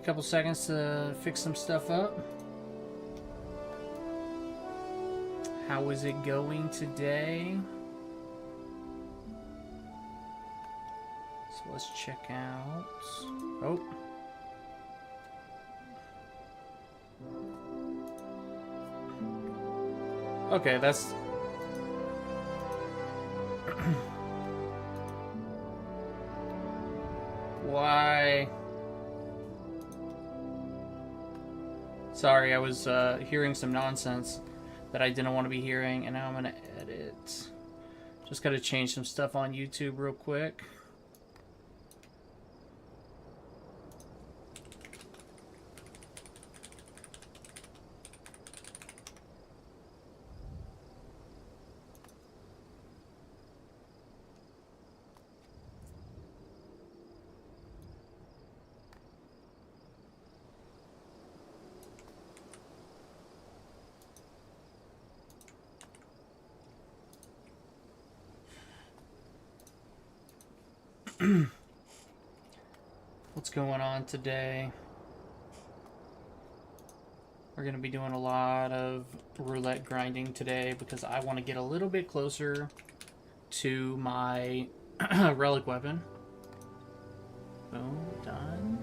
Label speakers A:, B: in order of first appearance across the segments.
A: couple seconds to fix some stuff up. How is it going today? So let's check out. Oh. Okay, that's... Why? Sorry, I was hearing some nonsense that I didn't want to be hearing, and now I'm gonna edit. Just gotta change some stuff on YouTube real quick. What's going on today? We're going to be doing a lot of roulette grinding today because I want to get a little bit closer to my relic weapon. Boom, done.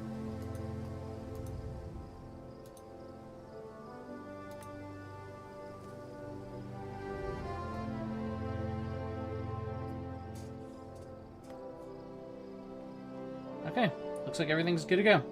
A: Okay, looks like everything's good to go.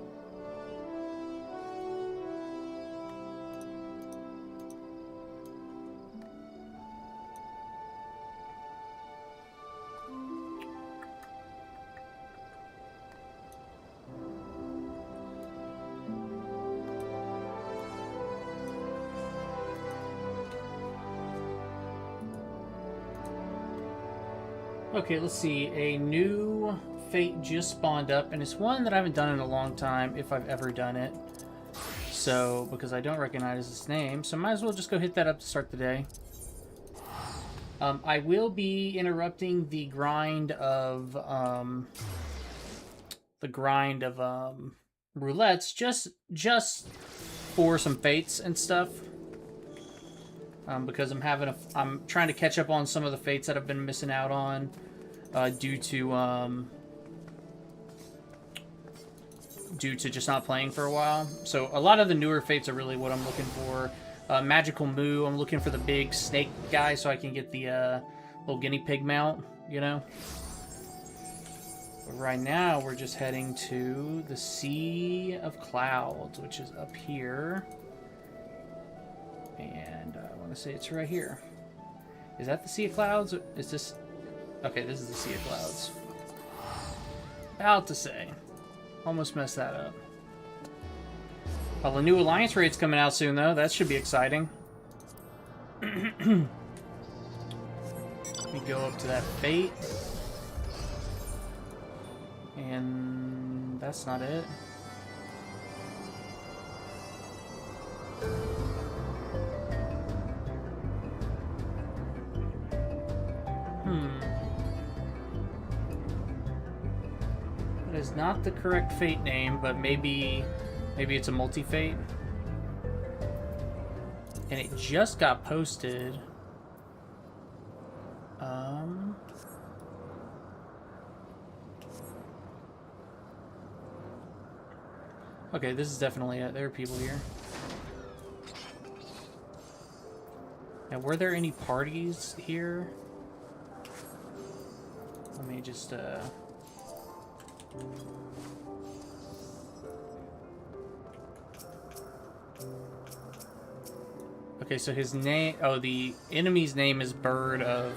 A: Okay, let's see. A new fate just spawned up, and it's one that I haven't done in a long time, if I've ever done it. So, because I don't recognize its name, so might as well just go hit that up to start the day. I will be interrupting the grind of roulettes just for some fates and stuff. Because I'm trying to catch up on some of the fates that I've been missing out on due to just not playing for a while. So a lot of the newer fates are really what I'm looking for. Magical Moo, I'm looking for the big snake guy so I can get the little guinea pig mount, you know. But right now we're just heading to the Sea of Clouds, which is up here. And I want to say it's right here. Is that the Sea of Clouds? Or is this... Okay, this is the Sea of Clouds. About to say. Almost messed that up. Well, the new Alliance raid's coming out soon, though. That should be exciting. Let me go up to that fate. And that's not it. That is not the correct fate name, but maybe it's a multi-fate. And it just got posted. Okay, this is definitely it. There are people here. Now, were there any parties here? Let me just, Okay, so his name... Oh, the enemy's name is Bird of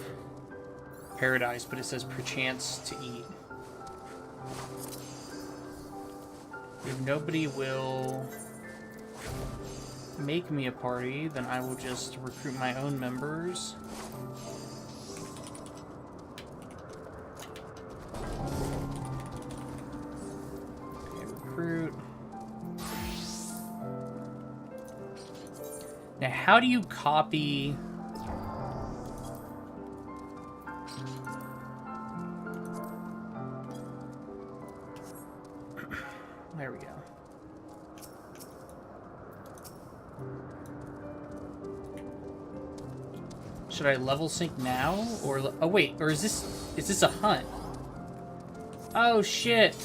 A: Paradise, but it says perchance to eat. If nobody will make me a party, then I will just recruit my own members. Okay, recruit. Now, how do you copy... There we go. Should I level sync now? Or oh wait, or is this a hunt? Oh shit!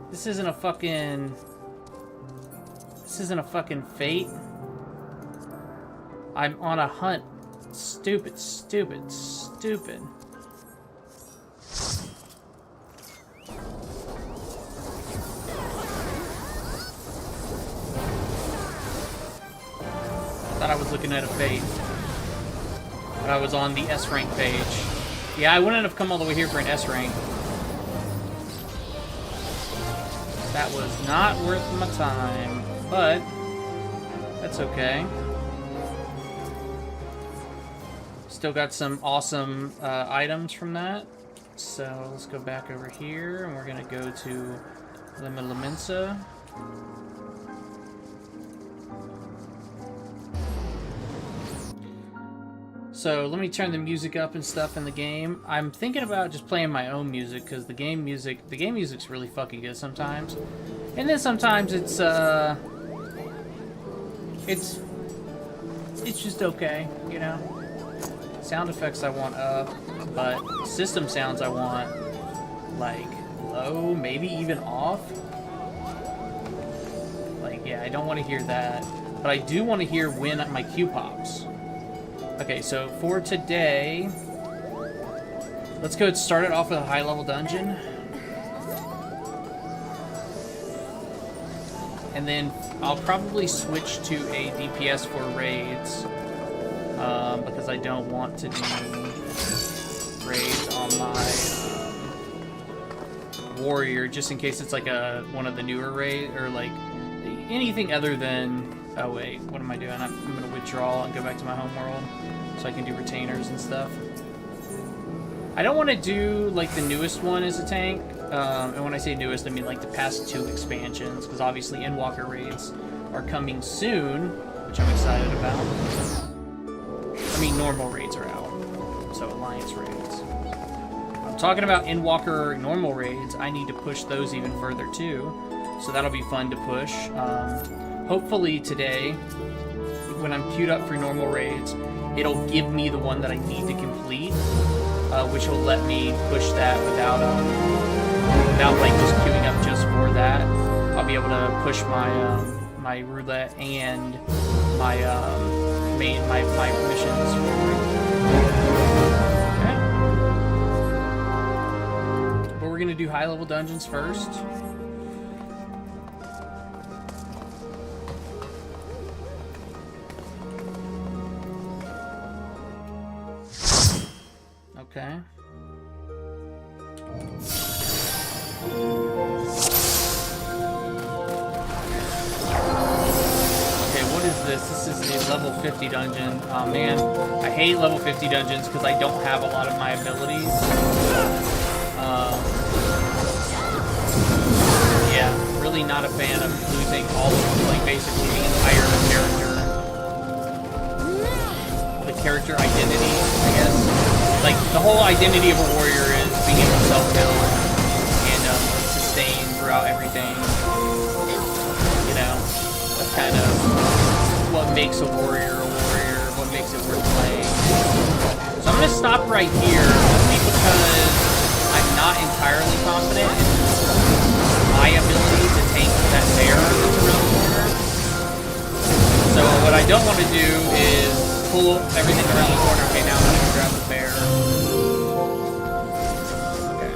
A: This isn't a fucking fate. I'm on a hunt. Stupid, stupid, stupid. Thought I was looking at a fate. But I was on the S rank page. Yeah, I wouldn't have come all the way here for an S rank. That was not worth my time, but that's okay. Still got some awesome items from that. So let's go back over here, and we're gonna go to Limensa. So let me turn the music up and stuff in the game. I'm thinking about just playing my own music because the game music's really fucking good sometimes, and then sometimes it's just okay, you know. Sound effects I want up, but system sounds I want like low, maybe even off. Like, yeah, I don't want to hear that, but I do want to hear when my cue pops. Okay, so for today, let's go start it off with a high-level dungeon. And then I'll probably switch to a DPS for raids, because I don't want to do raids on my warrior, just in case it's like one of the newer raids, or like anything other than... Oh wait, what am I doing? I'm going to withdraw and go back to my home world so I can do retainers and stuff. I don't want to do like the newest one as a tank, and when I say newest I mean like the past 2 expansions, because obviously Endwalker raids are coming soon, which I'm excited about. I mean normal raids are out, so Alliance raids. I'm talking about Endwalker normal raids. I need to push those even further too, so that'll be fun to push. Hopefully today, when I'm queued up for normal raids, it'll give me the one that I need to complete, which will let me push that without like just queuing up just for that. I'll be able to push my my roulette and my my missions forward. Okay. But we're gonna do high level dungeons first. Okay. Okay, what is this? This is the level 50 dungeon. Oh man, I hate level 50 dungeons because I don't have a lot of my abilities. Yeah, really not a fan of losing all of, like, basically the entire character identity, I guess. Like, the whole identity of a warrior is being able to self-heal and sustain throughout everything. You know, that's kind of what makes a warrior, what makes it worth playing. So I'm going to stop right here, only because I'm not entirely confident in my ability to tank that bear that's around the corner. So what I don't want to do is pull everything around the corner. Okay, now I'm going to grab the bear. Okay.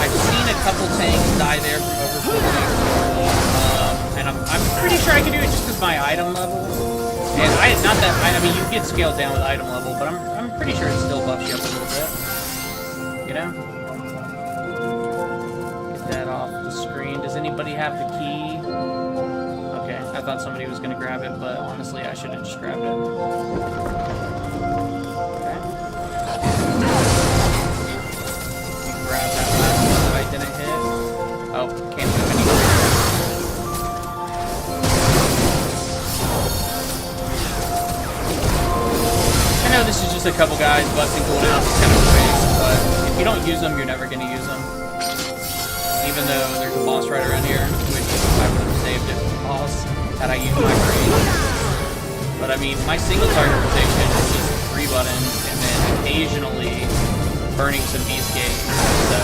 A: I've seen a couple tanks die there from overpulling, and I'm pretty sure I can do it just because my item level. And not that I mean you get scaled down with item level, but I'm pretty sure it still buffs you up a little bit. You know. That off the screen. Does anybody have the key? Okay, I thought somebody was gonna grab it, but honestly I should have just grabbed it. Okay. You grab that last one that I didn't hit. Oh, can't do anything. I know this is just a couple guys busting cooldowns, it's kind of a waste, but if you don't use them, you're never gonna use them. Even though there's a boss right around here, which I would have saved it boss that I use my brain. But I mean, my single target rotation is just 3 buttons, and then occasionally burning some beast gate. So,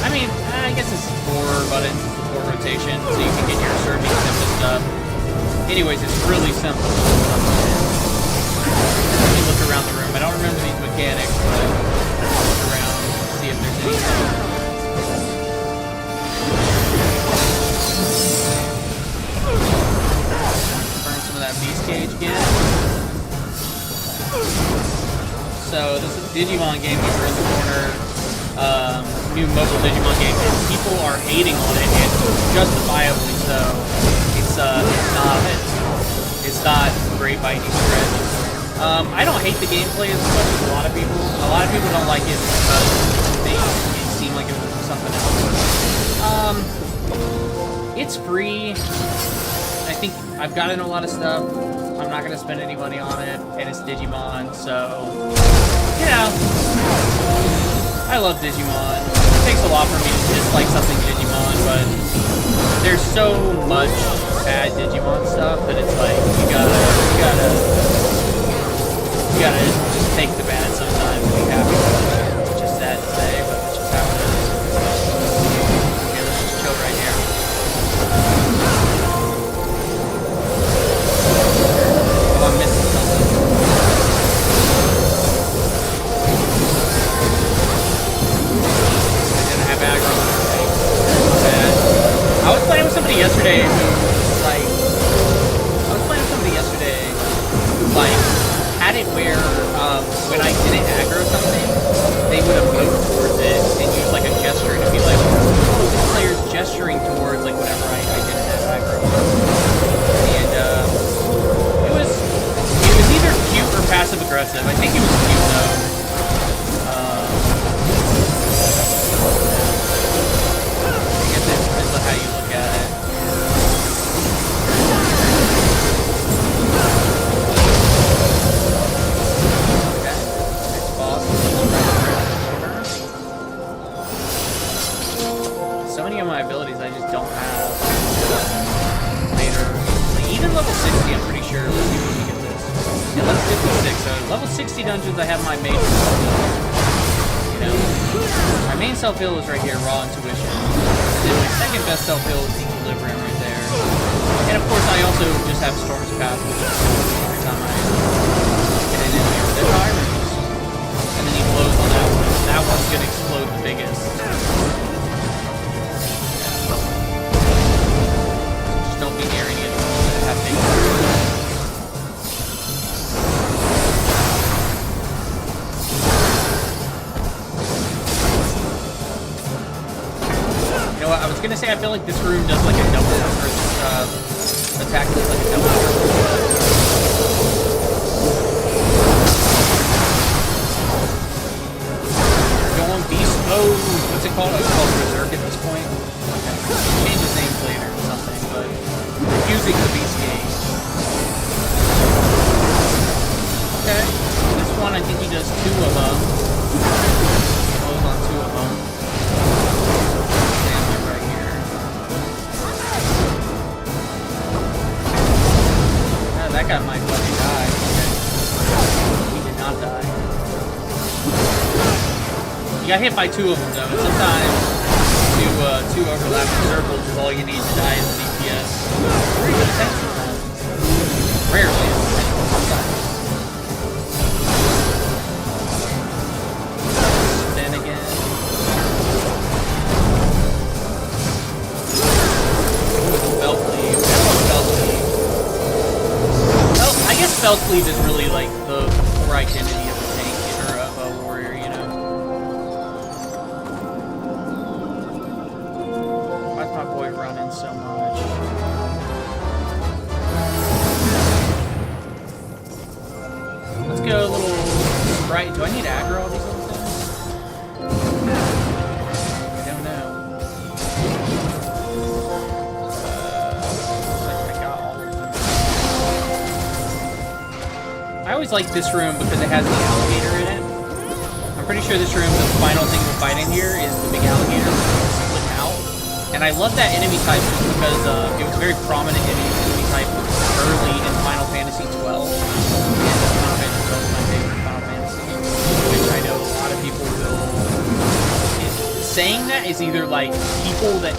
A: I mean, I guess it's 4 buttons, 4 rotation, so you can get your serving simple stuff. Anyways, it's really simple. Let me look around the room. I don't remember these mechanics, but I'll look around and see if there's anything. Burn some of that beast cage again. So this is a Digimon game over in the corner. New mobile Digimon game, and people are hating on it, and justifiably so. It's not great by any stretch. I don't hate the gameplay as much as a lot of people. A lot of people don't like it because it seemed like it was something else. It's free. I think I've gotten a lot of stuff. I'm not going to spend any money on it, and it's Digimon, so, you know, I love Digimon. It takes a lot for me to dislike something Digimon, but there's so much bad Digimon stuff that it's like, you gotta just take the bad sometimes and be happy with it. It's just sad to say, but it's just how it is. Okay, let's just chill right here. Oh, I'm missing something. I didn't have aggro. Bad. I was playing with somebody yesterday who, like, had it where, when I didn't aggro something, they would have moved towards it and use, like, a gesture to be like, oh, this player's gesturing towards, like, whatever I didn't have aggro. And, it was either cute or passive-aggressive. I think it was cute, though. I guess it depends on how you look at it. So many of my abilities I just don't have later. Like, even level 60, I'm pretty sure. Let's see when we get this. Yeah, level 56. So level 60 dungeons, I have my main self-heal. You know, my main self-heal is right here, raw intuition. And then my second best self-heal is equilibrium right there. And of course, I also just have Storm's Path, which is every time I get an enemy with their tyrants. And then he blows on that one. That one's gonna explode the biggest. Don't be near any of them that have big You know what, I was gonna say I feel like this room does like a double, or this attack does like a double. Go on beast mode. What's it called? It's called Berserk at this point. Okay. Change his name later or something, but using the beast gate. Okay. This one, I think he does 2 of them. He blows on 2 of them. Stand like right here. Ah, that guy might fucking die. Okay. He did not die. You got hit by 2 of them though, and sometimes 2 overlapping circles is all you need to die in the DPS. Pretty good attack sometimes. Rarely. Sometimes. Then again. Belt Cleave. I love Belt Cleave. Well, I guess Belt Cleave is really like the core identity of a tank or of a warrior, you know. Why's my boy running so much? Let's go a little sprite. Do I need aggro on these little things? I don't know. Looks like I got all of them. I always like this room because it has the alligator in it. I'm pretty sure this room, the final thing we'll fight in here is the big alligator split out. And I love that enemy type just because it was a very prominent enemy type early in Final Fantasy XII. And Final Fantasy XII is my favorite Final Fantasy, which I know a lot of people will... Saying that is either like people that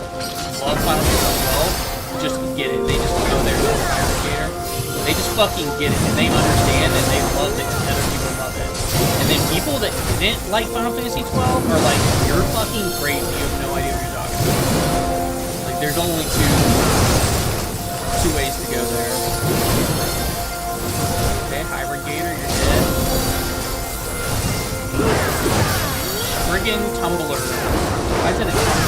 A: love Final Fantasy XII just get it. They just go there to the Hierarchator. They just fucking get it, and they understand, and they love it, and other people love it. And then people that didn't like Final Fantasy XII are like, you're fucking crazy, you have no idea what you're talking about. Like, there's only two ways to go there. Okay, Hierarchator, you're dead. Friggin' Tumbler. Why is it a tumbler?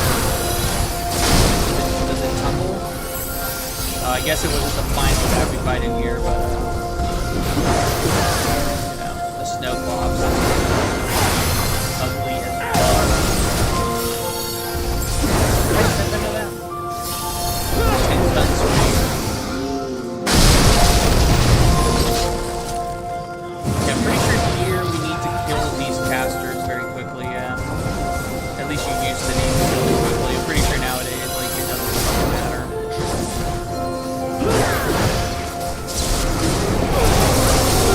A: Does it tumble? I guess it wasn't the final that we fight in here, but you know, the snow globs. Ugly as fuck. Why did I step into that? It's done sweet. Okay, I'm pretty sure here we need to kill these casters very quickly, yeah. At least you used to need to kill them quickly. I'm pretty sure nowadays, like, it doesn't really matter.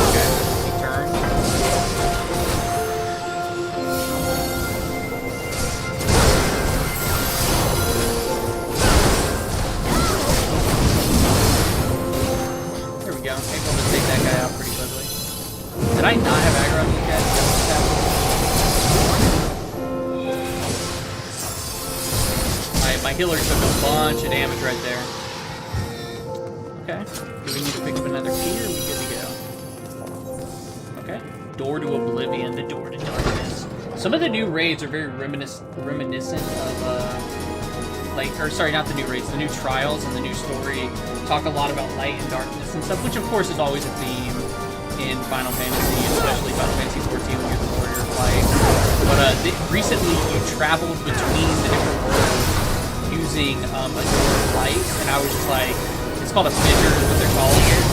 A: Okay, he turned. There we go. Able to take that guy out pretty quickly. Did I not have aggro on these guys? My healer took a bunch of damage right there. Okay. Do we need to pick up another key, or are we good to go? Okay. Door to Oblivion, the door to darkness. Some of the new raids are very reminiscent of, like, or sorry, not the new raids, the new trials and the new story talk a lot about light and darkness and stuff, which of course is always a theme in Final Fantasy, especially Final Fantasy XIV when you're the warrior fight. But recently you traveled between the different worlds using a door of light, and I was just like, it's called a fissure is what they're calling it.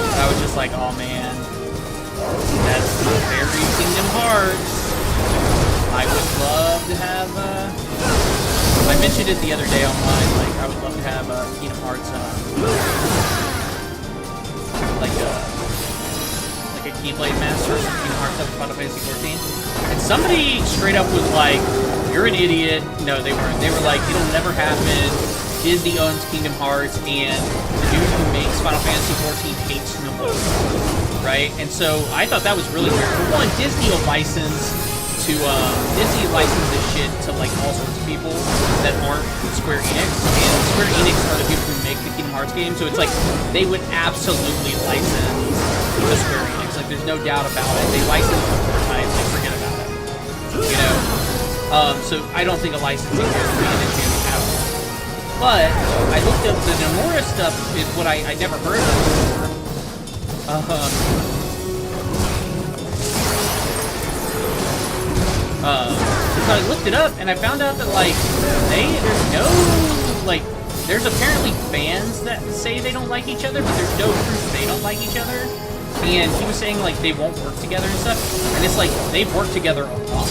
A: And I was just like, oh man, that's very Kingdom Hearts. I would love to have, I mentioned it the other day online, like, I would love to have Kingdom Hearts, like a Keyblade Master from Kingdom Hearts 7 Final Fantasy XIV. And somebody straight up was like, you're an idiot. No, they weren't. They were like, it'll never happen. Disney owns Kingdom Hearts, and the dude who makes Final Fantasy XIV hates Nomura. Right? And so I thought that was really weird. For one, Disney will license to, Disney licenses shit to, like, all sorts of people that aren't Square Enix. And Square Enix are the people who make the Kingdom Hearts game, so it's like, they would absolutely license to Square Enix. Like, there's no doubt about it. They license the Fortnite, like, forget about it. You know? So I don't think a licensing goes to be an issue at all. But I looked up the Nomura stuff is what I never heard of before. So I looked it up and I found out that like there's apparently fans that say they don't like each other, but there's no proof they don't like each other. And he was saying like they won't work together and stuff, and it's like they've worked together a lot.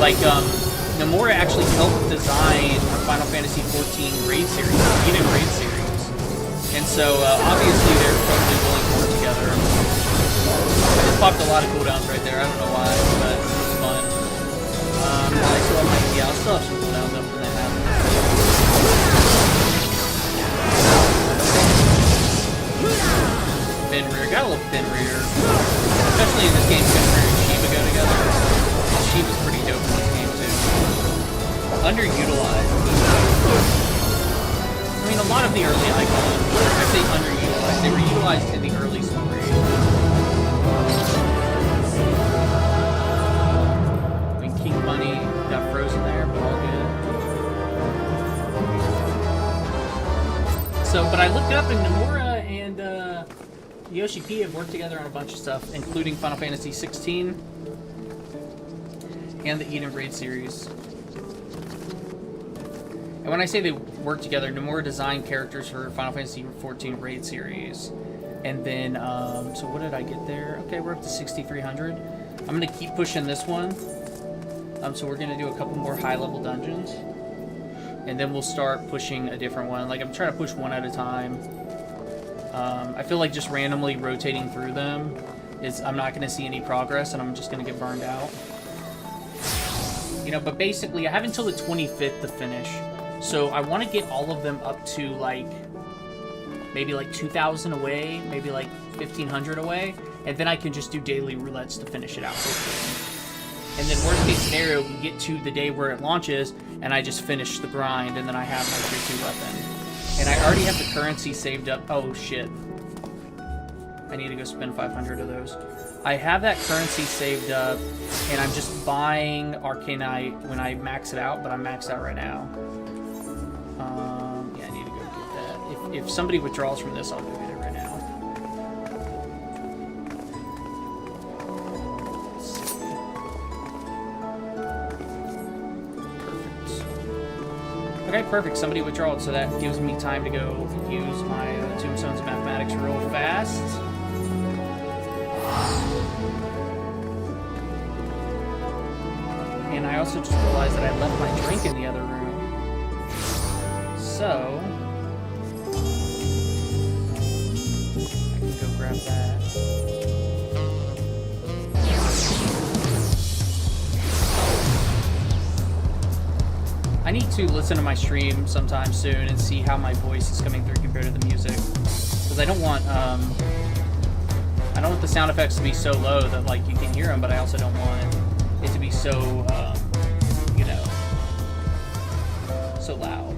A: Like, Nomura actually helped design the Final Fantasy XIV raid series, even raid series. And so, obviously they're totally willing to work together. I just popped a lot of cooldowns right there, I don't know why, but it was fun. I still have I'll still have some cooldowns up when that happens. Fenrir, gotta love Fenrir. Especially in this game, Fenrir and Shiva go together. Shiva's pretty dope in this game too. Underutilized. I mean, a lot of the early icons, I say underutilized. They were utilized in the early story. I mean, King Bunny got frozen there, but all good. So, but I looked up and Nomura and Yoshi P have worked together on a bunch of stuff, including Final Fantasy XVI. And the Eden Raid series. And when I say they work together, Nomura designed characters for Final Fantasy XIV Raid series. And then, so what did I get there? Okay, we're up to 6,300. I'm going to keep pushing this one. So we're going to do a couple more high-level dungeons. and then we'll start pushing a different one. Like, I'm trying to push one at a time. I feel like just randomly rotating through them I'm not going to see any progress, and I'm just going to get burned out. You know, but basically, I have until the 25th to finish. So I want to get all of them up to, like, maybe like 2,000 away, maybe like 1,500 away, and then I can just do daily roulettes to finish it out, hopefully. And then worst case scenario, we get to the day where it launches, and I just finish the grind, and then I have my tier 2 weapon. And I already have the currency saved up. Oh, shit. I need to go spend 500 of those. I have that currency saved up, and I'm just buying Arcanite when I max it out, but I'm maxed out right now. Yeah, I need to go get that. If somebody withdraws from this, I'll go get it right now. Let's see. Perfect. Okay, perfect. Somebody withdrawed, so that gives me time to go use my Tombstones of Mathematics real fast. And I also just realized that I left my drink in the other room. So I can go grab that. I need to listen to my stream sometime soon and see how my voice is coming through compared to the music. Because I don't want the sound effects to be so low that like you can hear them, but I also don't want it to be so, you know, so loud.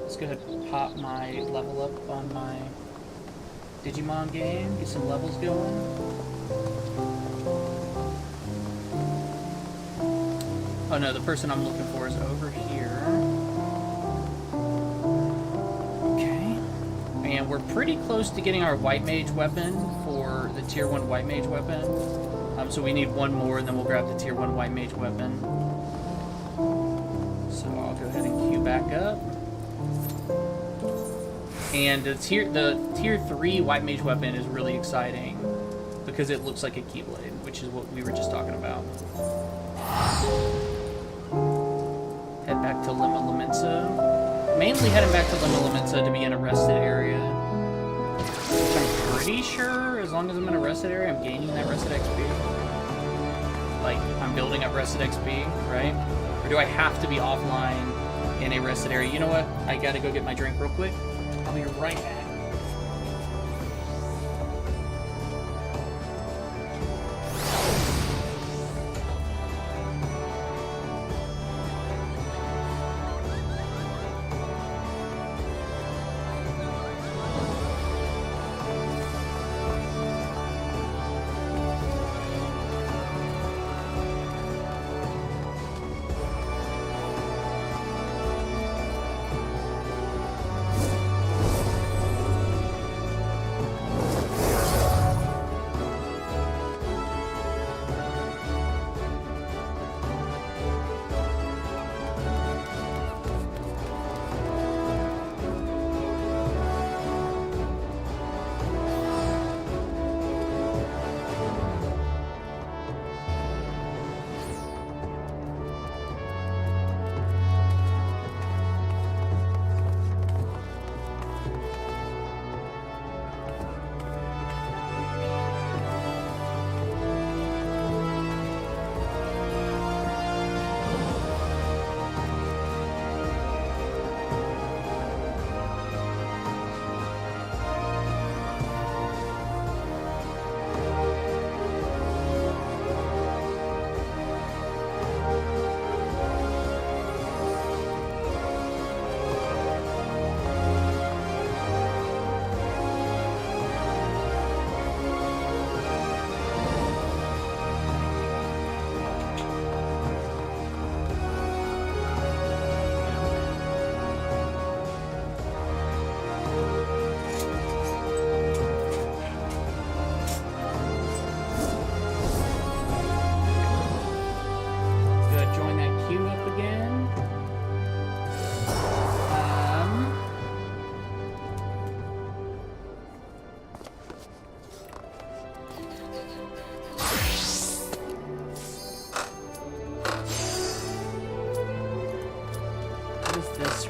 A: Let's go ahead and pop my level up on my Digimon game, get some levels going. Oh no, the person I'm looking for is over here. And we're pretty close to getting our White Mage weapon for the Tier 1 White Mage weapon. So we need one more, and then we'll grab the Tier 1 White Mage weapon. So I'll go ahead and queue back up. And the Tier 3 White Mage weapon is really exciting because it looks like a Keyblade, which is what we were just talking about. Head back to Lima Lamensa. Mainly heading back to Lima Lamensa to be in a rested area. Which I'm pretty sure, as long as I'm in a rested area, I'm gaining that rested XP. Like, I'm building up rested XP, right? Or do I have to be offline in a rested area? You know what? I gotta go get my drink real quick. I'll be right back.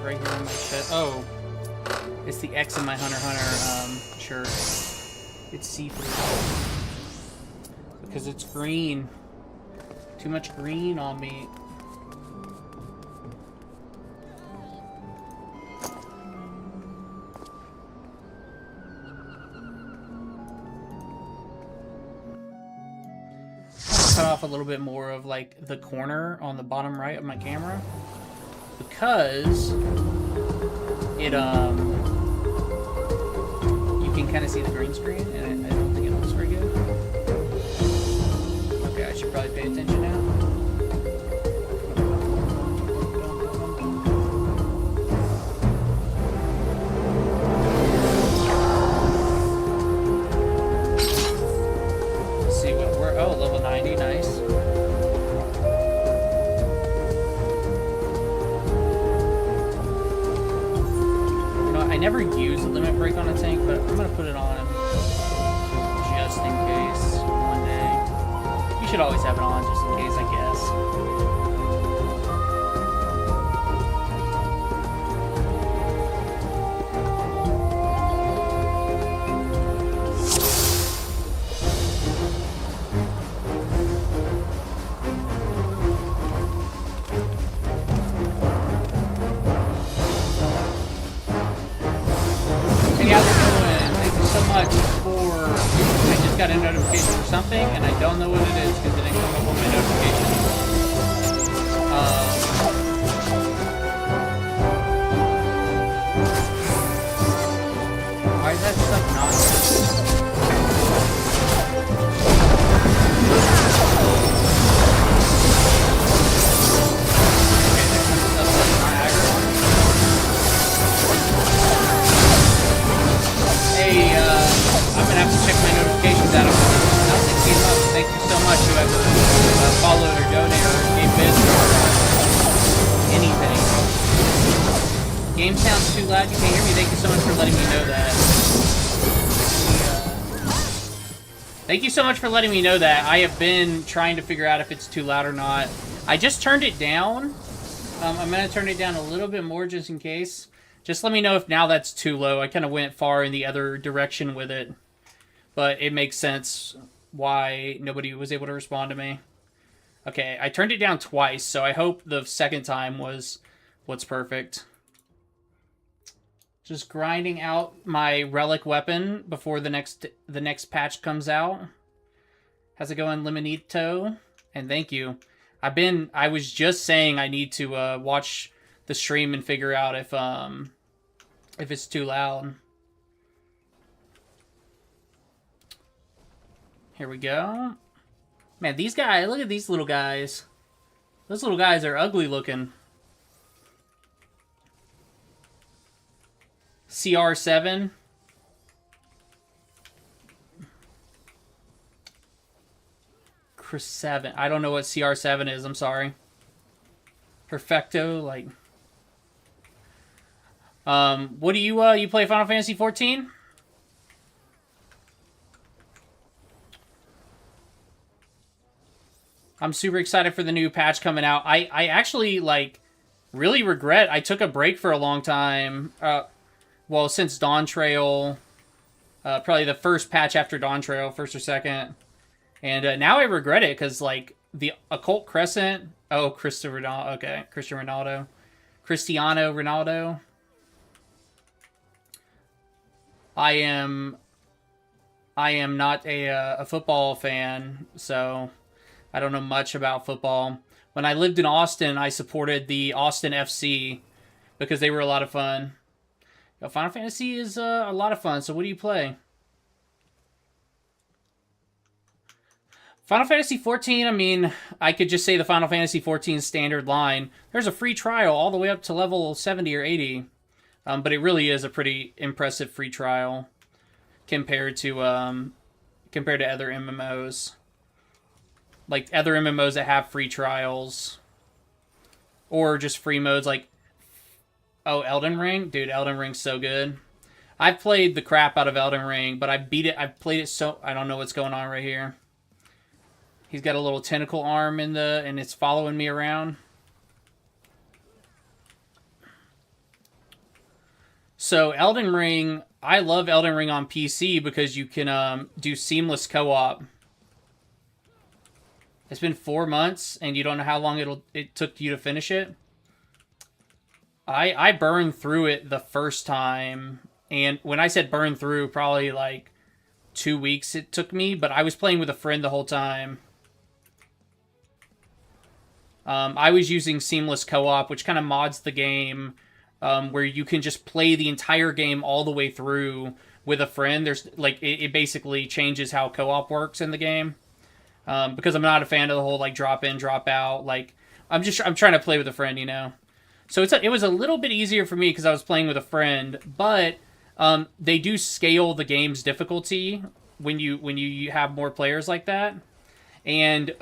A: right here on my chest. Oh, it's the X in my Hunter x Hunter shirt. It's see-through. Because it's green. Too much green on me. Cut off a little bit more of like the corner on the bottom right of my camera because it you can kind of see the green screen and I don't think it looks very good. Okay, I should probably pay attention now. Level 90, nice. You know, I never use a limit break on a tank, but I'm gonna put it on just in case one day. You should always have it on just in case, I guess. Got a notification for something, and I don't know what it is because it didn't come up on my notification. Why is that stuff not? Hey, I'm gonna have to check my notifications out of it. Thank you so much, whoever followed or donated or gave bids or anything. Game sounds too loud, you can't hear me. Thank you so much for letting me know that. Thank you so much for letting me know that. I have been trying to figure out if it's too loud or not. I just turned it down. I'm going to turn it down a little bit more just in case. Just let me know if now that's too low. I kind of went far in the other direction with it. But it makes sense why nobody was able to respond to me. Okay, I turned it down twice, so I hope the second time was what's perfect. Just grinding out my relic weapon before the next patch comes out. How's it going, Limonito? And thank you. I was just saying I need to watch the stream and figure out if it's too loud. Here we go. Man, these guys, look at these little guys. Those little guys are ugly looking. CR7. Chris 7. I don't know what CR7 is, I'm sorry. Perfecto, like... what do you play Final Fantasy XIV? I'm super excited for the new patch coming out. I actually, like, really regret I took a break for a long time. Well, since Dawn Trail. Probably the first patch after Dawn Trail, first or second. And now I regret it, because, like, the Occult Crescent... Oh, Cristiano Ronaldo. Okay, Cristiano Ronaldo. I am not a football fan, so... I don't know much about football. When I lived in Austin, I supported the Austin FC because they were a lot of fun. Final Fantasy is a lot of fun, so what do you play? Final Fantasy XIV, I mean, I could just say the Final Fantasy XIV standard line. There's a free trial all the way up to level 70 or 80. But it really is a pretty impressive free trial compared to other MMOs. Like other MMOs that have free trials. Or just free modes like... Oh, Elden Ring? Dude, Elden Ring's so good. I've played the crap out of Elden Ring, but I've played it so... I don't know what's going on right here. He's got a little tentacle arm and it's following me around. So Elden Ring, I love Elden Ring on PC because you can do seamless co-op. It's been 4 months, and you don't know how long it took you to finish it. I burned through it the first time, and when I said burn through, probably like 2 weeks it took me, but I was playing with a friend the whole time. I was using seamless co-op, which kind of mods the game, where you can just play the entire game all the way through with a friend. There's like it basically changes how co-op works in the game. Because I'm not a fan of the whole like drop in, drop out. Like I'm trying to play with a friend, you know. So it was a little bit easier for me because I was playing with a friend, but they do scale the game's difficulty when you have more players like that, and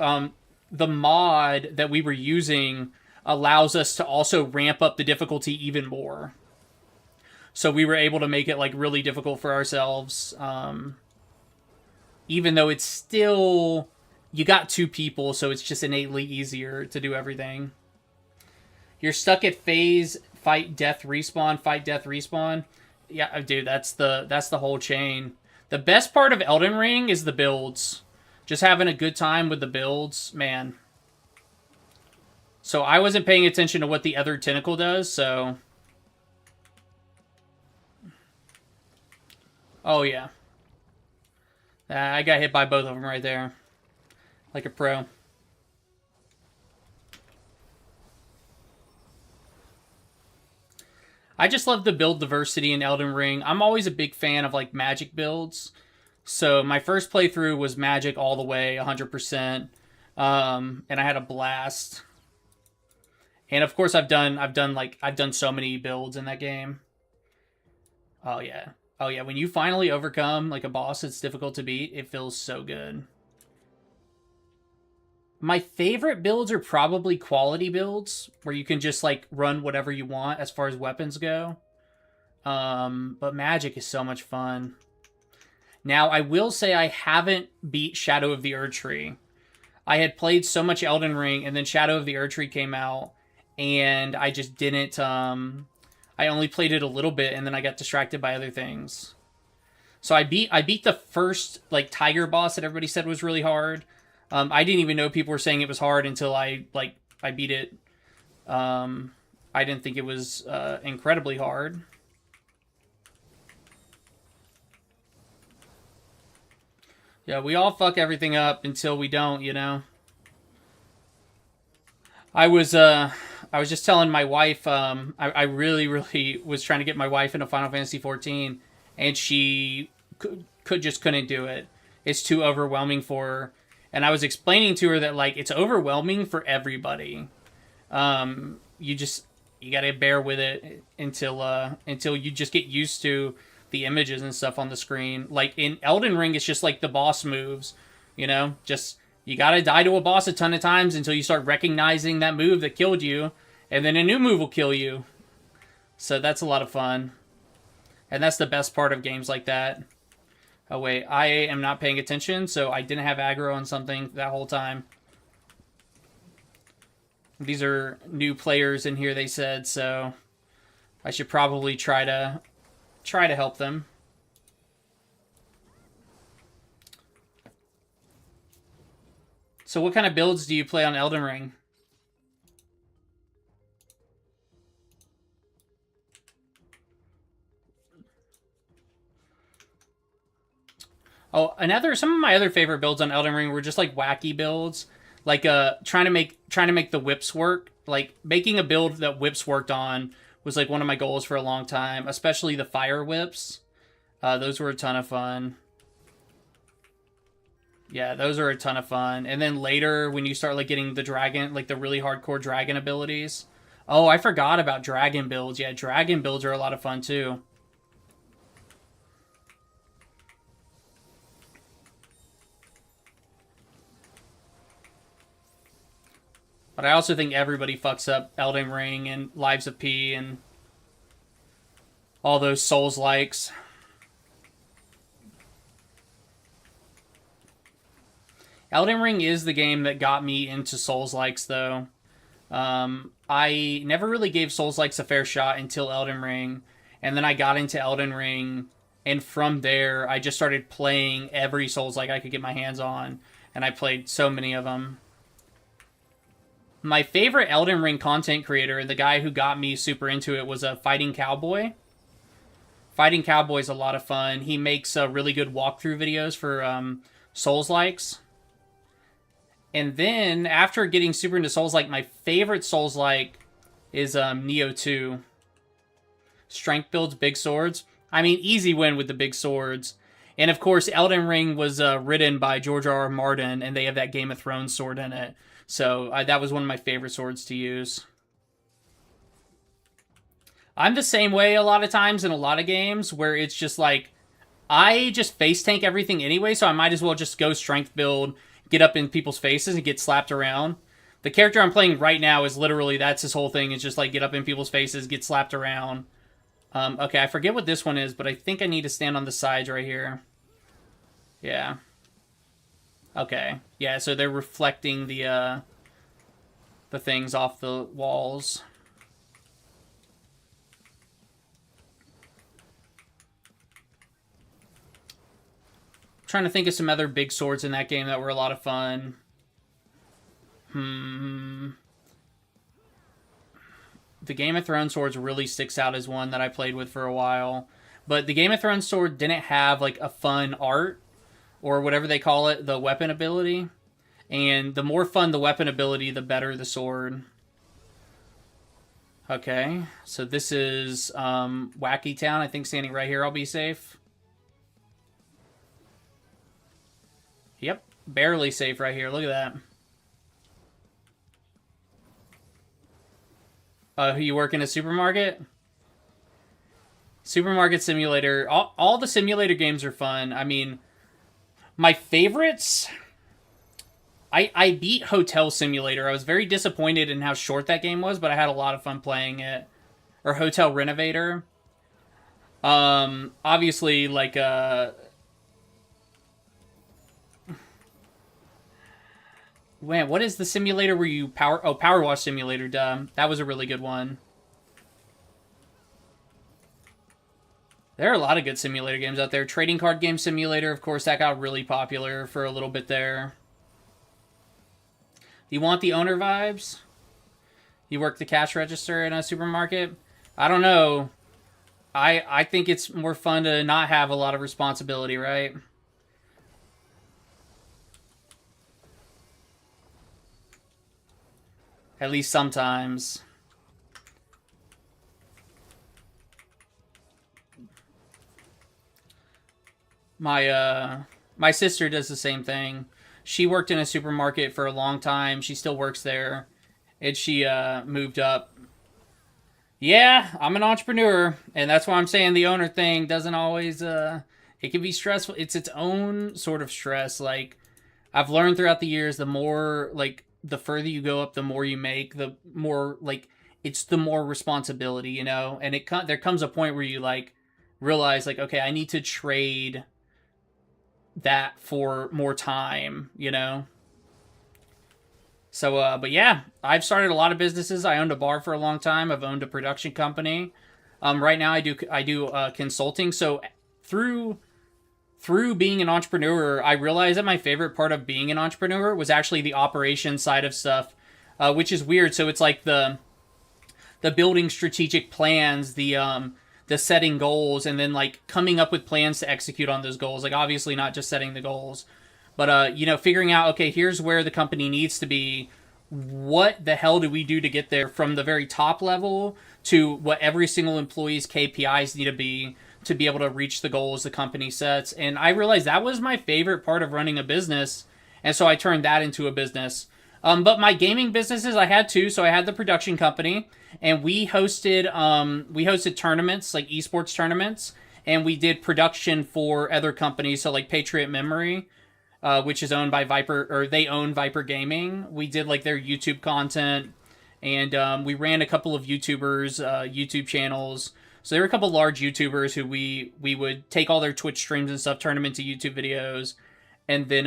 A: the mod that we were using allows us to also ramp up the difficulty even more. So we were able to make it like really difficult for ourselves, even though it's still you got two people, so it's just innately easier to do everything. You're stuck at phase fight death respawn, fight death respawn. Yeah, dude, that's the whole chain. The best part of Elden Ring is the builds. Just having a good time with the builds, man. So I wasn't paying attention to what the other tentacle does, so... Oh, yeah. I got hit by both of them right there. Like a pro. I just love the build diversity in Elden Ring. I'm always a big fan of, like, magic builds. So my first playthrough was magic all the way, 100%. And I had a blast. And of course I've done so many builds in that game. Oh yeah. Oh yeah, when you finally overcome like a boss that's difficult to beat, it feels so good. My favorite builds are probably quality builds, where you can just like run whatever you want as far as weapons go. But magic is so much fun. Now, I will say I haven't beat Shadow of the Erdtree. I had played so much Elden Ring, and then Shadow of the Erdtree came out, and I just didn't, I only played it a little bit, and then I got distracted by other things. So I beat the first, like, tiger boss that everybody said was really hard. I didn't even know people were saying it was hard until I beat it. I didn't think it was, incredibly hard. Yeah, we all fuck everything up until we don't, you know? I was just telling my wife, I really, really was trying to get my wife into Final Fantasy XIV, and she just couldn't do it. It's too overwhelming for her. And I was explaining to her that, like, it's overwhelming for everybody. You gotta bear with it until you just get used to the images and stuff on the screen. Like, in Elden Ring, it's just, like, the boss moves, you know? Just, you gotta die to a boss a ton of times until you start recognizing that move that killed you, and then a new move will kill you. So that's a lot of fun. And that's the best part of games like that. Oh, wait, I am not paying attention, so I didn't have aggro on something that whole time. These are new players in here, they said, so I should probably try to help them. So what kind of builds do you play on Elden Ring? Oh, some of my other favorite builds on Elden Ring were just like wacky builds, like trying to make the whips work. Like making a build that whips worked on was like one of my goals for a long time, especially the fire whips. Those were a ton of fun. Yeah, those are a ton of fun. And then later, when you start like getting the dragon, like the really hardcore dragon abilities. Oh, I forgot about dragon builds. Yeah, dragon builds are a lot of fun too. But I also think everybody fucks up Elden Ring and Lives of P and all those Souls-likes. Elden Ring is the game that got me into Souls-likes, though. I never really gave Souls-likes a fair shot until Elden Ring. And then I got into Elden Ring, and from there, I just started playing every Souls-like I could get my hands on, and I played so many of them. My favorite Elden Ring content creator, the guy who got me super into it, was a Fighting Cowboy. Fighting Cowboy is a lot of fun. He makes really good walkthrough videos for Souls-likes. And then, after getting super into Souls-like, my favorite Souls-like is Neo 2. Strength builds, big swords. I mean, easy win with the big swords. And of course, Elden Ring was written by George R.R. Martin, and they have that Game of Thrones sword in it. So that was one of my favorite swords to use. I'm the same way a lot of times in a lot of games, where it's just like, I just face tank everything anyway, so I might as well just go strength build, get up in people's faces, and get slapped around. The character I'm playing right now is literally, that's his whole thing, is just like get up in people's faces, get slapped around. Okay, I forget what this one is, but I think I need to stand on the sides right here. Yeah. Okay. Yeah, so they're reflecting the things off the walls. I'm trying to think of some other big swords in that game that were a lot of fun. The Game of Thrones swords really sticks out as one that I played with for a while. But the Game of Thrones sword didn't have like a fun art, or whatever they call it, the weapon ability. And the more fun the weapon ability, the better the sword. Okay, so this is Wacky Town. I think standing right here I'll be safe. Yep, barely safe right here. Look at that. You work in a supermarket? Supermarket simulator. All the simulator games are fun. I mean, my favorites... I beat Hotel Simulator. I was very disappointed in how short that game was, but I had a lot of fun playing it. Or Hotel Renovator. Obviously, like, man, what is the simulator where you power... Oh, Power Wash Simulator, duh. That was a really good one. There are a lot of good simulator games out there. Trading Card Game Simulator, of course, that got really popular for a little bit there. You want the owner vibes? You work the cash register in a supermarket? I don't know. I think it's more fun to not have a lot of responsibility, right? At least sometimes. My sister does the same thing. She worked in a supermarket for a long time. She still works there. And she moved up. Yeah, I'm an entrepreneur. And that's why I'm saying the owner thing doesn't always... it can be stressful. It's its own sort of stress. Like, I've learned throughout the years, the more, like, the further you go up, the more you make, the more, like, it's the more responsibility, you know? And there comes a point where you, like, realize, like, okay, I need to trade that for more time, you know? So, but yeah, I've started a lot of businesses. I owned a bar for a long time. I've owned a production company. Right now I do consulting. So through being an entrepreneur, I realized that my favorite part of being an entrepreneur was actually the operation side of stuff, which is weird. So it's like the building strategic plans, the setting goals, and then like coming up with plans to execute on those goals. Like obviously not just setting the goals, but you know, figuring out, okay, here's where the company needs to be. What the hell do we do to get there, from the very top level to what every single employee's KPIs need to be able to reach the goals the company sets. And I realized that was my favorite part of running a business, and so I turned that into a business. But my gaming businesses, I had two. So I had the production company, and we hosted tournaments, like esports tournaments, and we did production for other companies. So like Patriot Memory, which is owned by Viper, or they own Viper Gaming. We did like their YouTube content, and we ran a couple of YouTubers, YouTube channels. So there were a couple large YouTubers who we would take all their Twitch streams and stuff, turn them into YouTube videos, and then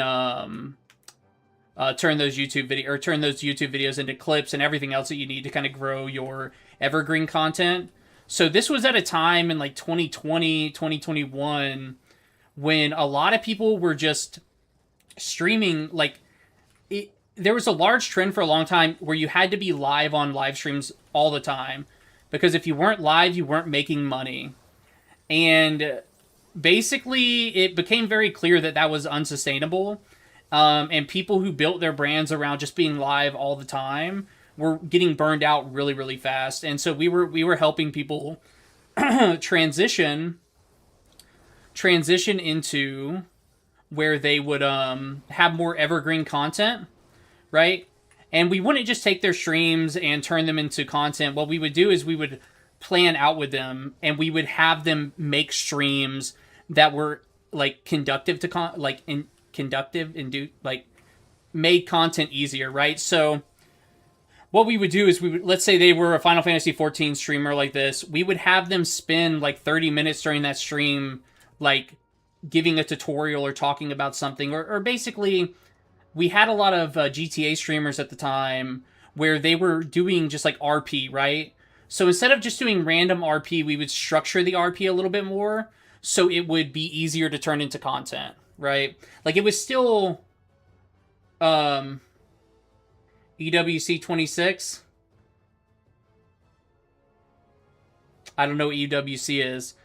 A: turn those YouTube videos into clips and everything else that you need to kind of grow your evergreen content. So this was at a time in like 2020, 2021 when a lot of people were just streaming. Like, there was a large trend for a long time where you had to be live on live streams all the time, because if you weren't live, you weren't making money. And basically, it became very clear that that was unsustainable. And people who built their brands around just being live all the time were getting burned out really, really fast. And so we were helping people transition into where they would have more evergreen content, right? And we wouldn't just take their streams and turn them into content. What we would do is we would plan out with them, and we would have them make streams that were like conductive to like made content easier, right? So what we would do is let's say they were a Final Fantasy XIV streamer like this, we would have them spend like 30 minutes during that stream, like giving a tutorial or talking about something, or basically, we had a lot of GTA streamers at the time where they were doing just like RP, right? So instead of just doing random RP, we would structure the RP a little bit more so it would be easier to turn into content, right? Like, it was still EWC 26. I don't know what EWC is.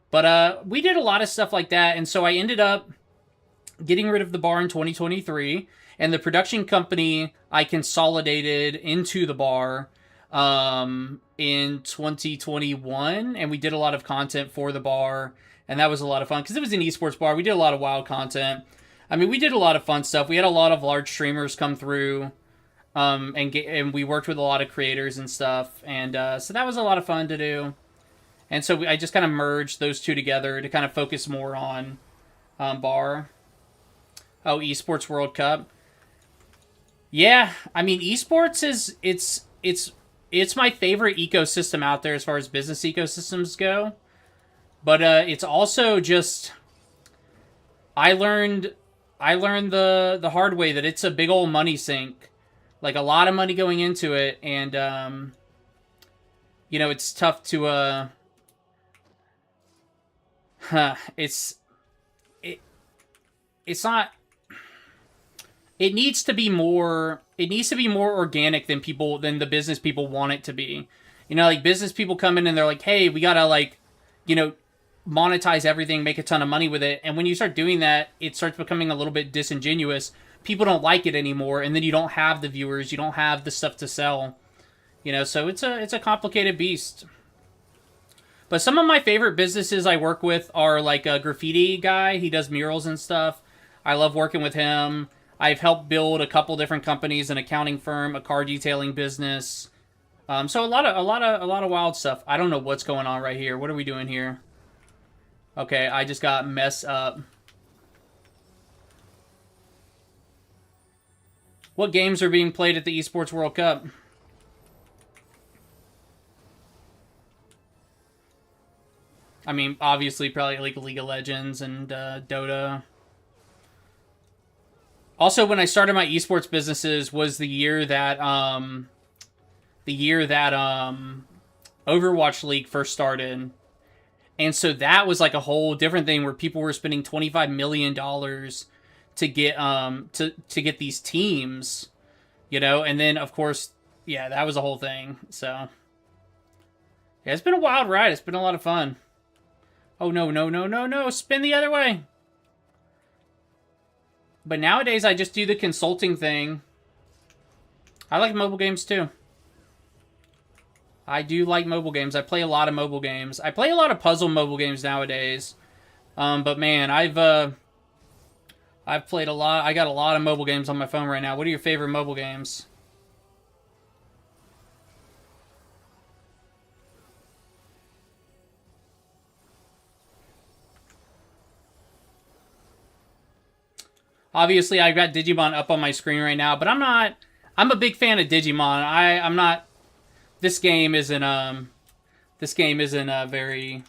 A: But we did a lot of stuff like that, and so I ended up getting rid of the bar in 2023, and the production company I consolidated into the bar in 2021, and we did a lot of content for the bar, and that was a lot of fun because it was an esports bar. We did a lot of wild content. I mean, we did a lot of fun stuff. We had a lot of large streamers come through, and we worked with a lot of creators and stuff, and so that was a lot of fun to do. And so I just kind of merged those two together to kind of focus more on bar. Oh, Esports World Cup. Yeah, I mean, esports is it's my favorite ecosystem out there as far as business ecosystems go. But it's also just I learned the hard way that it's a big old money sink, like a lot of money going into it, and it's tough to it's not. It needs to be more organic than the business people want it to be. Like, business people come in and they're like, "Hey, we gotta monetize everything, make a ton of money with it." And when you start doing that, it starts becoming a little bit disingenuous. People don't like it anymore, and then you don't have the viewers, you don't have the stuff to sell. So it's a complicated beast. But some of my favorite businesses I work with are like a graffiti guy. He does murals and stuff. I love working with him. I've helped build a couple different companies, an accounting firm, a car detailing business. So a lot of wild stuff. I don't know what's going on right here. What are we doing here? Okay, I just got messed up. What games are being played at the Esports World Cup? I mean, obviously, probably like League of Legends and Dota. Also, when I started my esports businesses was the year that Overwatch League first started. And so that was like a whole different thing where people were spending $25 million to get to get these teams, and then of course, yeah, that was a whole thing. So yeah, it's been a wild ride. It's been a lot of fun. Oh, no, spin the other way. But nowadays, I just do the consulting thing. I like mobile games, too. I do like mobile games. I play a lot of mobile games. I play a lot of puzzle mobile games nowadays. But man, I've played a lot. I got a lot of mobile games on my phone right now. What are your favorite mobile games? Obviously, I've got Digimon up on my screen right now, but I'm a big fan of Digimon. I'm not. This game isn't very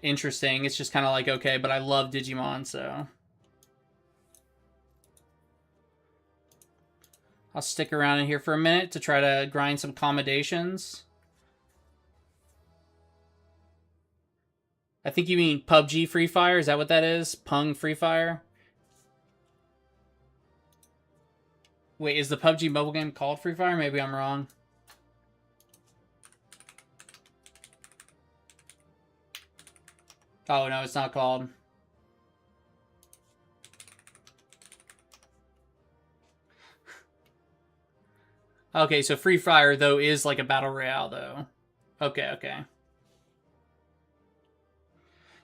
A: interesting. It's just kind of like, okay, but I love Digimon, so I'll stick around in here for a minute to try to grind some commendations. I think you mean PUBG Free Fire. Is that what that is? Pung Free Fire? Wait, is the PUBG mobile game called Free Fire? Maybe I'm wrong. Oh, no, it's not called. Okay, so Free Fire, though, is like a battle royale, though. Okay, okay.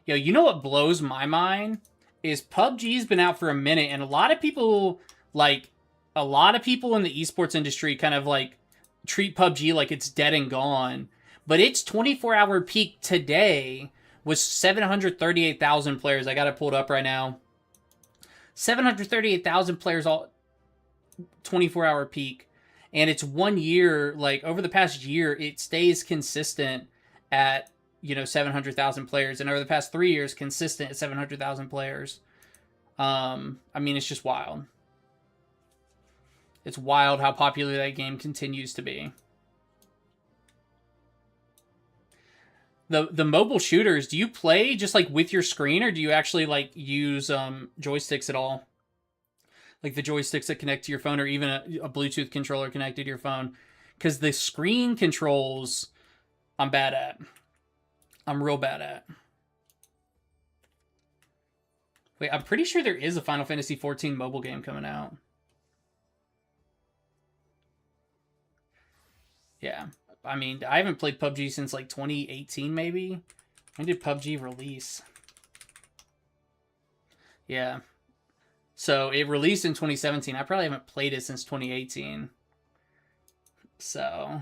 A: Yo, you know what blows my mind? Is PUBG's been out for a minute, and a lot of people, like, a lot of people in the esports industry kind of, like, treat PUBG like it's dead and gone. But its 24-hour peak today was 738,000 players. I got it pulled up right now. 738,000 players all 24-hour peak. And it's 1 year, like, over the past year, it stays consistent at 700,000 players, and over the past 3 years, consistent at 700,000 players. I mean, it's just wild. It's wild how popular that game continues to be. The mobile shooters, do you play just like with your screen, or do you actually like use joysticks at all? Like the joysticks that connect to your phone, or even a Bluetooth controller connected to your phone? Because the screen controls, I'm bad at. I'm real bad at. Wait, I'm pretty sure there is a Final Fantasy XIV mobile game coming out. Yeah. I mean, I haven't played PUBG since like 2018, maybe. When did PUBG release? Yeah. So it released in 2017. I probably haven't played it since 2018. So...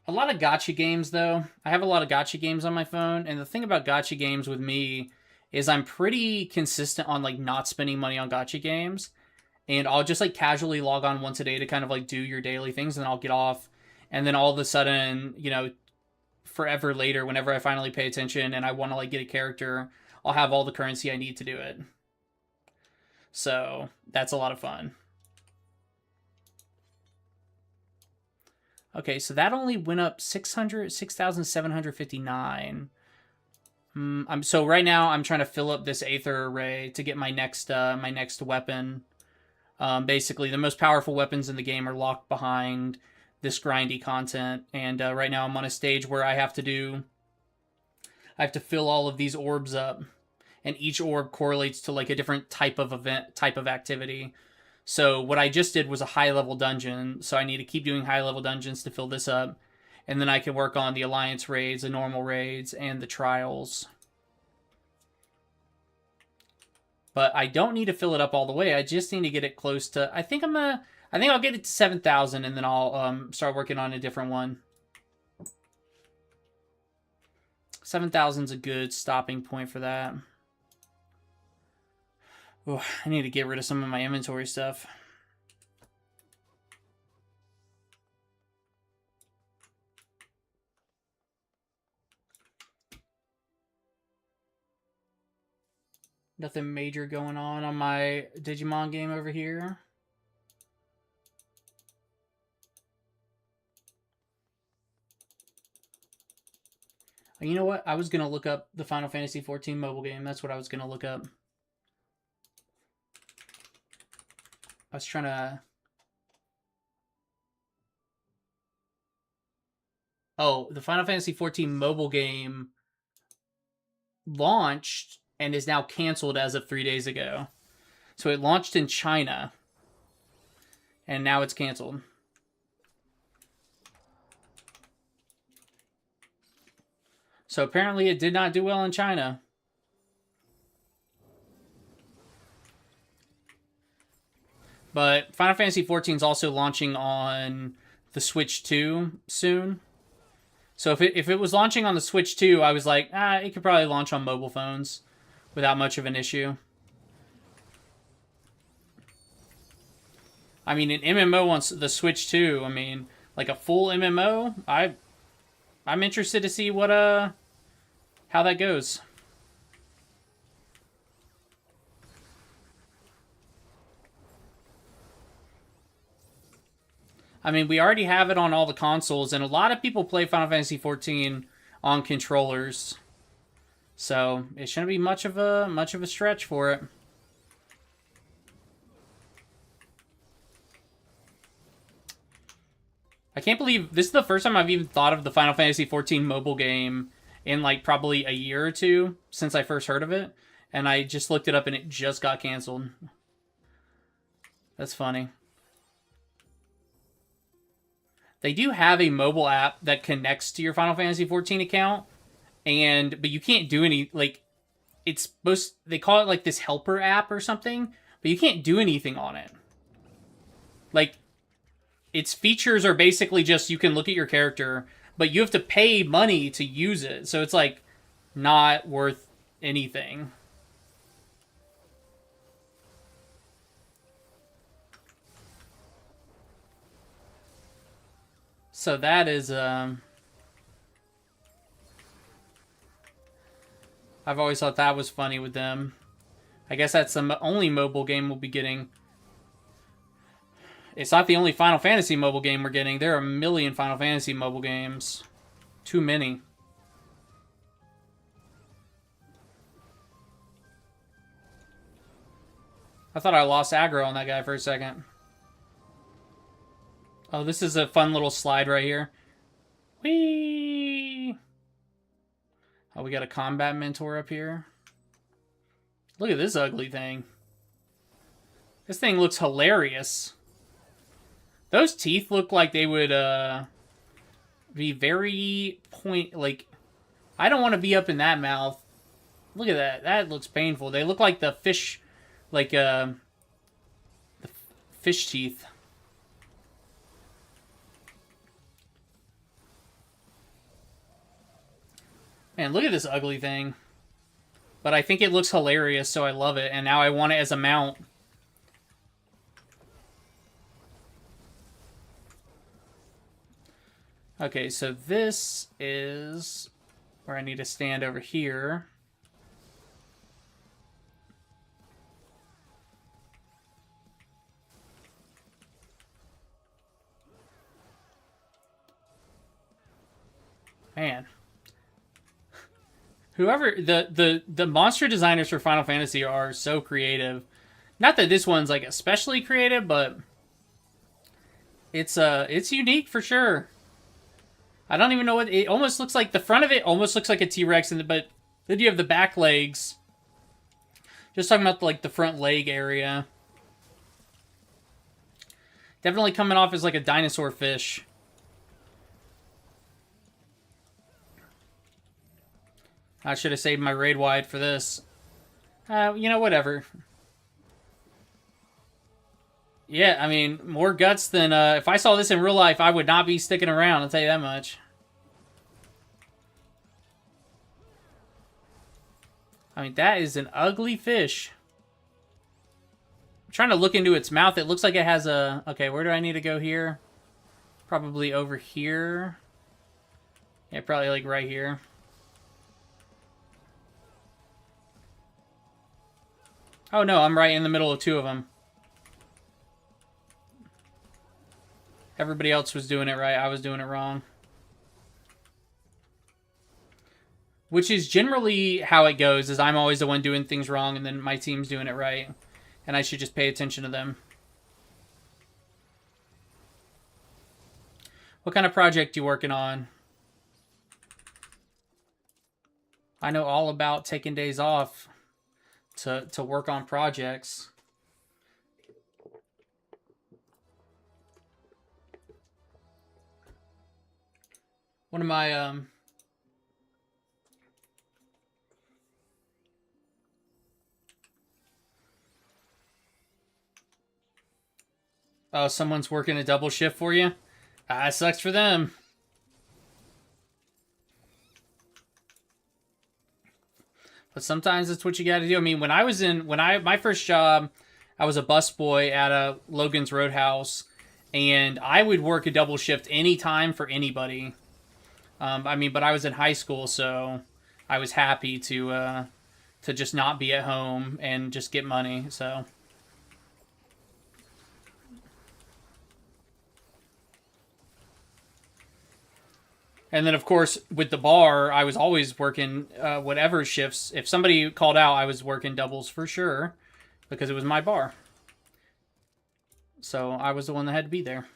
A: a lot of gacha games, though. I have a lot of gacha games on my phone, and the thing about gacha games with me is I'm pretty consistent on like not spending money on gacha games, and I'll just like casually log on once a day to kind of like do your daily things, and then I'll get off, and then all of a sudden, forever later, whenever I finally pay attention and I want to like get a character, I'll have all the currency I need to do it. So that's a lot of fun. Okay, so that only went up 6,759. So right now I'm trying to fill up this Aether array to get my next weapon. Basically, the most powerful weapons in the game are locked behind this grindy content, and right now I'm on a stage where I have to fill all of these orbs up, and each orb correlates to like a different type of activity. So what I just did was a high-level dungeon, so I need to keep doing high-level dungeons to fill this up, and then I can work on the Alliance raids, the normal raids, and the trials. But I don't need to fill it up all the way. I just need to get it close to... I think I'll get it to 7,000, and then I'll start working on a different one. 7,000's a good stopping point for that. Oh, I need to get rid of some of my inventory stuff. Nothing major going on my Digimon game over here. You know what? I was going to look up the Final Fantasy XIV mobile game. That's what I was going to look up. I was trying to... oh, the Final Fantasy XIV mobile game launched and is now canceled as of 3 days ago. So it launched in China, and now it's canceled. So apparently it did not do well in China. But Final Fantasy XIV is also launching on the Switch 2 soon. So if it was launching on the Switch 2, I was like, it could probably launch on mobile phones without much of an issue. I mean, an MMO on the Switch 2, I mean, like a full MMO, I'm interested to see what how that goes. I mean, we already have it on all the consoles, and a lot of people play Final Fantasy XIV on controllers. So it shouldn't be much of a stretch for it. I can't believe this is the first time I've even thought of the Final Fantasy XIV mobile game in like probably a year or two since I first heard of it. And I just looked it up and it just got canceled. That's funny. They do have a mobile app that connects to your Final Fantasy XIV account, but you can't do any, like, it's supposed, they call it like this helper app or something, but you can't do anything on it. Like, its features are basically just you can look at your character, but you have to pay money to use it, so it's like not worth anything. So that is, I've always thought that was funny with them. I guess that's the only mobile game we'll be getting. It's not the only Final Fantasy mobile game we're getting. There are a million Final Fantasy mobile games. Too many. I thought I lost aggro on that guy for a second. Oh, this is a fun little slide right here. Whee! Oh, we got a combat mentor up here. Look at this ugly thing. This thing looks hilarious. Those teeth look like they would be very like, I don't want to be up in that mouth. Look at that. That looks painful. They look like the fish, like the fish teeth. Man, look at this ugly thing. But I think it looks hilarious, so I love it. And now I want it as a mount. Okay, so this is where I need to stand over here. Man. Whoever, the monster designers for Final Fantasy are so creative. Not that this one's like especially creative, but it's unique for sure. I don't even know what it almost looks like. The front of it almost looks like a T-Rex, but then you have the back legs. Just talking about like the front leg area. Definitely coming off as like a dinosaur fish. I should have saved my raid wide for this. You know, whatever. Yeah, I mean, more guts than... if I saw this in real life, I would not be sticking around, I'll tell you that much. I mean, that is an ugly fish. I'm trying to look into its mouth. It looks like it has a... Okay, where do I need to go here? Probably over here. Yeah, probably like right here. Oh no, I'm right in the middle of two of them. Everybody else was doing it right. I was doing it wrong. Which is generally how it goes, is I'm always the one doing things wrong and then my team's doing it right. And I should just pay attention to them. What kind of project you working on? I know all about taking days off to work on projects. One of my oh, someone's working a double shift for you? Ah, it sucks for them. But sometimes that's what you got to do. I mean, when I was my first job, I was a busboy at a Logan's Roadhouse, and I would work a double shift anytime for anybody. I mean, but I was in high school, so I was happy to just not be at home and just get money. So And then, of course, with the bar, I was always working whatever shifts. If somebody called out, I was working doubles for sure because it was my bar. So I was the one that had to be there.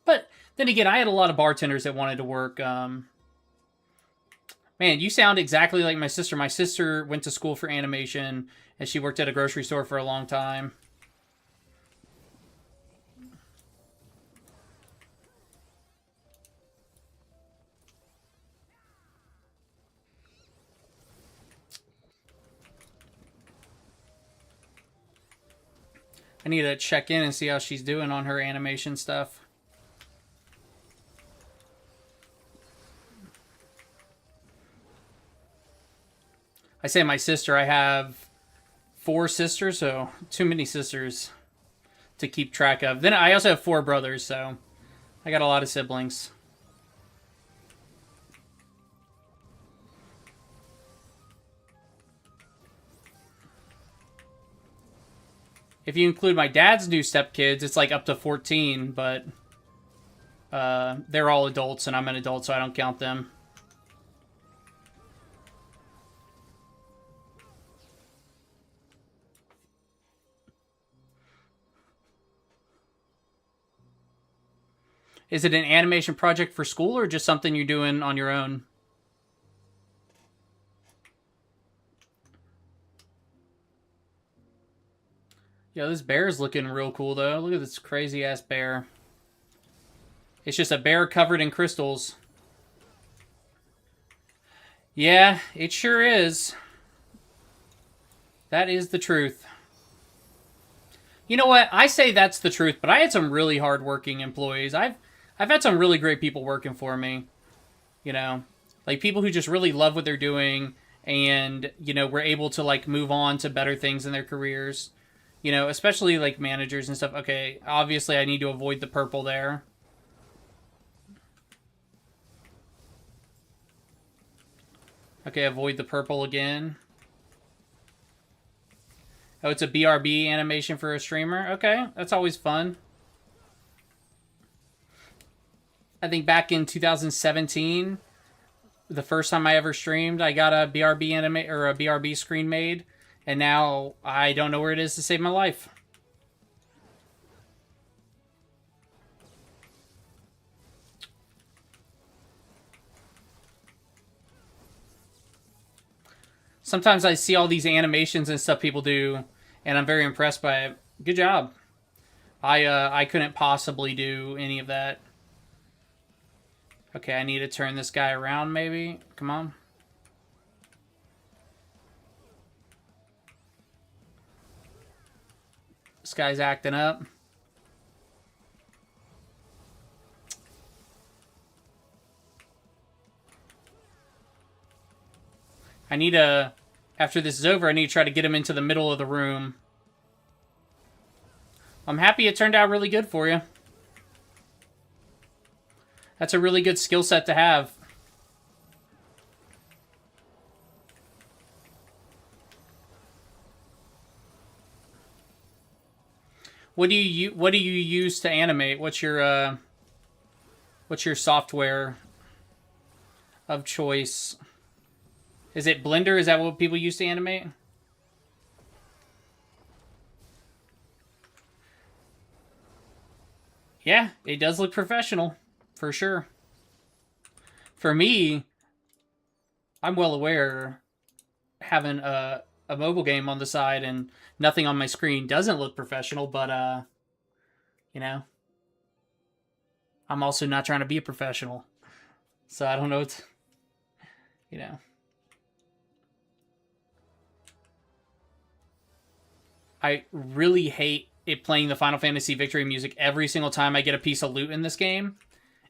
A: But then again, I had a lot of bartenders that wanted to work. Man, you sound exactly like my sister. My sister went to school for animation, and she worked at a grocery store for a long time. I need to check in and see how she's doing on her animation stuff. I say my sister, I have 4 sisters, so too many sisters to keep track of. Then I also have 4 brothers, so I got a lot of siblings. If you include my dad's new stepkids, it's like up to 14, but they're all adults, and I'm an adult, so I don't count them. Is it an animation project for school or just something you're doing on your own? Yo, this bear's looking real cool, though. Look at this crazy-ass bear. It's just a bear covered in crystals. Yeah, it sure is. That is the truth. You know what? I say that's the truth, but I had some really hard-working employees. I've had some really great people working for me. You know, like people who just really love what they're doing and, you know, were able to like move on to better things in their careers. You know, especially like managers and stuff. Okay, obviously I need to avoid the purple there. Okay, avoid the purple again. Oh, it's a BRB animation for a streamer. Okay, that's always fun. I think back in 2017, the first time I ever streamed, I got a BRB anime or a BRB screen made, and now I don't know where it is to save my life. Sometimes I see all these animations and stuff people do, and I'm very impressed by it. Good job. I couldn't possibly do any of that. Okay, I need to turn this guy around, maybe. Come on. This guy's acting up. I need to, after this is over, I need to try to get him into the middle of the room. I'm happy it turned out really good for you. That's a really good skill set to have. What do you use to animate? What's your software of choice? Is it Blender? Is that what people use to animate? Yeah, it does look professional, for sure. For me, I'm well aware having a mobile game on the side and nothing on my screen doesn't look professional, but you know, I'm also not trying to be a professional. So I don't know what, you know. I really hate it playing the Final Fantasy Victory music every single time I get a piece of loot in this game.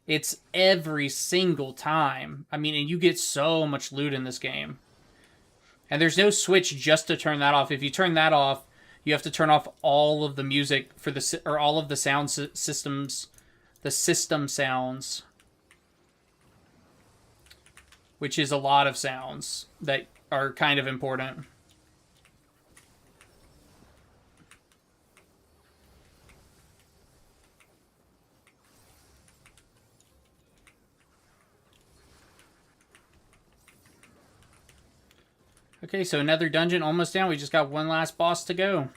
A: It's every single time. I mean, and you get so much loot in this game. And there's no switch just to turn that off. If you turn that off, you have to turn off all of the music for the, or all of the sound systems, the system sounds, which is a lot of sounds that are kind of important. Okay, so another dungeon almost down. We just got one last boss to go.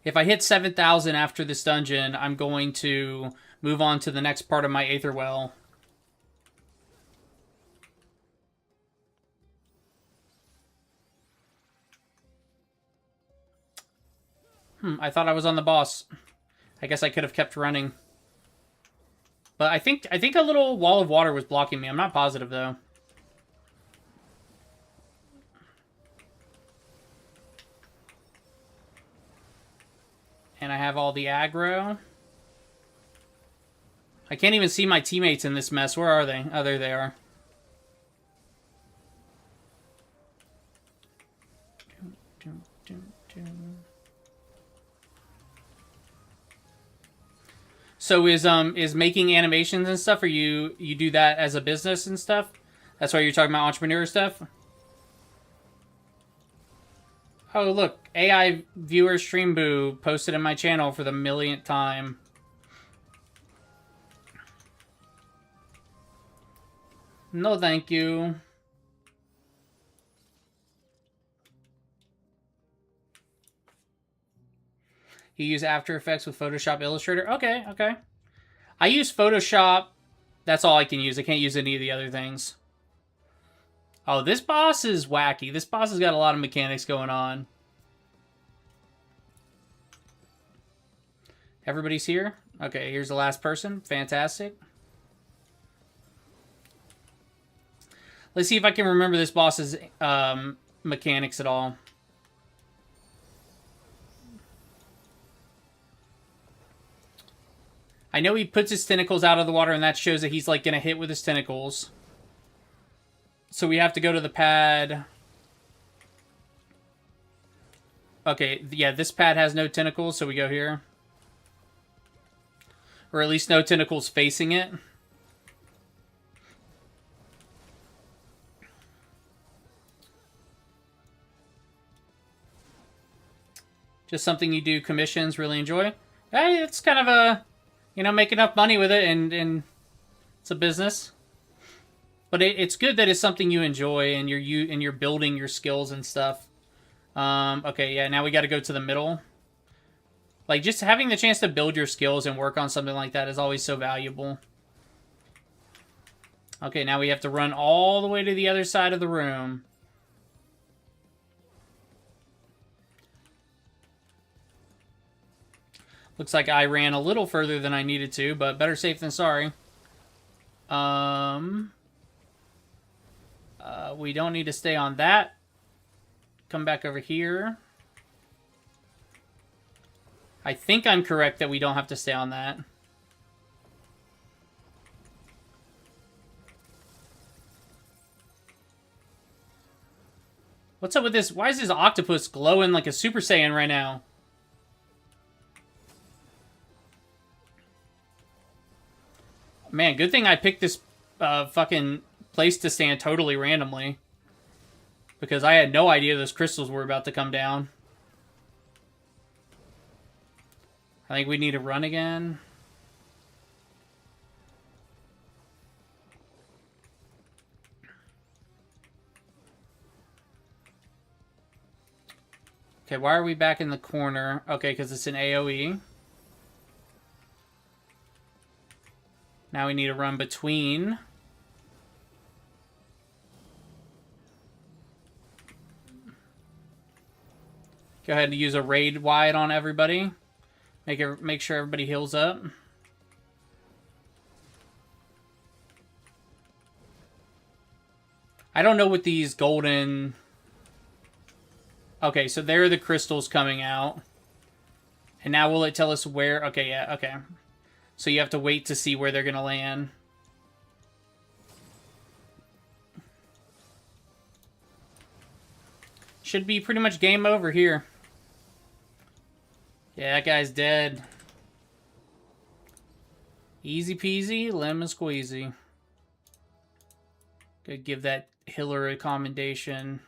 A: If I hit 7,000 after this dungeon, I'm going to move on to the next part of my Aether Well. I thought I was on the boss. I guess I could have kept running. But I think a little wall of water was blocking me. I'm not positive, though. And I have all the aggro. I can't even see my teammates in this mess. Where are they? Oh, there they are. So is making animations and stuff, or you do that as a business and stuff? That's why you're talking about entrepreneur stuff? Oh, look. AI viewer stream boo posted in my channel for the millionth time. No, thank you. You use After Effects with Photoshop Illustrator? Okay, okay. I use Photoshop. That's all I can use. I can't use any of the other things. Oh, this boss is wacky. This boss has got a lot of mechanics going on. Everybody's here? Okay, here's the last person. Fantastic. Let's see if I can remember this boss's mechanics at all. I know he puts his tentacles out of the water, and that shows that he's, like, going to hit with his tentacles. So we have to go to the pad. Okay, yeah, this pad has no tentacles, so we go here. Or at least no tentacles facing it. Just something you do commissions, really enjoy. Hey, it's kind of a... You know, make enough money with it, and it's a business. But it's good that it's something you enjoy, and you're building your skills and stuff. Okay, yeah, now we got to go to the middle. Like, just having the chance to build your skills and work on something like that is always so valuable. Okay, now we have to run all the way to the other side of the room. Looks like I ran a little further than I needed to, but better safe than sorry. We don't need to stay on that. Come back over here. I think I'm correct that we don't have to stay on that. What's up with this? Why is this octopus glowing like a Super Saiyan right now? Man, good thing I picked this fucking place to stand totally randomly. Because I had no idea those crystals were about to come down. I think we need to run again. Okay, why are we back in the corner? Okay, because it's an AoE. Now we need to run between. Go ahead and use a raid wide on everybody. Make sure everybody heals up. I don't know what these golden... Okay, so there are the crystals coming out. And now will it tell us where... Okay, yeah, okay. So you have to wait to see where they're going to land. Should be pretty much game over here. Yeah, that guy's dead. Easy peasy, lemon squeezy. Could give that healer a commendation.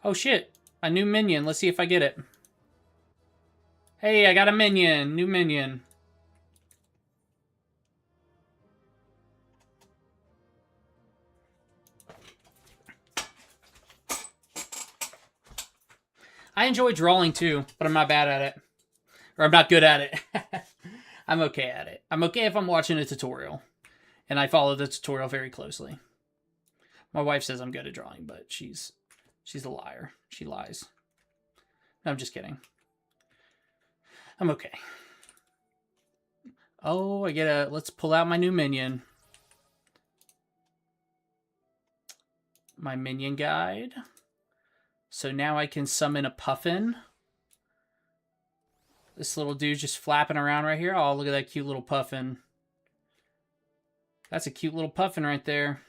A: Oh shit, a new minion. Let's see if I get it. Hey, I got a minion. New minion. I enjoy drawing too, but I'm not bad at it. Or I'm not good at it. I'm okay at it. I'm okay if I'm watching a tutorial. And I follow the tutorial very closely. My wife says I'm good at drawing, but she's a liar. She lies. No, I'm just kidding. I'm okay. Oh, let's pull out my new minion. My minion guide. So now I can summon a puffin. This little dude's just flapping around right here. Oh, look at that cute little puffin. That's a cute little puffin right there.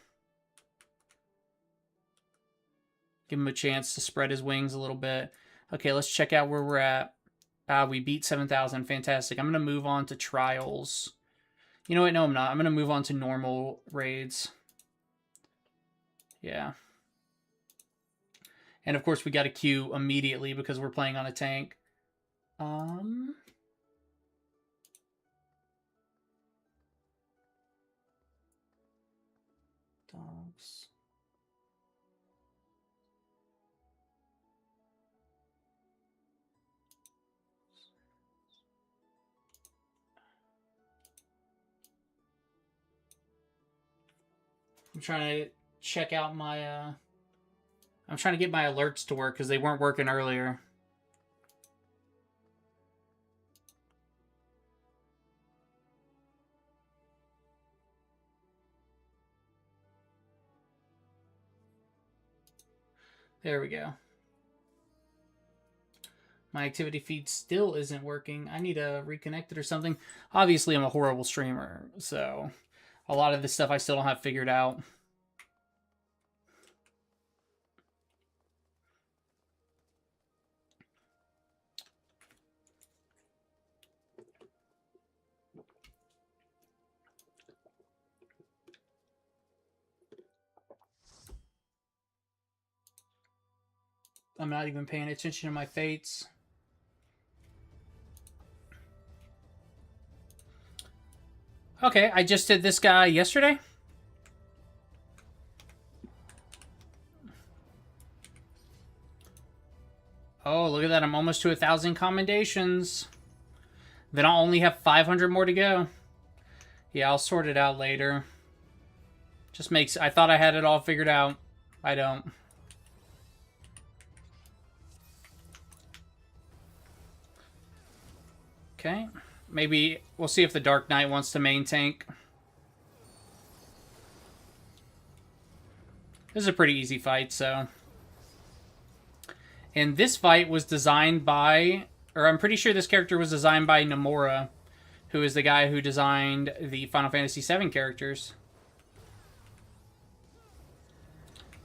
A: Give him a chance to spread his wings a little bit. Okay, let's check out where we're at. We beat 7,000. Fantastic. I'm going to move on to trials. You know what? No, I'm not. I'm going to move on to normal raids. Yeah. And of course, we got to queue immediately because we're playing on a tank. Dogs. I'm trying to check out my, I'm trying to get my alerts to work because they weren't working earlier. There we go. My activity feed still isn't working. I need to reconnect it or something. Obviously, I'm a horrible streamer, so a lot of this stuff I still don't have figured out. I'm not even paying attention to my fates. Okay, I just did this guy yesterday. Oh, look at that. I'm almost to 1,000 commendations. Then I'll only have 500 more to go. Yeah, I'll sort it out later. Just makes... I thought I had it all figured out. I don't. Okay. Maybe we'll see if the Dark Knight wants to main tank. This is a pretty easy fight, so... And this fight was designed by... Or I'm pretty sure this character was designed by Nomura, who is the guy who designed the Final Fantasy VII characters.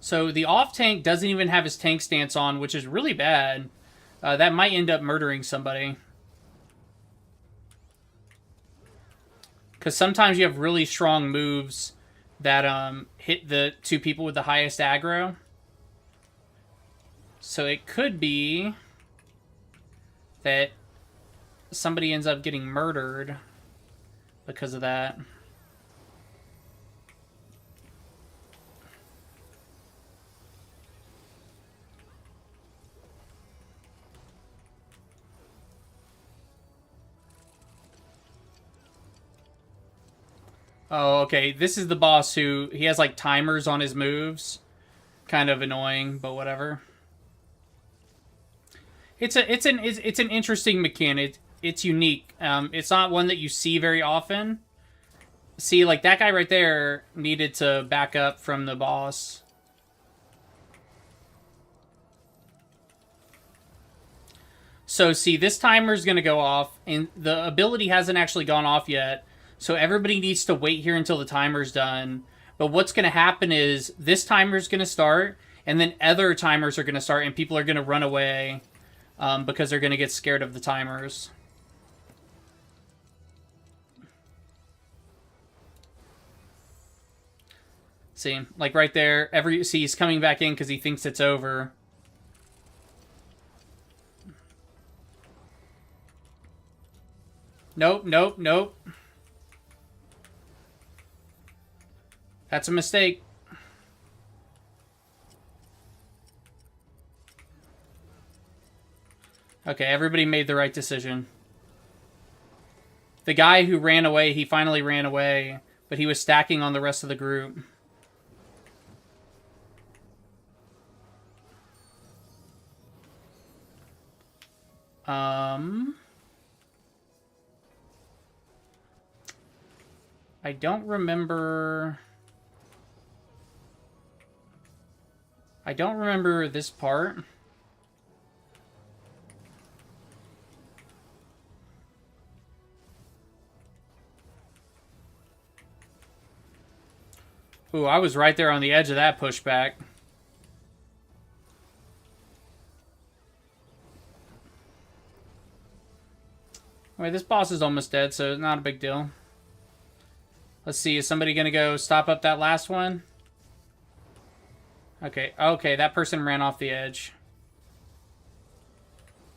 A: So the off-tank doesn't even have his tank stance on, which is really bad. That might end up murdering somebody. Because sometimes you have really strong moves that hit the two people with the highest aggro. So it could be that somebody ends up getting murdered because of that. Oh, okay. This is the boss who... He has, like, timers on his moves. Kind of annoying, but whatever. It's an interesting mechanic. It's unique. It's not one that you see very often. See, like, that guy right there needed to back up from the boss. So, see, this timer's going to go off, and the ability hasn't actually gone off yet. So everybody needs to wait here until the timer's done. But what's going to happen is this timer's going to start, and then other timers are going to start, and people are going to run away because they're going to get scared of the timers. See, like right there, see, he's coming back in because he thinks it's over. Nope, nope, nope. That's a mistake. Okay, everybody made the right decision. The guy who ran away, he finally ran away, but he was stacking on the rest of the group. I don't remember... I don't remember this part. Ooh, I was right there on the edge of that pushback. Wait, this boss is almost dead, so not a big deal. Let's see, is somebody gonna go stop up that last one? Okay, okay, that person ran off the edge.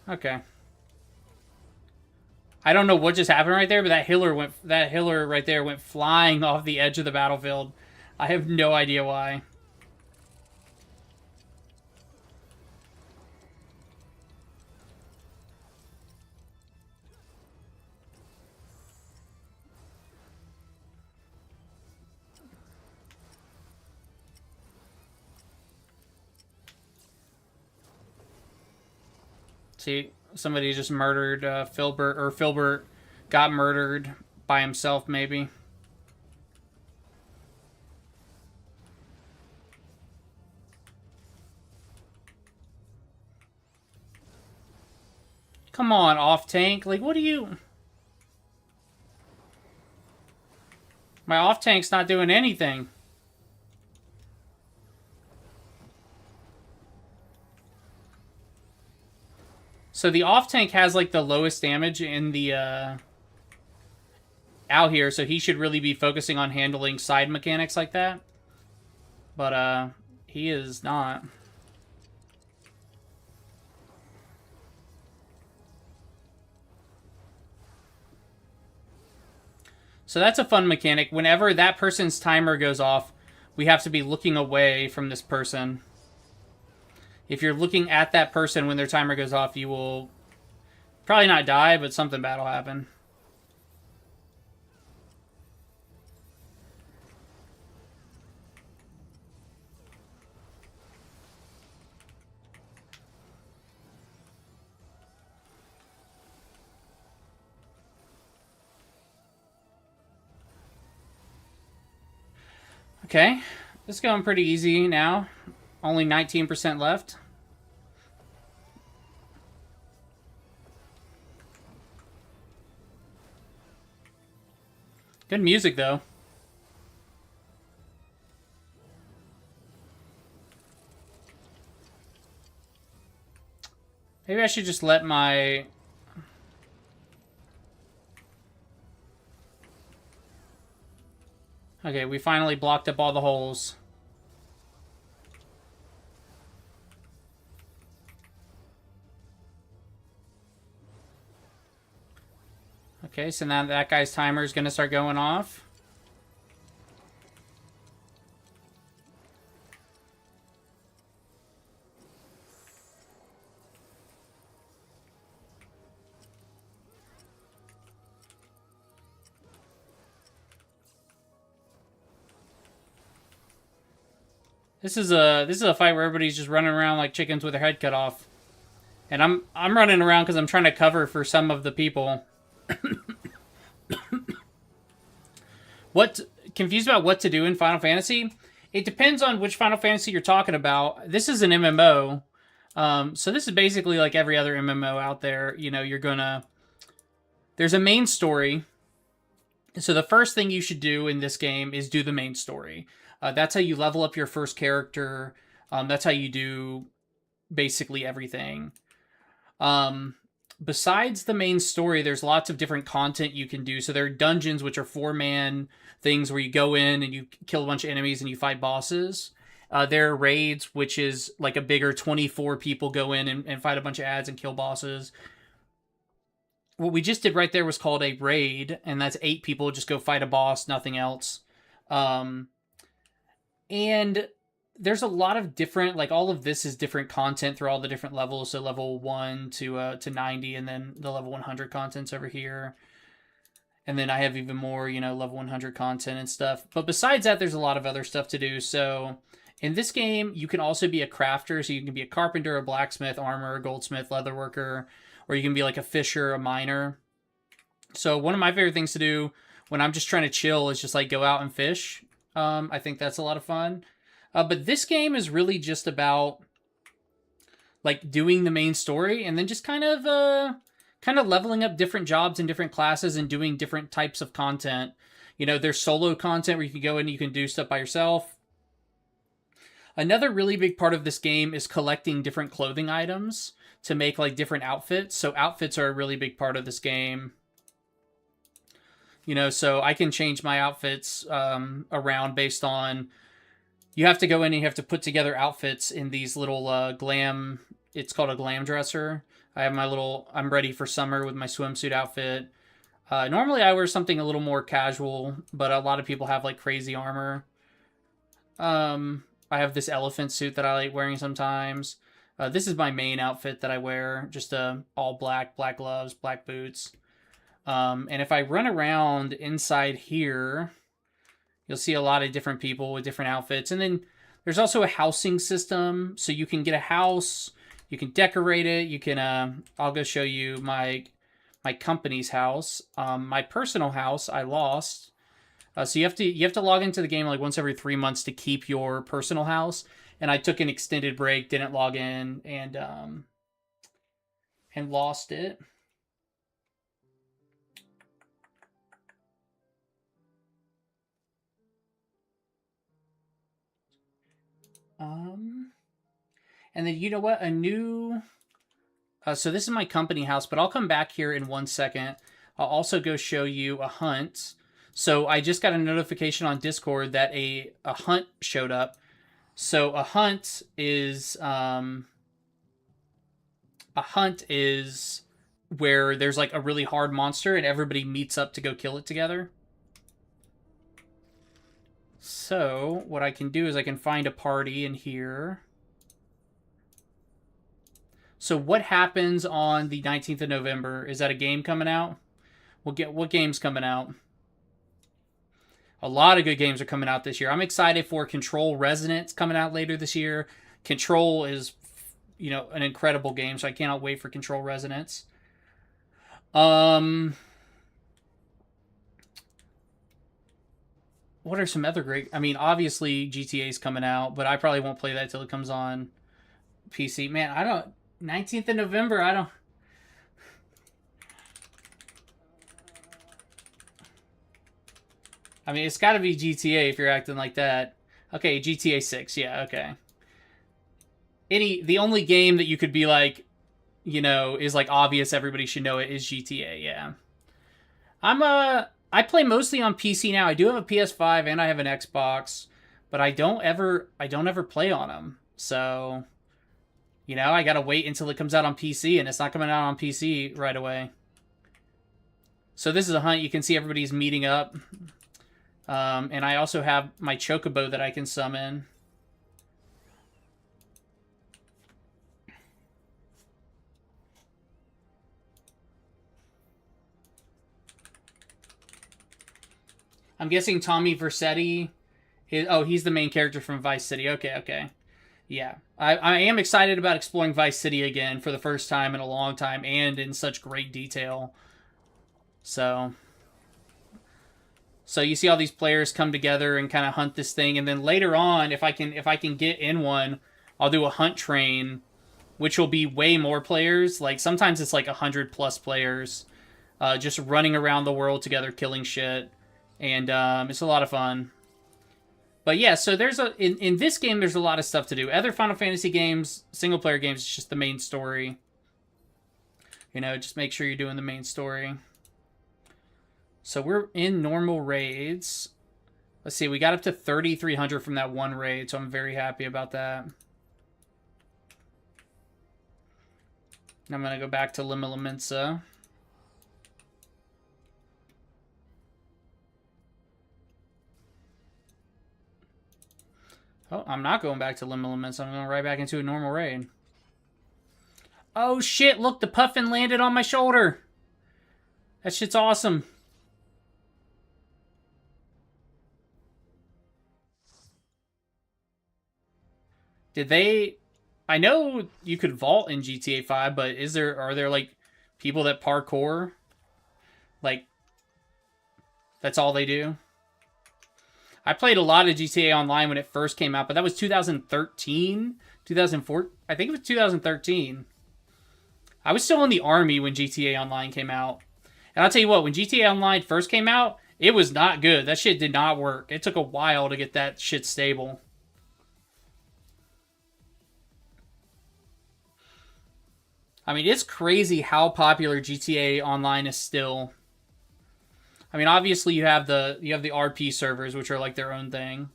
A: Okay. I don't know what just happened right there, but that Hiller right there went flying off the edge of the battlefield. I have no idea why. See, somebody just murdered Filbert, or Filbert got murdered by himself, maybe. Come on, off tank. Like, what are you... My off tank's not doing anything. So the off tank has like the lowest damage in the out here, so he should really be focusing on handling side mechanics like that. But he is not. So that's a fun mechanic. Whenever that person's timer goes off, we have to be looking away from this person. If you're looking at that person when their timer goes off, you will probably not die, but something bad will happen. Okay, this is going pretty easy now. Only 19% left. Good music, though. Maybe I should just let my... Okay, we finally blocked up all the holes. Okay, so now that guy's timer is going to start going off. This is a fight where everybody's just running around like chickens with their head cut off. And I'm running around because I'm trying to cover for some of the people. Confused about what to do in Final Fantasy? It depends on which Final Fantasy you're talking about. This is an MMO. So this is basically like every other MMO out there. You know, there's a main story. So the first thing you should do in this game is do the main story. That's how you level up your first character. That's how you do basically everything. Besides the main story, there's lots of different content you can do. So there are dungeons, which are 4-man things where you go in and you kill a bunch of enemies and you fight bosses. There are raids, which is like a bigger 24 people go in and fight a bunch of ads and kill bosses. What we just did right there was called a raid, and that's 8 people just go fight a boss, nothing else. And there's a lot of different, like, all of this is different content through all the different levels. So level 1 to 90, and then the level 100 content's over here. And then I have even more, you know, level 100 content and stuff. But besides that, there's a lot of other stuff to do. So in this game, you can also be a crafter. So you can be a carpenter, a blacksmith, armor, goldsmith, leatherworker, or you can be like a fisher, a miner. So one of my favorite things to do when I'm just trying to chill is just like go out and fish. I think that's a lot of fun. But this game is really just about like doing the main story and then just kind of leveling up different jobs and different classes and doing different types of content. You know, there's solo content where you can go in and you can do stuff by yourself. Another really big part of this game is collecting different clothing items to make like different outfits. So outfits are a really big part of this game. You know, so I can change my outfits around based on... You have to go in and you have to put together outfits in these little glam... It's called a glam dresser. I have my little... I'm ready for summer with my swimsuit outfit. Normally I wear something a little more casual, but a lot of people have like crazy armor. I have this elephant suit that I like wearing sometimes. This is my main outfit that I wear. Just all black gloves, black boots. And if I run around inside here, you'll see a lot of different people with different outfits. And then there's also a housing system. So you can get a house, you can decorate it. You can, I'll go show you my company's house. My personal house, I lost. So you have to log into the game like once every 3 months to keep your personal house. And I took an extended break, didn't log in, and lost it. And then you know what? A new... so this is my company house, but I'll come back here in 1 second. I'll also go show you a hunt. So I just got a notification on Discord that a hunt showed up. So a hunt is where there's like a really hard monster and everybody meets up to go kill it together. So what I can do is I can find a party in here. So what happens on the 19th of November? Is that a game coming out? What game's coming out? A lot of good games are coming out this year. I'm excited for Control Resonance coming out later this year. Control is, you know, an incredible game, so I cannot wait for Control Resonance. What are some other great... I mean, obviously GTA's coming out, but I probably won't play that till it comes on PC. Man, I don't... 19th of November, I don't... I mean, it's got to be GTA if you're acting like that. Okay, GTA 6, yeah, okay. The only game that you could be like, you know, is like obvious, everybody should know it, is GTA, yeah. I play mostly on PC now. I do have a PS5 and I have an Xbox, but I don't ever play on them. So, you know, I gotta wait until it comes out on PC, and it's not coming out on PC right away. So this is a hunt. You can see everybody's meeting up. And I also have my chocobo that I can summon. I'm guessing Tommy Vercetti is... Oh, he's the main character from Vice City. Okay. Yeah. I am excited about exploring Vice City again for the first time in a long time and in such great detail. So you see all these players come together and kind of hunt this thing, and then later on, if I can get in one, I'll do a hunt train, which will be way more players. Like sometimes it's like 100+ players, just running around the world together, killing shit, and it's a lot of fun. But yeah, so there's in this game there's a lot of stuff to do. Other Final Fantasy games, single player games, it's just the main story. You know, just make sure you're doing the main story. So we're in normal raids. Let's see, we got up to 3,300 from that one raid, so I'm very happy about that. I'm going to go back to Lima Limensa. Oh, I'm not going back to Limit Limits. I'm going right back into a normal raid. Oh, shit. Look, the puffin landed on my shoulder. That shit's awesome. Did they... I know you could vault in GTA 5, but are there, like, people that parkour? Like, that's all they do? I played a lot of GTA Online when it first came out, but that was 2013? 2004? I think it was 2013. I was still in the army when GTA Online came out. And I'll tell you what, when GTA Online first came out, it was not good. That shit did not work. It took a while to get that shit stable. I mean, it's crazy how popular GTA Online is still. I mean, obviously you have the RP servers, which are like their own thing.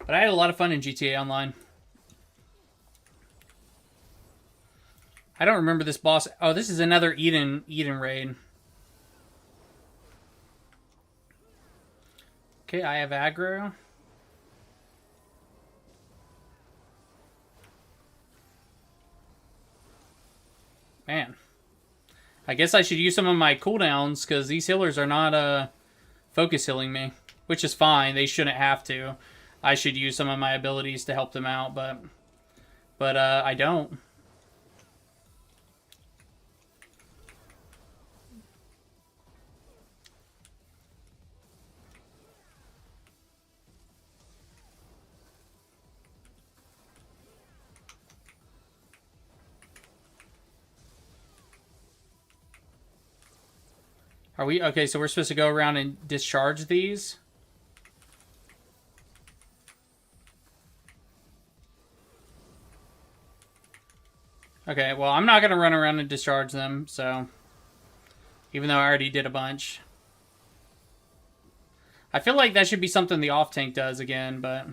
A: But I had a lot of fun in GTA Online. I don't remember this boss. Oh, this is another Eden raid. Okay, I have aggro. Man. I guess I should use some of my cooldowns, because these healers are not focus healing me. Which is fine, they shouldn't have to. I should use some of my abilities to help them out, but I don't. Are we... Okay, so we're supposed to go around and discharge these? Okay, well, I'm not going to run around and discharge them, so... Even though I already did a bunch. I feel like that should be something the off-tank does again, but...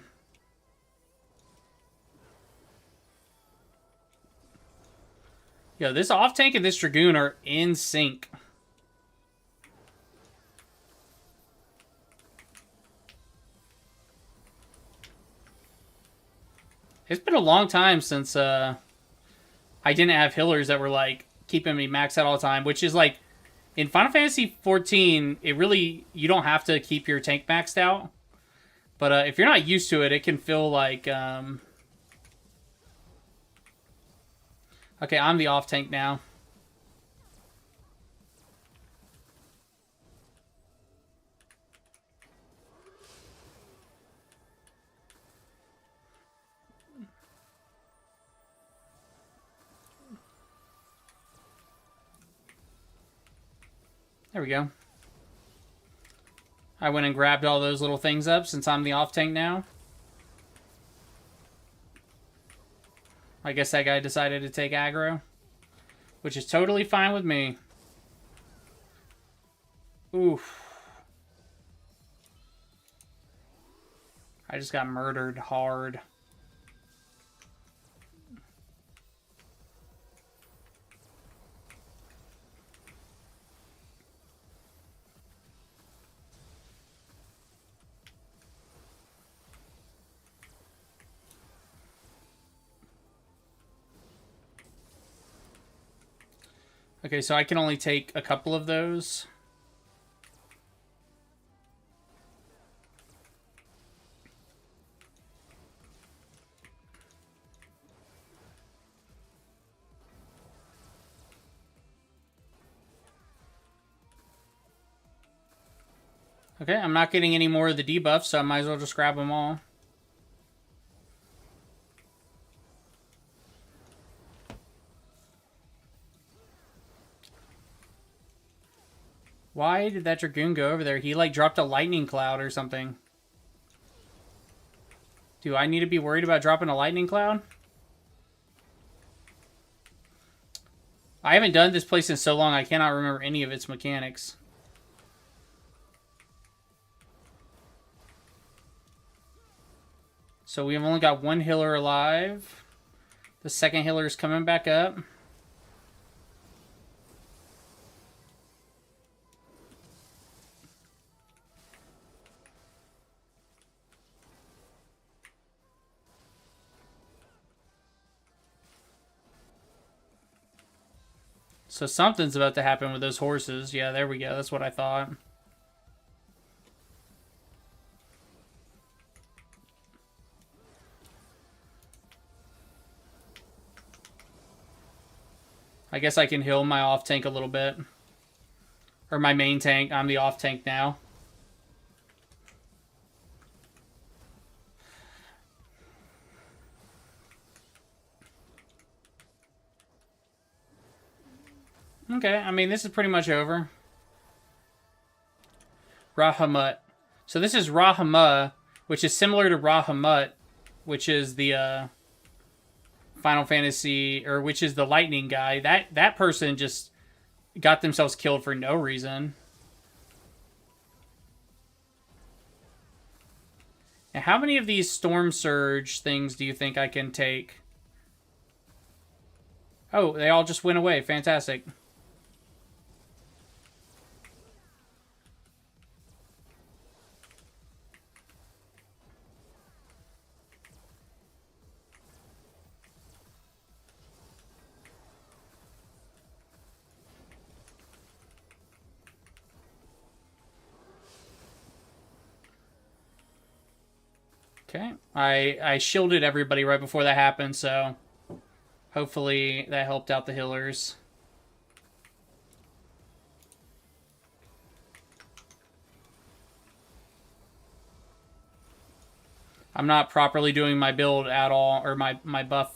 A: Yo, this off-tank and this Dragoon are in sync. It's been a long time since I didn't have healers that were like keeping me maxed out all the time, which is like in Final Fantasy XIV, it really, you don't have to keep your tank maxed out. But if you're not used to it, it can feel like okay, I'm the off tank now. There we go. I went and grabbed all those little things up since I'm the off tank now. I guess that guy decided to take aggro, which is totally fine with me. Oof. I just got murdered hard. Okay, so I can only take a couple of those. Okay, I'm not getting any more of the debuffs, so I might as well just grab them all. Why did that Dragoon go over there? He, like, dropped a lightning cloud or something. Do I need to be worried about dropping a lightning cloud? I haven't done this place in so long, I cannot remember any of its mechanics. So we've only got one healer alive. The second healer is coming back up. So something's about to happen with those horses. Yeah, there we go. That's what I thought. I guess I can heal my off tank a little bit. Or my main tank. I'm the off tank now. Okay, I mean, this is pretty much over. Rahamut. So this is Rahamut, which is similar to Rahamut, which is the Final Fantasy, or which is the lightning guy. That person just got themselves killed for no reason. Now, how many of these Storm Surge things do you think I can take? Oh, they all just went away. Fantastic. Okay, I shielded everybody right before that happened, so hopefully that helped out the healers. I'm not properly doing my build at all, or my buff.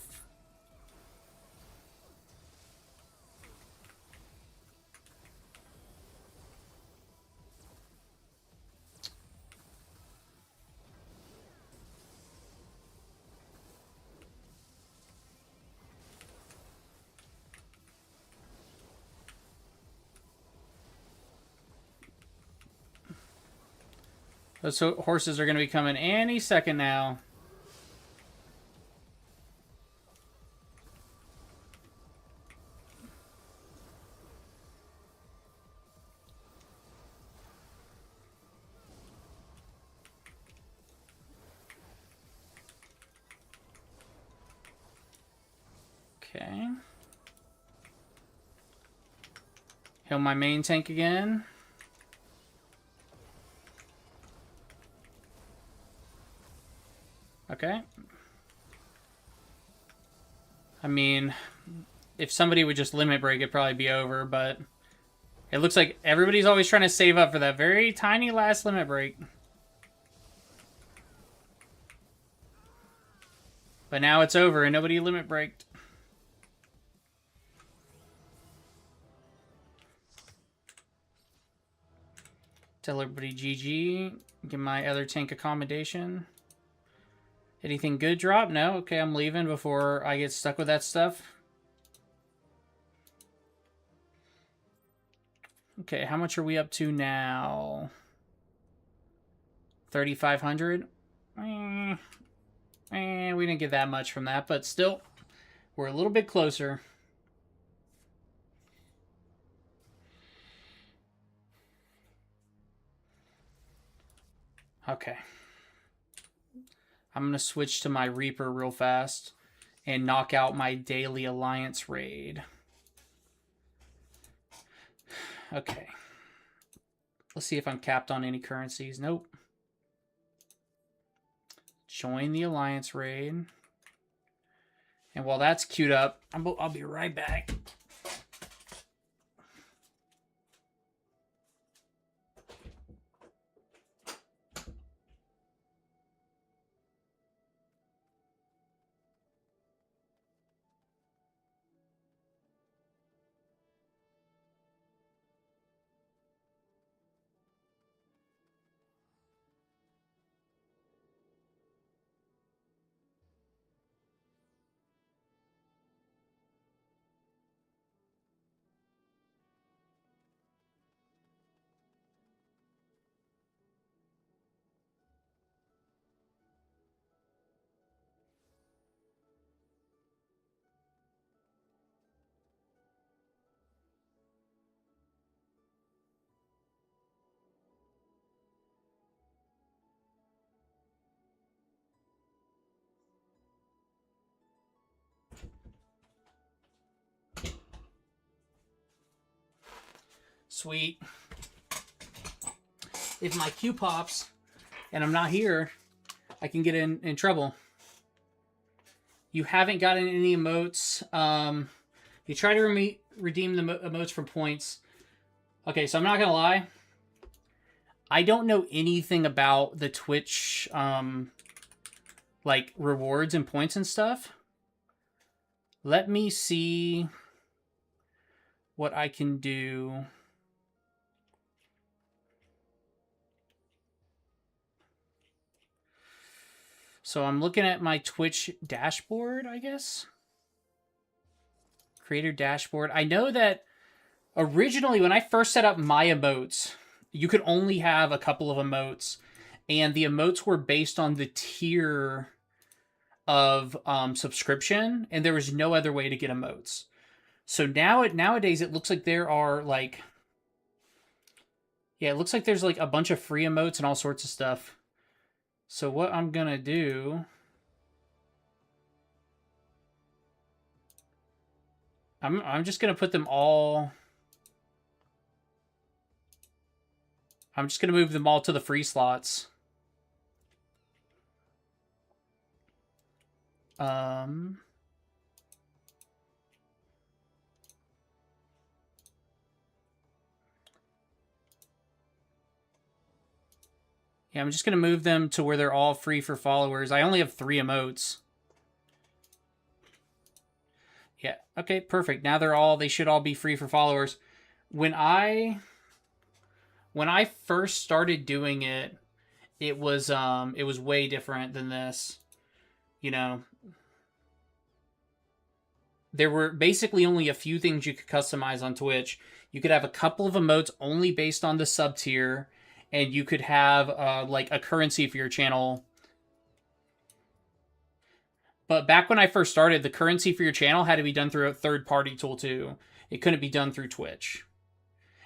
A: Those horses are going to be coming any second now. Okay. Heal my main tank again. Okay. I mean, if somebody would just limit break, it'd probably be over, but it looks like everybody's always trying to save up for that very tiny last limit break. But now it's over and nobody limit breaked. Tell everybody GG. Give my other tank accommodation. Anything good drop? No? Okay, I'm leaving before I get stuck with that stuff. Okay, how much are we up to now? 3,500? We didn't get that much from that, but still, we're a little bit closer. Okay. I'm going to switch to my Reaper real fast and knock out my daily Alliance raid. Okay. Let's see if I'm capped on any currencies. Nope. Join the Alliance raid. And while that's queued up, I'll be right back. Sweet. If my queue pops and I'm not here, I can get in trouble. You haven't gotten any emotes. You try to redeem the emotes for points. Okay, so I'm not gonna lie. I don't know anything about the Twitch, like rewards and points and stuff. Let me see what I can do. So I'm looking at my Twitch dashboard, I guess. Creator dashboard. I know that originally when I first set up my emotes, you could only have a couple of emotes, and the emotes were based on the tier of subscription, and there was no other way to get emotes. So nowadays it looks like there are like, yeah, it looks like there's like a bunch of free emotes and all sorts of stuff. So what I'm gonna do, I'm just gonna put them all. I'm just gonna move them all to the free slots. Yeah, I'm just gonna move them to where they're all free for followers. I only have 3 emotes. Yeah, okay, perfect. Now they should all be free for followers. When I first started doing it, it was way different than this. You know, there were basically only a few things you could customize on Twitch. You could have a couple of emotes only based on the sub tier, and you could have like a currency for your channel. But back when I first started, the currency for your channel had to be done through a third-party tool too. It couldn't be done through Twitch.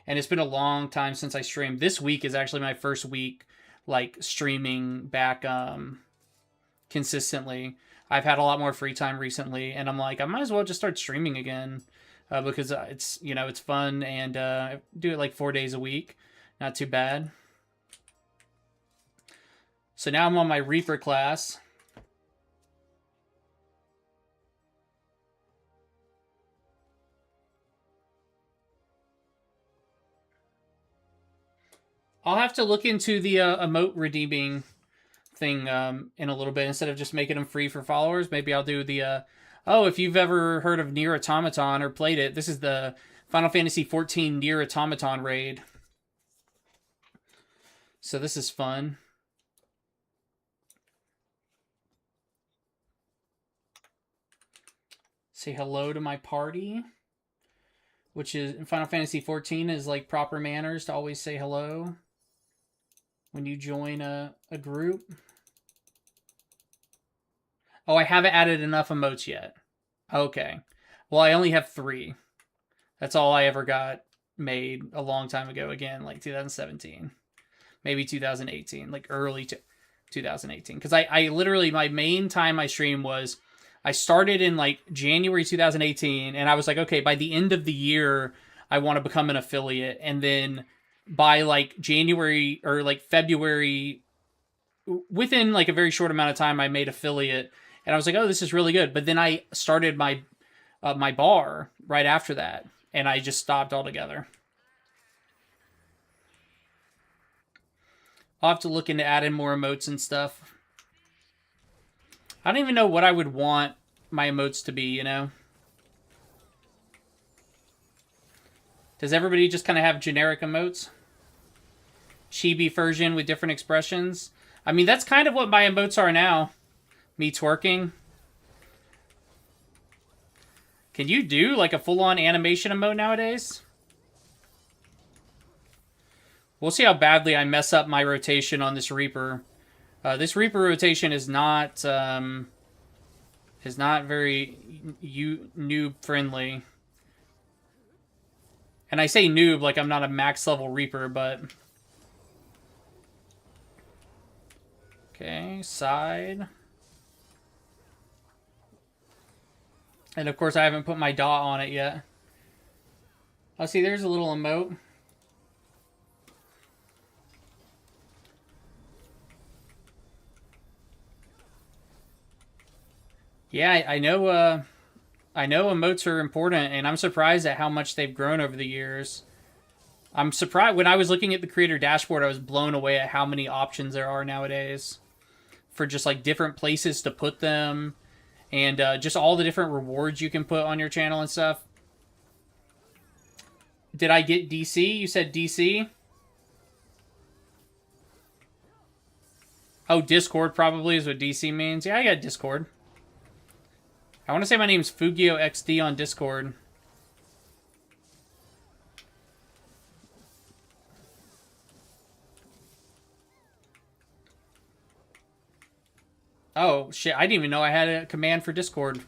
A: And it's been a long time since I streamed. This week is actually my first week like streaming back consistently. I've had a lot more free time recently, and I'm like, I might as well just start streaming again because it's, you know, it's fun, and I do it like 4 days a week. Not too bad. So now I'm on my Reaper class. I'll have to look into the emote redeeming thing in a little bit. Instead of just making them free for followers, maybe I'll do the oh, if you've ever heard of Nier Automaton or played it, this is the Final Fantasy XIV Nier Automaton raid. So this is fun. Say hello to my party, which is in Final Fantasy XIV is like proper manners to always say hello when you join a group. Oh, I haven't added enough emotes yet. Okay. Well, I only have 3. That's all I ever got made a long time ago. Again, like 2017. Maybe 2018. Like early 2018. Because I literally, my main time I streamed was, I started in like January 2018. And I was like, okay, by the end of the year, I want to become an affiliate. And then by like January or like February, within like a very short amount of time, I made affiliate, and I was like, oh, this is really good. But then I started my my bar right after that, and I just stopped altogether. I'll have to look into adding more emotes and stuff. I don't even know what I would want my emotes to be, you know? Does everybody just kind of have generic emotes? Chibi version with different expressions? I mean, that's kind of what my emotes are now. Me twerking. Can you do like a full-on animation emote nowadays? We'll see how badly I mess up my rotation on this Reaper. This Reaper rotation is not very noob friendly. And I say noob like I'm not a max level Reaper, but okay, side. And of course I haven't put my dot on it yet. Oh, see, there's a little emote. Yeah, I know. I know emotes are important, and I'm surprised at how much they've grown over the years. I'm surprised when I was looking at the creator dashboard, I was blown away at how many options there are nowadays for just like different places to put them, and just all the different rewards you can put on your channel and stuff. Did I get DC? You said DC? Oh, Discord probably is what DC means. Yeah, I got Discord. I want to say my name's Fugio XD on Discord. Oh, shit. I didn't even know I had a command for Discord.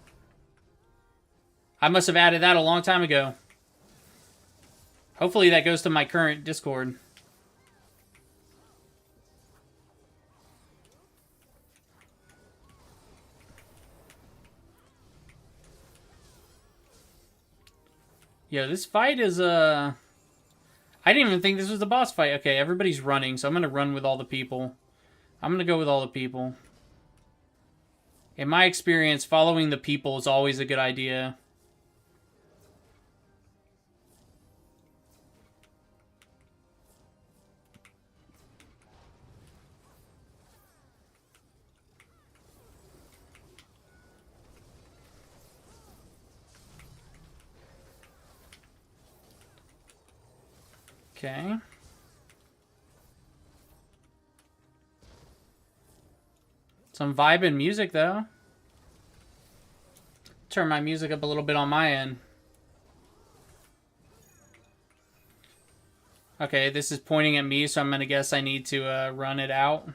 A: I must have added that a long time ago. Hopefully that goes to my current Discord. Yeah, this fight is, I didn't even think this was the boss fight. Okay, everybody's running, so I'm gonna run with all the people. I'm gonna go with all the people. In my experience, following the people is always a good idea. Okay. Some vibing music, though. Turn my music up a little bit on my end. Okay, this is pointing at me, so I'm going to guess I need to run it out.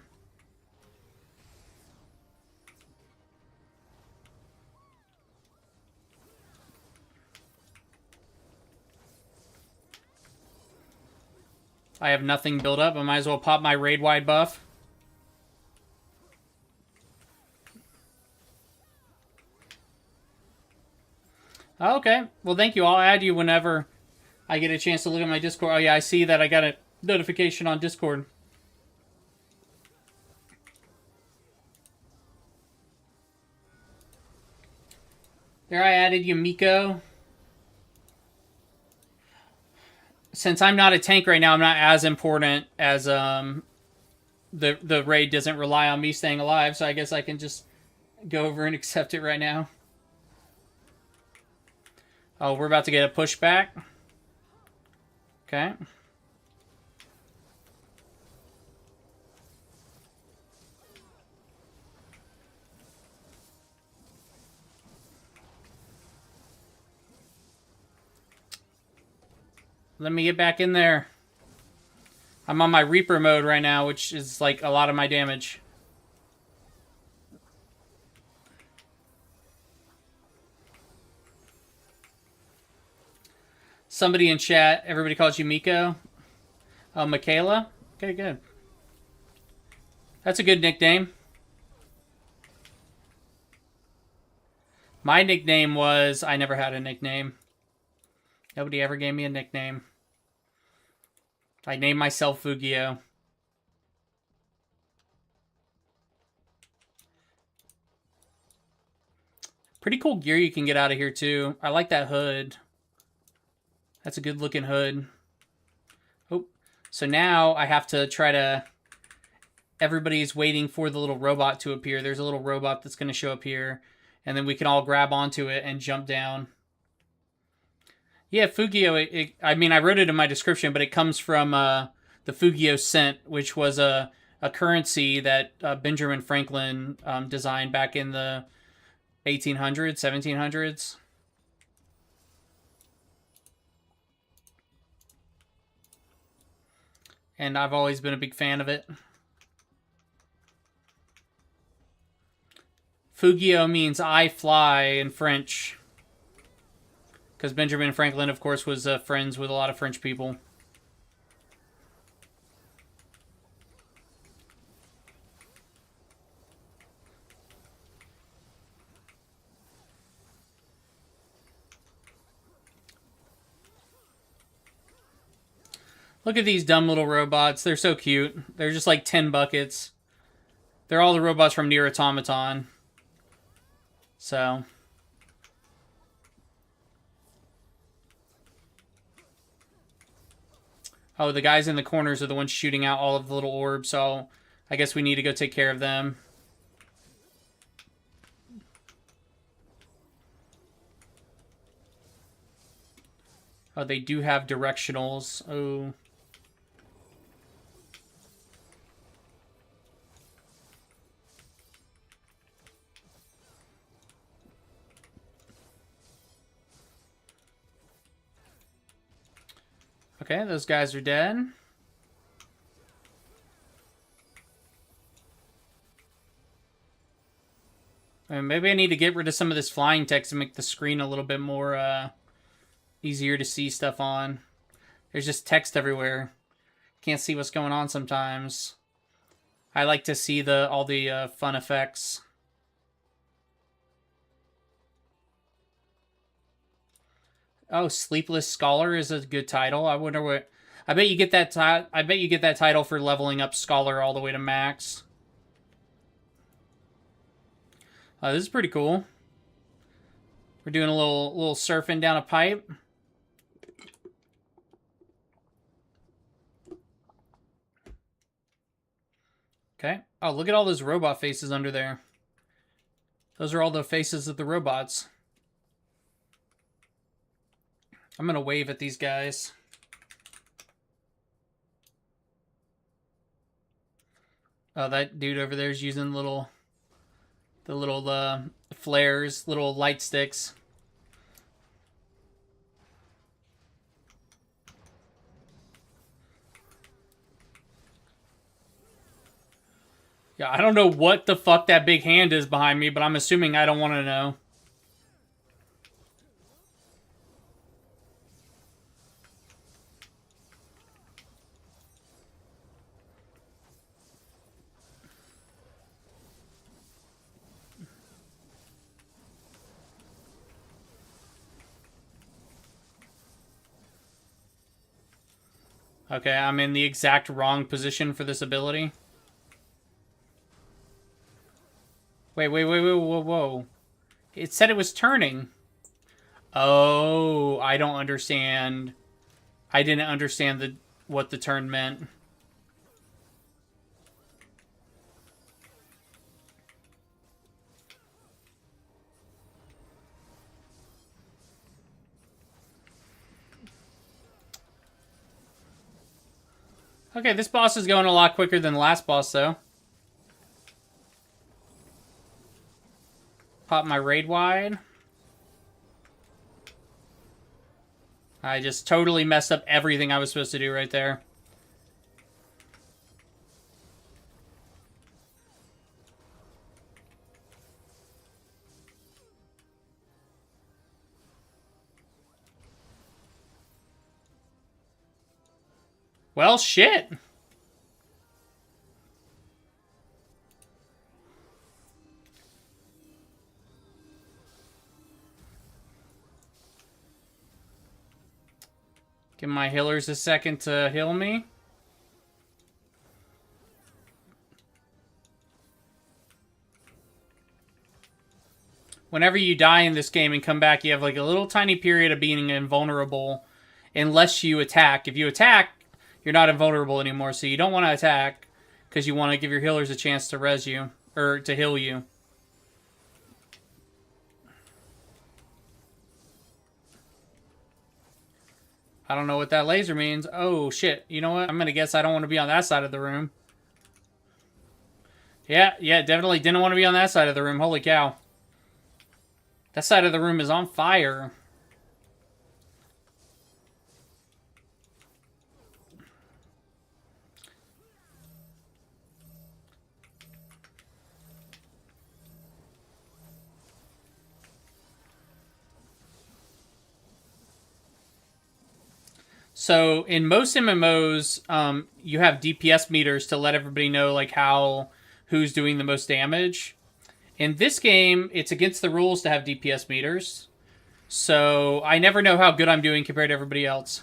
A: I have nothing built up. I might as well pop my raid-wide buff. Okay. Well, thank you. I'll add you whenever I get a chance to look at my Discord. Oh, yeah, I see that I got a notification on Discord. There, I added you, Miko. Since I'm not a tank right now, I'm not as important as the raid doesn't rely on me staying alive, so I guess I can just go over and accept it right now. Oh, we're about to get a pushback. Okay. Let me get back in there. I'm on my Reaper mode right now, which is like a lot of my damage. Somebody in chat, everybody calls you Miko. Oh, Michaela? Okay, good. That's a good nickname. My nickname was... I never had a nickname. Nobody ever gave me a nickname. I named myself Fugio. Pretty cool gear you can get out of here, too. I like that hood. That's a good looking hood. Oh, so now I have to try to... Everybody's waiting for the little robot to appear. There's a little robot that's going to show up here. And then we can all grab onto it and jump down. Yeah, Fugio, I mean, I wrote it in my description, but it comes from the Fugio cent, which was a currency that Benjamin Franklin designed back in the 1800s, 1700s. And I've always been a big fan of it. Fugio means I fly in French. Because Benjamin Franklin, of course, was friends with a lot of French people. Look at these dumb little robots. They're so cute. They're just like 10 buckets. They're all the robots from Nier Automaton. So... Oh, the guys in the corners are the ones shooting out all of the little orbs, so I guess we need to go take care of them. Oh, they do have directionals. Oh. Okay, those guys are dead. And maybe I need to get rid of some of this flying text to make the screen a little bit more easier to see stuff on. There's just text everywhere. Can't see what's going on sometimes. I like to see all the fun effects. Oh, Sleepless Scholar is a good title. I wonder what... I bet you get that I bet you get that title for leveling up Scholar all the way to max. This is pretty cool. We're doing a little surfing down a pipe. Okay. Oh, look at all those robot faces under there. Those are all the faces of the robots. I'm gonna wave at these guys. Oh, that dude over there is using the little flares, little light sticks. Yeah, I don't know what the fuck that big hand is behind me, but I'm assuming I don't want to know. Okay, I'm in the exact wrong position for this ability. Wait, whoa. It said it was turning. Oh, I don't understand. I didn't understand what the turn meant. Okay, this boss is going a lot quicker than the last boss, though. Pop my raid wide. I just totally messed up everything I was supposed to do right there. Well, shit. Give my healers a second to heal me. Whenever you die in this game and come back, you have like a little tiny period of being invulnerable unless you attack. If you attack, you're not invulnerable anymore, so you don't want to attack because you want to give your healers a chance to res you, or to heal you. I don't know what that laser means. Oh, shit. You know what? I'm going to guess I don't want to be on that side of the room. Yeah, definitely didn't want to be on that side of the room. Holy cow. That side of the room is on fire. So in most MMOs, you have DPS meters to let everybody know like who's doing the most damage. In this game, it's against the rules to have DPS meters. So I never know how good I'm doing compared to everybody else.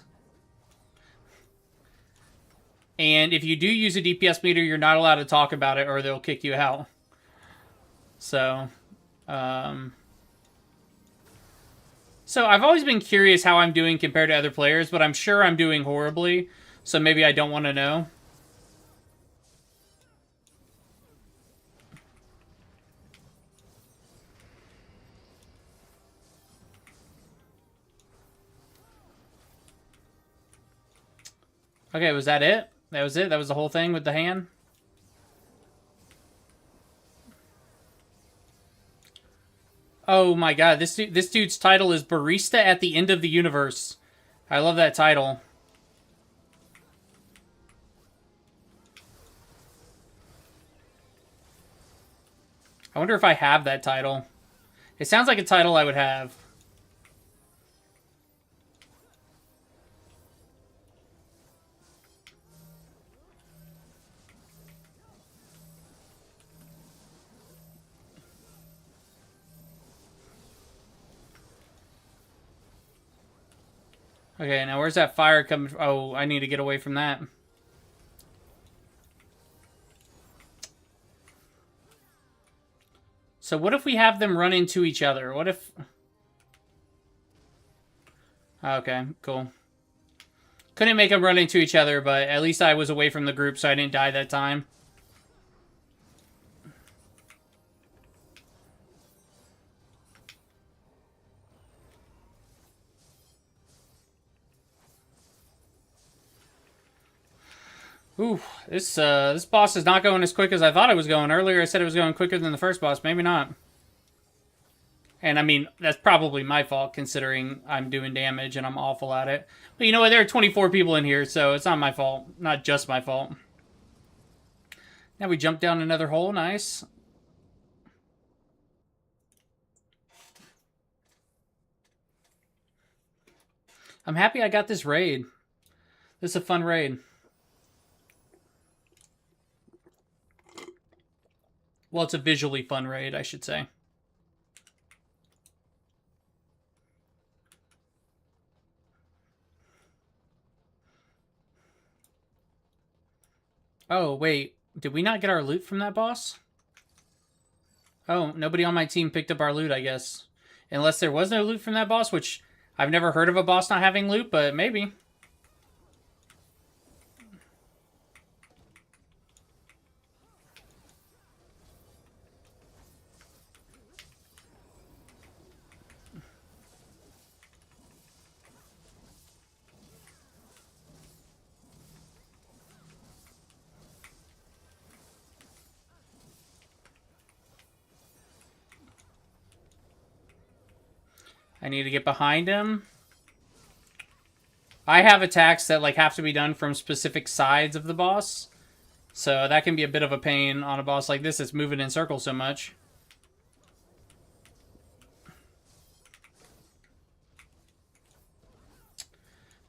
A: And if you do use a DPS meter, you're not allowed to talk about it or they'll kick you out. So, So I've always been curious how I'm doing compared to other players, but I'm sure I'm doing horribly. So maybe I don't want to know. Okay, was that it? That was it? That was the whole thing with the hand? Oh my god, this dude's title is Barista at the End of the Universe. I love that title. I wonder if I have that title. It sounds like a title I would have. Okay, now where's that fire coming from? Oh, I need to get away from that. So what if we have them run into each other? What if... Okay, cool. Couldn't make them run into each other, but at least I was away from the group, so I didn't die that time. Ooh, this boss is not going as quick as I thought it was going. Earlier I said it was going quicker than the first boss. Maybe not. And I mean, that's probably my fault considering I'm doing damage and I'm awful at it. But you know what? There are 24 people in here, so it's not my fault. Not just my fault. Now we jump down another hole. Nice. I'm happy I got this raid. This is a fun raid. Well, it's a visually fun raid, I should say. Oh, wait. Did we not get our loot from that boss? Oh, nobody on my team picked up our loot, I guess. Unless there was no loot from that boss, which I've never heard of a boss not having loot, but maybe. I need to get behind him. I have attacks that like have to be done from specific sides of the boss. So that can be a bit of a pain on a boss like this that's moving in circles so much.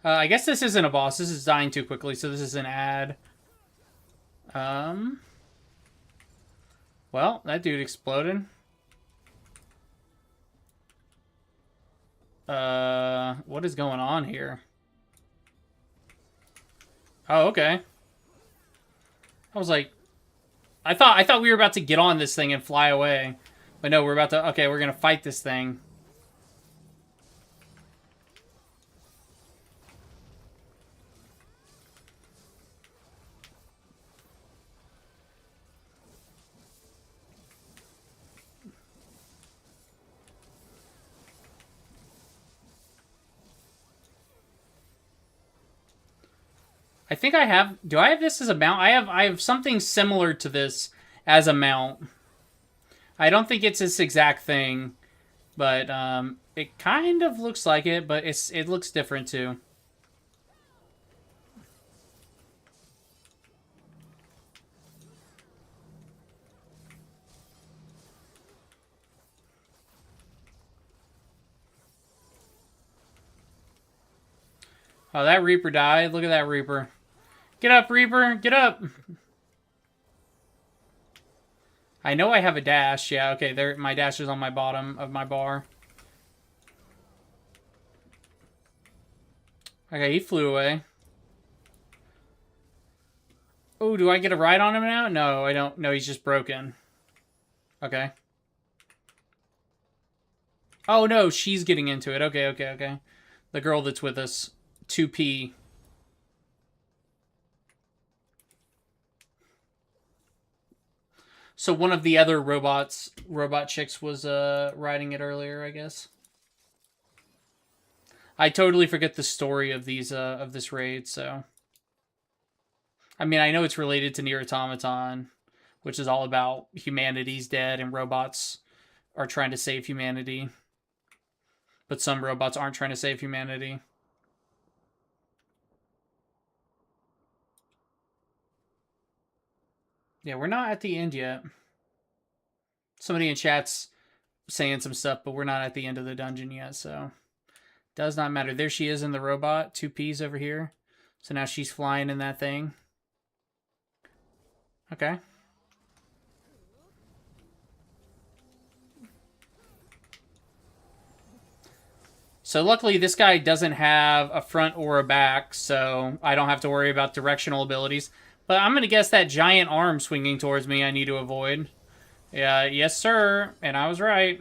A: I guess this isn't a boss. This is dying too quickly, so this is an ad. Well, that dude exploded. What is going on here? Oh, okay. I was like, I thought we were about to get on this thing and fly away. But no, we're about to, okay, we're gonna fight this thing. I think I have... Do I have this as a mount? I have something similar to this as a mount. I don't think it's this exact thing, but it kind of looks like it, but it looks different too. Oh, that Reaper died. Look at that Reaper. Get up, Reaper! Get up! I know I have a dash. Yeah, okay, there. My dash is on my bottom of my bar. Okay, he flew away. Oh, do I get a ride on him now? No, I don't. No, he's just broken. Okay. Oh, no, she's getting into it. Okay, okay, okay. The girl that's with us. 2P. So one of the other robot chicks was riding it earlier, I guess. I totally forget the story of these of this raid, so I mean, I know it's related to Nier Automaton, which is all about humanity's dead and robots are trying to save humanity. But some robots aren't trying to save humanity. Yeah, we're not at the end yet. Somebody in chat's saying some stuff, but we're not at the end of the dungeon yet, so does not matter. There she is in the robot, 2P's over here. So now she's flying in that thing. Okay. So luckily this guy doesn't have a front or a back, so I don't have to worry about directional abilities. But I'm going to guess that giant arm swinging towards me I need to avoid. Yeah, yes sir, and I was right.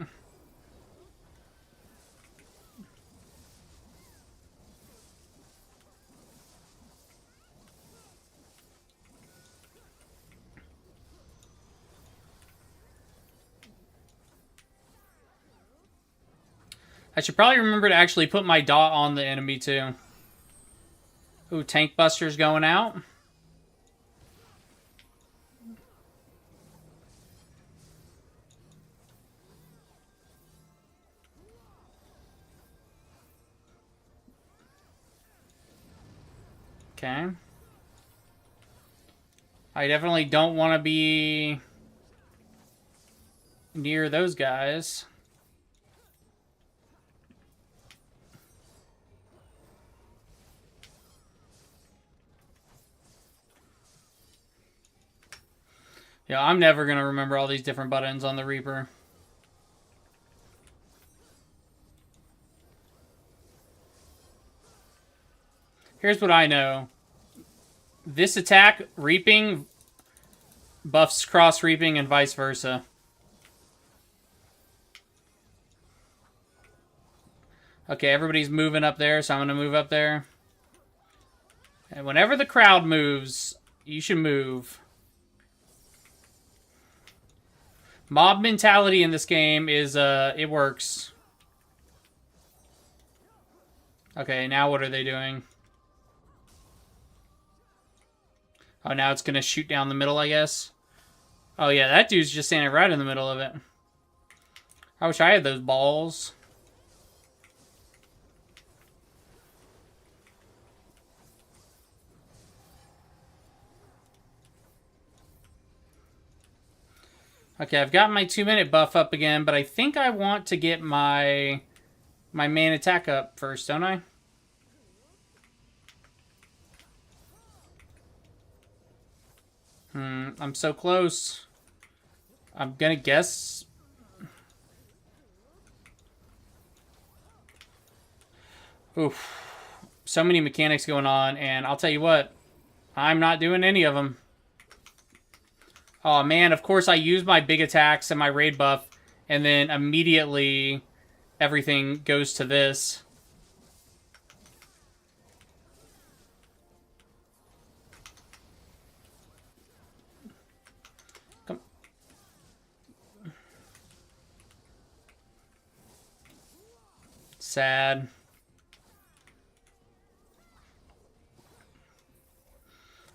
A: I should probably remember to actually put my dot on the enemy too. Ooh, Tank Buster's going out. Okay. I definitely don't want to be near those guys. Yeah, I'm never going to remember all these different buttons on the Reaper. Here's what I know. This attack, Reaping, buffs cross Reaping and vice versa. Okay, everybody's moving up there, so I'm going to move up there. And whenever the crowd moves, you should move. Mob mentality in this game is, it works. Okay, now what are they doing? Oh, now it's going to shoot down the middle, I guess. Oh, yeah, that dude's just standing right in the middle of it. I wish I had those balls. Okay, I've got my 2-minute buff up again, but I think I want to get my main attack up first, don't I? I'm so close. I'm gonna guess. Oof. So many mechanics going on, and I'll tell you what, I'm not doing any of them. Oh man, of course I use my big attacks and my raid buff, and then immediately everything goes to this. Come. Sad.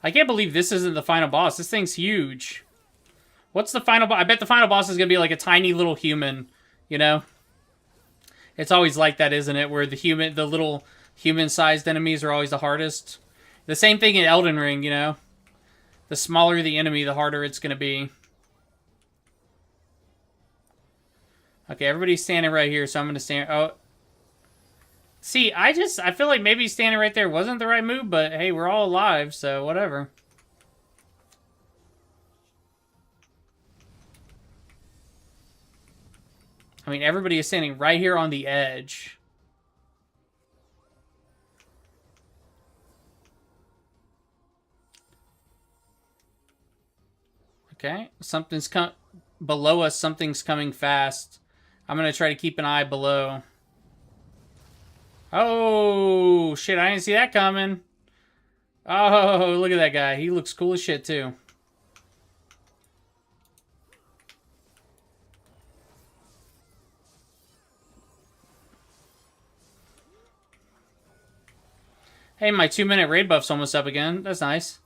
A: I can't believe this isn't the final boss. This thing's huge. What's the final boss? I bet the final boss is going to be like a tiny little human, you know? It's always like that, isn't it? Where the little human-sized enemies are always the hardest. The same thing in Elden Ring, you know? The smaller the enemy, the harder it's going to be. Okay, everybody's standing right here, so I'm going to stand... Oh. See, I feel like maybe standing right there wasn't the right move, but hey, we're all alive, so whatever. I mean, everybody is standing right here on the edge. Okay, something's below us, something's coming fast. I'm going to try to keep an eye below. Oh, shit. I didn't see that coming. Oh, look at that guy. He looks cool as shit, too. Hey, my 2-minute raid buff's almost up again. That's nice.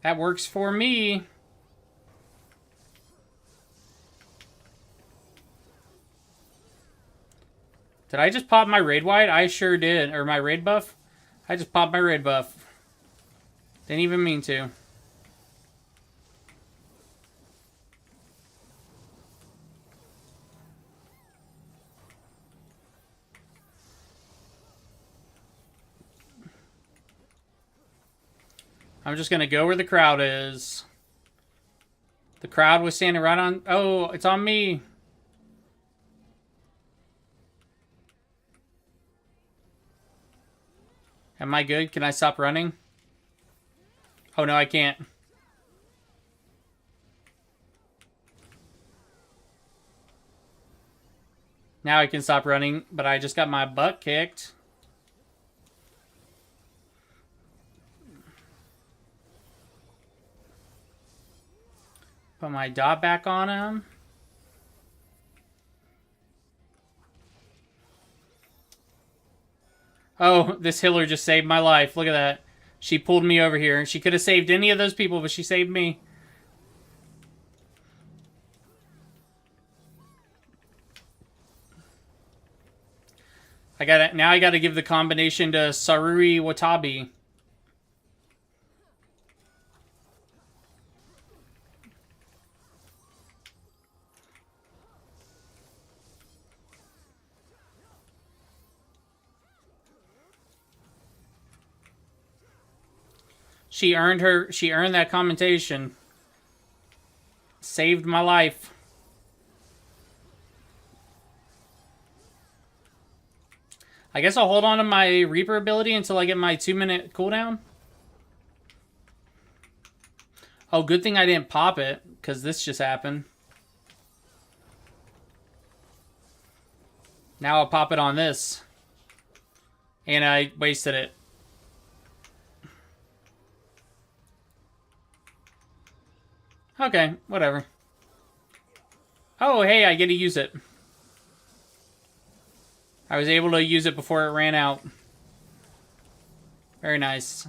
A: That works for me. Did I just pop my raid wide? I sure did. Or my raid buff? I just popped my raid buff. Didn't even mean to. I'm just going to go where the crowd is. The crowd was standing right on... Oh, it's on me. Am I good? Can I stop running? Oh, no, I can't. Now I can stop running, but I just got my butt kicked. Put my dot back on him. Oh, this healer just saved my life. Look at that. She pulled me over here. She could have saved any of those people, but she saved me. Now I gotta give the combination to Saruri Watabi. She earned that commentation. Saved my life. I guess I'll hold on to my Reaper ability until I get my 2-minute cooldown. Oh, good thing I didn't pop it, because this just happened. Now I'll pop it on this. And I wasted it. Okay, whatever. Oh, hey, I get to use it. I was able to use it before it ran out. Very nice.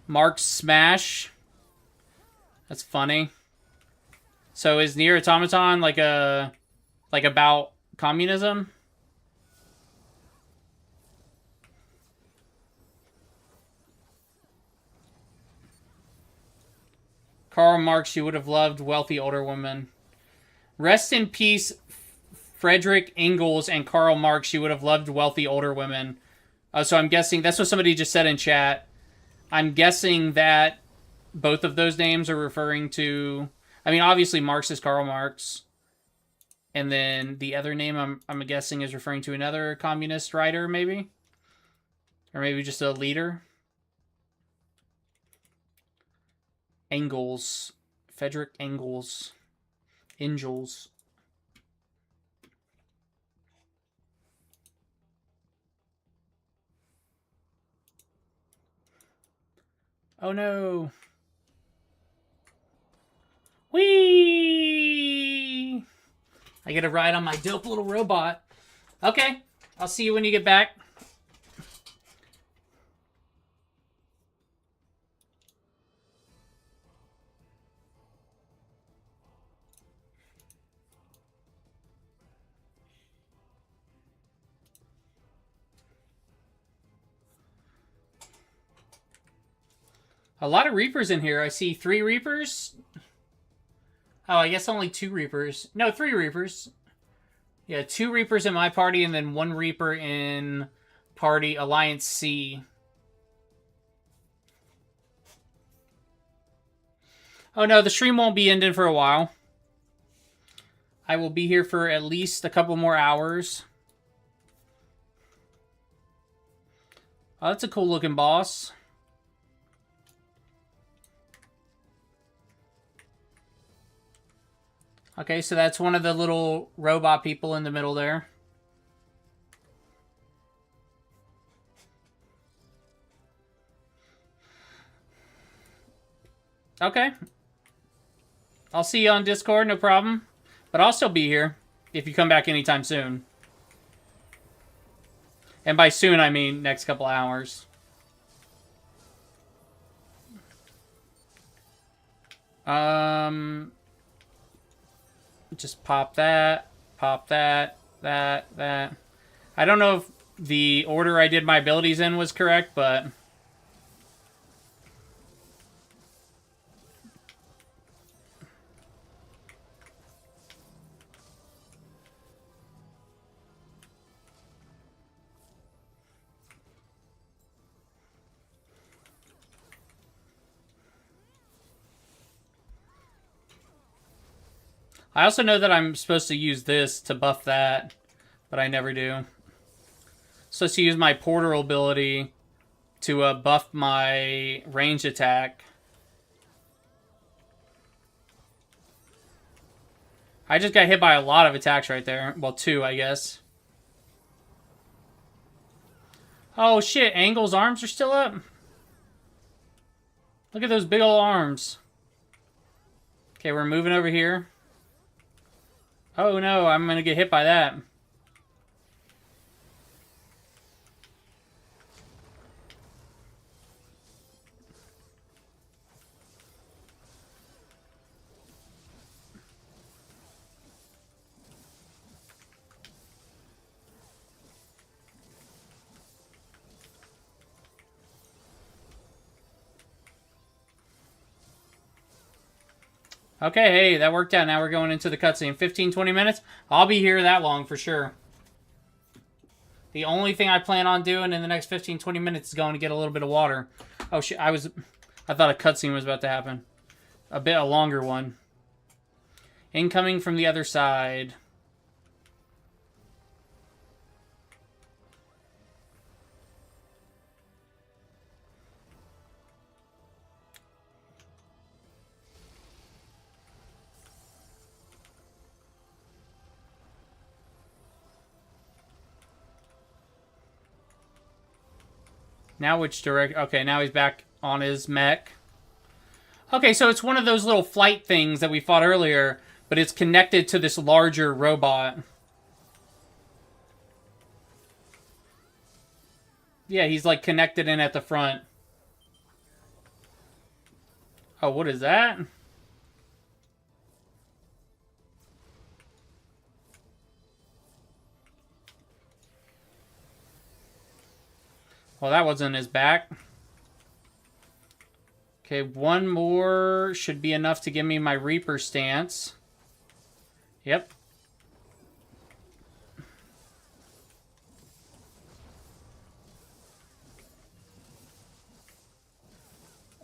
A: Mark's Smash. That's funny. So is Nier Automaton like about communism? Karl Marx, you would have loved wealthy older women. Rest in peace, Frederick Engels and Karl Marx, you would have loved wealthy older women. So I'm guessing, that's what somebody just said in chat. I'm guessing that both of those names are referring to... I mean, obviously Marx is Karl Marx. And then the other name I'm guessing is referring to another communist writer, maybe? Or maybe just a leader. Engels. Frederick Engels. Engels. Oh no. Whee! I get a ride on my dope little robot. Okay, I'll see you when you get back. A lot of Reapers in here. I see 3 Reapers. Oh, I guess only 2 Reapers. No, 3 Reapers. Yeah, 2 Reapers in my party and then 1 Reaper in party Alliance C. Oh no, the stream won't be ending for a while. I will be here for at least a couple more hours. Oh, that's a cool looking boss. Okay, so that's one of the little robot people in the middle there. Okay. I'll see you on Discord, no problem. But I'll still be here if you come back anytime soon. And by soon, I mean next couple hours. Just pop that, that. I don't know if the order I did my abilities in was correct, but... I also know that I'm supposed to use this to buff that, but I never do. Supposed to use my portal ability to buff my range attack. I just got hit by a lot of attacks right there. Well, 2, I guess. Oh shit, Angle's arms are still up? Look at those big old arms. Okay, we're moving over here. Oh no, I'm gonna get hit by that. Okay, hey, that worked out. Now we're going into the cutscene. 15, 20 minutes? I'll be here that long for sure. The only thing I plan on doing in the next 15, 20 minutes is going to get a little bit of water. Oh shit, I thought a cutscene was about to happen. A longer one. Incoming from the other side. Now which direct... Okay, now he's back on his mech. Okay, so it's one of those little flight things that we fought earlier, but it's connected to this larger robot. Yeah, he's like connected in at the front. Oh, what is that? Well, that wasn't his back. Okay, one more should be enough to give me my Reaper stance. Yep.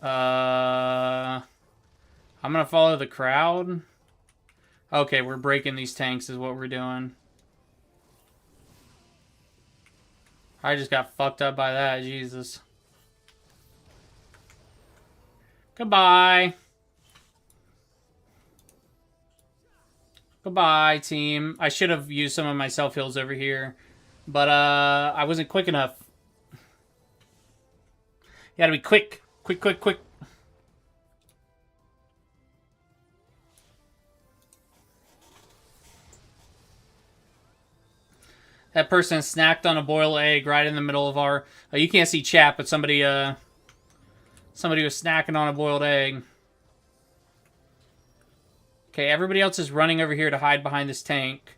A: I'm gonna follow the crowd. Okay, we're breaking these tanks is what we're doing. I just got fucked up by that, Jesus. Goodbye. Goodbye, team. I should have used some of my self-heals over here. But, I wasn't quick enough. You gotta be quick. Quick, quick, quick. That person snacked on a boiled egg right in the middle of our... you can't see chat, but somebody was snacking on a boiled egg. Okay, everybody else is running over here to hide behind this tank.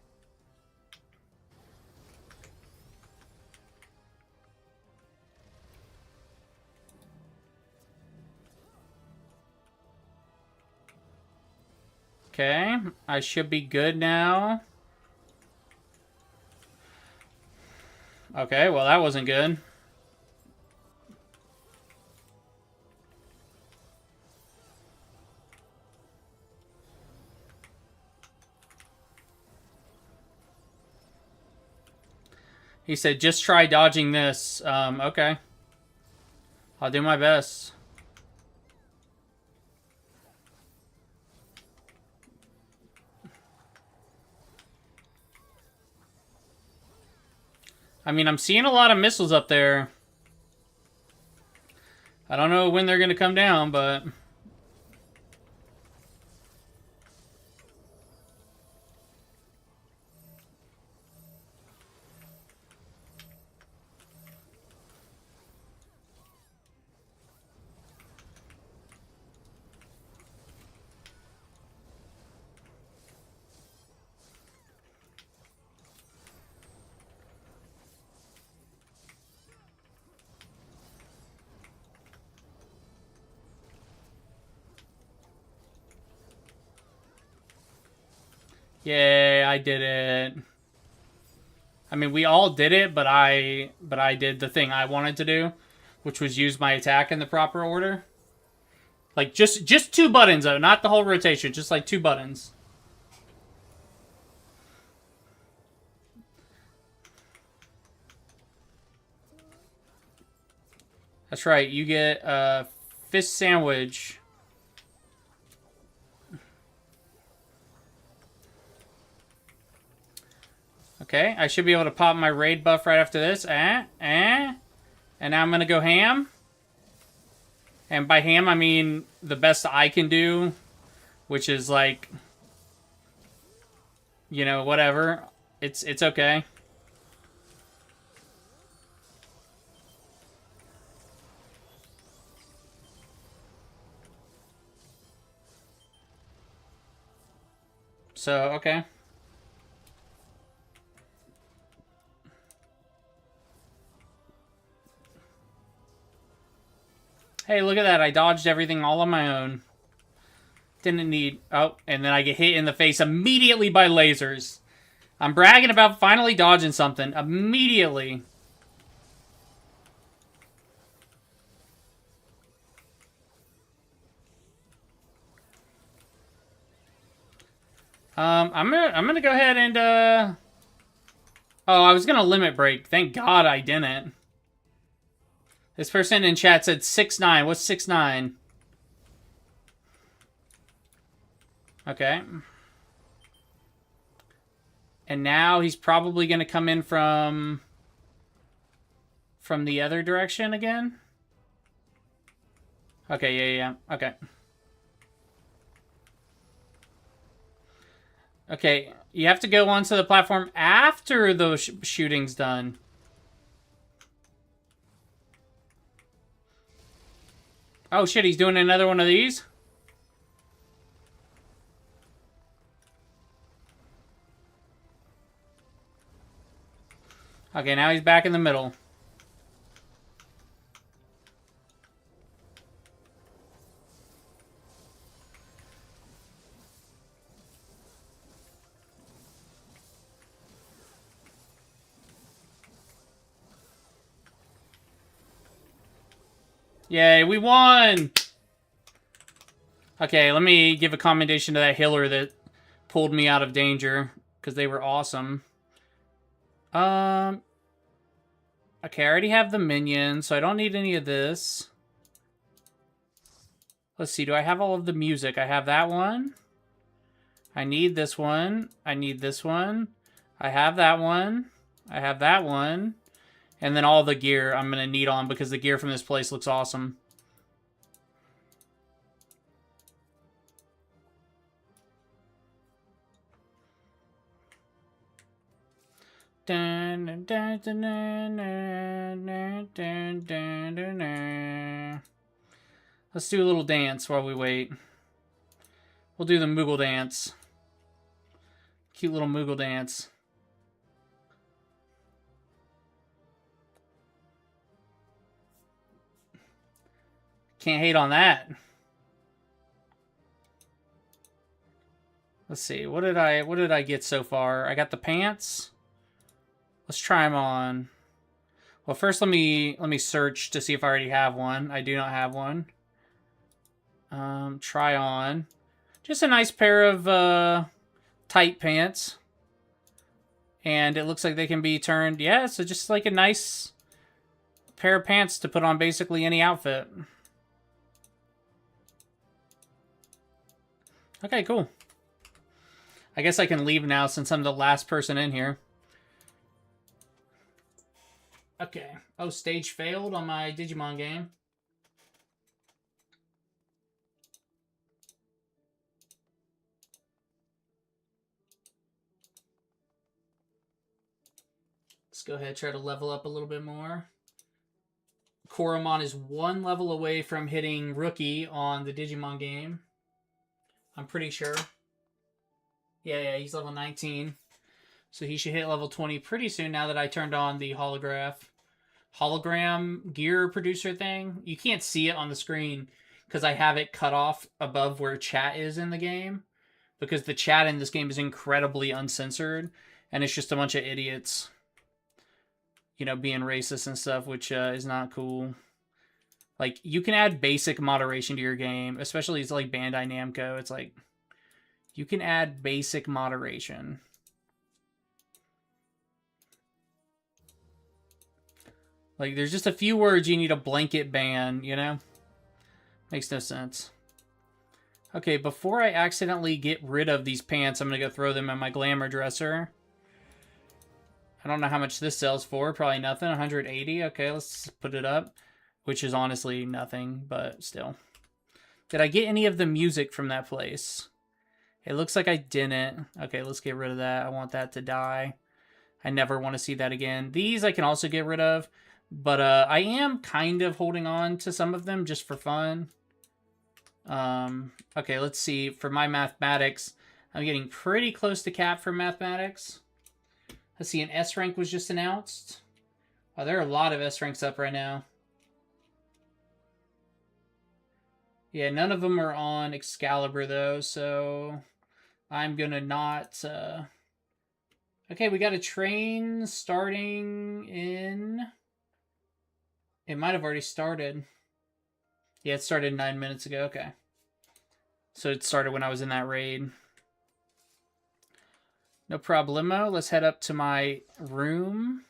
A: Okay, I should be good now. Okay, well that wasn't good. He said, just try dodging this. Okay. I'll do my best. I mean, I'm seeing a lot of missiles up there. I don't know when they're going to come down, but... Yay, I did it. I mean, we all did it, but I did the thing I wanted to do, which was use my attack in the proper order. Like, just 2 buttons, though. Not the whole rotation. Just, like, 2 buttons. That's right. You get a fist sandwich. Okay, I should be able to pop my raid buff right after this. And now I'm going to go ham. And by ham, I mean the best I can do, which is like, you know, whatever. It's okay. So, okay. Hey, look at that. I dodged everything all on my own. Didn't need... Oh, and then I get hit in the face immediately by lasers. I'm bragging about finally dodging something. Immediately. I'm gonna go ahead and, Oh, I was gonna limit break. Thank God I didn't. This person in chat said 6'9". What's 6'9"? Okay. And now he's probably going to come in from the other direction again. Okay, yeah. Okay. Okay, you have to go onto the platform after the shooting's done. Oh shit, he's doing another one of these? Okay, now he's back in the middle. Yay, we won! Okay, let me give a commendation to that healer that pulled me out of danger, because they were awesome. Okay, I already have the minion, so I don't need any of this. Let's see, do I have all of the music? I have that one. I need this one. I need this one. I have that one. I have that one. And then all the gear I'm going to need on because the gear from this place looks awesome. Let's do a little dance while we wait. We'll do the Moogle dance. Cute little Moogle dance. Can't hate on that. Let's see. What did I get so far? I got the pants. Let's try them on. Well, first let me search to see if I already have one. I do not have one. Try on. Just a nice pair of tight pants. And it looks like they can be turned. Yeah, so just like a nice pair of pants to put on basically any outfit. Okay, cool. I guess I can leave now since I'm the last person in here. Okay. Oh, stage failed on my Digimon game. Let's go ahead and try to level up a little bit more. Koromon is 1 level away from hitting Rookie on the Digimon game. I'm pretty sure. Yeah, he's level 19. So he should hit level 20 pretty soon now that I turned on the hologram gear producer thing. You can't see it on the screen because I have it cut off above where chat is in the game. Because the chat in this game is incredibly uncensored. And it's just a bunch of idiots, you know, being racist and stuff, which is not cool. Like, you can add basic moderation to your game, especially it's like Bandai Namco. It's like, you can add basic moderation. Like, there's just a few words you need a blanket ban, you know? Makes no sense. Okay, before I accidentally get rid of these pants, I'm going to go throw them in my glamour dresser. I don't know how much this sells for. Probably nothing. 180. Okay, let's put it up. Which is honestly nothing, but still. Did I get any of the music from that place? It looks like I didn't. Okay, let's get rid of that. I want that to die. I never want to see that again. These I can also get rid of. But I am kind of holding on to some of them just for fun. Okay, let's see. For my mathematics, I'm getting pretty close to cap for mathematics. Let's see, an S rank was just announced. Oh, there are a lot of S ranks up right now. Yeah, none of them are on Excalibur, though, so I'm going to not... Okay, we got a train starting in... It might have already started. Yeah, it started 9 minutes ago. Okay. So it started when I was in that raid. No problemo. Let's head up to my room.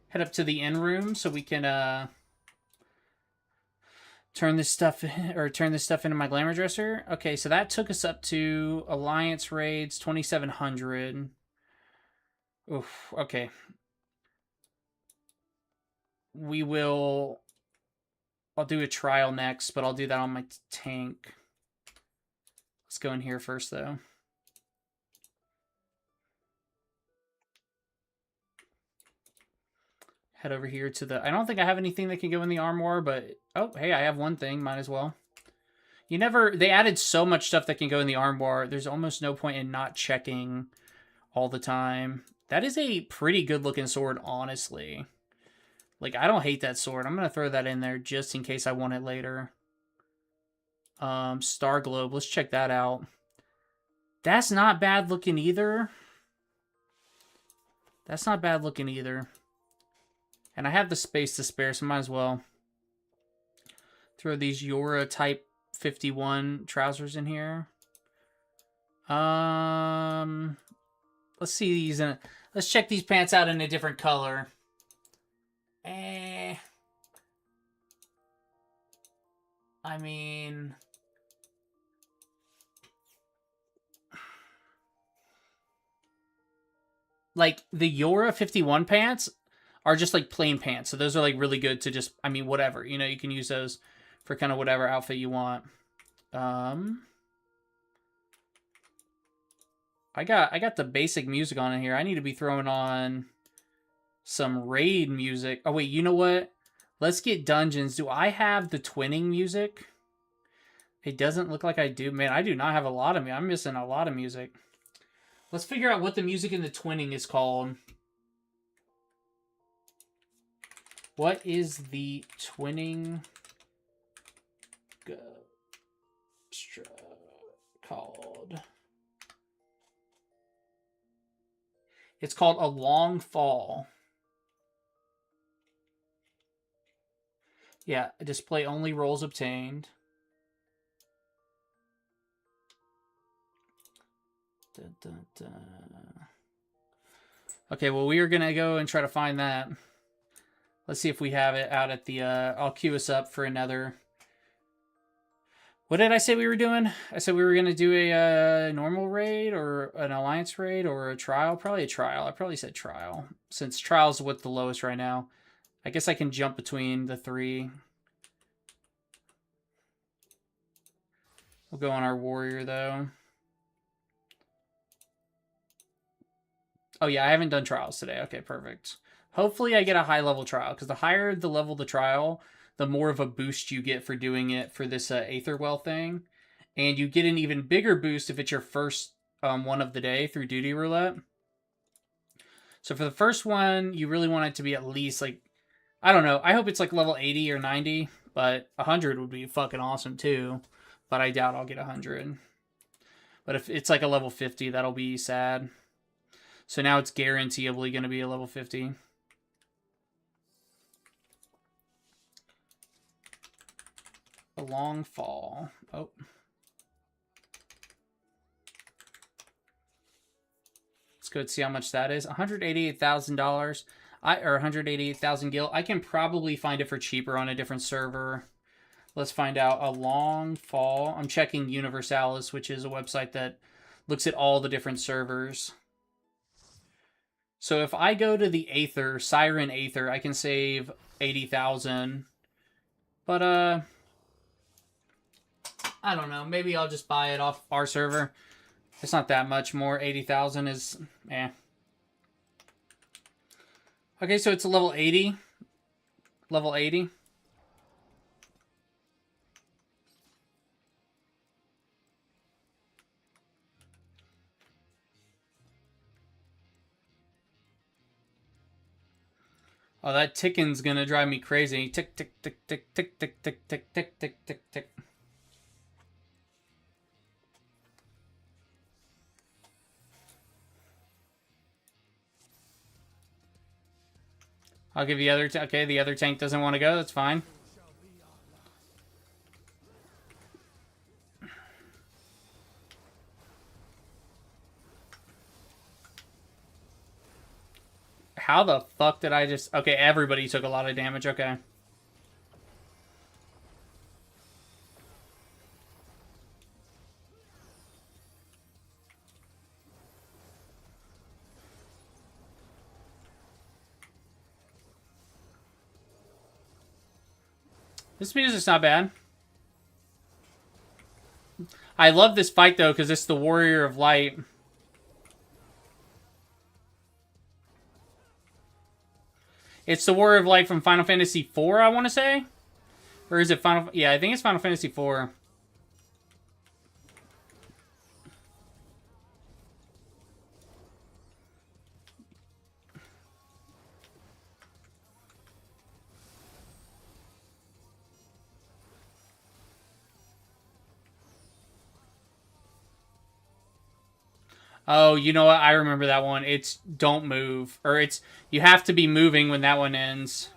A: Head up to the inn room so we can turn this stuff into my glamour dresser. Okay, so that took us up to Alliance raids 2700. Oof, okay. I'll do a trial next, but I'll do that on my tank. Let's go in here first, though. Head over here to the... I don't think I have anything that can go in the armoire, but... Oh, hey, I have one thing. Might as well. They added so much stuff that can go in the armoire. There's almost no point in not checking all the time. That is a pretty good-looking sword, honestly. Like, I don't hate that sword. I'm going to throw that in there just in case I want it later. Star Globe. Let's check that out. That's not bad looking either. That's not bad looking either. And I have the space to spare, so might as well throw these Yora Type 51 trousers in here. Let's see these in... Let's check these pants out in a different color. I mean... Like, the Yora 51 pants are just, like, plain pants. So those are, like, really good to just... I mean, whatever. You know, you can use those for kind of whatever outfit you want. I got the basic music on in here. I need to be throwing on some raid music. Oh, wait, you know what? Let's get dungeons. Do I have the twinning music? It doesn't look like I do. Man, I do not have a lot of... I'm missing a lot of music. Let's figure out what the music in the twinning is called. What is the twinning called? It's called A Long Fall. Yeah, display only rolls obtained. Okay, well, we are going to go and try to find that. Let's see if we have it out at the, I'll queue us up for another. What did I say we were doing? I said we were going to do a normal raid or an alliance raid or a trial. Probably a trial. I probably said trial. Since trial's what's the lowest right now. I guess I can jump between the three. We'll go on our warrior, though. Oh, yeah, I haven't done trials today. Okay, perfect. Hopefully I get a high-level trial, because the higher the level the trial, the more of a boost you get for doing it for this Aetherwell thing. And you get an even bigger boost if it's your first one of the day through Duty Roulette. So for the first one, you really want it to be at least, like, I don't know. I hope it's like level 80 or 90, but 100 would be fucking awesome too. But I doubt I'll get 100. But if it's like a level 50, that'll be sad. So now it's guaranteeably going to be a level 50. A long fall. Oh. Let's go see how much that is. $188,000. Or 188,000 gil. I can probably find it for cheaper on a different server. Let's find out. A long fall. I'm checking Universalis, which is a website that looks at all the different servers. So if I go to the Aether, Siren Aether, I can save 80,000. But, I don't know. Maybe I'll just buy it off our server. It's not that much more. 80,000 is, eh. Okay, so it's a level 80. Level 80. Oh, that ticking's gonna drive me crazy. Tick, tick, tick, tick, tick, tick, tick, tick, tick, tick, tick, tick. I'll give the other... Okay, the other tank doesn't want to go. That's fine. How the fuck did I just... Okay, everybody took a lot of damage. Okay. This music's not bad. I love this fight, though, because it's the Warrior of Light. It's the Warrior of Light from Final Fantasy IV, I want to say? Or is it Final... Yeah, I think it's Final Fantasy IV. Oh, you know what? I remember that one. It's don't move. Or it's... You have to be moving when that one ends.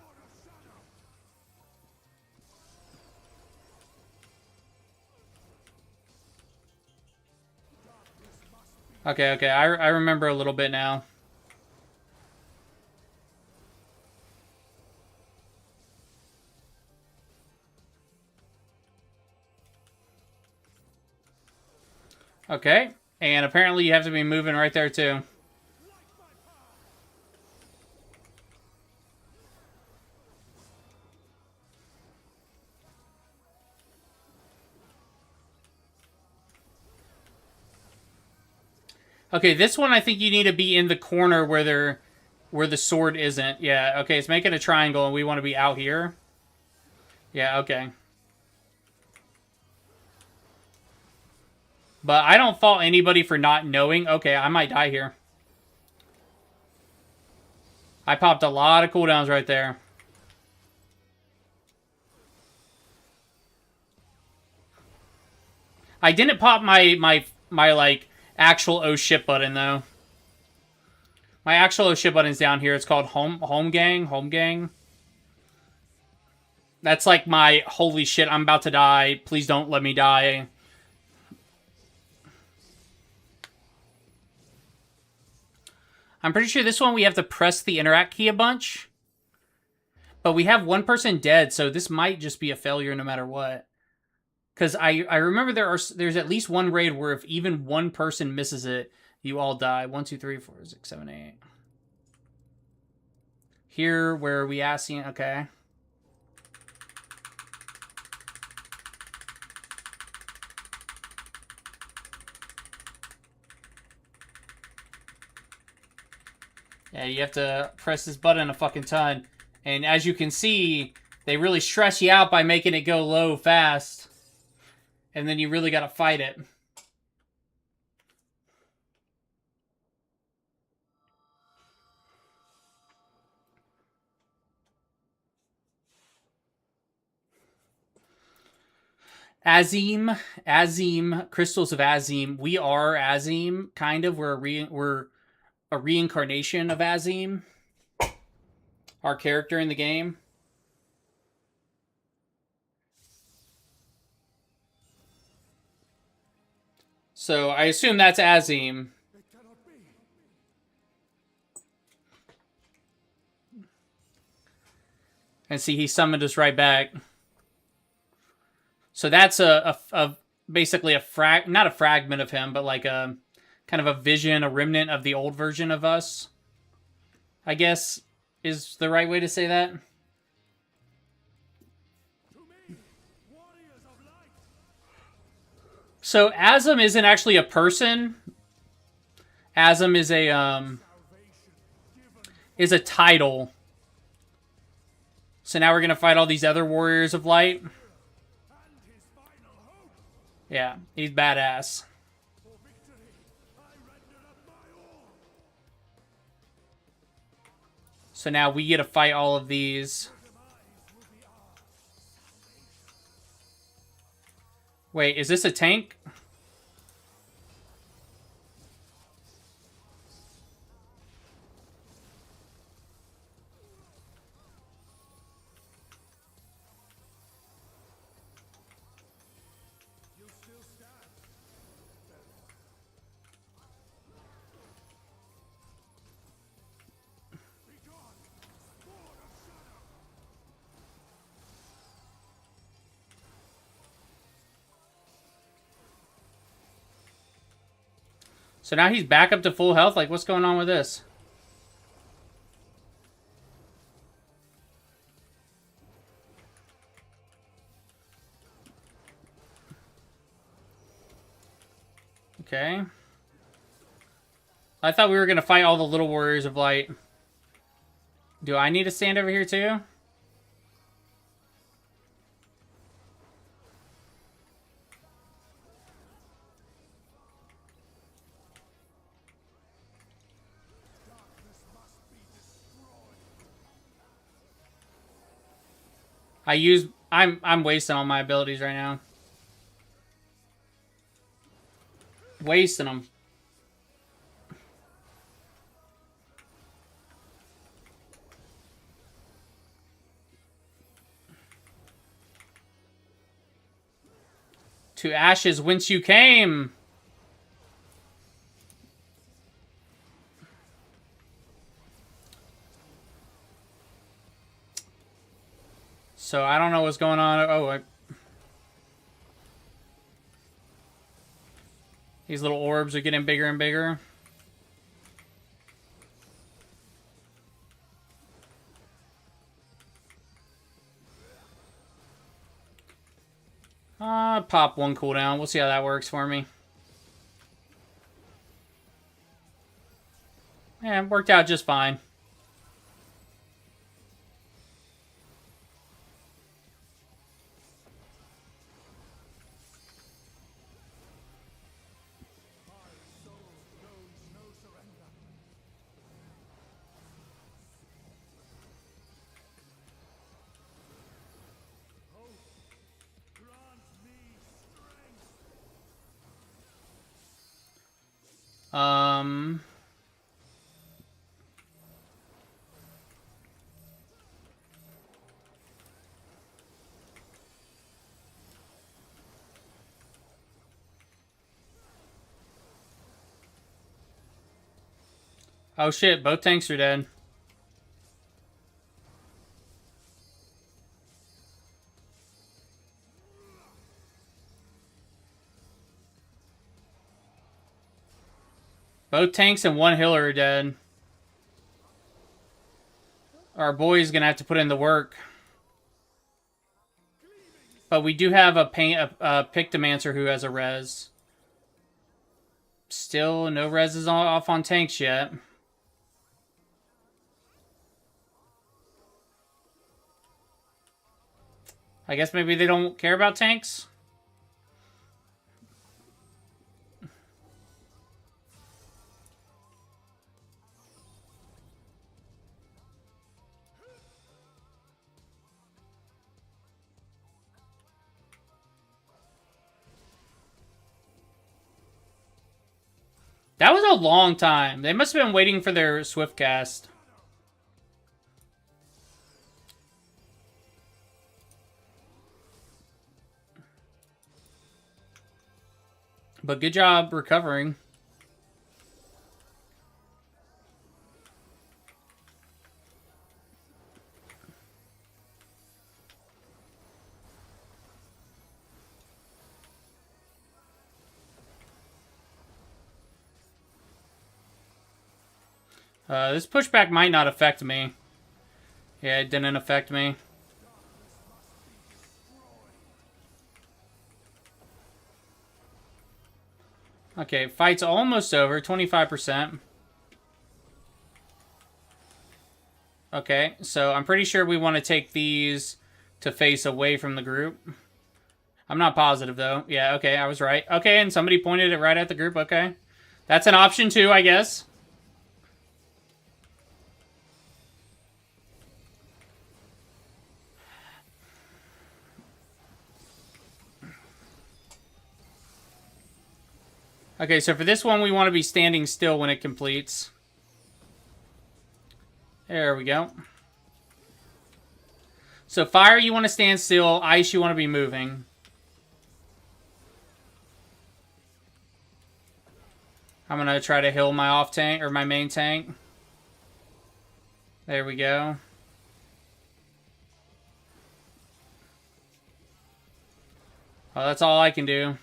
A: Okay, okay. I remember a little bit now. Okay. And apparently you have to be moving right there, too. Okay, this one I think you need to be in the corner where the sword isn't. Yeah, okay, it's making a triangle and we want to be out here. Yeah, okay. But I don't fault anybody for not knowing. Okay, I might die here. I popped a lot of cooldowns right there. I didn't pop my like actual oh shit button though. My actual oh shit button's down here. It's called home gang. That's like my holy shit, I'm about to die. Please don't let me die. I'm pretty sure this one we have to press the interact key a bunch. But we have one person dead, so this might just be a failure no matter what. Because I remember there's at least one raid where if even one person misses it, you all die. 1, 2, 3, 4, 6, 7, 8. Here, where we asking, okay. Yeah, you have to press this button a fucking ton. And as you can see, they really stress you out by making it go low fast. And then you really gotta fight it. Azim, Crystals of Azim. We are Azim, kind of. We're a reincarnation of Azim. Our character in the game. So I assume that's Azim. And see, he summoned us right back. So that's basically not a fragment of him, but like a kind of a vision, a remnant of the old version of us, I guess is the right way to say that. So Azim isn't actually a person. Azim is a title. So now we're gonna fight all these other warriors of light. Yeah, he's badass. So now we get to fight all of these. Wait, is this a tank? So now he's back up to full health? Like, what's going on with this? Okay. I thought we were going to fight all the little warriors of light. Do I need to stand over here too? I'm wasting all my abilities right now. Wasting them. To ashes whence you came. So I don't know what's going on. Oh, these little orbs are getting bigger and bigger. Pop one cooldown. We'll see how that works for me. Yeah, it worked out just fine. Oh shit, both tanks are dead. Both tanks and one healer are dead. Our boy's gonna have to put in the work. But we do have a Pictomancer who has a res. Still, no reses off on tanks yet. I guess maybe they don't care about tanks? That was a long time. They must have been waiting for their swift cast. But good job recovering. This pushback might not affect me. Yeah, it didn't affect me. Okay, fight's almost over. 25%. Okay, so I'm pretty sure we want to take these to face away from the group. I'm not positive, though. Yeah, okay, I was right. Okay, and somebody pointed it right at the group. Okay. That's an option, too, I guess. Okay, so for this one, we want to be standing still when it completes. There we go. So fire, you want to stand still. Ice, you want to be moving. I'm going to try to heal my off tank, or my main tank. There we go. Oh, that's all I can do.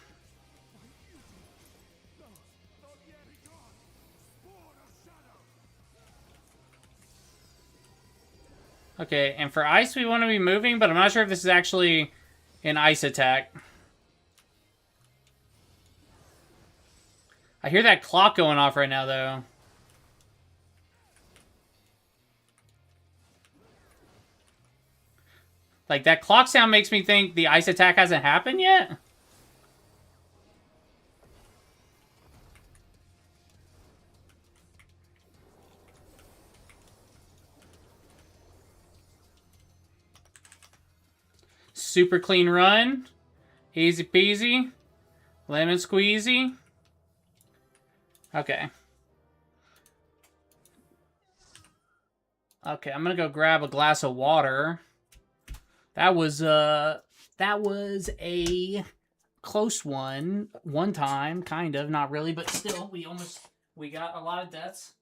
A: Okay, and for ice, we want to be moving, but I'm not sure if this is actually an ice attack. I hear that clock going off right now, though. Like, that clock sound makes me think the ice attack hasn't happened yet. Super clean run. Easy peasy. Lemon squeezy. Okay. Okay, I'm gonna go grab a glass of water. That was a close one. One time, kind of, not really, but still, we got a lot of deaths.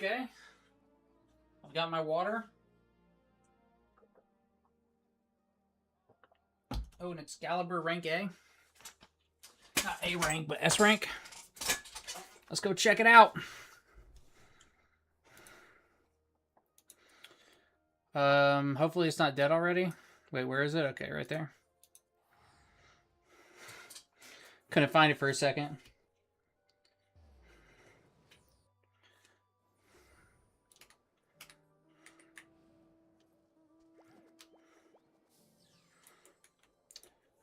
A: Okay. I've got my water. Oh, and Excalibur rank A. Not A rank, but S rank. Let's go check it out. Hopefully it's not dead already. Wait, where is it? Okay, right there. Couldn't find it for a second.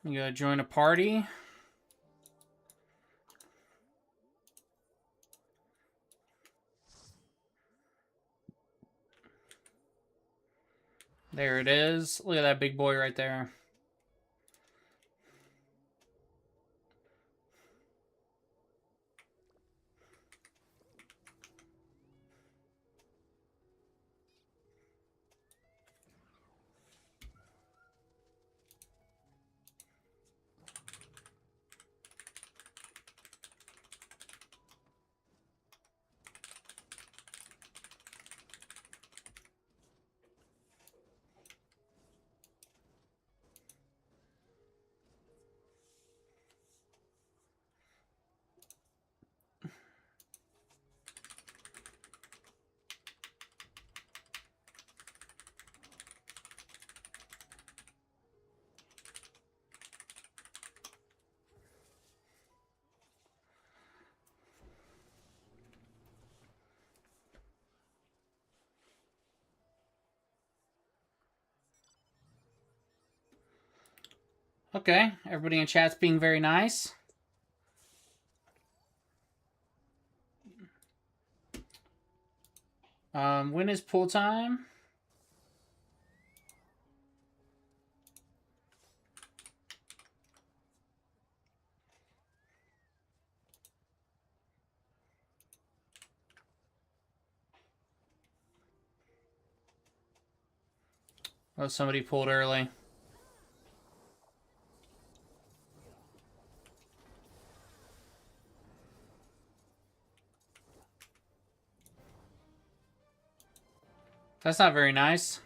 A: You gotta join a party. There it is. Look at that big boy right there. Okay, everybody in chat's being very nice. When is pool time? Oh, somebody pulled early. That's not very nice.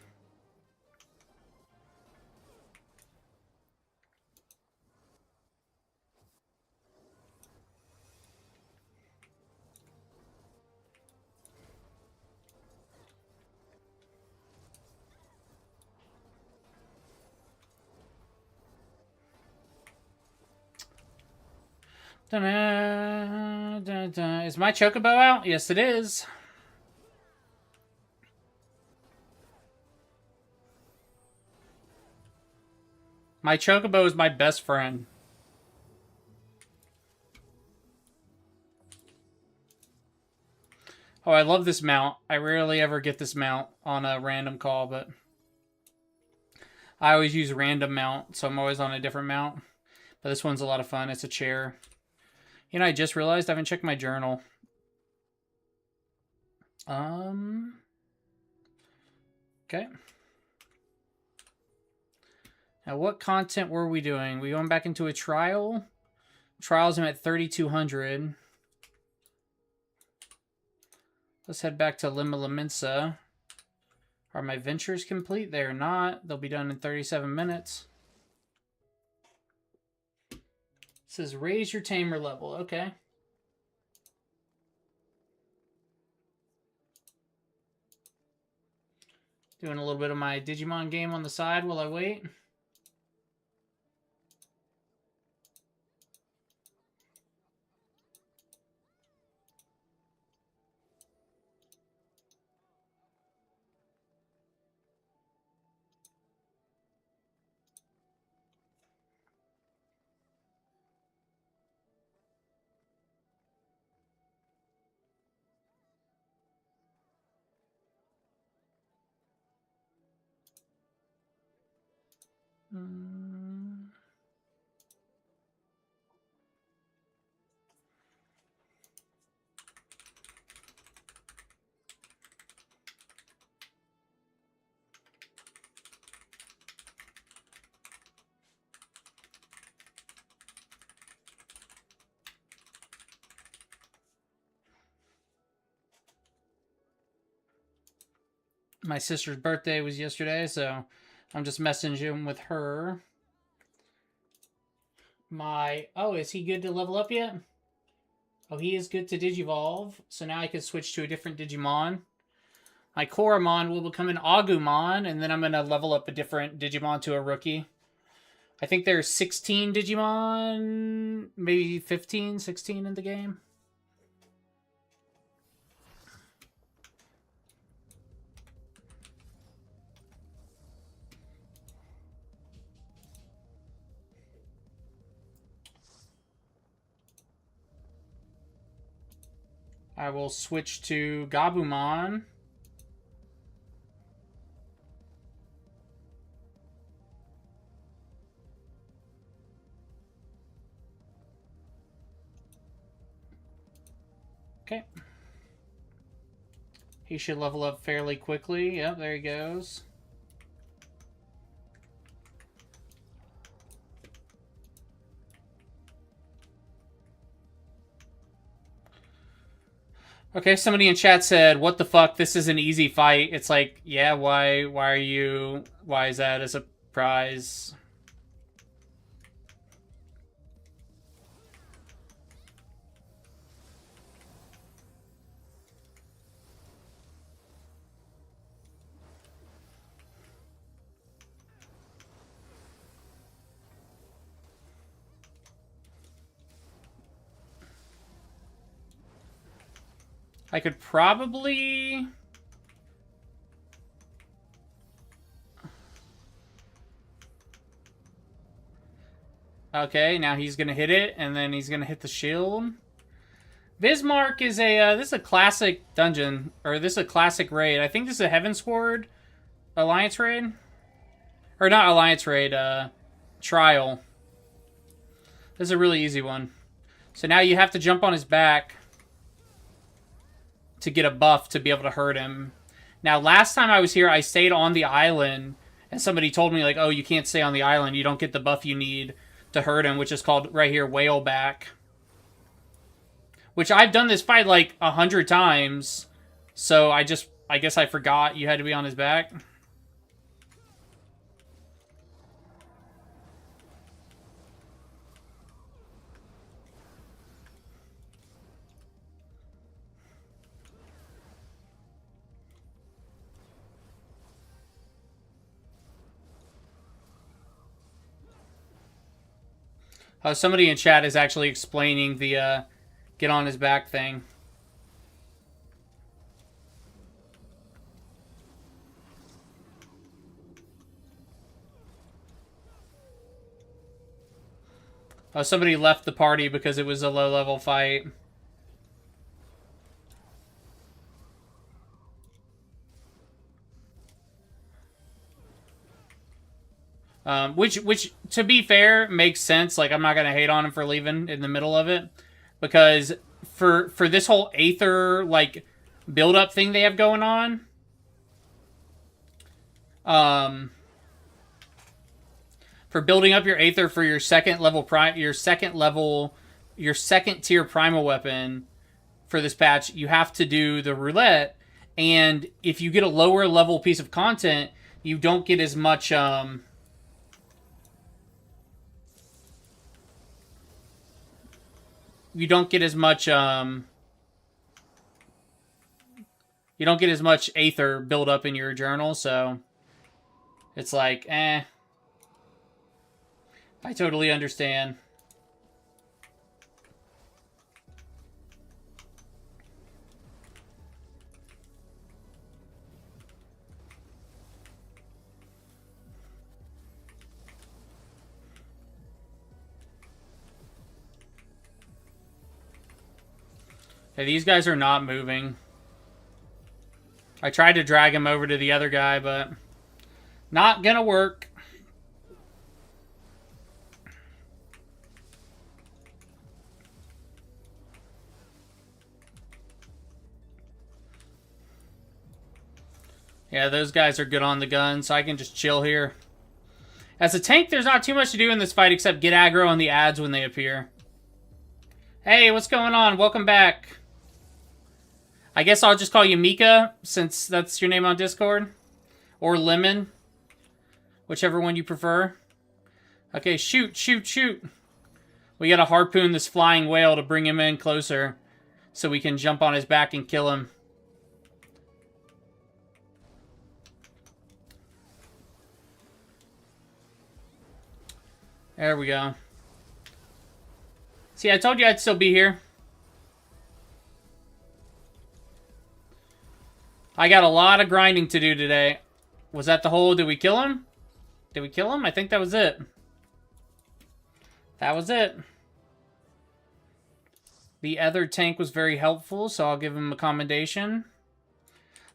A: Da-da, da-da. Is my chocobo out? Yes, it is. My chocobo is my best friend. Oh, I love this mount. I rarely ever get this mount on a random call, but I always use random mount, so I'm always on a different mount. But this one's a lot of fun. It's a chair. You know, I just realized I haven't checked my journal. Okay. Now, what content were we doing? We going back into a trial? Trials, I'm at 3,200. Let's head back to Lima Limensa. Are my ventures complete? They're not. They'll be done in 37 minutes. It says raise your tamer level. Okay. Doing a little bit of my Digimon game on the side while I wait. My sister's birthday was yesterday, so I'm just messaging with her. Oh, is he good to level up yet? Oh, he is good to Digivolve, so now I can switch to a different Digimon. My Koromon will become an Agumon, and then I'm going to level up a different Digimon to a rookie. I think there's 16 Digimon, maybe 15, 16 in the game. I will switch to Gabumon. Okay. He should level up fairly quickly. Yep, there he goes. Okay, somebody in chat said, "What the fuck? This is an easy fight." It's like, yeah, why is that a surprise? I could probably... Okay, now he's going to hit it, and then he's going to hit the shield. Bismarck is a... this is a classic dungeon, or this is a classic raid. I think this is a Heavensward Alliance raid. Or not Alliance raid, Trial. This is a really easy one. So now you have to jump on his back to get a buff to be able to hurt him. Now, last time I was here, I stayed on the island, and somebody told me, like, oh, you can't stay on the island. You don't get the buff you need to hurt him, which is called, right here, Whaleback. Which I've done this fight, like, 100 times, so I guess I forgot you had to be on his back. Somebody in chat is actually explaining the get on his back thing. Somebody left the party because it was a low-level fight. Which, to be fair, makes sense. Like, I'm not going to hate on him for leaving in the middle of it. Because for this whole Aether, like, build-up thing they have going on... for building up your Aether for your second tier primal weapon for this patch, you have to do the Roulette. And if you get a lower level piece of content, you don't get as much... you don't get as much Aether build up in your journal, so it's like, I totally understand. Hey, these guys are not moving. I tried to drag him over to the other guy, but not gonna work. Yeah, those guys are good on the gun, so I can just chill here. As a tank, there's not too much to do in this fight except get aggro on the ads when they appear. Hey, what's going on? Welcome back. I guess I'll just call you Mika, since that's your name on Discord. Or lemon. Whichever one you prefer. Okay, shoot, shoot, shoot. We gotta harpoon this flying whale to bring him in closer. So we can jump on his back and kill him. There we go. See, I told you I'd still be here. I got a lot of grinding to do today. Was that the whole... Did we kill him? Did we kill him? I think that was it. That was it. The other tank was very helpful, so I'll give him a commendation.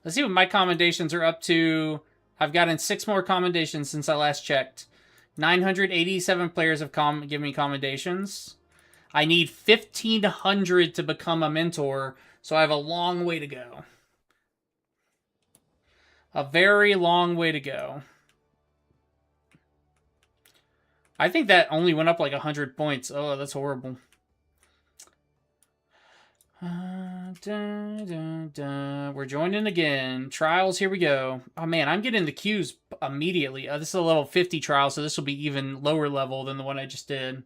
A: Let's see what my commendations are up to. I've gotten 6 more commendations since I last checked. 987 players have given me commendations. I need 1,500 to become a mentor, so I have a long way to go. A very long way to go. I think that only went up like 100 points. Oh, that's horrible. We're joining again. Trials, here we go. Oh man, I'm getting the queues immediately. This is a level 50 trial, so this will be even lower level than the one I just did.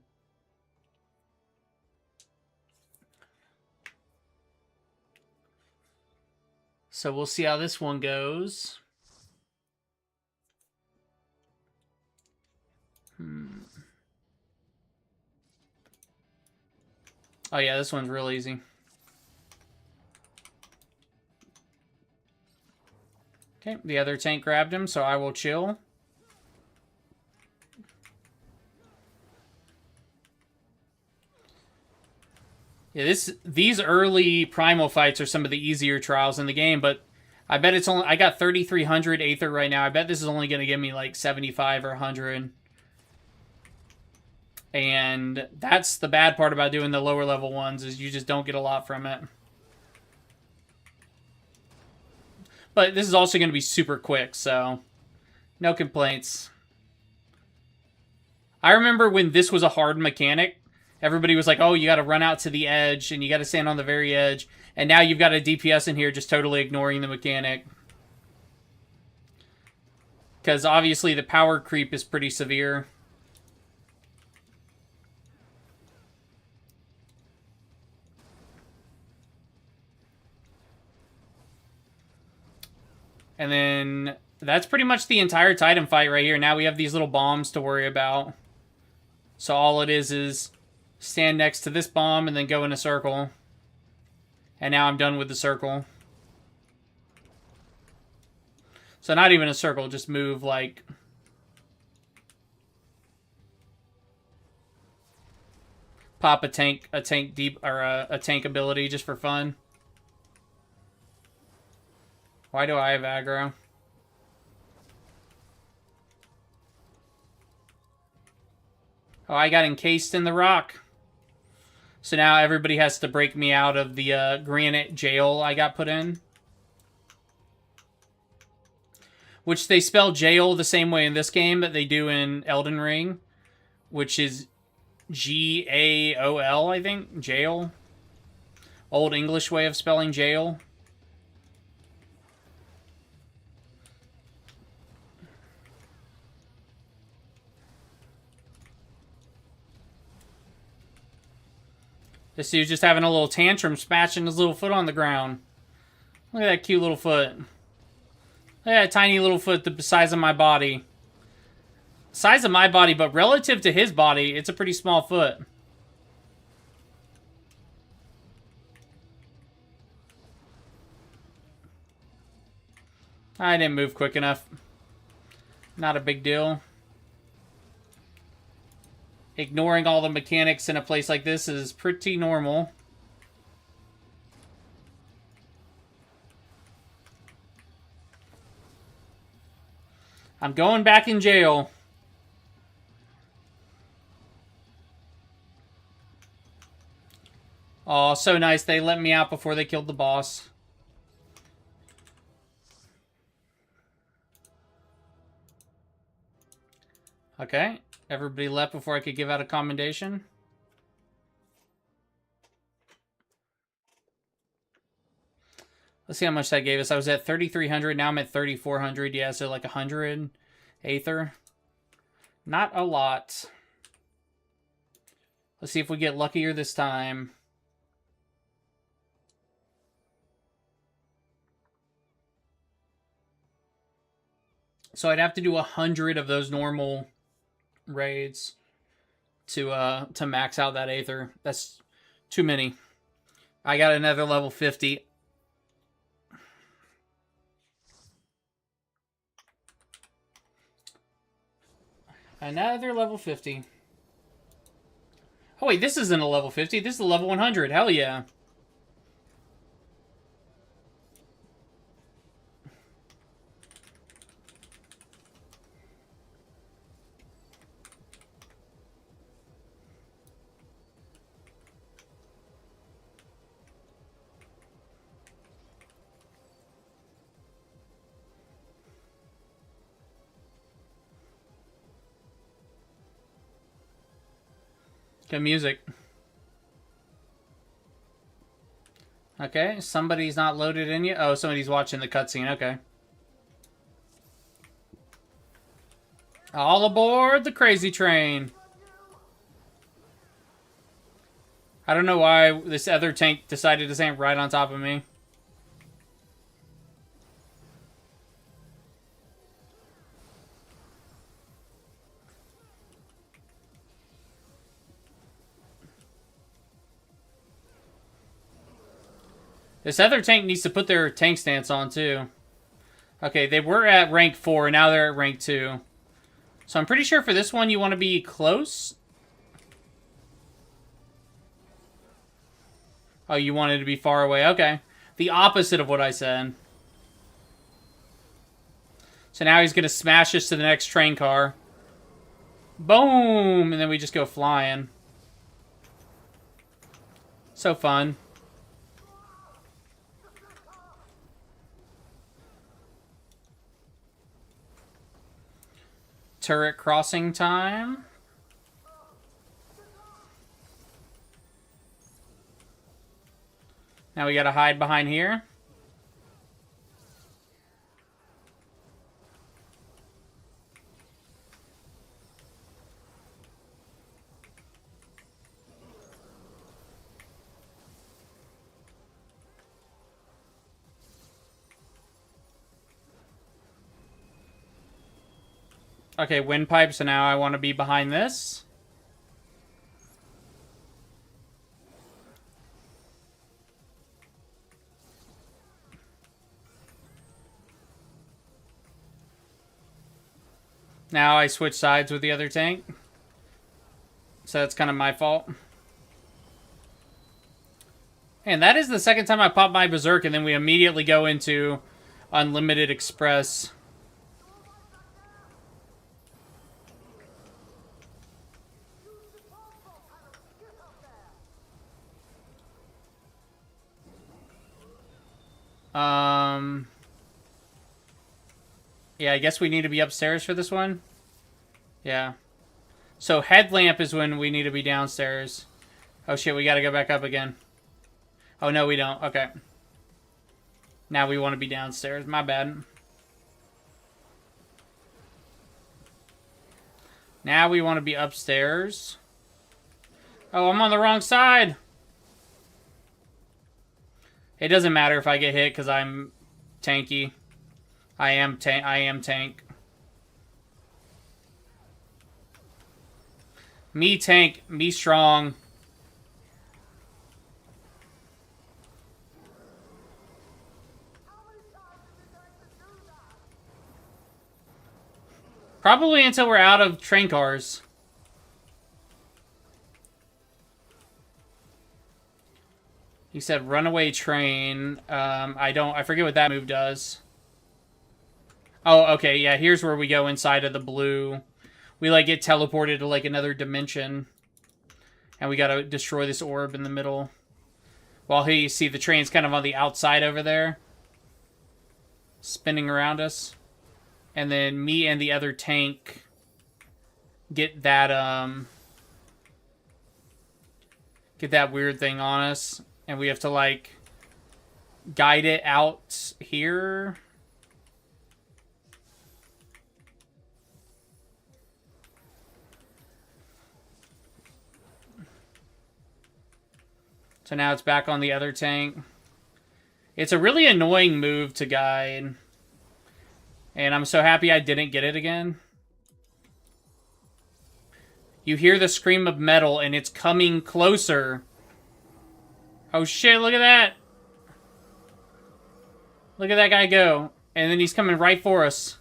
A: So we'll see how this one goes. Oh yeah, this one's real easy. Okay, the other tank grabbed him, so I will chill. Yeah, these early primal fights are some of the easier trials in the game, but I bet it's only... I got 3,300 Aether right now. I bet this is only going to give me like 75 or 100. And that's the bad part about doing the lower level ones, is you just don't get a lot from it. But this is also going to be super quick, so no complaints. I remember when this was a hard mechanic, everybody was like, oh, you got to run out to the edge, and you got to stand on the very edge. And now you've got a DPS in here just totally ignoring the mechanic. Because obviously the power creep is pretty severe. And then that's pretty much the entire Titan fight right here. Now we have these little bombs to worry about. So all it is stand next to this bomb and then go in a circle. And now I'm done with the circle. So not even a circle, just move like... Pop a tank deep, or a tank ability just for fun. Why do I have aggro? Oh, I got encased in the rock. So now everybody has to break me out of the granite jail I got put in. Which they spell jail the same way in this game that they do in Elden Ring. Which is G-A-O-L, I think. Jail. Old English way of spelling jail. This dude's just having a little tantrum, smashing his little foot on the ground. Look at that cute little foot. Look at that tiny little foot the size of my body. Size of my body, but relative to his body, it's a pretty small foot. I didn't move quick enough. Not a big deal. Ignoring all the mechanics in a place like this is pretty normal. I'm going back in jail. Oh, so nice. They let me out before they killed the boss. Okay. Everybody left before I could give out a commendation. Let's see how much that gave us. I was at 3,300. Now I'm at 3,400. Yeah, so like 100 Aether. Not a lot. Let's see if we get luckier this time. So I'd have to do 100 of those normal raids to max out that Aether. That's too many. I got another level 50. Another level 50. Oh wait, this isn't a level 50. This is a level 100. Hell yeah. Good music. Okay, somebody's not loaded in yet. Oh, somebody's watching the cutscene. Okay. All aboard the crazy train. I don't know why this other tank decided to stand right on top of me. This other tank needs to put their tank stance on, too. Okay, they were at rank 4, now they're at rank 2. So I'm pretty sure for this one you want to be close. Oh, you wanted to be far away. Okay. The opposite of what I said. So now he's going to smash us to the next train car. Boom! And then we just go flying. So fun. Turret crossing time. Now we gotta hide behind here. Okay, windpipe, so now I want to be behind this. Now I switch sides with the other tank. So that's kind of my fault. And that is the second time I pop my Berserk, and then we immediately go into Unlimited Express. Yeah, I guess we need to be upstairs for this one. Yeah. So headlamp is when we need to be downstairs. Oh shit, we gotta go back up again. Oh no, we don't. Okay. Now we want to be downstairs. My bad. Now we want to be upstairs. Oh, I'm on the wrong side. It doesn't matter if I get hit because I'm tanky. I am tank. Me tank, me strong. Probably until we're out of train cars. He said runaway train. I forget what that move does. Oh, okay, yeah, here's where we go inside of the blue. We, like, get teleported to, like, another dimension. And we gotta destroy this orb in the middle. While here you see the train's kind of on the outside over there. Spinning around us. And then me and the other tank get that weird thing on us. And we have to, like, guide it out here. So now it's back on the other tank. It's a really annoying move to guide. And I'm so happy I didn't get it again. You hear the scream of metal and it's coming closer. Oh shit, look at that. Look at that guy go. And then he's coming right for us.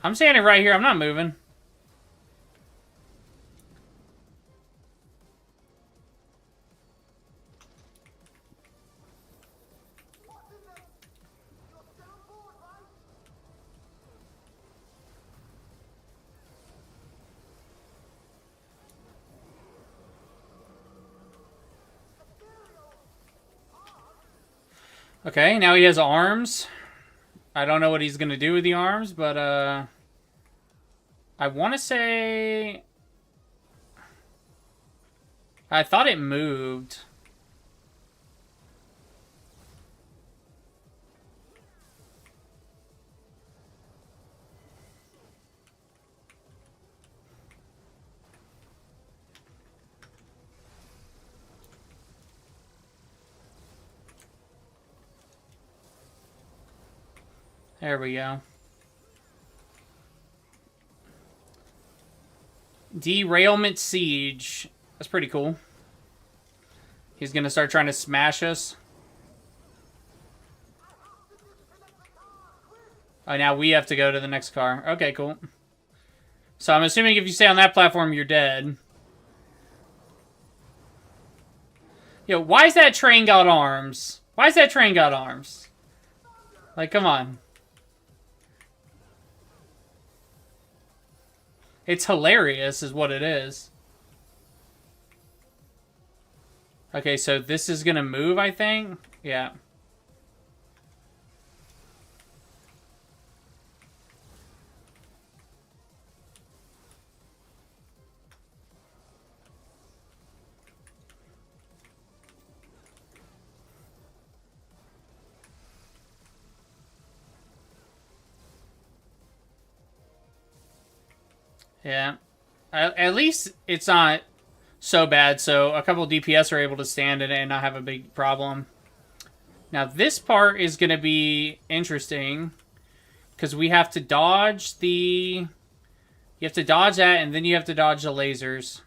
A: I'm standing right here. I'm not moving. Okay, now he has arms. I don't know what he's going to do with the arms, but I want to say... I thought it moved. There we go. Derailment Siege. That's pretty cool. He's going to start trying to smash us. Oh, now we have to go to the next car. Okay, cool. So I'm assuming if you stay on that platform, you're dead. Yo, why is that train got arms? Why is that train got arms? Like, come on. It's hilarious is what it is. Okay, so this is gonna move, I think? Yeah. Yeah. At least it's not so bad, so a couple DPS are able to stand in it and not have a big problem. Now this part is going to be interesting because we have to dodge the... You have to dodge that and then you have to dodge the lasers.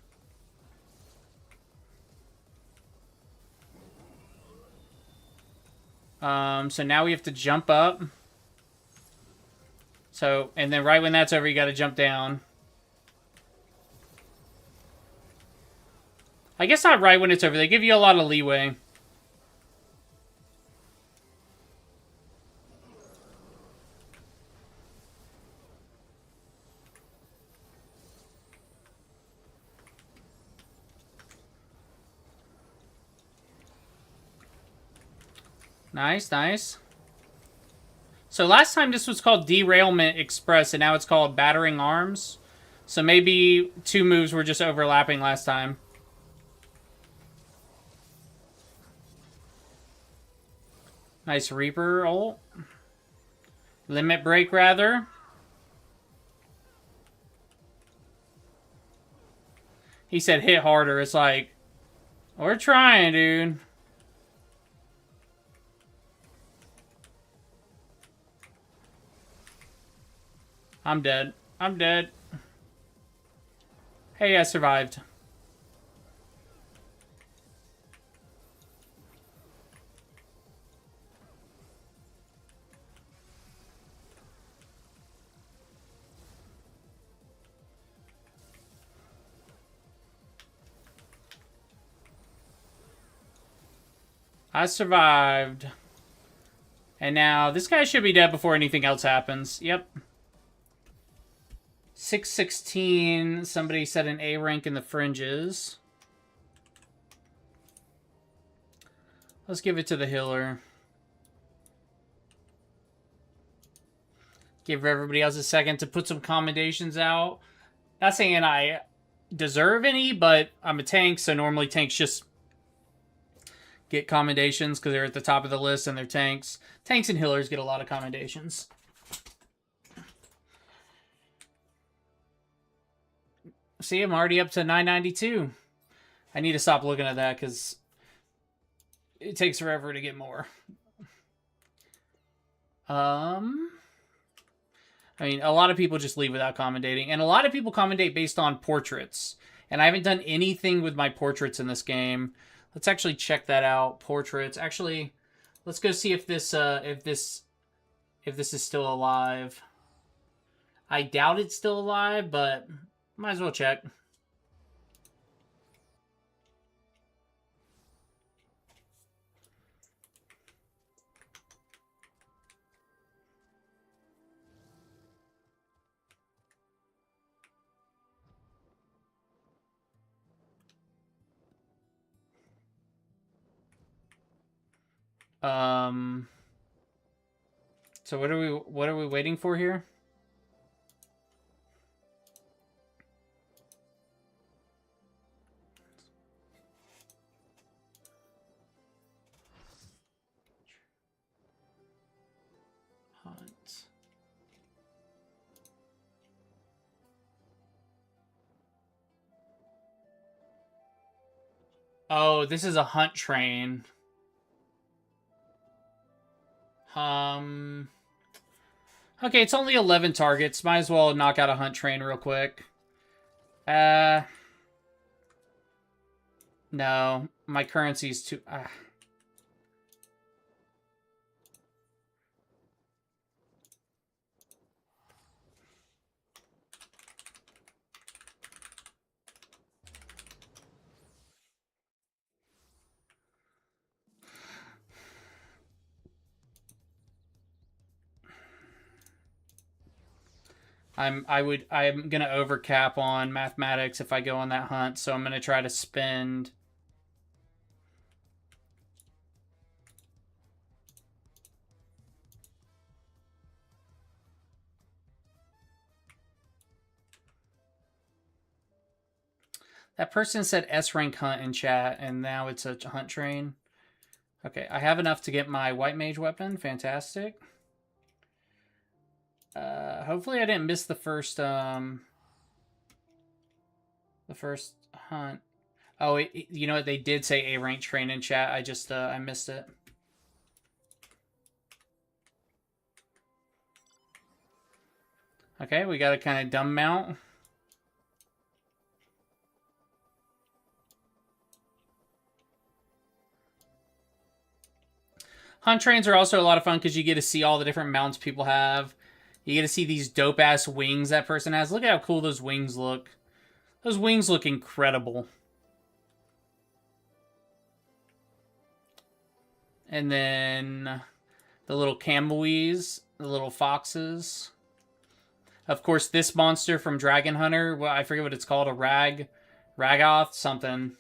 A: So now we have to jump up. So, and then right when that's over, you got to jump down. I guess not right when it's over. They give you a lot of leeway. Nice, nice. So last time this was called Derailment Express, and now it's called Battering Arms. So maybe two moves were just overlapping last time. Nice Reaper ult. Limit Break, rather. He said hit harder. It's like, we're trying, dude. I'm dead. I'm dead. Hey, I survived. I survived. And now, this guy should be dead before anything else happens. Yep. 616. Somebody said an A rank in the fringes. Let's give it to the healer. Give everybody else a second to put some commendations out. Not saying I deserve any, but I'm a tank, so normally tanks just get commendations because they're at the top of the list and they're tanks. Tanks and healers get a lot of commendations. See, I'm already up to 992. I need to stop looking at that because it takes forever to get more. I mean, a lot of people just leave without commendating, and a lot of people commendate based on portraits. And I haven't done anything with my portraits in this game. Let's actually check that out. Portraits. Actually, let's go see if this is still alive. I doubt it's still alive, but might as well check. So what are we waiting for here? Hunt. Oh, this is a hunt train. Okay, it's only 11 targets. Might as well knock out a hunt train real quick. No. My currency's too... I'm gonna overcap on mathematics if I go on that hunt, so I'm gonna try to spend... That person said S-rank hunt in chat, and now it's a hunt train. Okay, I have enough to get my white mage weapon. Fantastic. Hopefully I didn't miss the first hunt. Oh, you know what? They did say A-rank train in chat. I just, I missed it. Okay, we got a kind of dumb mount. Hunt trains are also a lot of fun because you get to see all the different mounts people have. You get to see these dope-ass wings that person has. Look at how cool those wings look. Those wings look incredible. And then the little camelwees, the little foxes. Of course, this monster from Dragon Hunter. Well, I forget what it's called. A Ragoth, something.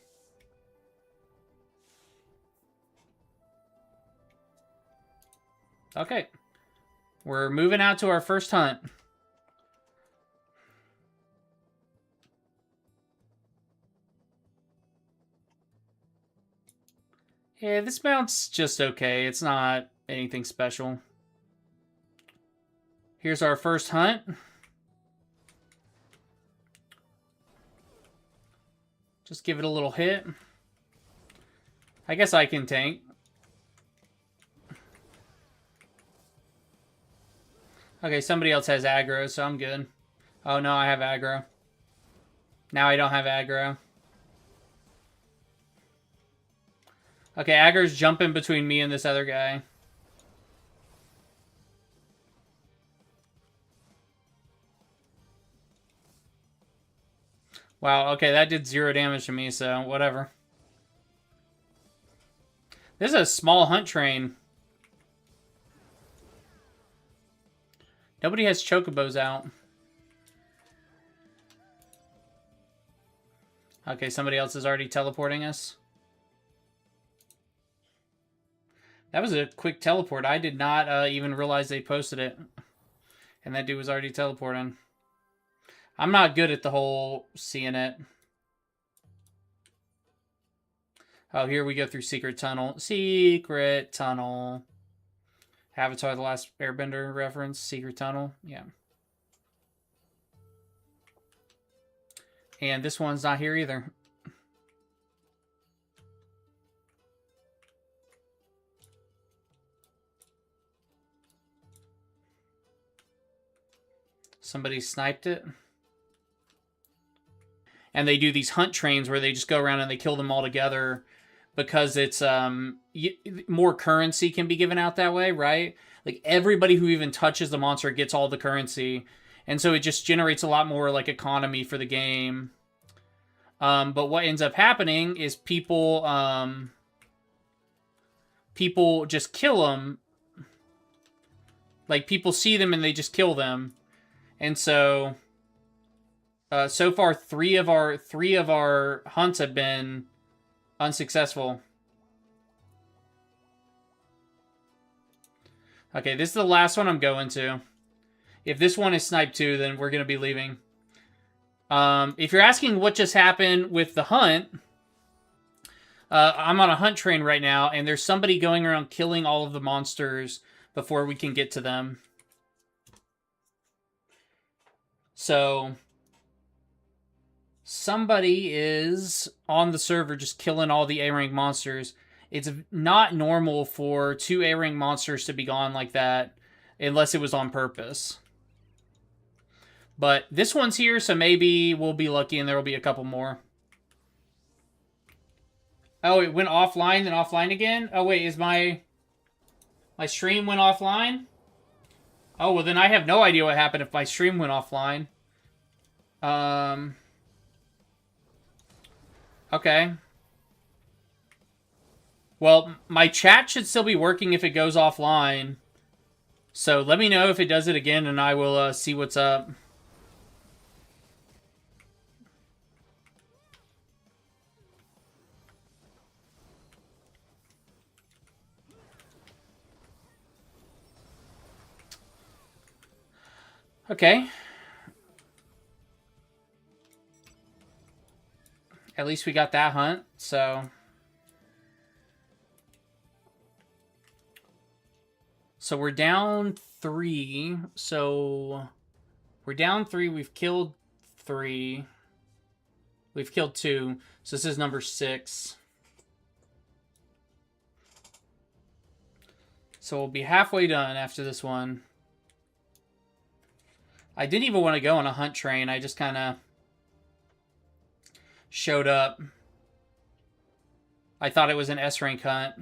A: Okay. We're moving out to our first hunt. Yeah, this mount's just okay. It's not anything special. Here's our first hunt. Just give it a little hit. I guess I can tank. Okay, somebody else has aggro, so I'm good. Oh, no, I have aggro. Now I don't have aggro. Okay, aggro's jumping between me and this other guy. Wow, okay, that did 0 damage to me, so whatever. This is a small hunt train. Nobody has chocobos out. Okay, somebody else is already teleporting us. That was a quick teleport. I did not even realize they posted it. And that dude was already teleporting. I'm not good at the whole seeing it. Oh, here we go through Secret Tunnel. Secret Tunnel. Avatar: The Last Airbender reference. Secret Tunnel. Yeah. And this one's not here either. Somebody sniped it. And they do these hunt trains where they just go around and they kill them all together because it's more currency can be given out that way, right? Like everybody who even touches the monster gets all the currency. And so it just generates a lot more like economy for the game. But what ends up happening is people just kill them. Like people see them and they just kill them. And so so far 3 of our hunts have been unsuccessful. Okay, this is the last one I'm going to. If this one is sniped too, then we're going to be leaving. If you're asking what just happened with the hunt, I'm on a hunt train right now, and there's somebody going around killing all of the monsters before we can get to them. So, somebody is on the server just killing all the A-rank monsters. It's not normal for 2 A-rank monsters to be gone like that, unless it was on purpose. But this one's here, so maybe we'll be lucky and there will be a couple more. Oh, it went offline, then offline again? Oh, wait, is my stream went offline? Oh, well, then I have no idea what happened if my stream went offline. Okay. Well, my chat should still be working if it goes offline. So let me know if it does it again, and I will see what's up. Okay. At least we got that hunt, so... So we're down 3. So we're down 3. We've killed 3. We've killed 2. So this is number 6. So we'll be halfway done after this one. I didn't even want to go on a hunt train. I just kind of showed up. I thought it was an S-rank hunt.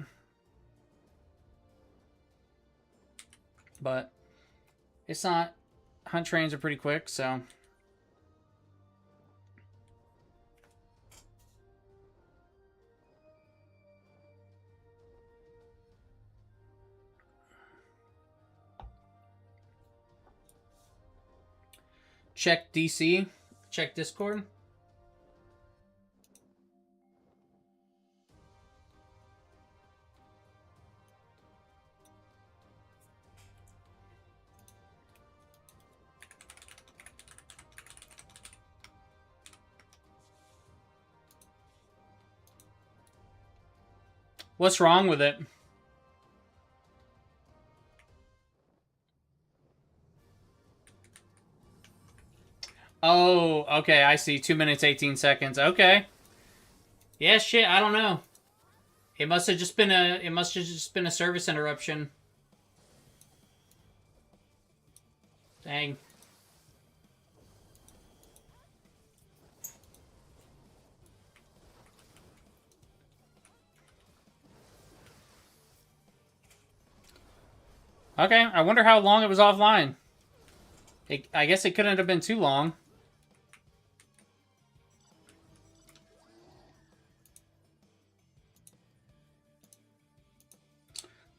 A: But it's not. Hunt trains are pretty quick, so... Check DC. Check Discord. What's wrong with it? Oh, okay, I see. 2 minutes, 18 seconds. Okay. Yeah, shit, I don't know. It must have just been a service interruption. Dang. Okay, I wonder how long it was offline. I guess it couldn't have been too long.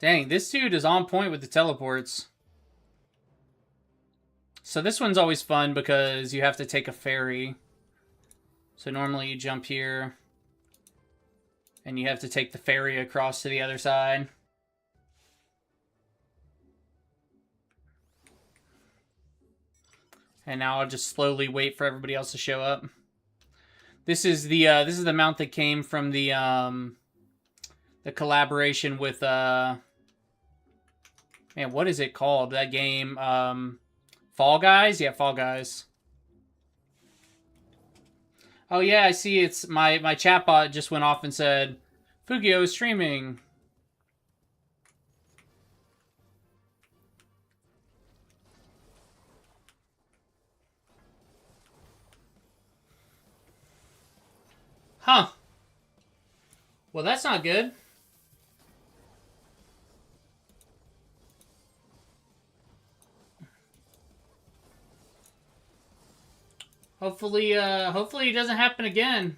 A: Dang, this dude is on point with the teleports. So this one's always fun because you have to take a ferry. So normally you jump here. And you have to take the ferry across to the other side. And now I'll just slowly wait for everybody else to show up. This is the mount that came from the the collaboration with man, what is it called? That game, Fall Guys? Yeah, Fall Guys. Oh yeah, I see. It's my chatbot just went off and said, "Fugio is streaming." Huh. Well, that's not good. Hopefully it doesn't happen again.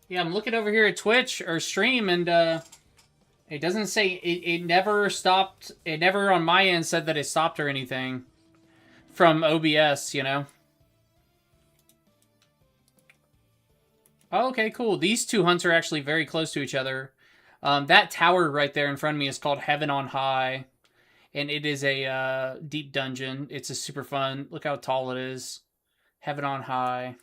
A: Yeah, I'm looking over here at Twitch or stream, and it doesn't say it never stopped. It never on my end said that it stopped or anything from OBS. You know. Oh, okay, cool. These two hunts are actually very close to each other. That tower right there in front of me is called Heaven on High, and it is a deep dungeon. It's a super fun. Look how tall it is. Heaven on High.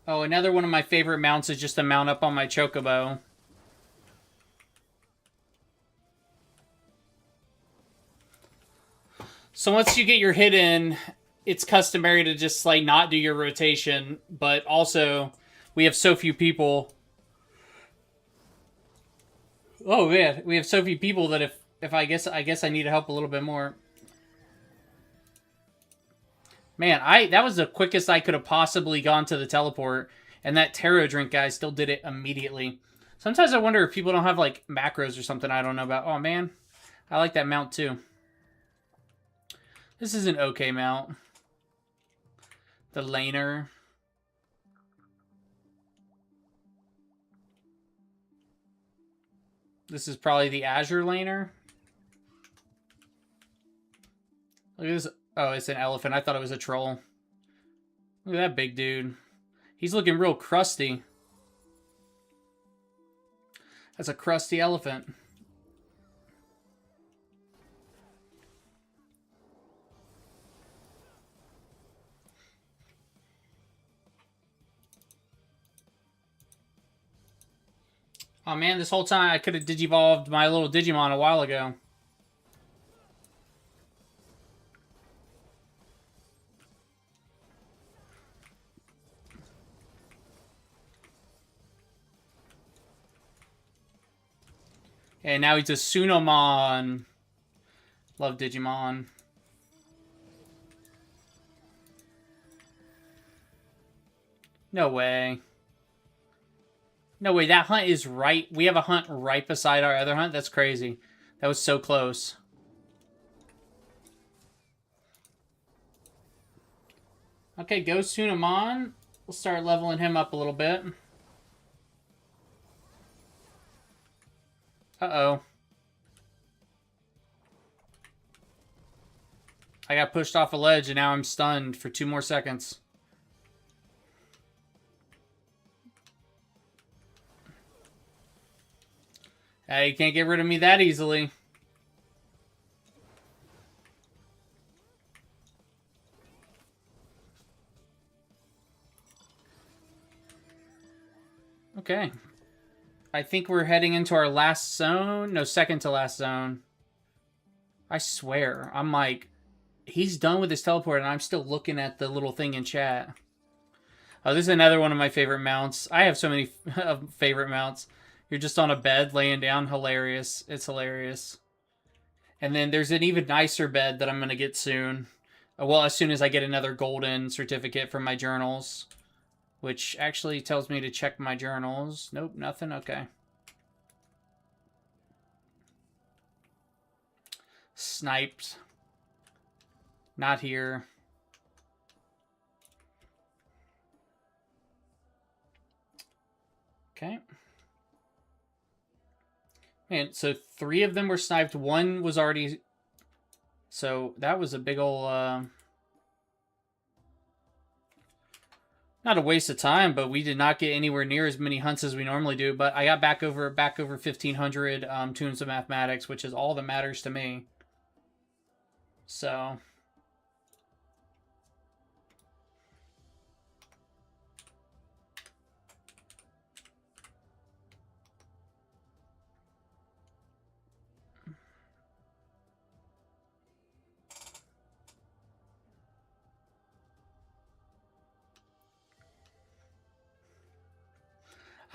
A: Oh, another one of my favorite mounts is just to mount up on my chocobo. So once you get your hit in, it's customary to just like not do your rotation, but also we have so few people. Oh man, we have so few people that if I guess I need to help a little bit more. Man, that was the quickest I could have possibly gone to the teleport, and that taro drink guy still did it immediately. Sometimes I wonder if people don't have like macros or something I don't know about. Oh man, I like that mount too. This is an okay mount. The laner. This is probably the Azure laner. Look at this. Oh, it's an elephant. I thought it was a troll. Look at that big dude. He's looking real crusty. That's a crusty elephant. Oh man, this whole time I could have digivolved my little Digimon a while ago. And now he's a Sunomon. Love Digimon. No way. No way, that hunt is right. We have a hunt right beside our other hunt? That's crazy. That was so close. Okay, go Sunomon. We'll start leveling him up a little bit. Uh-oh. I got pushed off a ledge and now I'm stunned for 2 more seconds. Hey, you can't get rid of me that easily. Okay. I think we're heading into our last zone. No, second to last zone. I swear. I'm like, he's done with his teleport and I'm still looking at the little thing in chat. Oh, this is another one of my favorite mounts. I have so many favorite mounts. You're just on a bed laying down. Hilarious. It's hilarious. And then there's an even nicer bed that I'm going to get soon. Well, as soon as I get another golden certificate from my journals. Which actually tells me to check my journals. Nope, nothing. Okay. Sniped. Not here. Okay. And so 3 of them were sniped. 1 was already... So that was a big ol'... Not a waste of time, but we did not get anywhere near as many hunts as we normally do. But I got back over 1,500 tunes of mathematics, which is all that matters to me. So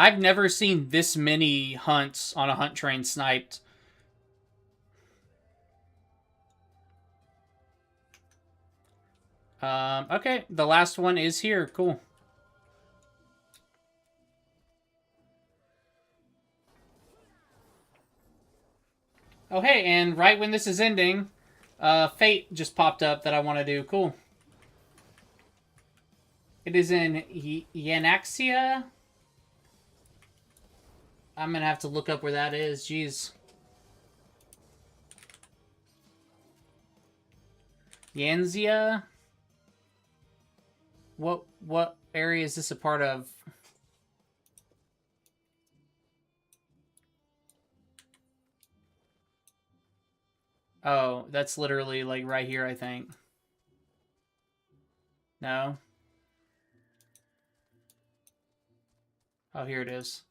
A: I've never seen this many hunts on a hunt train sniped. Okay, the last one is here. Cool. Oh, hey, and right when this is ending, Fate just popped up that I want to do. Cool. It is in Yanaxia. I'm going to have to look up where that is. Jeez. Yanzia? What area is this a part of? Oh, that's literally like right here, I think. No? Oh, here it is.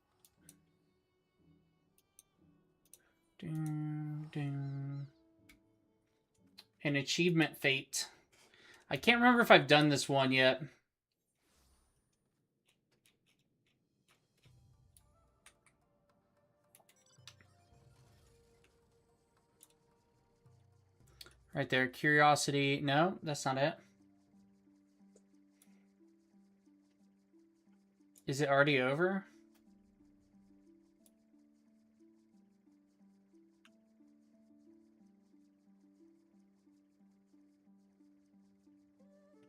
A: An achievement fate. I can't remember if I've done this one yet. Right there, curiosity. No, that's not it. Is it already over?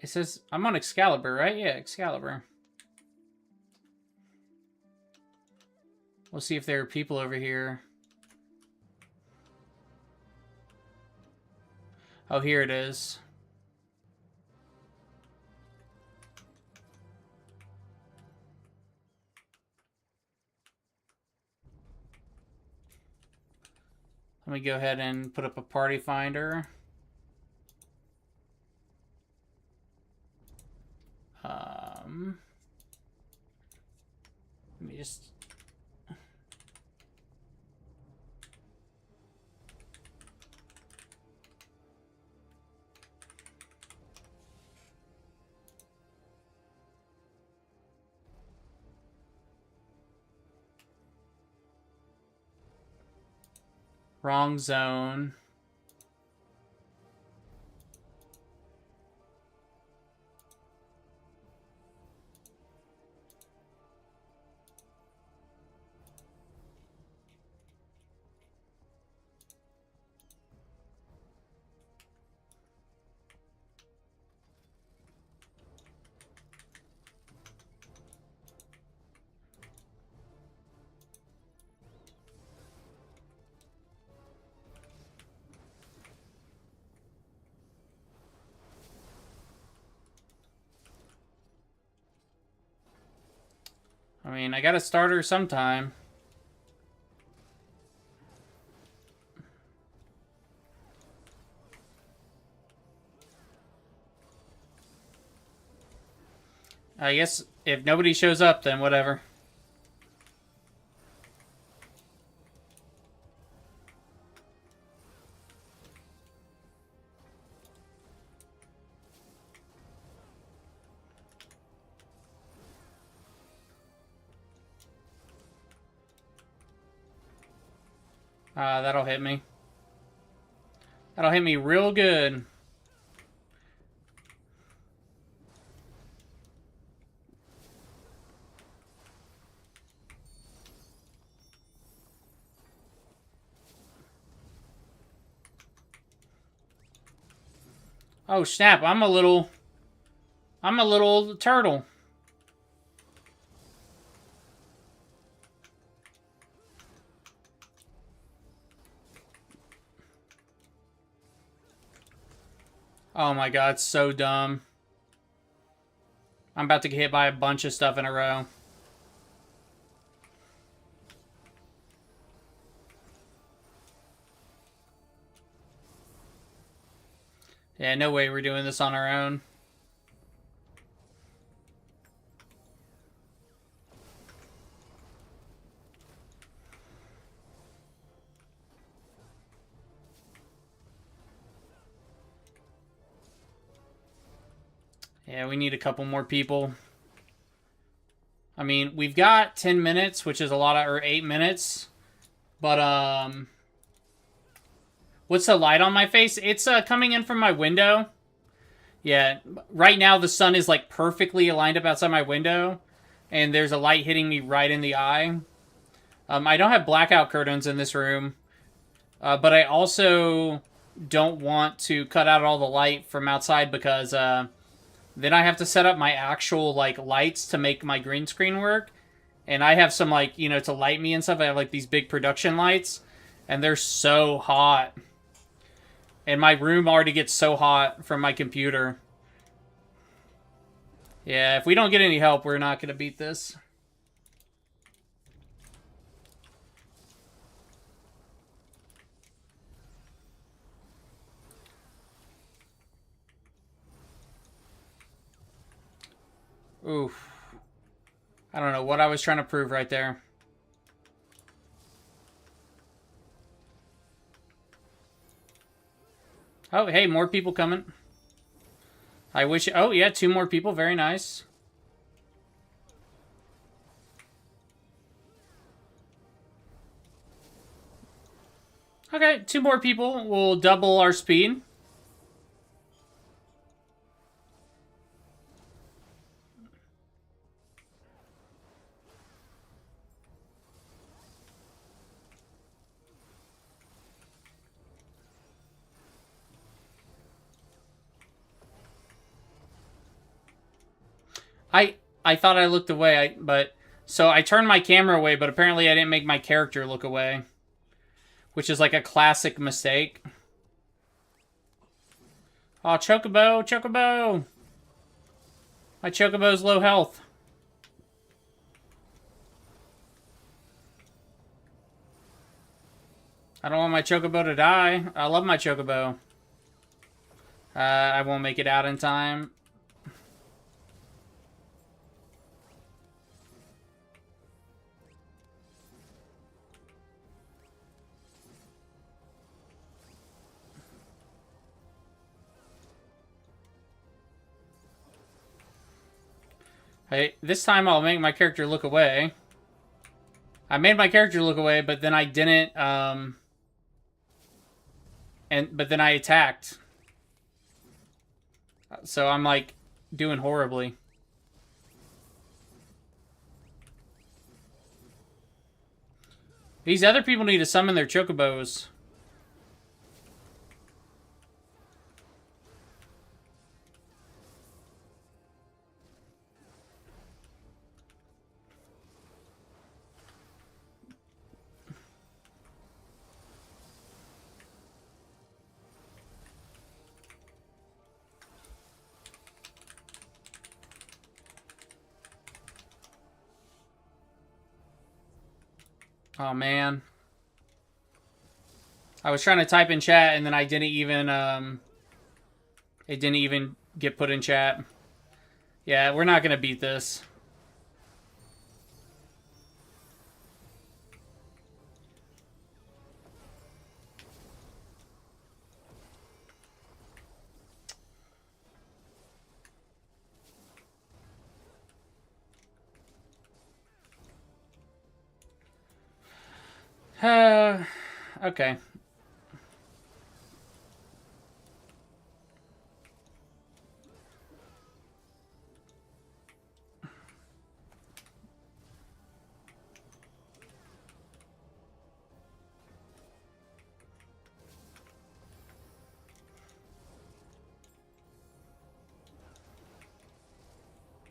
A: It says, I'm on Excalibur, right? Yeah, Excalibur. We'll see if there are people over here. Oh, here it is. Let me go ahead and put up a party finder. Let me just... Wrong zone. I mean, I gotta start her sometime. I guess if nobody shows up, then whatever. That'll hit me. That'll hit me real good. Oh snap, I'm a little turtle. Oh my god, so dumb. I'm about to get hit by a bunch of stuff in a row. Yeah, no way we're doing this on our own. Yeah, we need a couple more people. I mean, we've got 10 minutes, which is a lot of, or 8 minutes. But, what's the light on my face? It's coming in from my window. Yeah, right now the sun is like perfectly aligned up outside my window. And there's a light hitting me right in the eye. I don't have blackout curtains in this room. But I also don't want to cut out all the light from outside because then I have to set up my actual like lights to make my green screen work. And I have some like, you know, to light me and stuff. I have like these big production lights. And they're so hot. And my room already gets so hot from my computer. Yeah, if we don't get any help, we're not going to beat this. Oof. I don't know what I was trying to prove right there. Oh, hey, more people coming. I wish... Oh, yeah, 2 more people. Very nice. Okay, 2 more people. We'll double our speed. I thought I looked away, but... So I turned my camera away, but apparently I didn't make my character look away. Which is like a classic mistake. Oh, Chocobo! Chocobo! My Chocobo's low health. I don't want my Chocobo to die. I love my Chocobo. I won't make it out in time. Hey, this time I'll make my character look away. I made my character look away, but then I didn't, but then I attacked. So I'm, like, doing horribly. These other people need to summon their Chocobos. Oh, man. I was trying to type in chat, and then I didn't even, it didn't even get put in chat. Yeah, we're not going to beat this. Okay.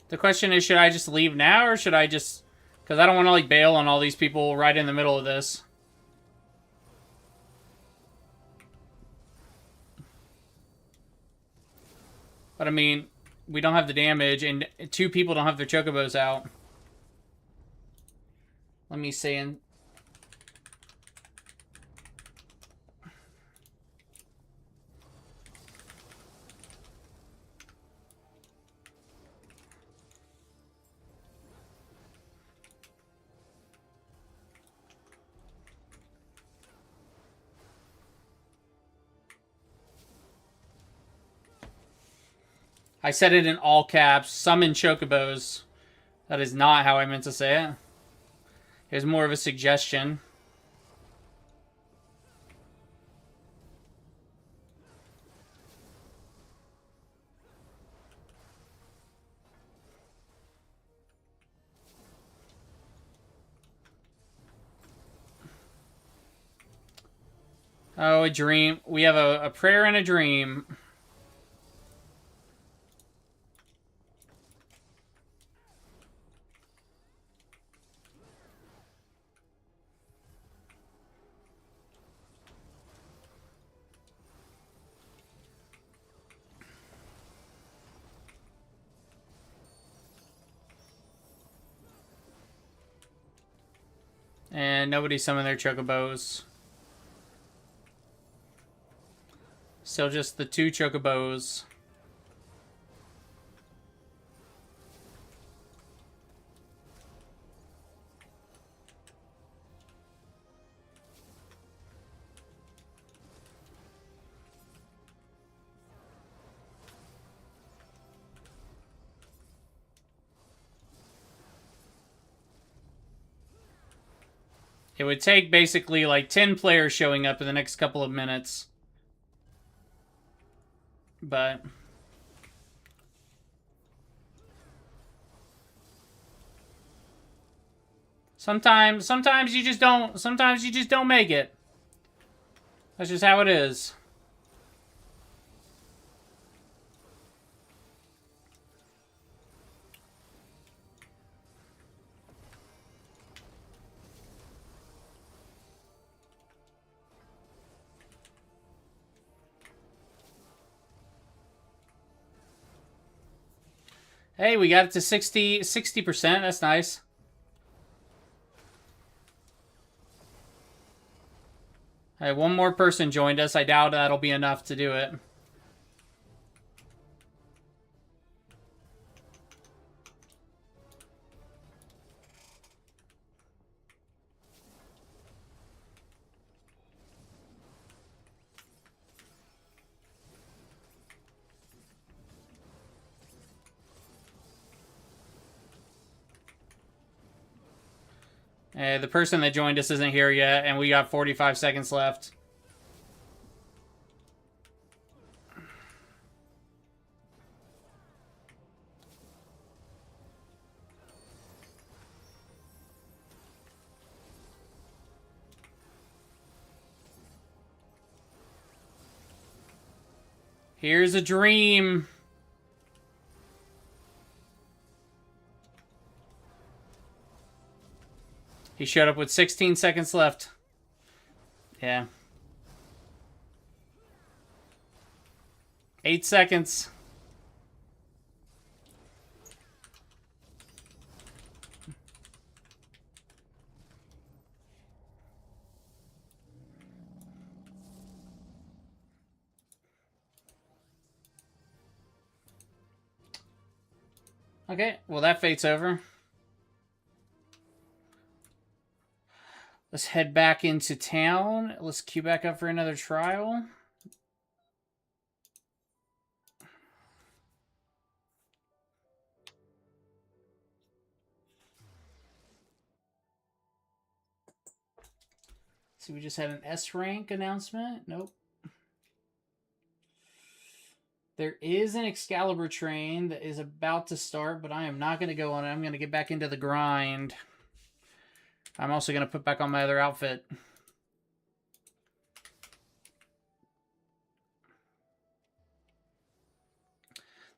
A: The question is, should I just leave now, or should I just... Because I don't want to, like, bail on all these people right in the middle of this. But, I mean, we don't have the damage, and 2 people don't have their chocobos out. Let me say in. I said it in all caps. Summon chocobos. That is not how I meant to say it. It was more of a suggestion. Oh, a dream. We have a prayer and a dream. And nobody summoned their chocobos. Still just the 2 chocobos. It would take basically like 10 players showing up in the next couple of minutes. But sometimes you just don't make it. That's just how it is. Hey, we got it to 60%. That's nice. Hey, one more person joined us. I doubt that'll be enough to do it. The person that joined us isn't here yet, and we got 45 seconds left. Here's a dream. He showed up with 16 seconds left. Yeah. 8 seconds. Okay, well that fate's over. Let's head back into town. Let's queue back up for another trial. See, we just had an S rank announcement. Nope. There is an Excalibur train that is about to start, but I am not going to go on it. I'm going to get back into the grind. I'm also going to put back on my other outfit.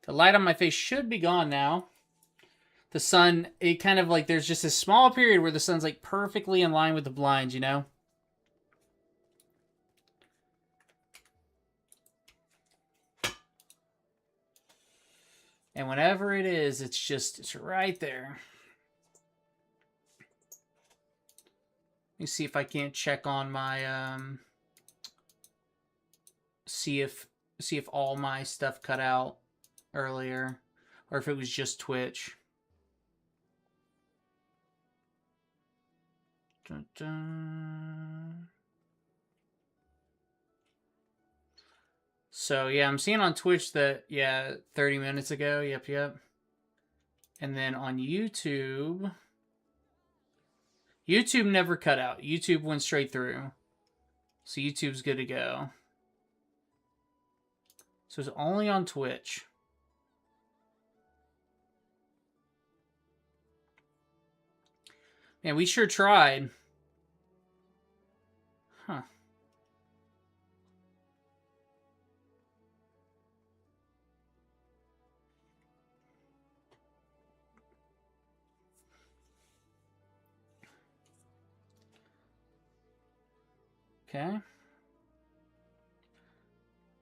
A: The light on my face should be gone now. The sun, it kind of like, there's just a small period where the sun's like perfectly in line with the blinds, you know? And whenever it is, it's right there. Let me see if I can't check on my, see if all my stuff cut out earlier, or if it was just Twitch. Dun, dun. So yeah, I'm seeing on Twitch that, yeah, 30 minutes ago. Yep. And then on YouTube never cut out. YouTube went straight through. So YouTube's good to go. So it's only on Twitch. Man, we sure tried. Huh. Okay.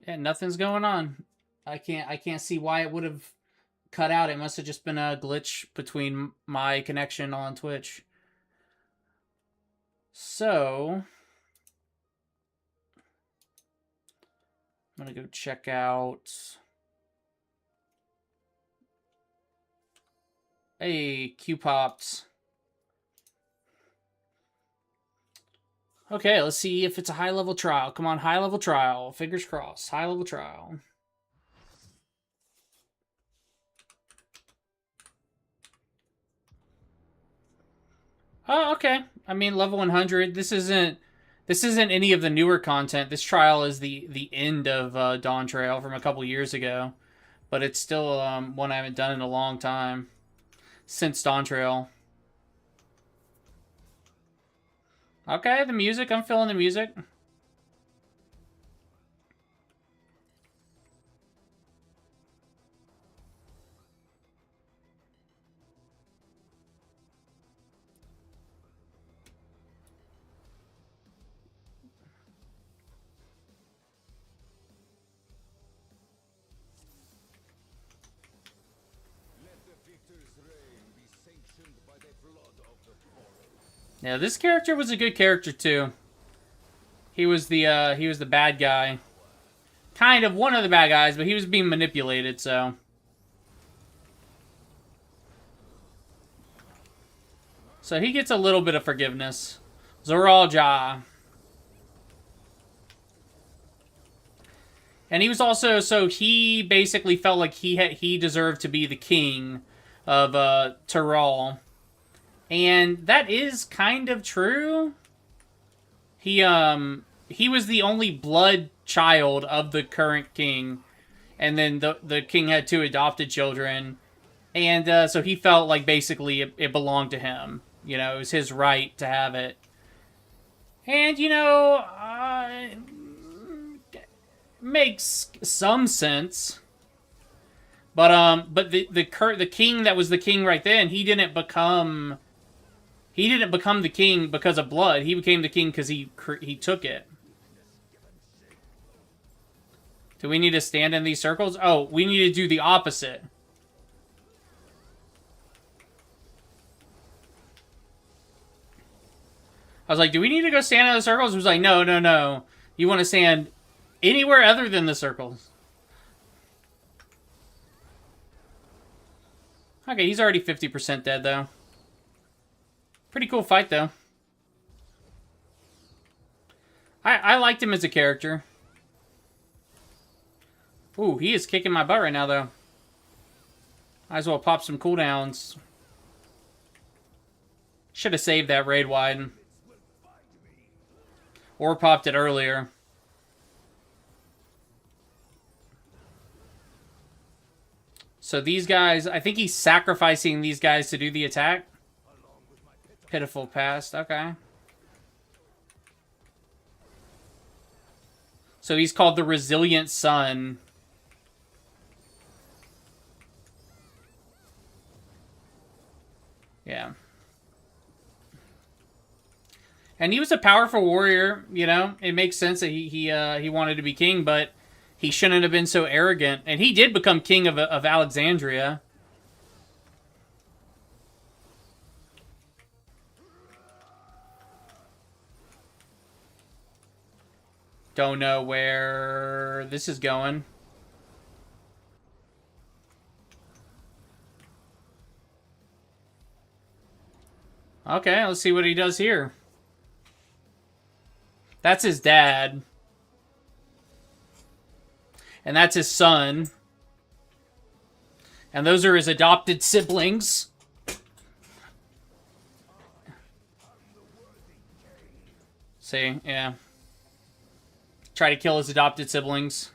A: Yeah, nothing's going on. I can't see why it would have cut out. It must have just been a glitch between my connection on Twitch. So I'm gonna go check out. Hey, Q popped. Okay, let's see if it's a high-level trial. Come on, high-level trial. Fingers crossed. High-level trial. Oh, okay. I mean, level 100. This isn't any of the newer content. This trial is the end of Dawn Trail from a couple years ago, but it's still one I haven't done in a long time since Dawn Trail. Okay, the music. I'm feeling the music. Yeah, this character was a good character too. He was the bad guy. Kind of one of the bad guys, but he was being manipulated, so. So he gets a little bit of forgiveness. Zoralja. And he was also, so he basically felt like he deserved to be the king of Tyrol. And that is kind of true. He was the only blood child of the current king. And then the king had 2 adopted children. And so he felt like basically it belonged to him. You know, it was his right to have it. And, you know, makes some sense. But the king that was the king right then, he didn't become the king because of blood. He became the king because he took it. Do we need to stand in these circles? Oh, we need to do the opposite. I was like, do we need to go stand in the circles? It was like, no. You want to stand anywhere other than the circles. Okay, he's already 50% dead, though. Pretty cool fight, though. I liked him as a character. Ooh, he is kicking my butt right now, though. Might as well pop some cooldowns. Should have saved that raid wide. Or popped it earlier. So these guys, I think he's sacrificing these guys to do the attack. Pitiful past, okay. So he's called the Resilient Son. Yeah. And he was a powerful warrior, you know. It makes sense that he wanted to be king, but He shouldn't have been so arrogant. And he did become king of Alexandria. Don't know where this is going. Okay, let's see what he does here. That's his dad. And that's his son. And those are his adopted siblings. See, yeah. Try to kill his adopted siblings.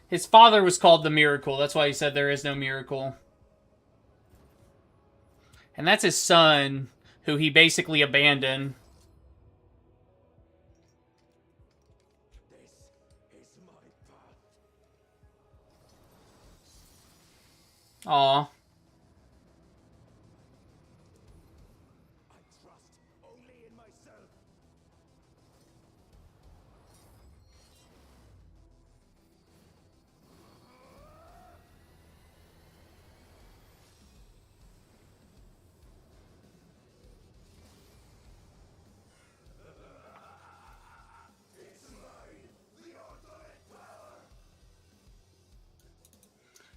A: His father was called the Miracle. That's why he said there is no miracle. And that's his son, who he basically abandoned. Aw.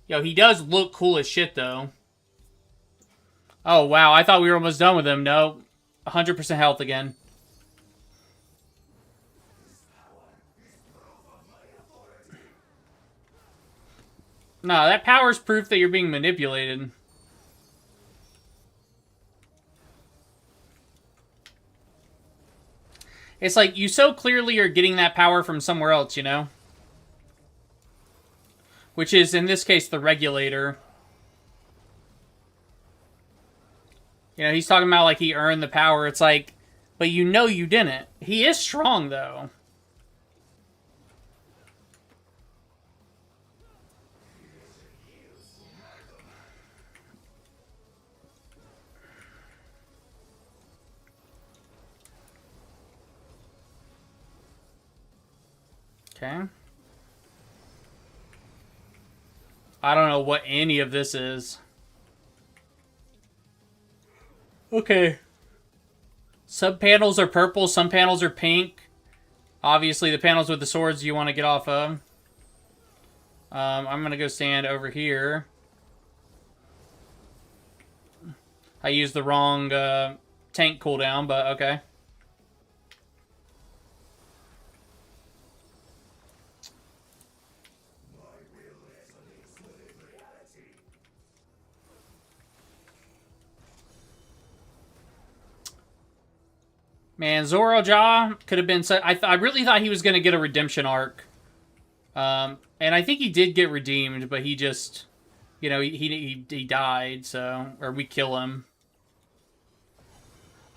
A: Yo, he does look cool as shit, though. Oh, wow. I thought we were almost done with him. No. 100% health again. No, that power's proof that you're being manipulated. It's like, you so clearly are getting that power from somewhere else, you know? Which is, in this case, the regulator. You know, he's talking about, like, he earned the power. It's like, but you know you didn't. He is strong, though. Okay. I don't know what any of this is. Okay. Some panels are purple, some panels are pink. Obviously, the panels with the swords you want to get off of. I'm going to go stand over here. I used the wrong tank cooldown, but okay. Man, Zoroja could have been... I really thought he was going to get a redemption arc. And I think he did get redeemed, but he just... You know, he died, so... Or we kill him.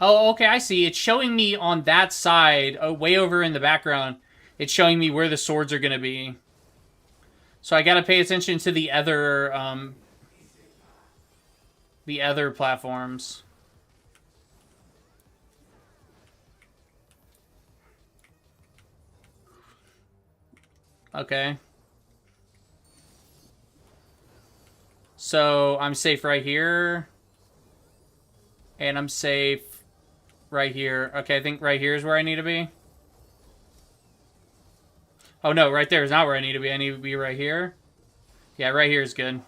A: Oh, okay, I see. It's showing me on that side, way over in the background, it's showing me where the swords are going to be. So I got to pay attention to the other platforms. Okay. So, I'm safe right here. And I'm safe right here. Okay, I think right here is where I need to be. Oh, no, right there is not where I need to be. I need to be right here. Yeah, right here is good.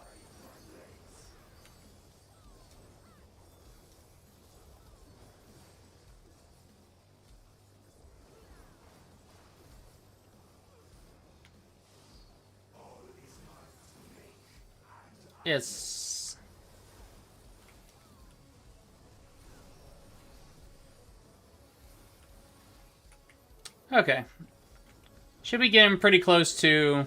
A: Yes. Okay. Should be getting pretty close to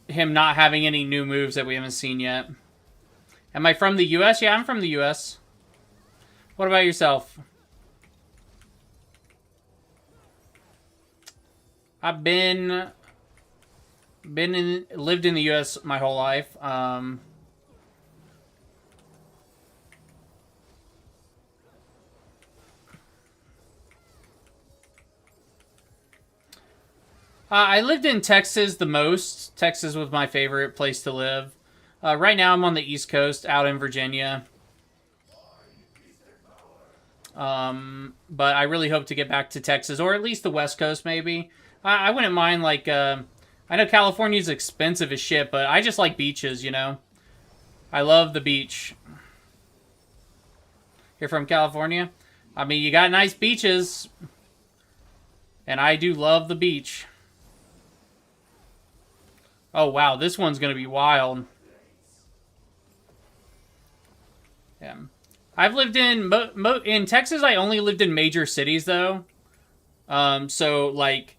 A: him not having any new moves that we haven't seen yet. Am I from the US? Yeah, I'm from the US. What about yourself? I've lived in the US my whole life. I lived in Texas the most. Texas was my favorite place to live. Right now I'm on the East Coast, out in Virginia. But I really hope to get back to Texas, or at least the West Coast, maybe. I wouldn't mind, like, I know California's expensive as shit, but I just like beaches, you know? I love the beach. You're from California? I mean, you got nice beaches, and I do love the beach. Oh, wow, this one's gonna be wild. Yeah. I've lived in Texas. I only lived in major cities though. So like,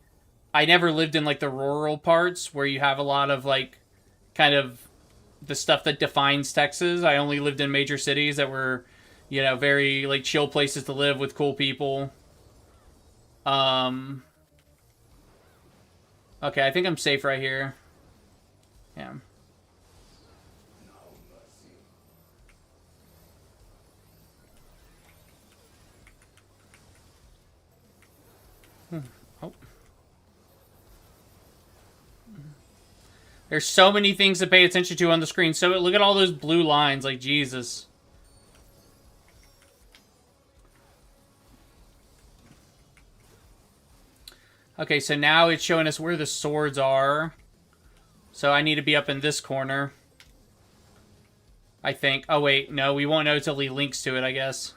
A: I never lived in like the rural parts where you have a lot of like, kind of, the stuff that defines Texas. I only lived in major cities that were, you know, very like chill places to live with cool people. Um. Okay, I think I'm safe right here. Yeah. Oh. There's so many things to pay attention to on the screen. So look at all those blue lines, like Jesus. Okay, so now it's showing us where the swords are. So I need to be up in this corner. I think. Oh, wait. No, we won't know until he links to it, I guess.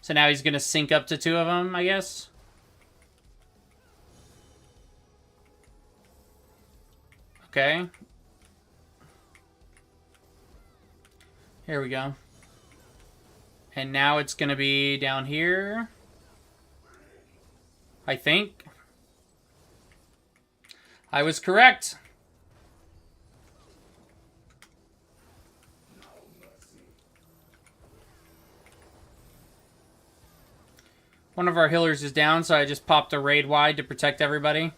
A: So now he's going to sync up to two of them, I guess. Okay. Here we go. And now it's going to be down here. I think. I was correct. One of our healers is down, so I just popped a raid wide to protect everybody.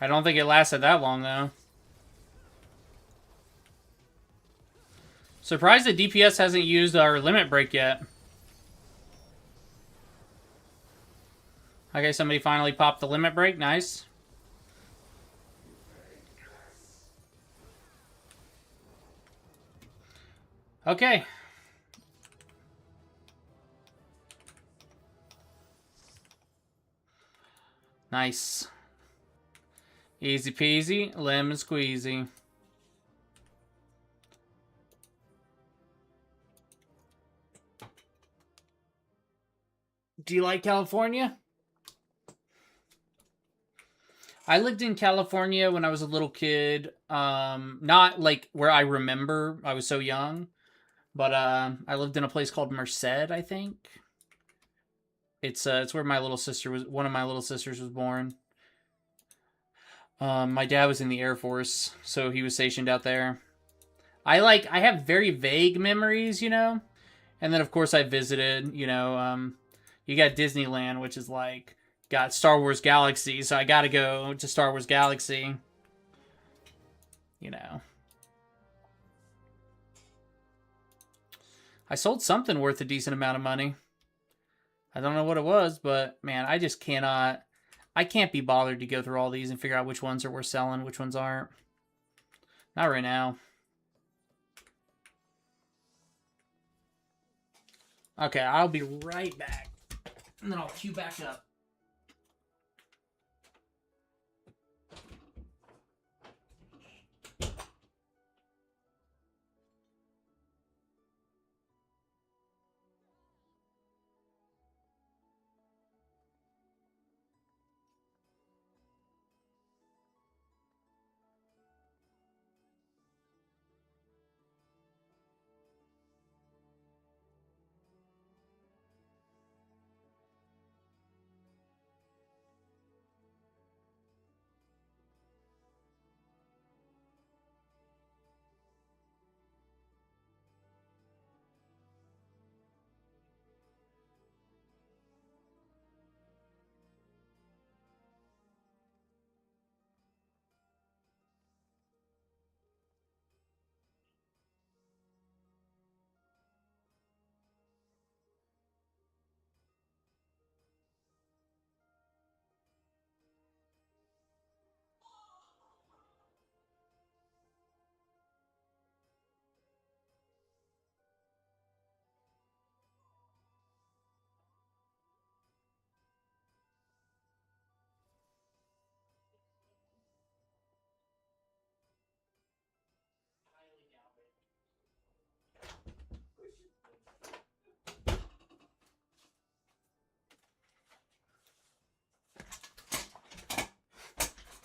A: I don't think it lasted that long, though. Surprised that DPS hasn't used our limit break yet. Okay, somebody finally popped the limit break. Nice. Okay. Nice. Easy peasy, lemon squeezy. Do you like California? I lived in California when I was a little kid. Not like where I remember. I was so young. But I lived in a place called Merced, I think. It's where my little sister was. One of my little sisters was born. My dad was in the Air Force, so he was stationed out there. I have very vague memories, you know. And then of course I visited, you know, you got Disneyland, which is like got Star Wars Galaxy, so I got to go to Star Wars Galaxy. You know. I sold something worth a decent amount of money. I don't know what it was, but man, I just cannot. I can't be bothered to go through all these and figure out which ones are worth selling, which ones aren't. Not right now. Okay, I'll be right back. And then I'll queue back up.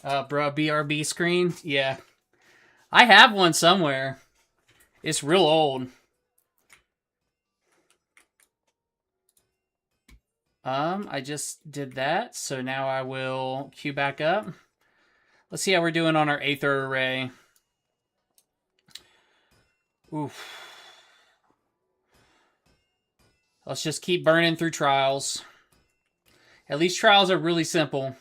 A: Bro, BRB screen? Yeah. I have one somewhere. It's real old. I just did that, so now I will queue back up. Let's see how we're doing on our Aether array. Oof. Let's just keep burning through trials. At least trials are really simple.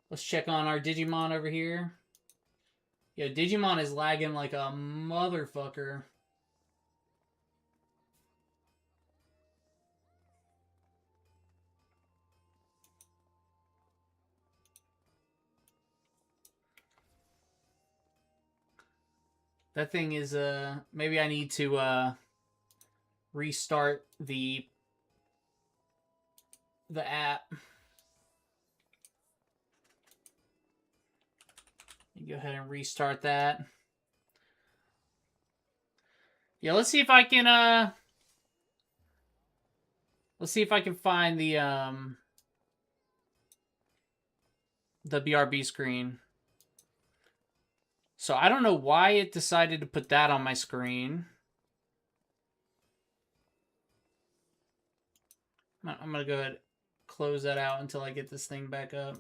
A: Let's check on our Digimon over here. Yo, Digimon is lagging like a motherfucker. That thing is, maybe I need to, restart the app. Go ahead and restart that. Yeah, let's see if I can find the BRB screen. So I don't know why it decided to put that on my screen. I'm going to go ahead and close that out until I get this thing back up.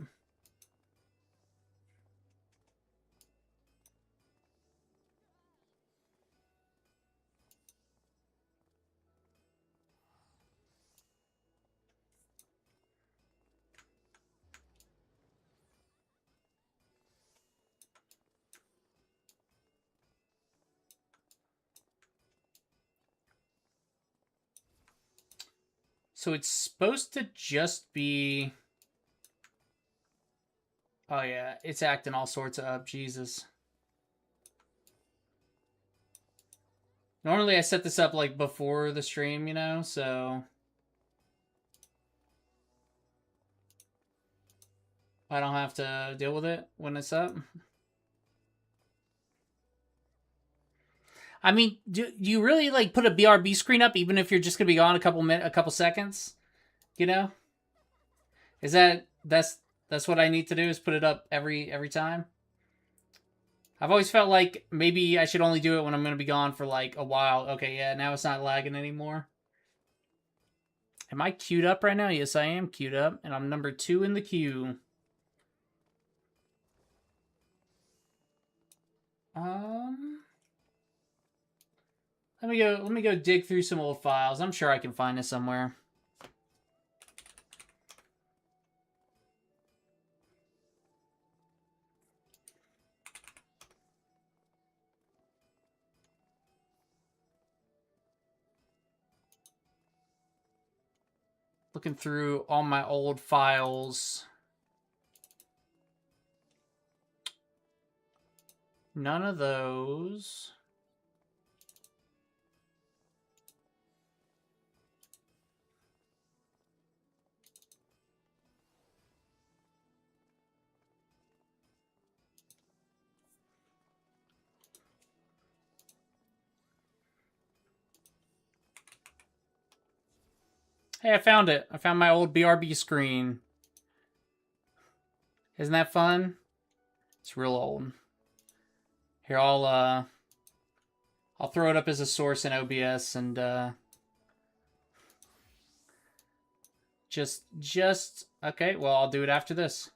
A: So it's supposed to just be... Oh yeah, it's acting all sorts up. Jesus. Normally I set this up like before the stream, you know, so... I don't have to deal with it when it's up. I mean, do you really like put a BRB screen up even if you're just gonna be gone a couple seconds? You know, is that's what I need to do is put it up every time. I've always felt like maybe I should only do it when I'm gonna be gone for like a while. Okay, yeah, now it's not lagging anymore. Am I queued up right now? Yes, I am queued up, and I'm number 2 in the queue. Let me go dig through some old files. I'm sure I can find this somewhere. Looking through all my old files. None of those. Hey, I found it. I found my old BRB screen. Isn't that fun? It's real old. Here, I'll throw it up as a source in OBS and just okay. Well, I'll do it after this.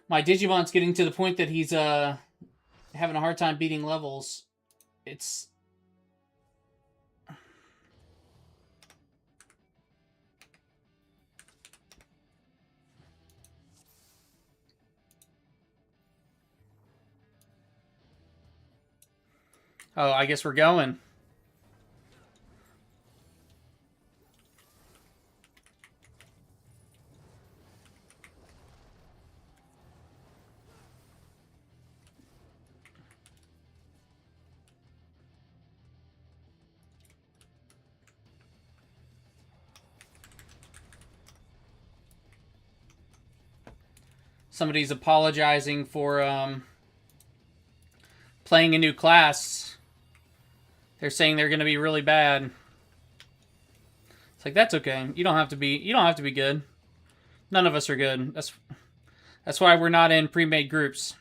A: My Digimon's getting to the point that he's having a hard time beating levels. It's oh, I guess we're going. Somebody's apologizing for playing a new class. They're saying they're going to be really bad. It's like, that's okay. You don't have to be good. None of us are good. That's why we're not in pre-made groups.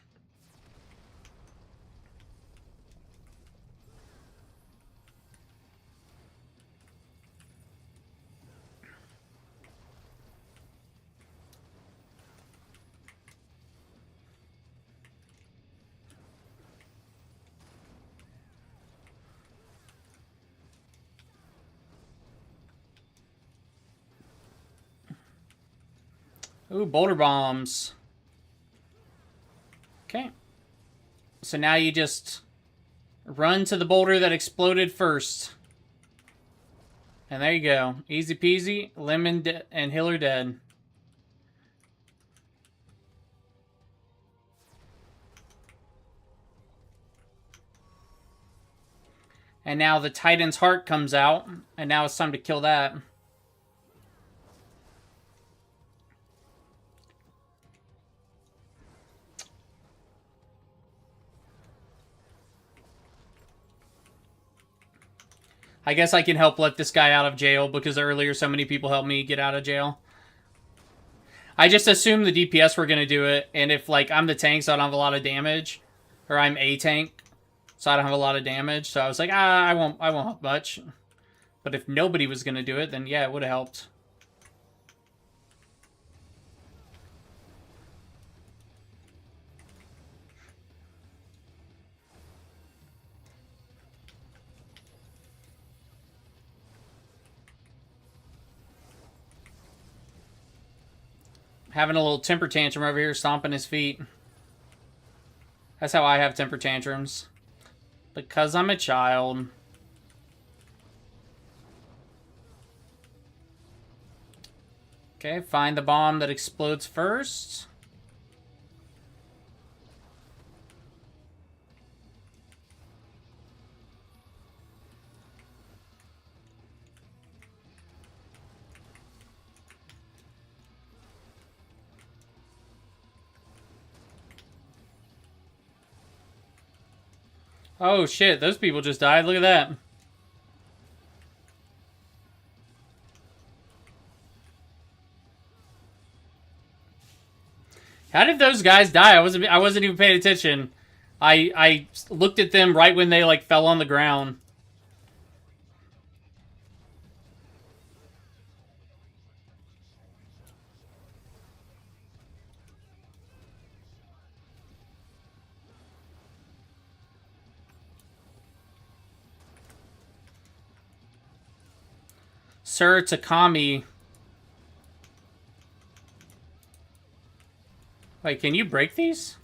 A: Ooh, boulder bombs. Okay. So now you just run to the boulder that exploded first. And there you go. Easy peasy. Lemon and Hill are dead. And now the Titan's heart comes out. And now it's time to kill that. I guess I can help let this guy out of jail because earlier so many people helped me get out of jail. I just assumed the DPS were going to do it, and if, like, I'm the tank so I don't have a lot of damage, or I'm a tank so I don't have a lot of damage, so I was like, I won't help much. But if nobody was going to do it, then yeah, it would have helped. Having a little temper tantrum over here, stomping his feet. That's how I have temper tantrums. Because I'm a child. Okay, find the bomb that explodes first. Oh shit, those people just died. Look at that. How did those guys die? I wasn't even paying attention. I looked at them right when they like fell on the ground. Sir Takami. Wait, can you break these?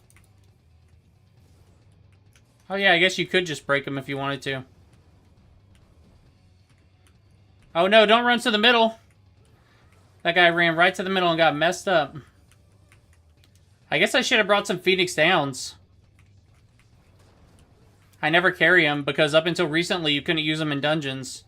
A: Oh yeah, I guess you could just break them if you wanted to. Oh no, don't run to the middle. That guy ran right to the middle and got messed up. I guess I should have brought some Phoenix Downs. I never carry them because up until recently you couldn't use them in dungeons.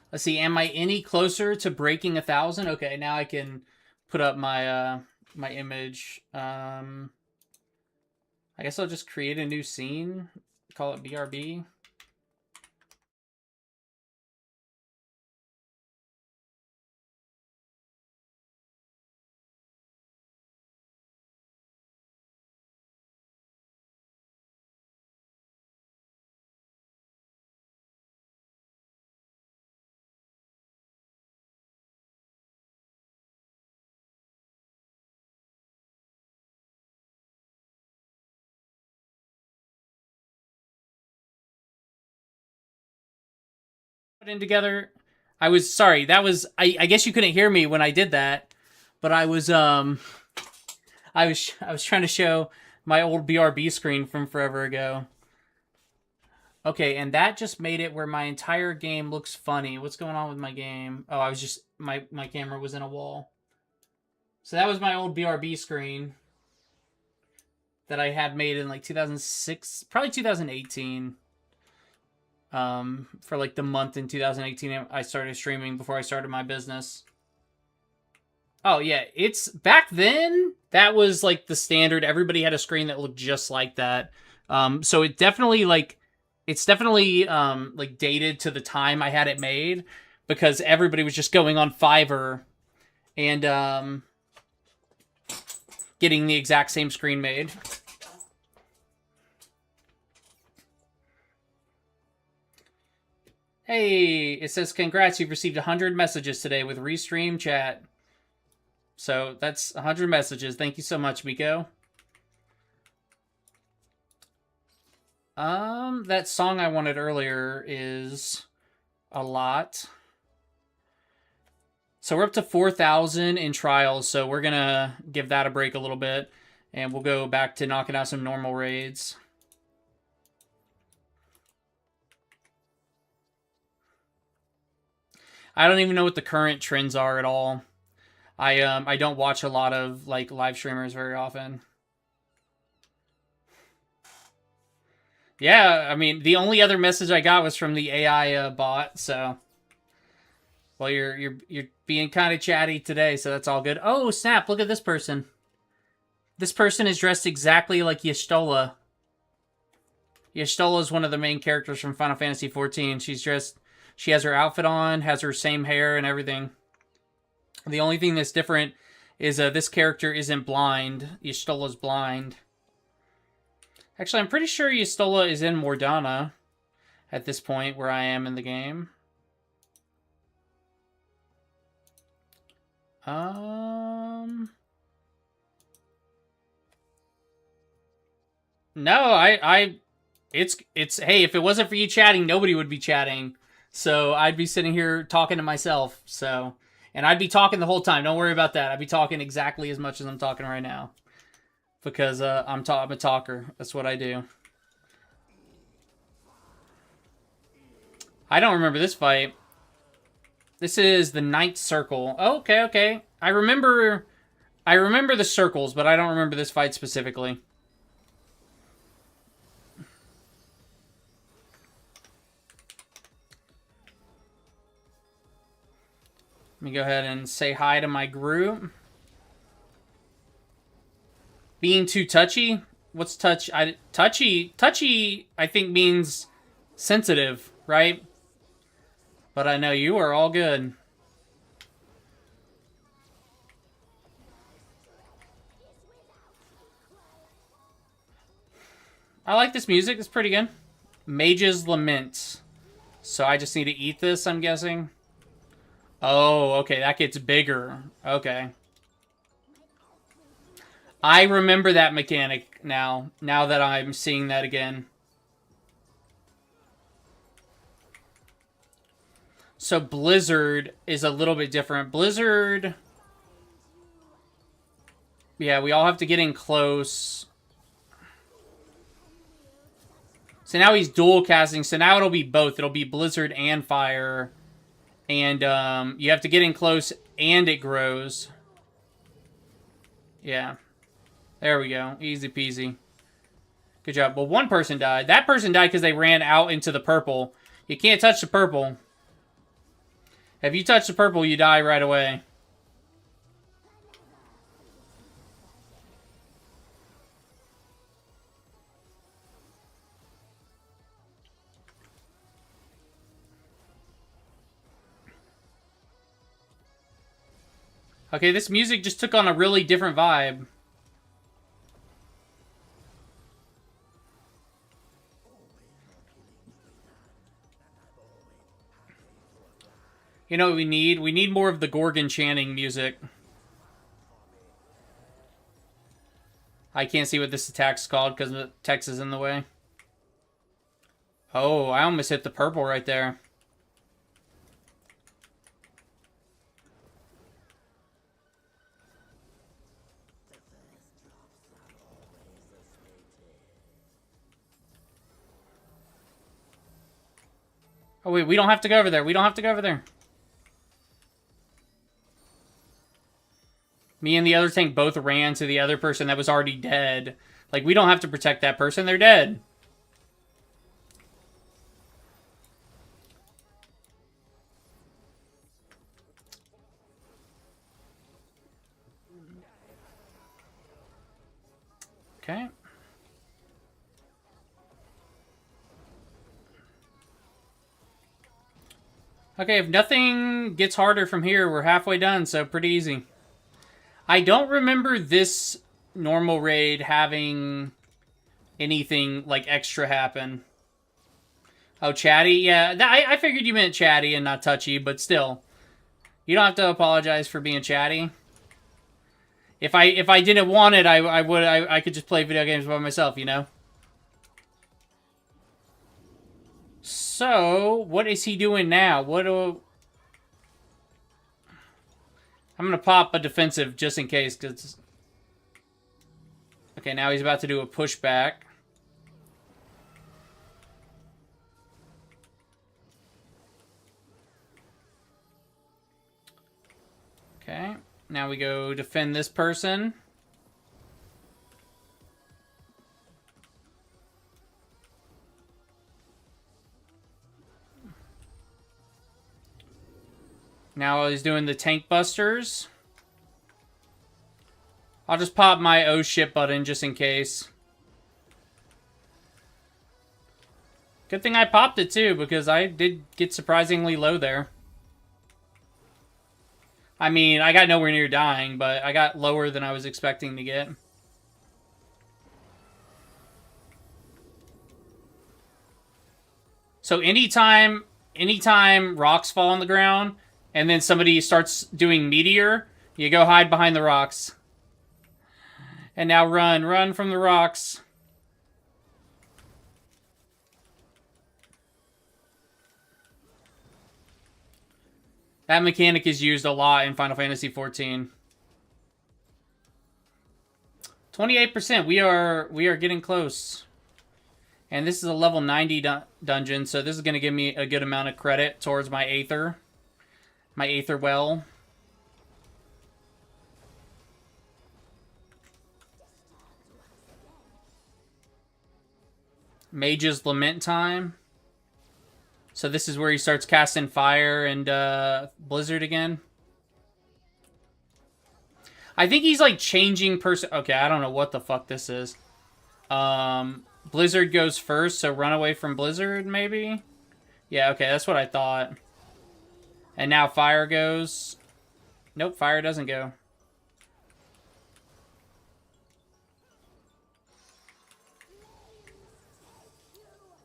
A: Let's see, am I any closer to breaking 1,000? Okay, now I can put up my my image. I guess I'll just create a new scene. Call it BRB. Put in together. I was sorry. That was I guess you couldn't hear me when I did that, but I was trying to show my old BRB screen from forever ago. Okay, and that just made it where my entire game looks funny. What's going on with my game? Oh, I was just my camera was in a wall. So that was my old BRB screen that I had made in like 2006, probably 2018. For like the month in 2018 I started streaming before I started my business. Oh yeah, it's back then that was like the standard. Everybody had a screen that looked just like that. So it definitely like it's definitely like dated to the time I had it made because everybody was just going on Fiverr and getting the exact same screen made. Hey, it says congrats, you've received 100 messages today with Restream Chat. So that's 100 messages. Thank you so much, Miko. That song I wanted earlier is a lot. So we're up to 4,000 in trials, so we're gonna give that a break a little bit, and we'll go back to knocking out some normal raids. I don't even know what the current trends are at all. I don't watch a lot of like live streamers very often. Yeah, I mean the only other message I got was from the AI bot. So, well, you're being kind of chatty today, so that's all good. Oh snap! Look at this person. This person is dressed exactly like Y'shtola. Y'shtola is one of the main characters from Final Fantasy XIV. She has her outfit on, has her same hair and everything. The only thing that's different is this character isn't blind. Y'shtola's blind. Actually, I'm pretty sure Y'shtola is in Mordana at this point where I am in the game. No, it's hey, if it wasn't for you chatting, nobody would be chatting. So I'd be sitting here talking to myself. So, and I'd be talking the whole time. Don't worry about that. I'd be talking exactly as much as I'm talking right now because I'm a talker. That's what I do. I don't remember this fight. This is the Ninth Circle. Oh, okay, okay. I remember the circles, but I don't remember this fight specifically. Let me go ahead and say hi to my group. Being too touchy? What's touch? Touchy, I think means sensitive, right? But I know you are all good. I like this music. It's pretty good. Mage's Lament. So I just need to eat this, I'm guessing. Oh, okay. That gets bigger. Okay. I remember that mechanic now. Now that I'm seeing that again. So Blizzard is a little bit different. Blizzard... Yeah, we all have to get in close. So now he's dual casting. So now it'll be both. It'll be Blizzard and Fire. And you have to get in close and it grows. Yeah. There we go. Easy peasy. Good job. Well, one person died. That person died because they ran out into the purple. You can't touch the purple. If you touch the purple, you die right away. Okay, this music just took on a really different vibe. You know what we need? We need more of the Gorgon chanting music. I can't see what this attack's called because the text is in the way. Oh, I almost hit the purple right there. Oh, wait, we don't have to go over there. We don't have to go over there. Me and the other tank both ran to the other person that was already dead. Like, we don't have to protect that person. They're dead. Okay. Okay, if nothing gets harder from here, we're halfway done, so pretty easy. I don't remember this normal raid having anything like extra happen. Oh, chatty? Yeah, I figured you meant chatty and not touchy, but still. You don't have to apologize for being chatty. If I didn't want it, I could just play video games by myself, you know? So, what is he doing now? I'm gonna pop a defensive just in case, because... Okay, now he's about to do a pushback. Okay, now we go defend this person. Now he's doing the tank busters. I'll just pop my oh shit button just in case. Good thing I popped it too, because I did get surprisingly low there. I mean, I got nowhere near dying, but I got lower than I was expecting to get. So anytime rocks fall on the ground, and then somebody starts doing meteor, you go hide behind the rocks. And now run from the rocks. That mechanic is used a lot in Final Fantasy XIV. 28%. We are getting close. And this is a level 90 dungeon, so this is going to give me a good amount of credit towards my Aether. My Aether well. Mage's Lament time. So this is where he starts casting fire and blizzard again. I think he's like changing person. Okay, I don't know what the fuck this is. Blizzard goes first, so run away from blizzard maybe? Yeah, okay, that's what I thought. And now fire goes. Nope, fire doesn't go.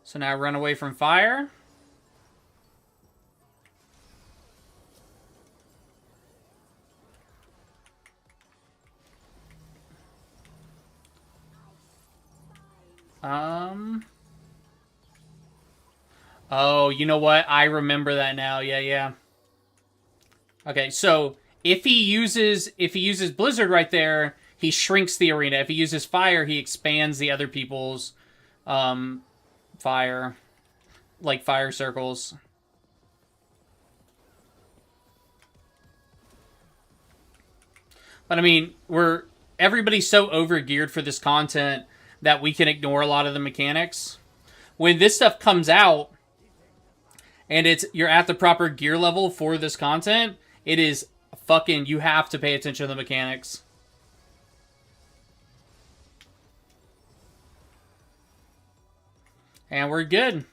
A: So now run away from fire. Oh, you know what? I remember that now. Yeah. Okay, so if he uses Blizzard right there, he shrinks the arena. If he uses fire, he expands the other people's fire, like fire circles. But I mean, everybody's so overgeared for this content that we can ignore a lot of the mechanics. When this stuff comes out and you're at the proper gear level for this content, it is fucking, you have to pay attention to the mechanics. And we're good.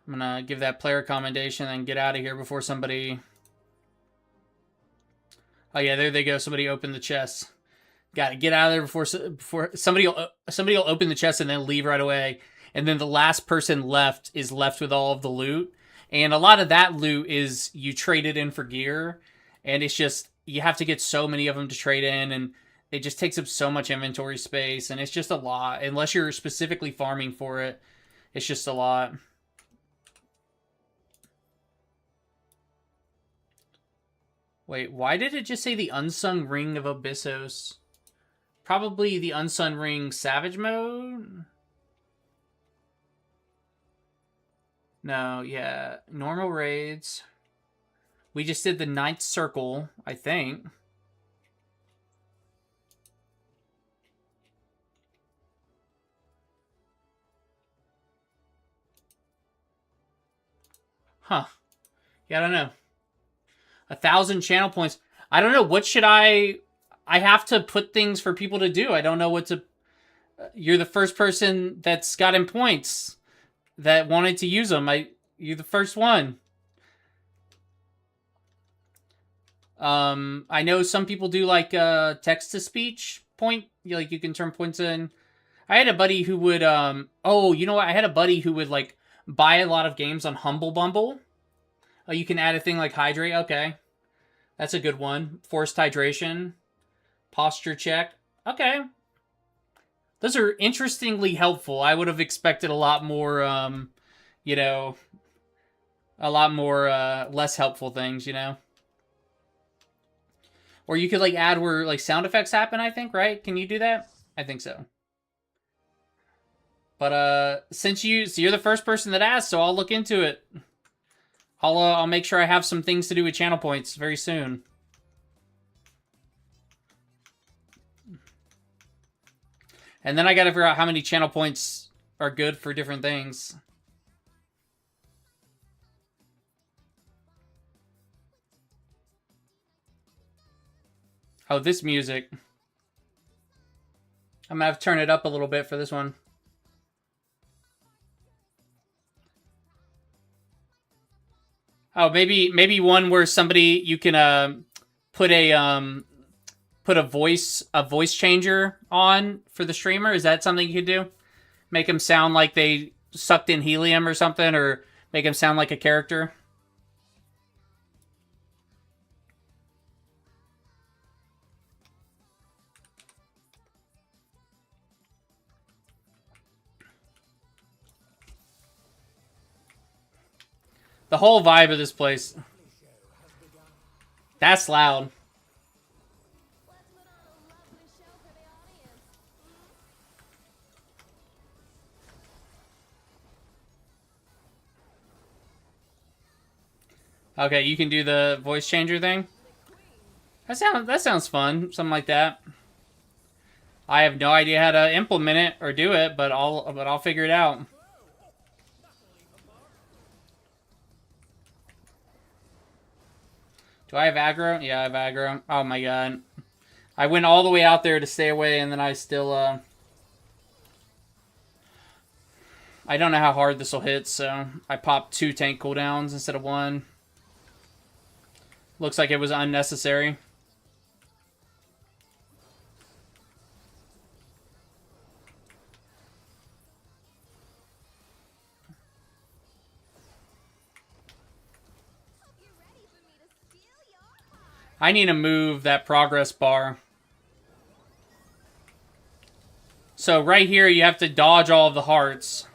A: I'm gonna give that player commendation and get out of here before somebody... Oh yeah, there they go. Somebody opened the chest. Got to get out of there before somebody will open the chest and then leave right away. And then the last person left is left with all of the loot. And a lot of that loot is you trade it in for gear. And it's just, you have to get so many of them to trade in. And it just takes up so much inventory space. And it's just a lot. Unless you're specifically farming for it, it's just a lot. Wait, why did it just say the Unsung Ring of Abyssos? Probably the Unsung Ring Savage Mode? No, yeah. Normal raids. We just did the 9th circle, I think. Huh. Yeah, I don't know. 1,000 channel points. I don't know. What should I have to put things for people to do. I don't know what to... You're the first person that's gotten points that wanted to use them. You're the first one. I know some people do like text-to-speech point. Like you can turn points in. I had a buddy who would... oh, you know what? I had a buddy who would like buy a lot of games on Humble Bumble. You can add a thing like hydrate. Okay. That's a good one. Forced hydration. Posture check. Okay. Those are interestingly helpful. I would have expected a lot more, you know, a lot more less helpful things, you know? Or you could like add where like sound effects happen, I think, right? Can you do that? I think so. But since you're the first person that asked, so I'll look into it. I'll make sure I have some things to do with channel points very soon. And then I gotta figure out how many channel points are good for different things. Oh, this music. I'm gonna have to turn it up a little bit for this one. Oh, maybe one where somebody you can put a voice changer on for the streamer. Is that something you could do? Make them sound like they sucked in helium or something, or make them sound like a character. The whole vibe of this place. That's loud. Okay, you can do the voice changer thing. That sounds fun. Something like that. I have no idea how to implement it or do it, but I'll figure it out. Do I have aggro? Yeah, I have aggro. Oh my god. I went all the way out there to stay away, and then I still, I don't know how hard this will hit, so I popped 2 tank cooldowns instead of 1. Looks like it was unnecessary. I need to move that progress bar. So right here, you have to dodge all of the hearts.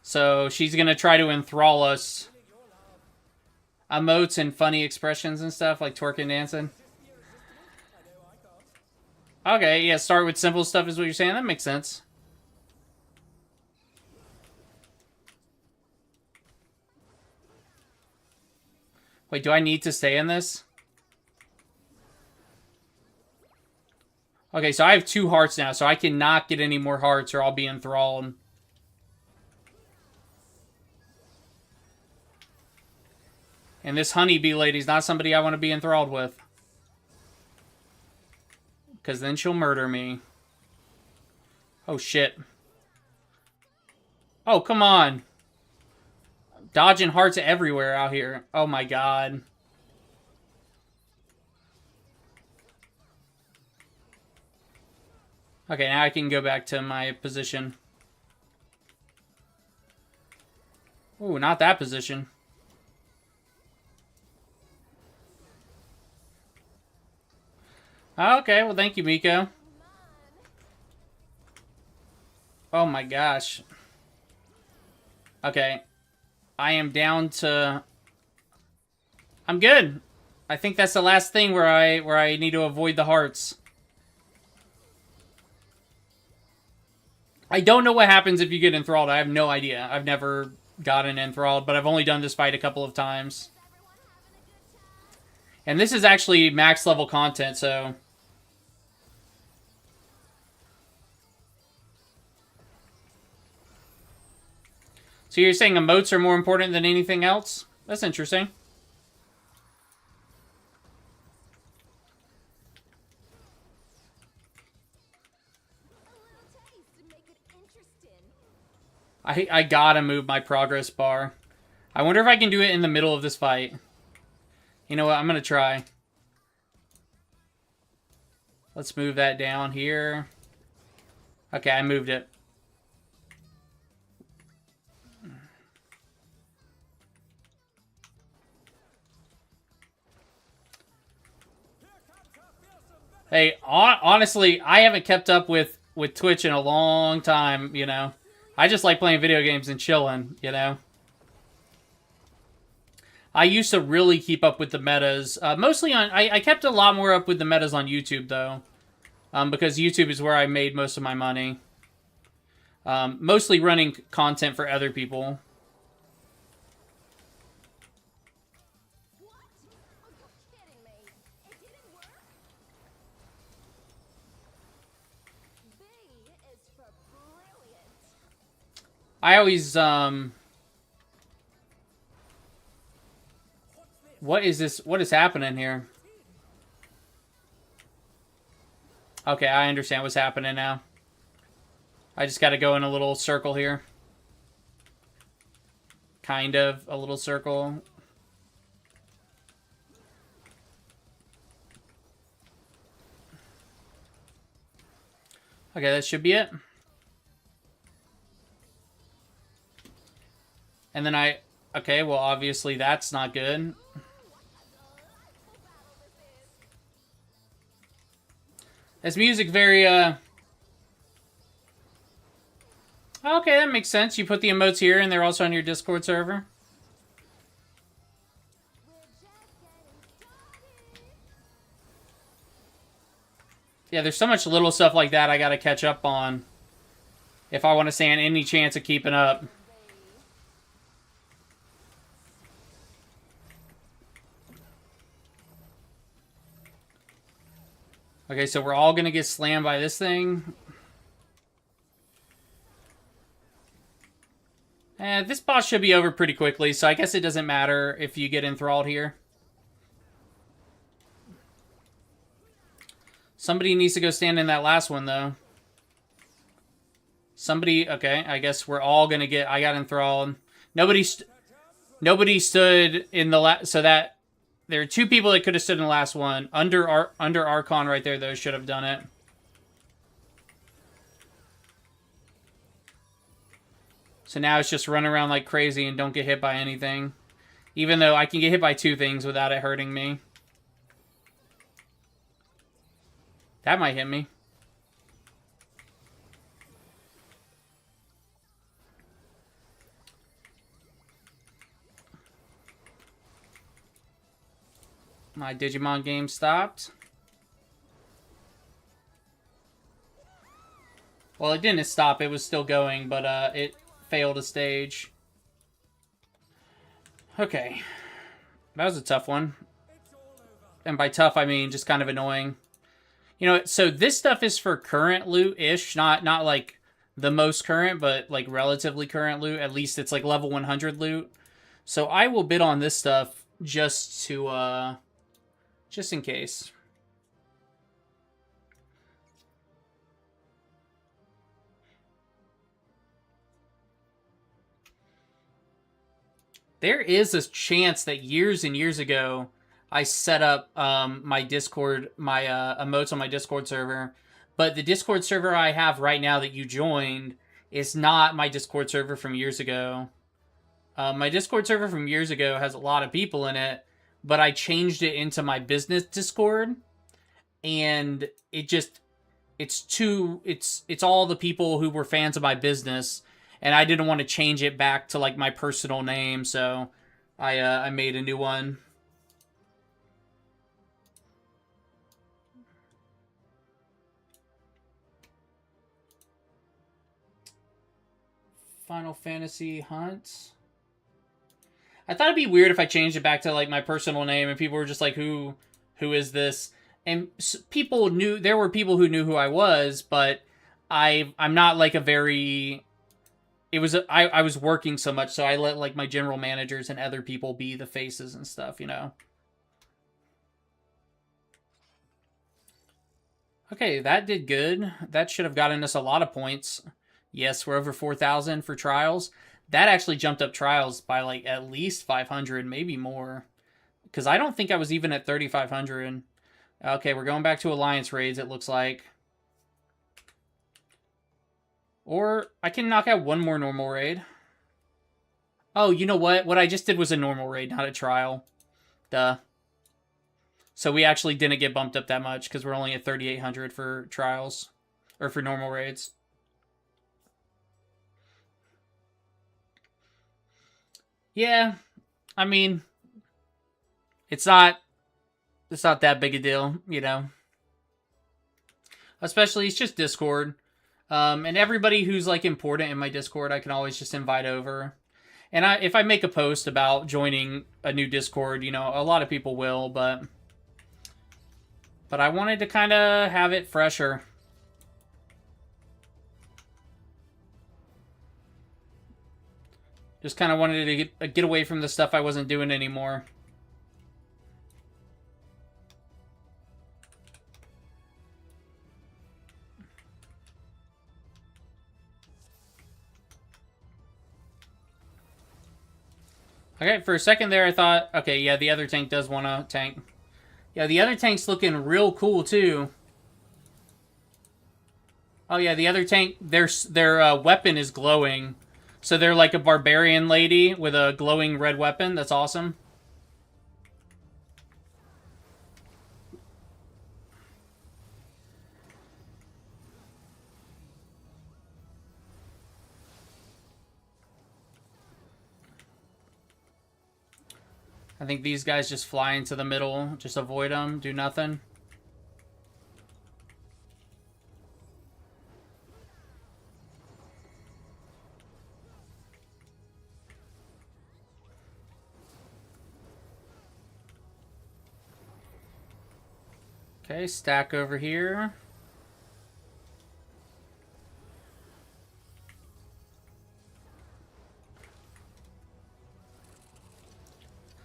A: So she's going to try to enthrall us. Emotes and funny expressions and stuff, like twerking, dancing. Okay, yeah, start with simple stuff is what you're saying. That makes sense. Wait, do I need to stay in this? Okay, so I have 2 hearts now, so I cannot get any more hearts or I'll be enthralled. And this honeybee lady's not somebody I want to be enthralled with. Because then she'll murder me. Oh, shit. Oh, come on. Dodging hearts everywhere out here. Oh, my God. Okay, now I can go back to my position. Ooh, not that position. Okay, well, thank you, Miko. Oh my gosh. Okay. I am down to... I'm good. I think that's the last thing where I need to avoid the hearts. I don't know what happens if you get enthralled. I have no idea. I've never gotten enthralled, but I've only done this fight a couple of times. And this is actually max level content, so... So you're saying emotes are more important than anything else? That's interesting. I gotta move my progress bar. I wonder if I can do it in the middle of this fight. You know what? I'm gonna try. Let's move that down here. Okay, I moved it. Hey, honestly, I haven't kept up with Twitch in a long time, you know. I just like playing video games and chilling, you know. I used to really keep up with the metas. Mostly on... I kept a lot more up with the metas on YouTube, though. Because YouTube is where I made most of my money. Mostly running content for other people. I always, what is this? What is happening here? Okay, I understand what's happening now. I just gotta go in a little circle here. Kind of a little circle. Okay, that should be it. And then okay, well, obviously that's not good. This music very, okay, that makes sense. You put the emotes here and they're also on your Discord server. Yeah, there's so much little stuff like that I gotta catch up on if I want to stand any chance of keeping up. Okay, so we're all gonna get slammed by this thing. This boss should be over pretty quickly, so I guess it doesn't matter if you get enthralled here. Somebody needs to go stand in that last one, though. Somebody... Okay, I guess we're all gonna get... I got enthralled. Nobody stood in the last... So that... There are two people that could have stood in the last one. Under Archon right there, though, should have done it. So now it's just run around like crazy and don't get hit by anything. Even though I can get hit by two things without it hurting me. That might hit me. My Digimon game stopped. Well, it didn't stop. It was still going, but it failed a stage. Okay. That was a tough one. And by tough, I mean just kind of annoying. You know, so this stuff is for current loot-ish. Not like the most current, but like relatively current loot. At least it's like level 100 loot. So I will bid on this stuff just to... just in case. There is a chance that years and years ago, I set up my Discord, my emotes on my Discord server. But the Discord server I have right now that you joined is not my Discord server from years ago. My Discord server from years ago has a lot of people in it. But I changed it into my business Discord, and it's all the people who were fans of my business, and I didn't want to change it back to like my personal name, so I made a new one. Final Fantasy Hunt. I thought it'd be weird if I changed it back to like my personal name and people were just like, who is this? And people knew, there were people who knew who I was, but I'm not like a very, I was working so much, so I let like my general managers and other people be the faces and stuff, you know? Okay, that did good. That should have gotten us a lot of points. Yes, we're over 4,000 for trials. That actually jumped up trials by like at least 500, maybe more. Because I don't think I was even at 3,500. Okay, we're going back to Alliance raids, it looks like. Or I can knock out one more normal raid. Oh, you know what? What I just did was a normal raid, not a trial. Duh. So we actually didn't get bumped up that much because we're only at 3,800 for trials. Or for normal raids. Yeah, I mean, it's not that big a deal, you know. Especially, it's just Discord. And everybody who's, like, important in my Discord, I can always just invite over. And if I make a post about joining a new Discord, you know, a lot of people will, but I wanted to kind of have it fresher. Just kind of wanted to get away from the stuff I wasn't doing anymore. Okay, for a second there I thought, okay, yeah, the other tank does want to tank. Yeah, the other tank's looking real cool, too. Oh, yeah, the other tank, their weapon is glowing. So they're like a barbarian lady with a glowing red weapon. That's awesome. I think these guys just fly into the middle. Just avoid them. Do nothing. Okay, stack over here.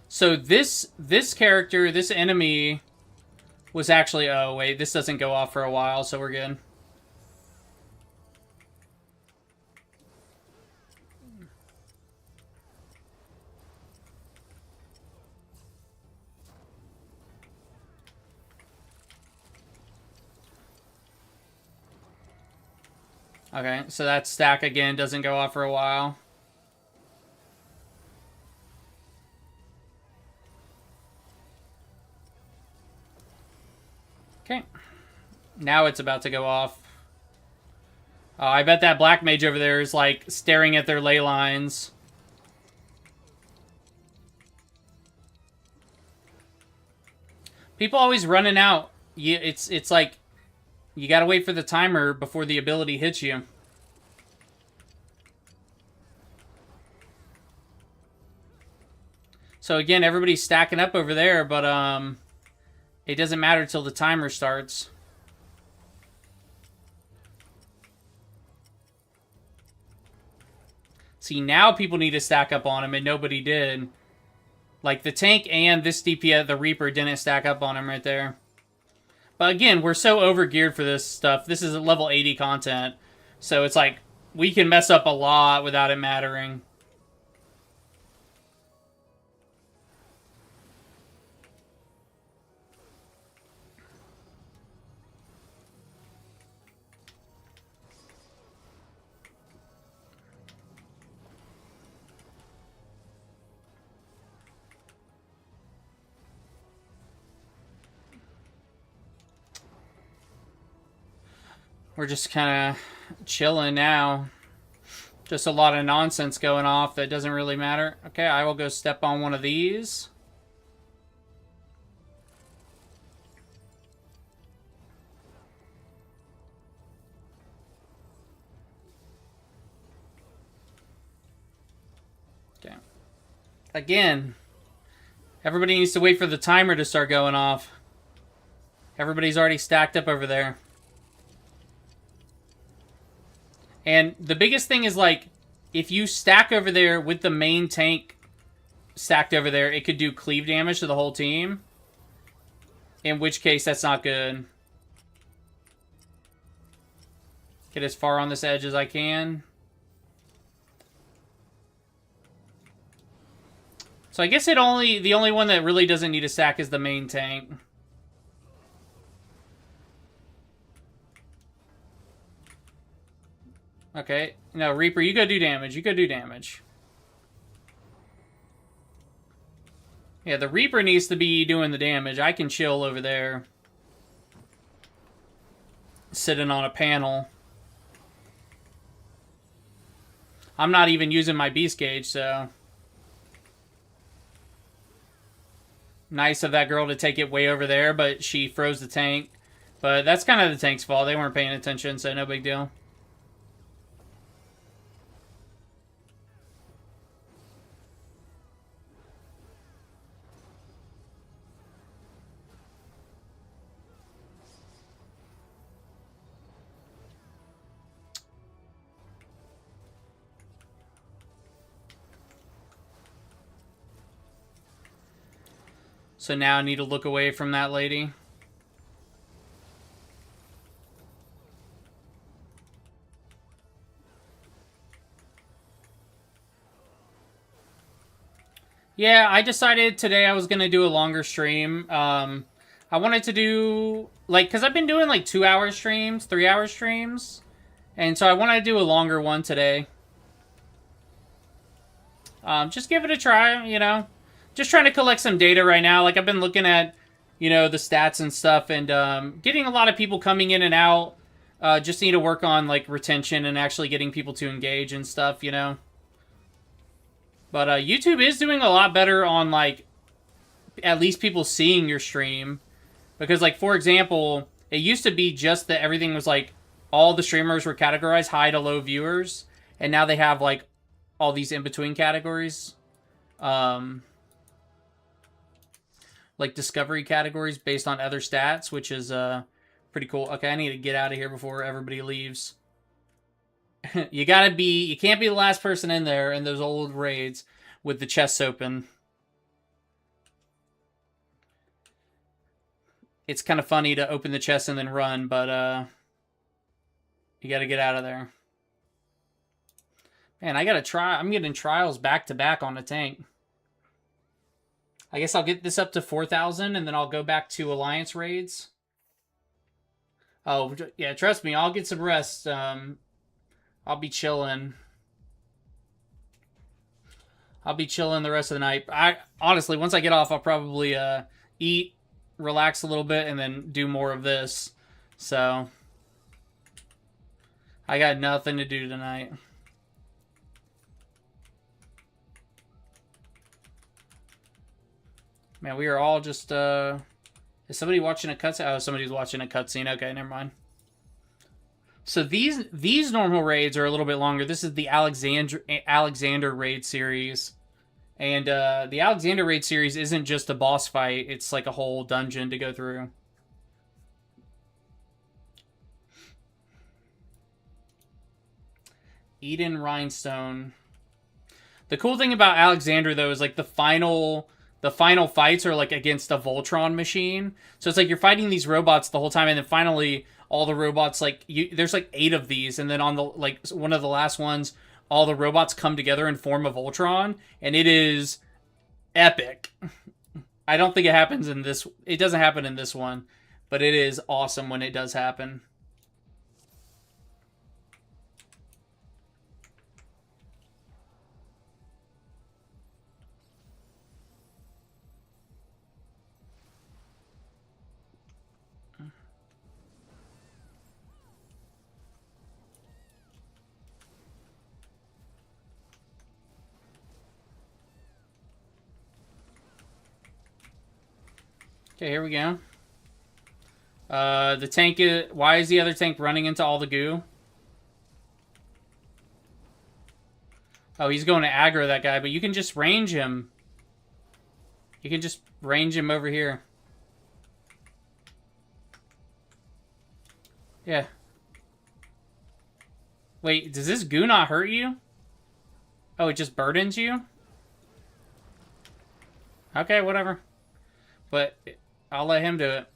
A: So this character, this enemy, was actually... Oh, wait, this doesn't go off for a while, so we're good. Okay, so that stack again doesn't go off for a while. Okay. Now it's about to go off. Oh, I bet that black mage over there is, like, staring at their ley lines. People always running out. It's like, you gotta wait for the timer before the ability hits you. So again, everybody's stacking up over there, but it doesn't matter till the timer starts. See, now people need to stack up on him, and nobody did. Like, the tank and this DPS, the Reaper, didn't stack up on him right there. But again, we're so over-geared for this stuff. This is level 80 content. So it's like, we can mess up a lot without it mattering. We're just kind of chilling now. Just a lot of nonsense going off that doesn't really matter. Okay, I will go step on one of these. Okay. Again, everybody needs to wait for the timer to start going off. Everybody's already stacked up over there. And the biggest thing is, like, if you stack over there with the main tank stacked over there, it could do cleave damage to the whole team. In which case, that's not good. Get as far on this edge as I can. So I guess the only one that really doesn't need a sack is the main tank. Okay. No, Reaper, you go do damage. You go do damage. Yeah, the Reaper needs to be doing the damage. I can chill over there. Sitting on a panel. I'm not even using my beast gauge, so... Nice of that girl to take it way over there, but she froze the tank. But that's kind of the tank's fault. They weren't paying attention, so no big deal. So now I need to look away from that lady. Yeah, I decided today I was going to do a longer stream. I wanted to do, like, because I've been doing, like, 2-hour streams, 3-hour streams. And so I wanted to do a longer one today. Just give it a try, you know. Just trying to collect some data right now. Like, I've been looking at, you know, the stats and stuff, and getting a lot of people coming in and out. Just need to work on, like, retention and actually getting people to engage and stuff, you know. But YouTube is doing a lot better on, like, at least people seeing your stream. Because, like, for example, it used to be just that everything was, like, all the streamers were categorized high to low viewers. And now they have, like, all these in-between categories. Like discovery categories based on other stats, which is pretty cool. Okay, I need to get out of here before everybody leaves. You can't be the last person in there in those old raids with the chests open. It's kind of funny to open the chest and then run, but you gotta get out of there. Man, I'm getting trials back to back on the tank. I guess I'll get this up to 4,000, and then I'll go back to Alliance raids. Oh, yeah, trust me, I'll get some rest. I'll be chilling. I'll be chilling the rest of the night. Honestly, once I get off, I'll probably eat, relax a little bit, and then do more of this. So, I got nothing to do tonight. Man, we are all just, is somebody watching a cutscene? Oh, somebody's watching a cutscene. Okay, never mind. So these normal raids are a little bit longer. This is the Alexander raid series. And the Alexander raid series isn't just a boss fight. It's like a whole dungeon to go through. Eden Rhinestone. The cool thing about Alexander, though, is like the final fights are like against a Voltron machine. So it's like you're fighting these robots the whole time, and then finally all the robots, like, there's like 8 of these, and then on the, like, one of the last ones, all the robots come together and form a Voltron, and it is epic. I don't think it happens in this, it doesn't happen in this one, but it is awesome when it does happen. Okay, here we go. The tank is... Why is the other tank running into all the goo? Oh, he's going to aggro that guy, but you can just range him. You can just range him over here. Yeah. Wait, does this goo not hurt you? Oh, it just burdens you? Okay, whatever. But... I'll let him do it.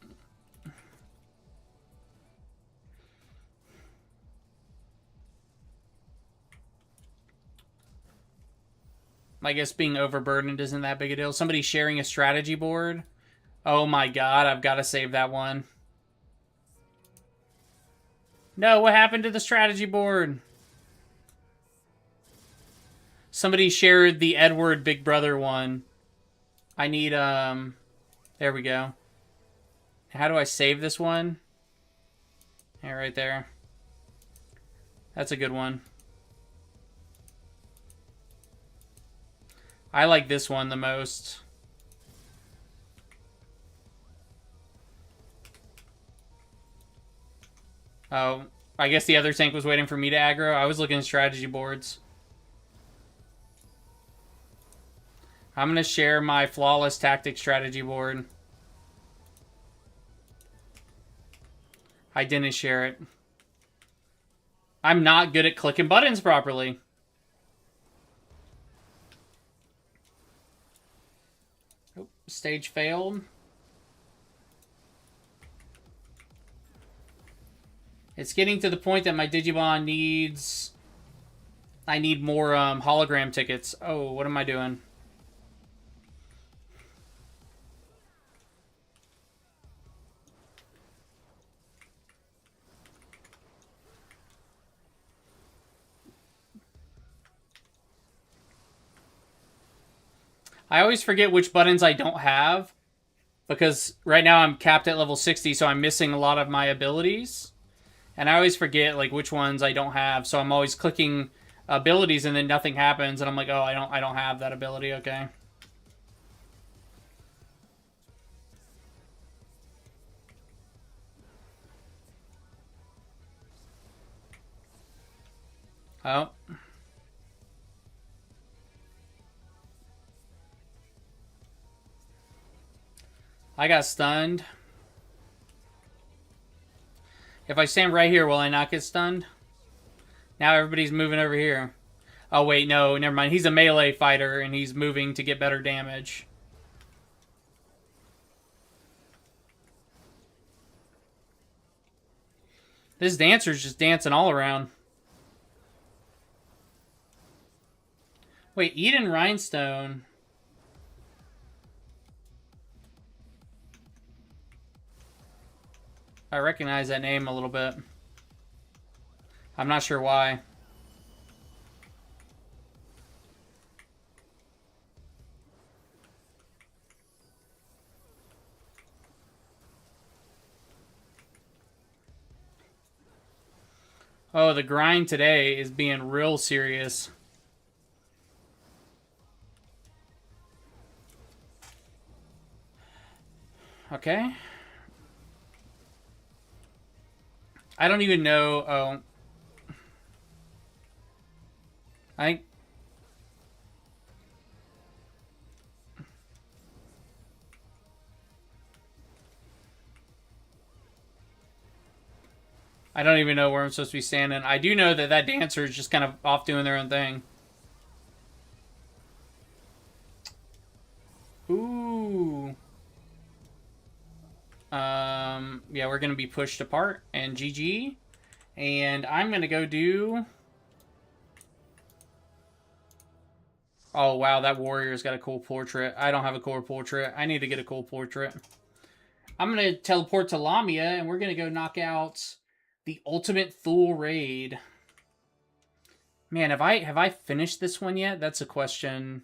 A: I guess being overburdened isn't that big a deal. Somebody sharing a strategy board. Oh my god, I've got to save that one. No, what happened to the strategy board? Somebody shared the Edward Big Brother one. I need, there we go. How do I save this one? Yeah, right there. That's a good one. I like this one the most. Oh, I guess the other tank was waiting for me to aggro. I was looking at strategy boards. I'm going to share my flawless tactic strategy board. I didn't share it. I'm not good at clicking buttons properly. Oh, stage failed. It's getting to the point that my Digimon needs... I need more hologram tickets. Oh, what am I doing? I always forget which buttons I don't have, because right now I'm capped at level 60, so I'm missing a lot of my abilities. And I always forget like which ones I don't have, so I'm always clicking abilities and then nothing happens, and I'm like, oh, I don't have that ability. Okay. Oh. I got stunned. If I stand right here, will I not get stunned? Now everybody's moving over here. Oh, wait, no, never mind. He's a melee fighter, and he's moving to get better damage. This dancer's just dancing all around. Wait, Eden Rhinestone... I recognize that name a little bit. I'm not sure why. Oh, the grind today is being real serious. Okay. I don't even know. Oh. I don't even know where I'm supposed to be standing. I do know that that dancer is just kind of off doing their own thing. Ooh. Yeah, we're going to be pushed apart. And GG. And I'm going to go do... Oh, wow, that warrior's got a cool portrait. I don't have a cool portrait. I need to get a cool portrait. I'm going to teleport to Lamia, and we're going to go knock out the Ultimate Fool Raid. Man, have I finished this one yet? That's a question.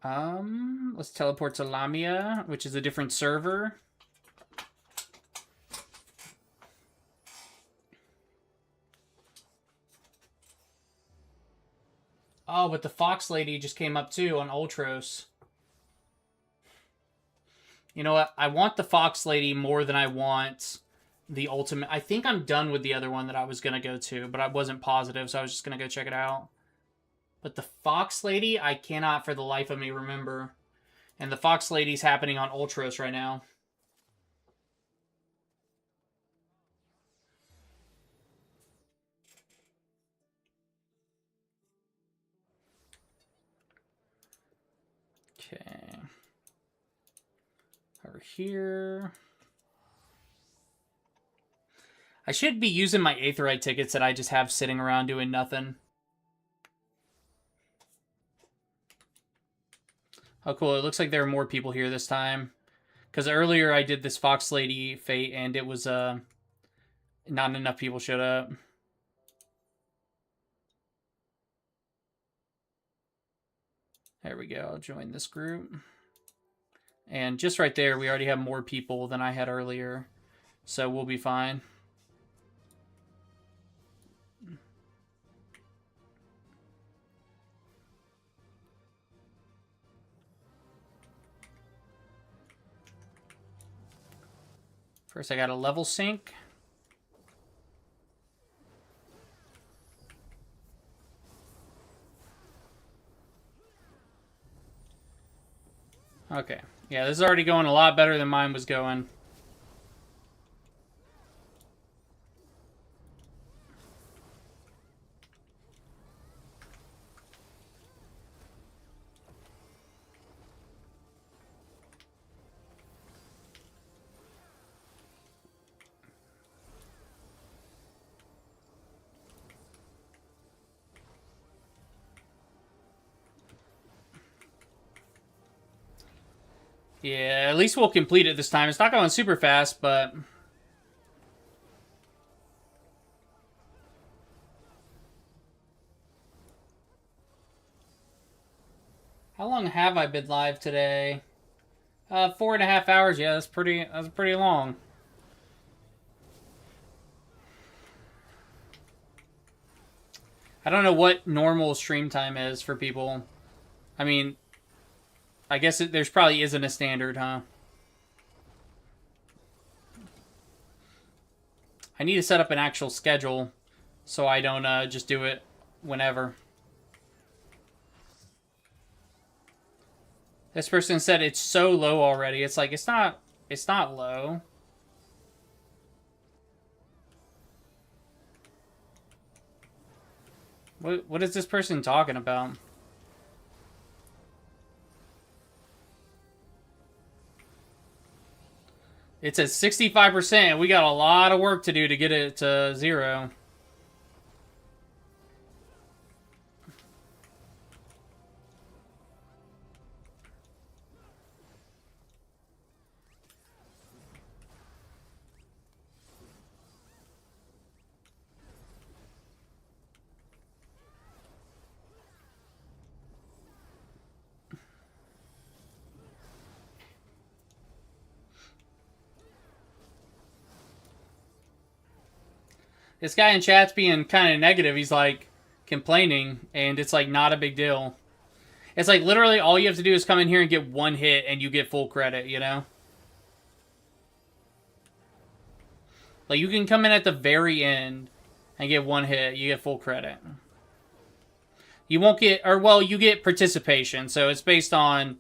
A: Let's teleport to Lamia, which is a different server. Oh, but the Fox Lady just came up too on Ultros. You know what? I want the Fox Lady more than I want the Ultimate. I think I'm done with the other one that I was going to go to, but I wasn't positive, so I was just going to go check it out. But the Fox Lady, I cannot for the life of me remember. And the Fox Lady's happening on Ultros right now. Okay. Over here. I should be using my Aetheryte tickets that I just have sitting around doing nothing. Oh, cool. It looks like there are more people here this time. Because earlier I did this Fox Lady fate and it was, not enough people showed up. There we go. I'll join this group. And just right there, we already have more people than I had earlier. So we'll be fine. First, I got a level sync. Okay. Yeah, this is already going a lot better than mine was going. Yeah, at least we'll complete it this time. It's not going super fast, but... How long have I been live today? 4.5 hours. Yeah, that's pretty long. I don't know what normal stream time is for people. I mean, I guess there's probably isn't a standard, huh? I need to set up an actual schedule so I don't just do it whenever. This person said it's so low already. It's like, it's not low. What is this person talking about? It's at 65%. We got a lot of work to do to get it to 0. This guy in chat's being kind of negative. He's like complaining, and it's like not a big deal. It's like literally all you have to do is come in here and get 1 hit, and you get full credit, you know? Like you can come in at the very end and get 1 hit, you get full credit. You won't get, or well, you get participation. So it's based on,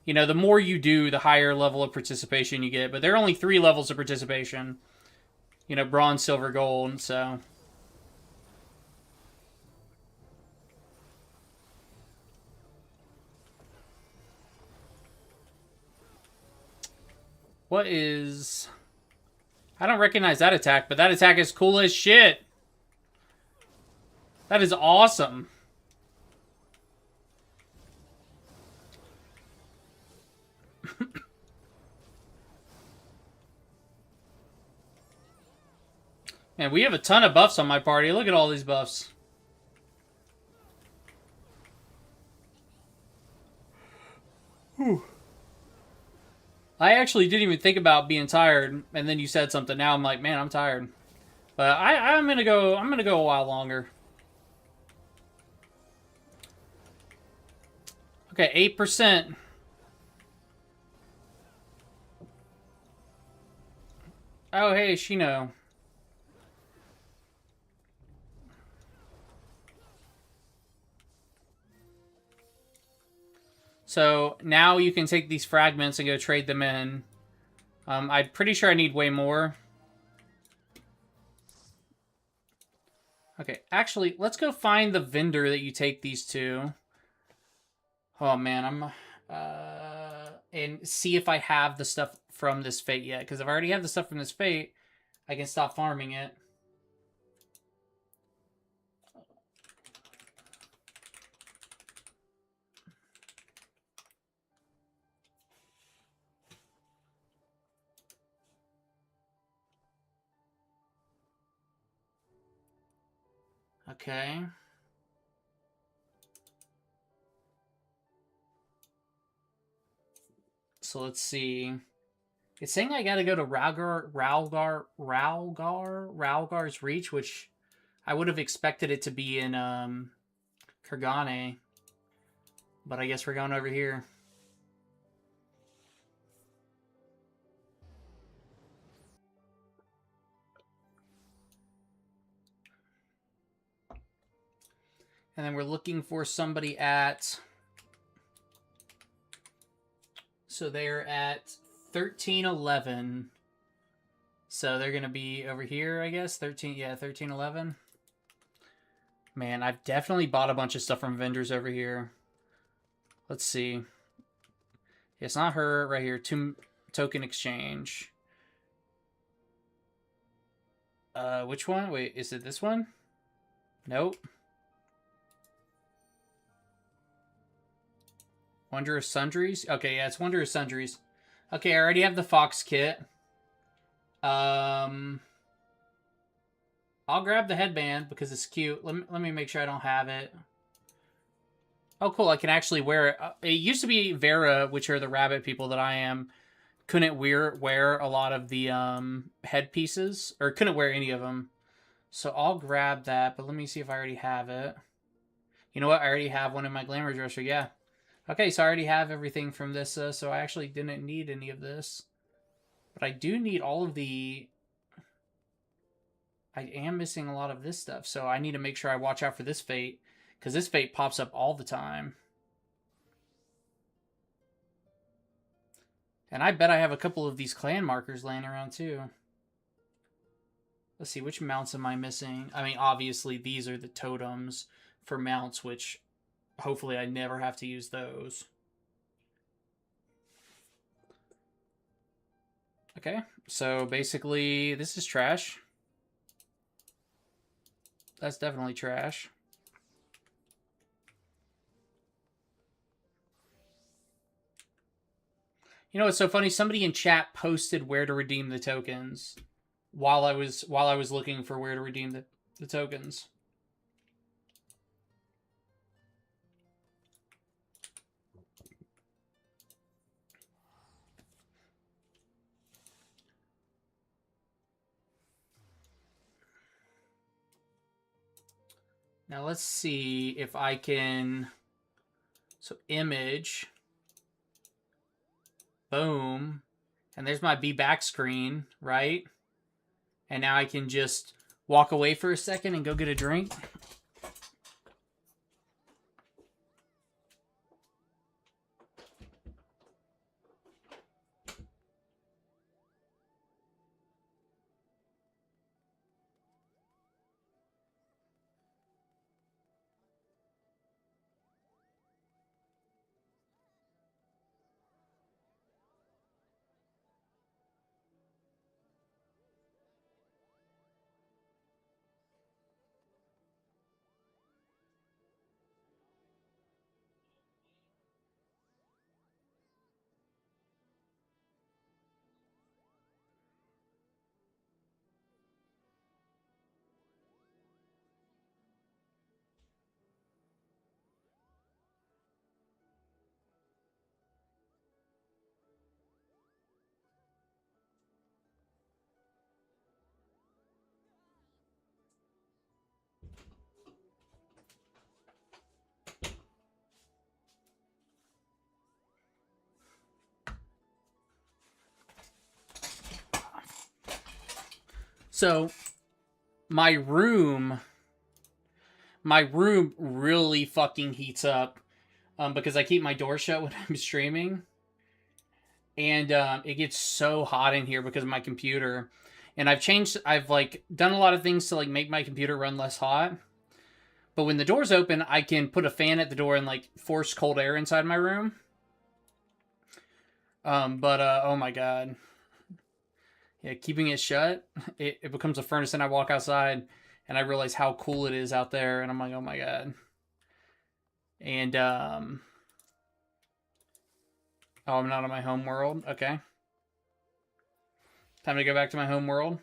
A: you know, the more you do, the higher level of participation you get. But there are only 3 levels of participation. You know, bronze, silver, gold, so... What is... I don't recognize that attack, but that attack is cool as shit. That is awesome. Man, we have a ton of buffs on my party. Look at all these buffs. Whew. I actually didn't even think about being tired, and then you said something. Now I'm like, man, I'm tired. But I'm gonna go a while longer. Okay, 8%. Oh, hey, Shino. So now you can take these fragments and go trade them in. I'm pretty sure I need way more. Okay, actually, let's go find the vendor that you take these to. Oh man, and see if I have the stuff from this fate yet. Because if I already have the stuff from this fate, I can stop farming it. Okay. So let's see. It's saying I gotta go to Ralgar's Reach, which I would have expected it to be in Kurgane. But I guess we're going over here. And then we're looking for somebody at... So they're at 1311. So they're going to be over here, I guess. 1311. Man, I've definitely bought a bunch of stuff from vendors over here. Let's see. It's not her right here. Token exchange. Which one? Wait, is it this one? Nope. Wondrous Sundries? Okay, yeah, it's Wondrous Sundries. Okay, I already have the Fox kit. I'll grab the headband because it's cute. Let me make sure I don't have it. Oh, cool. I can actually wear it. It used to be Vera, which are the rabbit people that I am, couldn't wear a lot of the headpieces, or couldn't wear any of them. So I'll grab that, but let me see if I already have it. You know what? I already have one in my glamour dresser. Yeah. Okay, so I already have everything from this, so I actually didn't need any of this. But I do need all of the... I am missing a lot of this stuff, so I need to make sure I watch out for this fate, because this fate pops up all the time. And I bet I have a couple of these clan markers laying around, too. Let's see, which mounts am I missing? I mean, obviously, these are the totems for mounts, which... Hopefully I never have to use those. Okay, so basically this is trash. That's definitely trash. You know what's so funny? Somebody in chat posted where to redeem the tokens while I was looking for where to redeem the tokens. Now let's see if I can... So image. Boom. And there's my be back screen, right? And now I can just walk away for a second and go get a drink. So my room really fucking heats up because I keep my door shut when I'm streaming. And it gets so hot in here because of my computer. And I've like done a lot of things to like make my computer run less hot. But when the door's open, I can put a fan at the door and like force cold air inside my room. Oh my god. Yeah, keeping it shut, it becomes a furnace, and I walk outside and I realize how cool it is out there, and I'm like, oh my god. And oh, I'm not in my home world. Okay. Time to go back to my home world.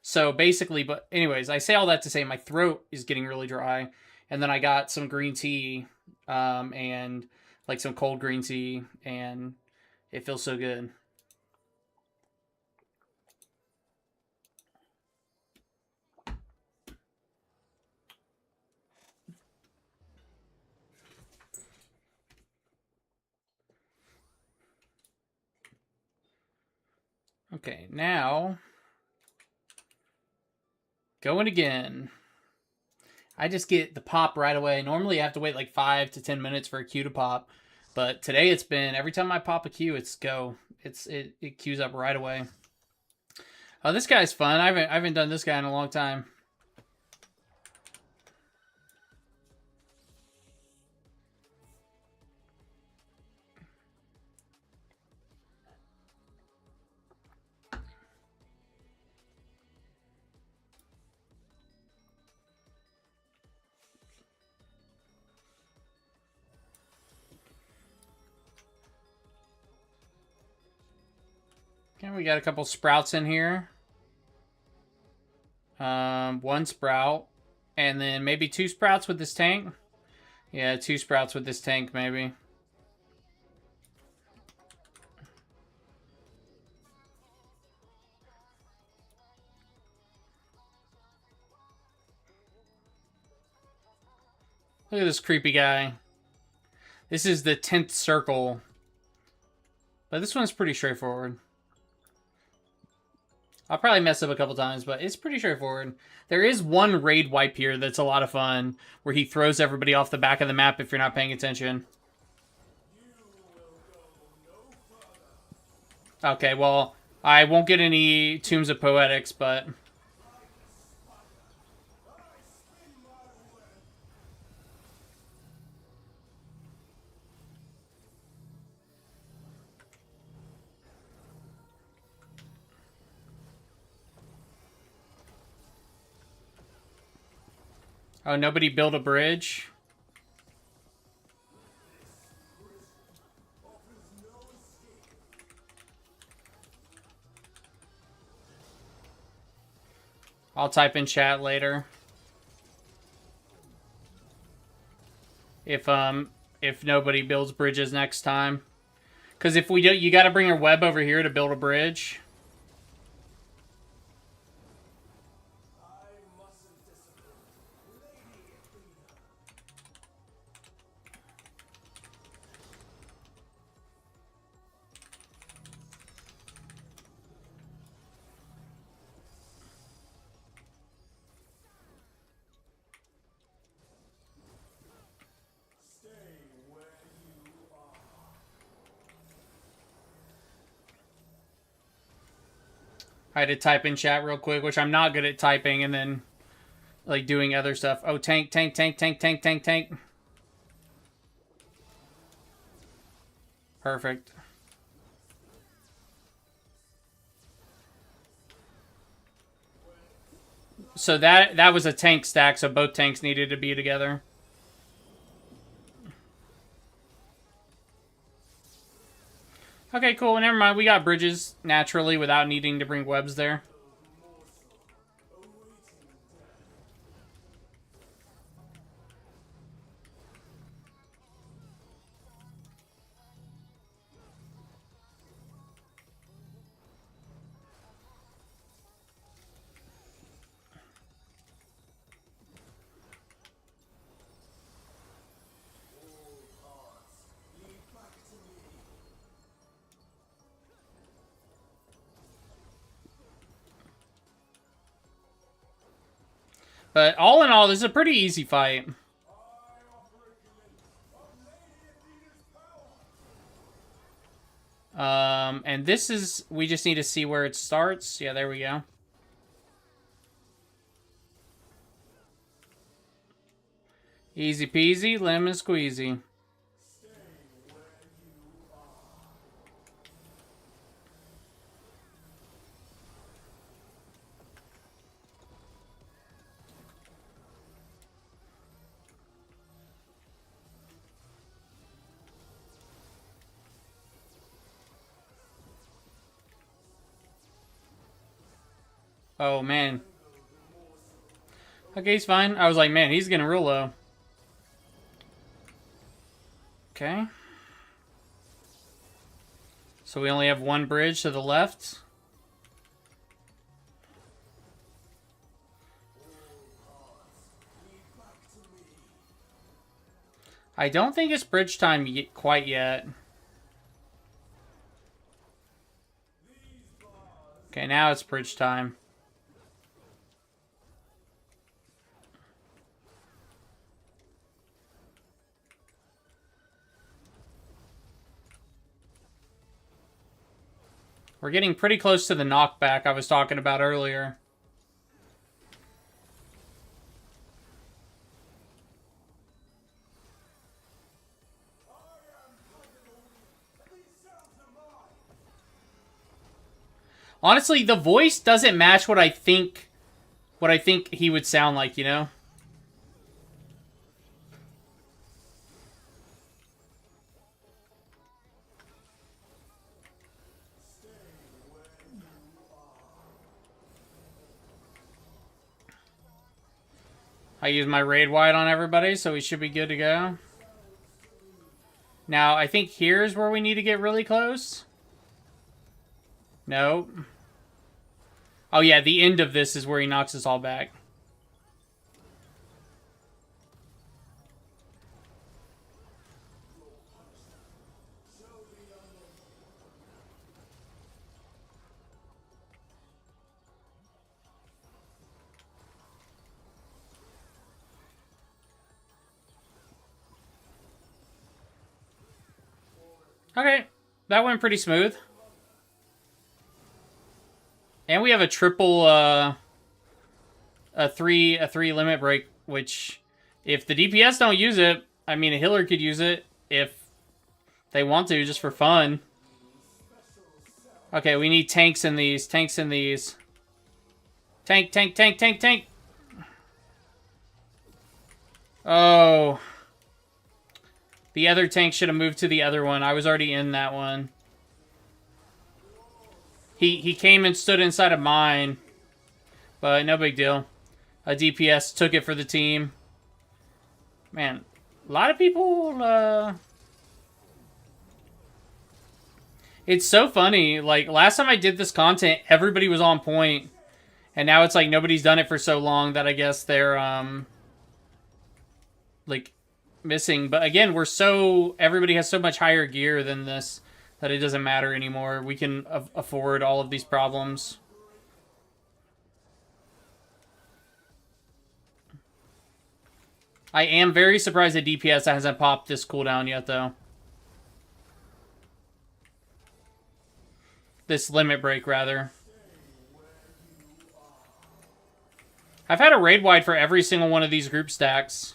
A: So basically, but anyways, I say all that to say my throat is getting really dry, and then I got some green tea, and like some cold green tea, and it feels so good. Okay, now going again. I just get the pop right away. Normally, I have to wait like 5 to 10 minutes for a queue to pop, but today it's been every time I pop a queue, it's go. It queues up right away. Oh, this guy's fun. I haven't done this guy in a long time. Okay, we got a couple sprouts in here. One sprout, and then maybe 2 sprouts with this tank. Yeah, 2 sprouts with this tank, maybe. Look at this creepy guy. This is the 10th circle. But this one's pretty straightforward. I'll probably mess up a couple times, but it's pretty straightforward. There is one raid wipe here that's a lot of fun, where he throws everybody off the back of the map if you're not paying attention. Okay, well, I won't get any Tombs of Poetics, but... Oh, nobody built a bridge? I'll type in chat later. If nobody builds bridges next time. Because if we do, you got to bring your web over here to build a bridge. I had to type in chat real quick, which I'm not good at typing and then like doing other stuff. Oh, tank, tank, tank, tank, tank, tank, tank. Perfect. So that was a tank stack, so both tanks needed to be together. Okay, cool. Never mind. We got bridges naturally without needing to bring webs there. But all in all, this is a pretty easy fight. And this is, we just need to see where it starts. Yeah, there we go. Easy peasy, lemon squeezy. Oh, man. Okay, he's fine. I was like, man, he's getting real low. Okay. So we only have one bridge to the left. I don't think it's bridge time quite yet. Okay, now it's bridge time. We're getting pretty close to the knockback I was talking about earlier. Honestly, the voice doesn't match what I think he would sound like, you know? I use my raid wide on everybody, so we should be good to go. Now, I think here's where we need to get really close. No. Oh yeah, the end of this is where he knocks us all back. Okay, that went pretty smooth. And we have a triple, a three limit break, which, if the DPS don't use it, I mean, a healer could use it if they want to, just for fun. Okay, we need tanks in these, tanks in these. Tank, tank, tank, tank, tank! Oh. The other tank should have moved to the other one. I was already in that one. He came and stood inside of mine. But no big deal. A DPS took it for the team. Man, a lot of people... It's so funny. Like, last time I did this content, everybody was on point. And now it's like nobody's done it for so long that I guess they're, like, missing. But again, everybody has so much higher gear than this that it doesn't matter anymore. We can afford all of these problems. I am very surprised that DPS hasn't popped this cooldown yet, though. This limit break, rather. I've had a raid wide for every single one of these group stacks.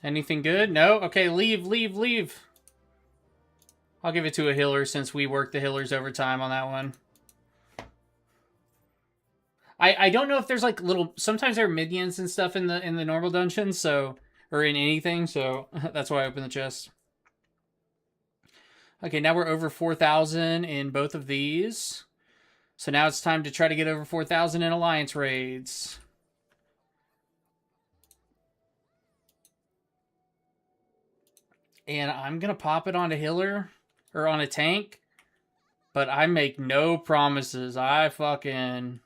A: Anything good? No? Okay, leave, leave, leave. I'll give it to a healer since we worked the healers overtime on that one. I don't know if there's like little... Sometimes there are minions and stuff in the normal dungeons, so... Or in anything, so that's why I opened the chest. Okay, now we're over 4,000 in both of these. So now it's time to try to get over 4,000 in alliance raids. And I'm going to pop it on a healer, or on a tank. But I make no promises. I fucking...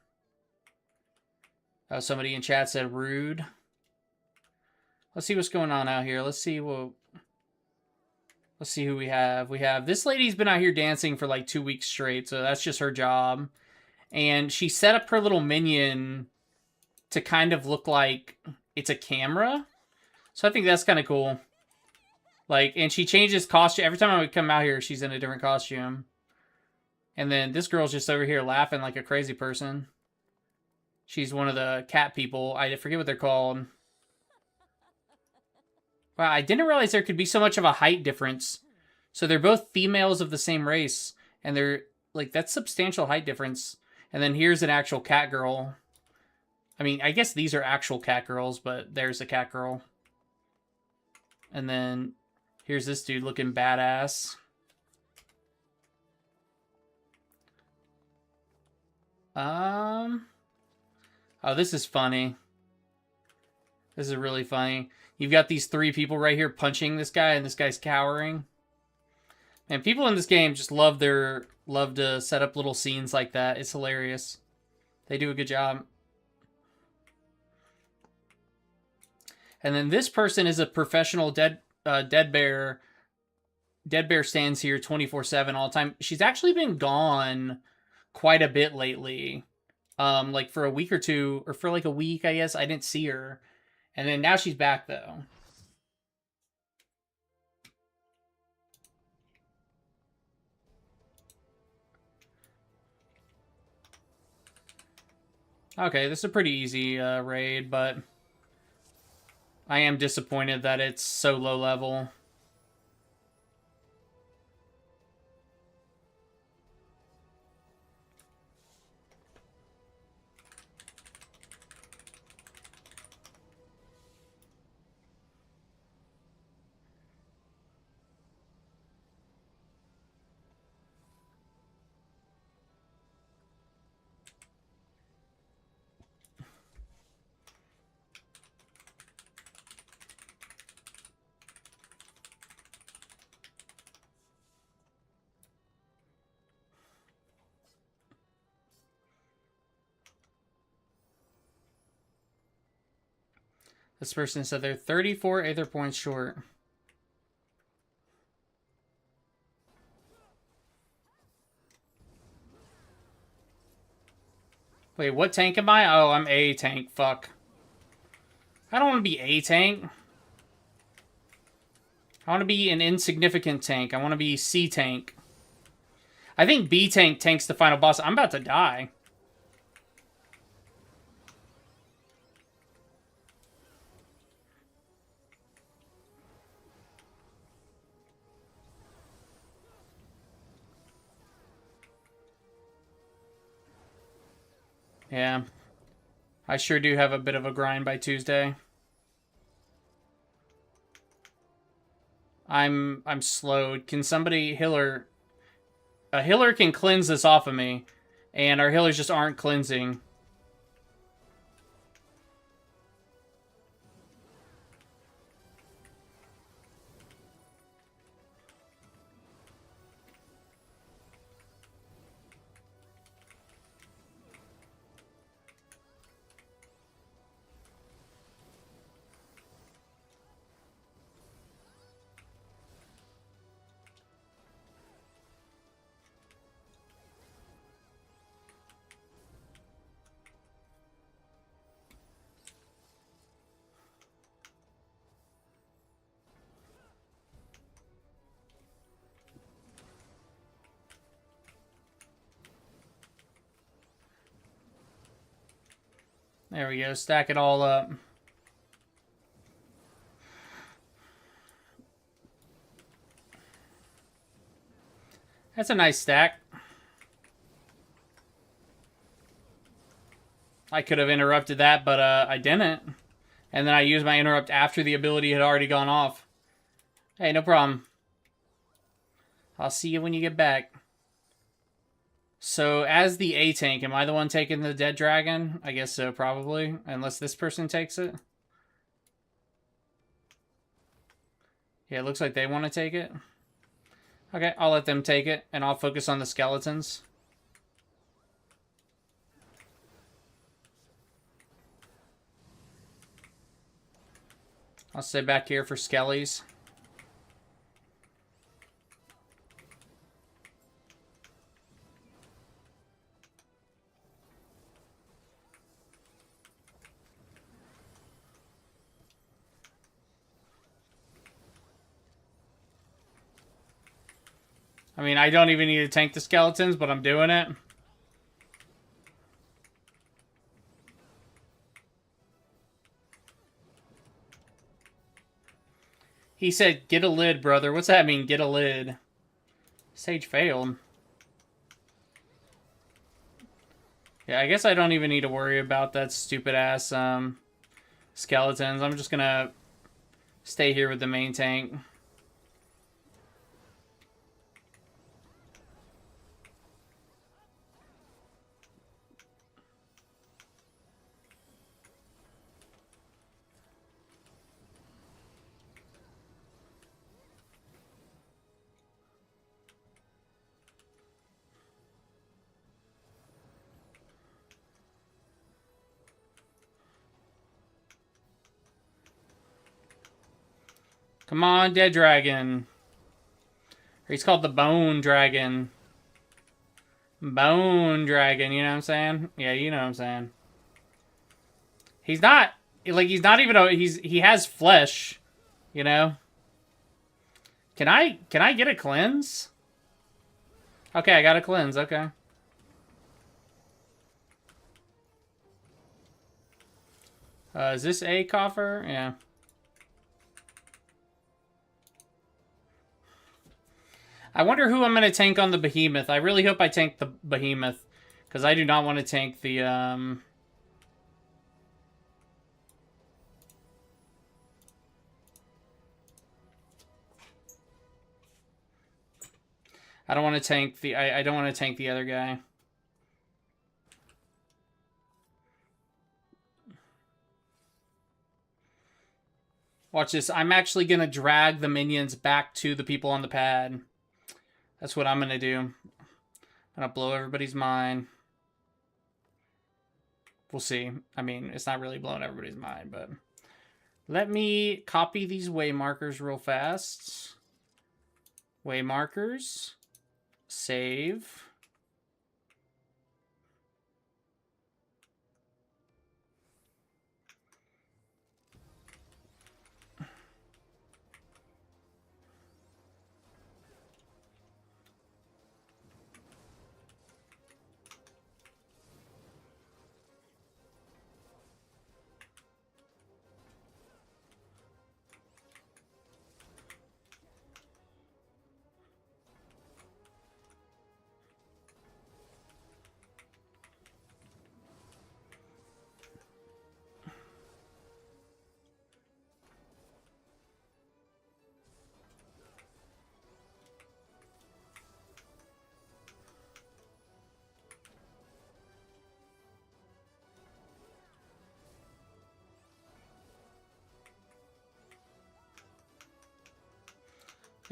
A: Oh, somebody in chat said rude. Let's see what's going on out here. Let's see what... Let's see who we have. We have... This lady's been out here dancing for like 2 weeks straight, so that's just her job. And she set up her little minion to kind of look like it's a camera. So I think that's kind of cool. Like, and she changes costume. Every time I would come out here, she's in a different costume. And then this girl's just over here laughing like a crazy person. She's one of the cat people. I forget what they're called. Wow, I didn't realize there could be so much of a height difference. So they're both females of the same race. And they're, like, that's substantial height difference. And then here's an actual cat girl. I mean, I guess these are actual cat girls, but there's a cat girl. And then here's this dude looking badass. Oh, this is funny. This is really funny. You've got these three people right here punching this guy, and this guy's cowering. And people in this game just love to set up little scenes like that. It's hilarious. They do a good job. And then this person is a professional dead bear. Dead bear stands here 24/7 all the time. She's actually been gone quite a bit lately. Like for a week or two, or for like a week, I guess. I didn't see her. And then now she's back, though. Okay, this is a pretty easy raid, but I am disappointed that it's so low level. This person said they're 34 Aether points short. Wait, what tank am I? Oh, I'm A tank. Fuck. I don't want to be A tank. I want to be an insignificant tank. I want to be C tank. I think B tank tanks the final boss. I'm about to die. Yeah. I sure do have a bit of a grind by Tuesday. I'm slowed. Can somebody healer? A healer can cleanse this off of me, and our healers just aren't cleansing. There we go. Stack it all up. That's a nice stack. I could have interrupted that, but I didn't. And then I used my interrupt after the ability had already gone off. Hey, no problem. I'll see you when you get back. So, as the A tank, am I the one taking the dead dragon? I guess so, probably. Unless this person takes it. Yeah, it looks like they want to take it. Okay, I'll let them take it, and I'll focus on the skeletons. I'll stay back here for skellies. I mean, I don't even need to tank the skeletons, but I'm doing it. He said, get a lid, brother. What's that mean, get a lid? Sage failed. Yeah, I guess I don't even need to worry about that stupid ass skeletons. I'm just gonna stay here with the main tank. Come on, Dead Dragon. He's called the Bone Dragon. Bone Dragon, you know what I'm saying? Yeah, you know what I'm saying. He's not he's not even he has flesh, you know? Can I get a cleanse? Okay, I got a cleanse, okay. Is this a coffer? Yeah. I wonder who I'm going to tank on the behemoth. I really hope I tank the behemoth. Because I do not want to tank the, I don't want to tank the, I don't want to tank the other guy. Watch this. I'm actually going to drag the minions back to the people on the pad. That's what I'm going to do. I'm going to blow everybody's mind. We'll see. I mean, it's not really blowing everybody's mind, but... Let me copy these way markers real fast. Way markers. Save.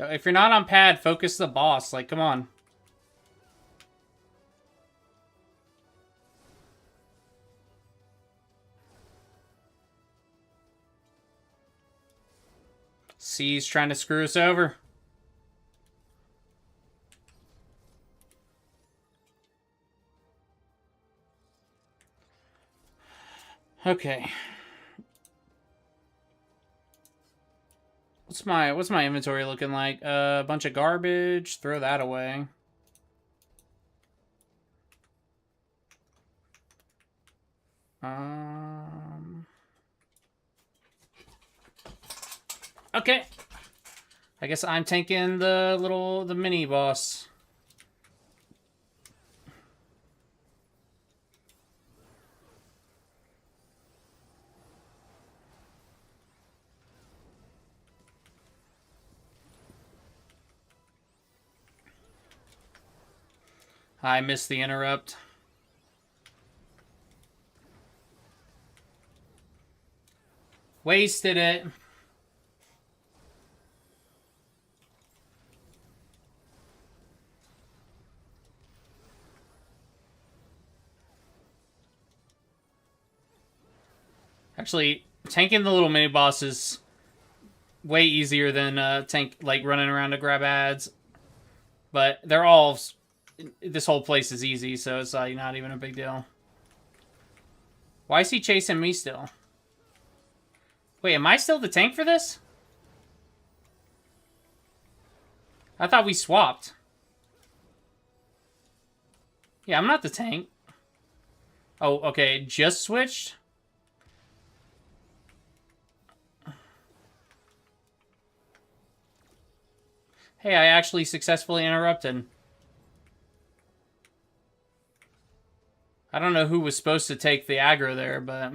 A: If you're not on pad, focus the boss. Like, come on. C's trying to screw us over. Okay. What's my inventory looking like? A bunch of garbage. Throw that away. Okay. I guess I'm tanking the mini boss. I missed the interrupt. Wasted it. Actually, tanking the little mini boss is way easier than like running around to grab ads. But they're all... This whole place is easy, so it's not even a big deal. Why is he chasing me still? Wait, am I still the tank for this? I thought we swapped. Yeah, I'm not the tank. Oh, okay, just switched? Hey, I actually successfully interrupted. I don't know who was supposed to take the aggro there, but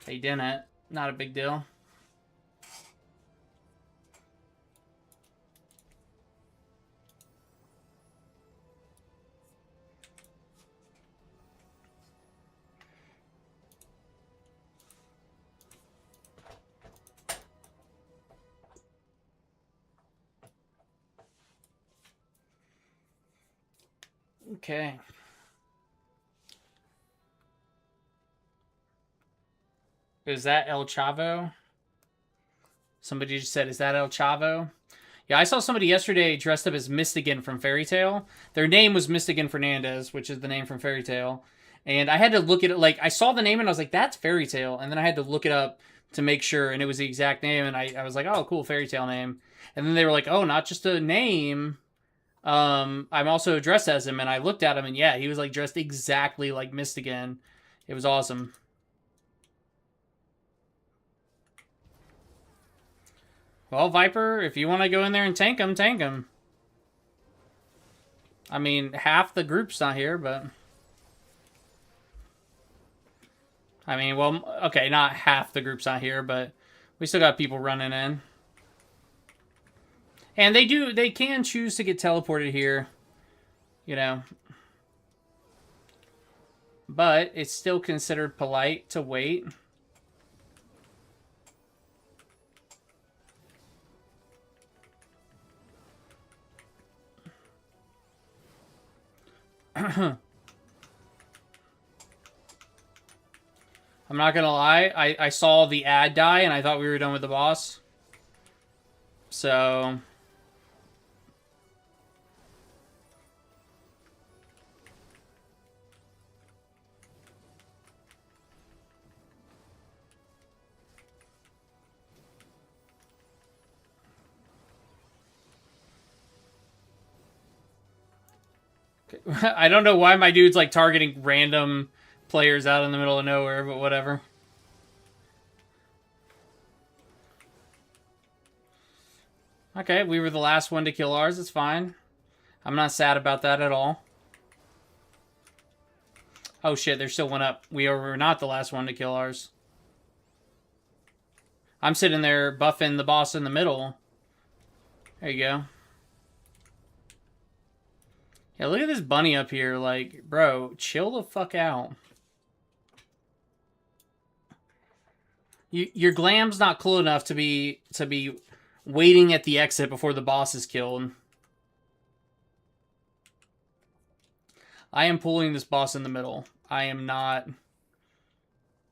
A: they didn't. Not a big deal. Okay. Is that El Chavo? Somebody just said, is that El Chavo? Yeah, I saw somebody yesterday dressed up as Mystigan from Fairy Tail. Their name was Mystigan Fernandez, which is the name from Fairy Tail. And I had to look at it, like, I saw the name and I was like, that's Fairy Tail. And then I had to look it up to make sure, and it was the exact name. And I was like, oh, cool, Fairy Tail name. And then they were like, oh, not just a name. I'm also dressed as him. And I looked at him, and yeah, he was like dressed exactly like Mystigan. It was awesome. Well, Viper, if you want to go in there and tank him, tank him. I mean, half the group's not here, but... I mean, well, okay, not half the group's not here, but we still got people running in. And they can choose to get teleported here, you know. But it's still considered polite to wait. I'm not gonna lie, I saw the ad die and I thought we were done with the boss. So... I don't know why my dude's like targeting random players out in the middle of nowhere, but whatever. Okay, we were the last one to kill ours. It's fine. I'm not sad about that at all. Oh shit, there's still one up. We were not the last one to kill ours. I'm sitting there buffing the boss in the middle. There you go. Yeah, look at this bunny up here. Like, bro, chill the fuck out. Your glam's not cool enough to be waiting at the exit before the boss is killed. I am pulling this boss in the middle. I am not...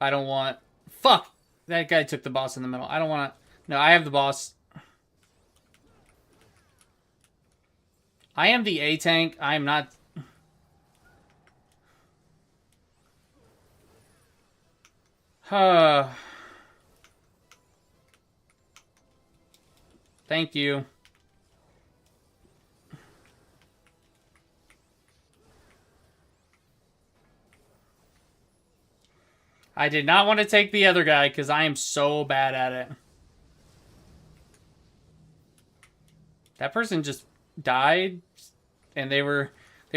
A: I don't want... Fuck! That guy took the boss in the middle. I don't want to... No, I have the boss. I am the A tank. I am not... Thank you. I did not want to take the other guy because I am so bad at it. That person just died, and they were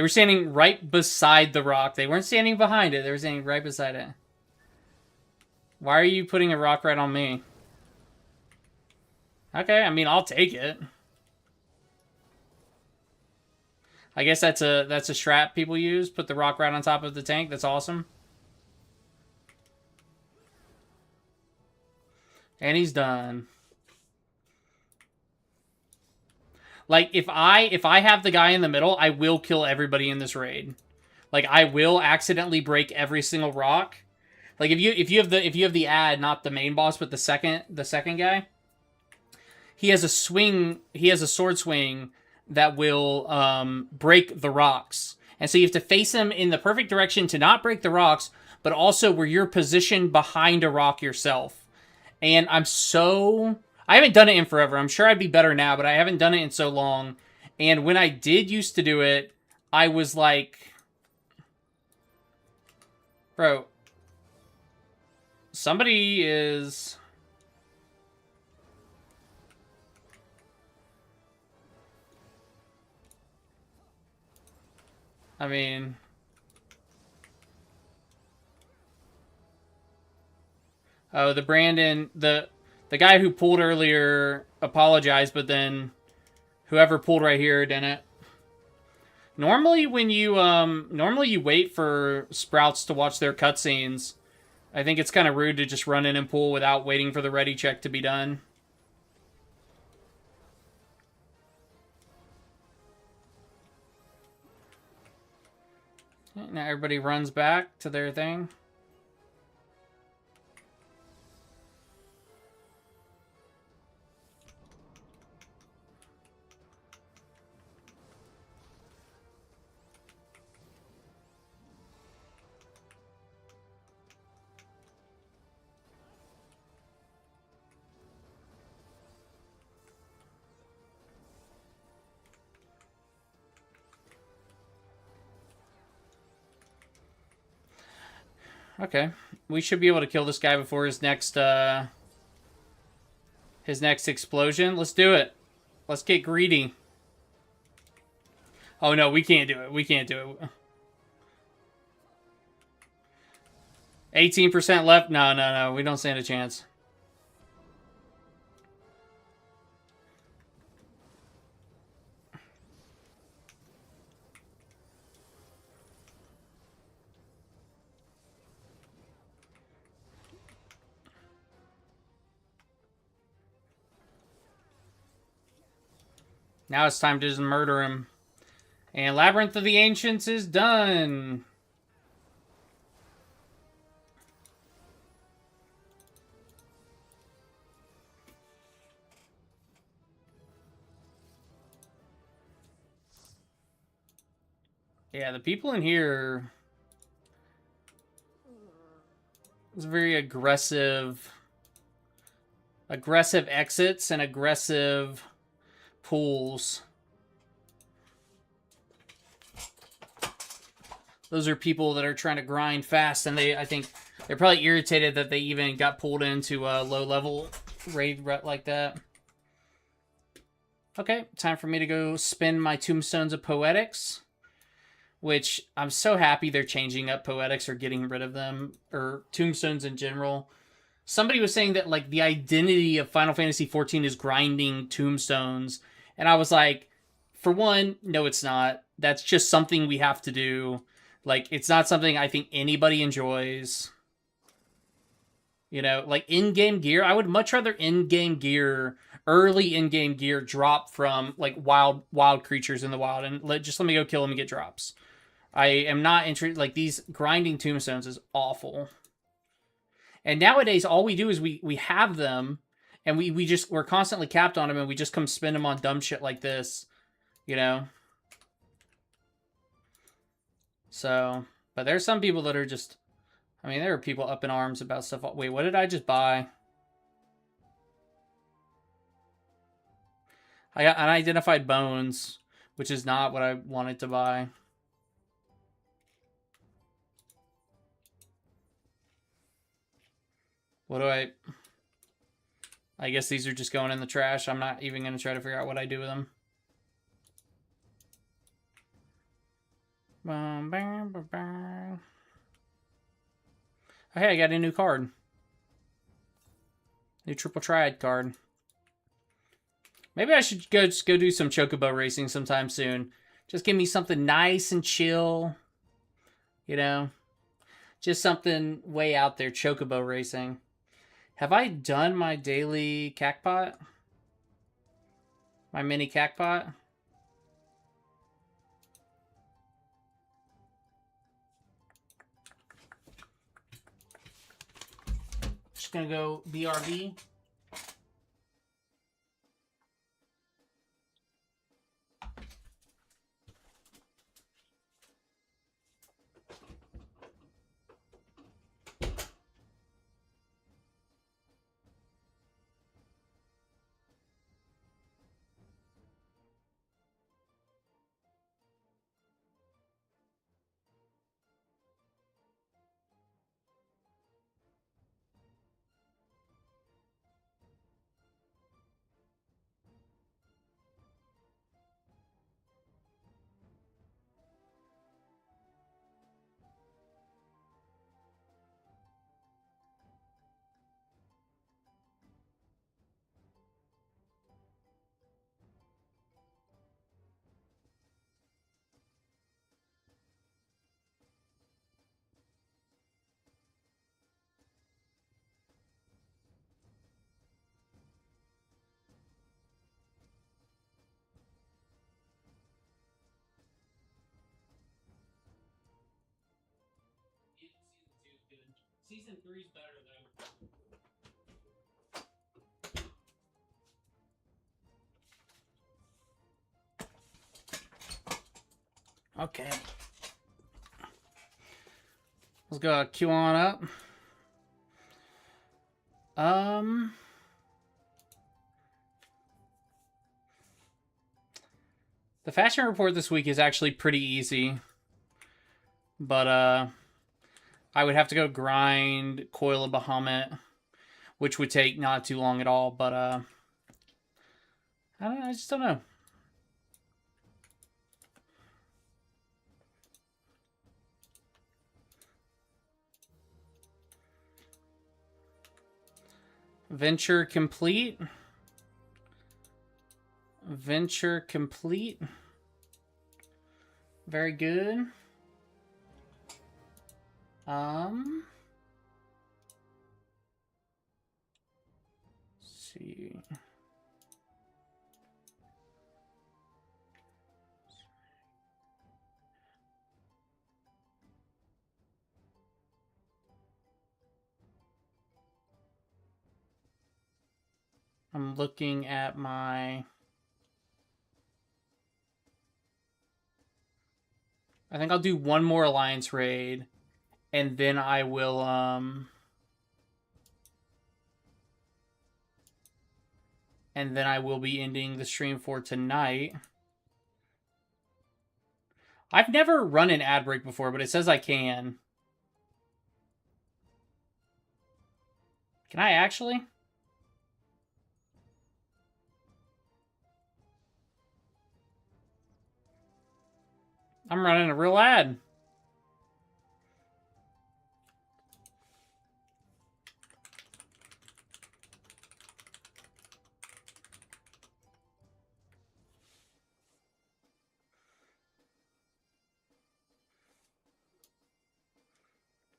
A: standing right beside the rock. They weren't standing behind it. They were standing right beside it. Why are you putting a rock right on me? Okay, I mean, I'll take it. I guess that's a strat people use. Put the rock right on top of the tank. That's awesome. And he's done. Like, if I have the guy in the middle, I will kill everybody in this raid. Like, I will accidentally break every single rock. Like, if you have the ad, not the main boss, but the second guy, he has a sword swing that will break the rocks. And so you have to face him in the perfect direction to not break the rocks, but also where you're positioned behind a rock yourself. And I haven't done it in forever. I'm sure I'd be better now, but I haven't done it in so long. And when I did used to do it, I was like, bro, somebody is... I mean... Oh, the Brandon, the guy who pulled earlier apologized, but then whoever pulled right here didn't. Normally, when you normally you wait for sprouts to watch their cutscenes. I think it's kind of rude to just run in and pull without waiting for the ready check to be done. Now everybody runs back to their thing. Okay. We should be able to kill this guy before his next explosion. Let's do it. Let's get greedy. Oh no, we can't do it. We can't do it. 18% left? No, no, no. We don't stand a chance. Now it's time to just murder him. And Labyrinth of the Ancients is done. Yeah, the people in here... It's very aggressive. Aggressive exits and aggressive pulls. Those are people that are trying to grind fast, and I think they're probably irritated that they even got pulled into a low-level raid like that. Okay, time for me to go spend my Tombstones of Poetics, which I'm so happy they're changing up Poetics or getting rid of them, or Tombstones in general. Somebody was saying that, like, the identity of Final Fantasy XIV is grinding Tombstones, and I was like, for one, no, it's not. That's just something we have to do. Like, it's not something I think anybody enjoys. You know, like in-game gear, I would much rather in-game gear, early in-game gear drop from like wild creatures in the wild, and just let me go kill them and get drops. I am not interested. Like, these grinding tombstones is awful. And nowadays, all we do is we have them, and we're constantly capped on them, and we just come spend them on dumb shit like this, you know. So, but there's some people that are just, I mean, there are people up in arms about stuff. Wait, what did I just buy? I got unidentified bones, which is not what I wanted to buy. What do I guess these are just going in the trash. I'm not even going to try to figure out what I do with them. Oh, hey, I got a new card. New triple triad card. Maybe I should just go do some chocobo racing sometime soon. Just give me something nice and chill. You know? Just something way out there, chocobo racing. Have I done my daily cackpot? My mini cackpot? Just gonna go BRB. Season 3's better, though. Okay. Let's go queue on up. The fashion report this week is actually pretty easy. But, I would have to go grind Coil of Bahamut, which would take not too long at all, but, I don't know, I just don't know. Venture complete. Venture complete. Very good. Let's see. I'm looking at my... I think I'll do one more Alliance raid, and then I will, and then I will be ending the stream for tonight. I've never run an ad break before, but it says I can. Can I actually? I'm running a real ad.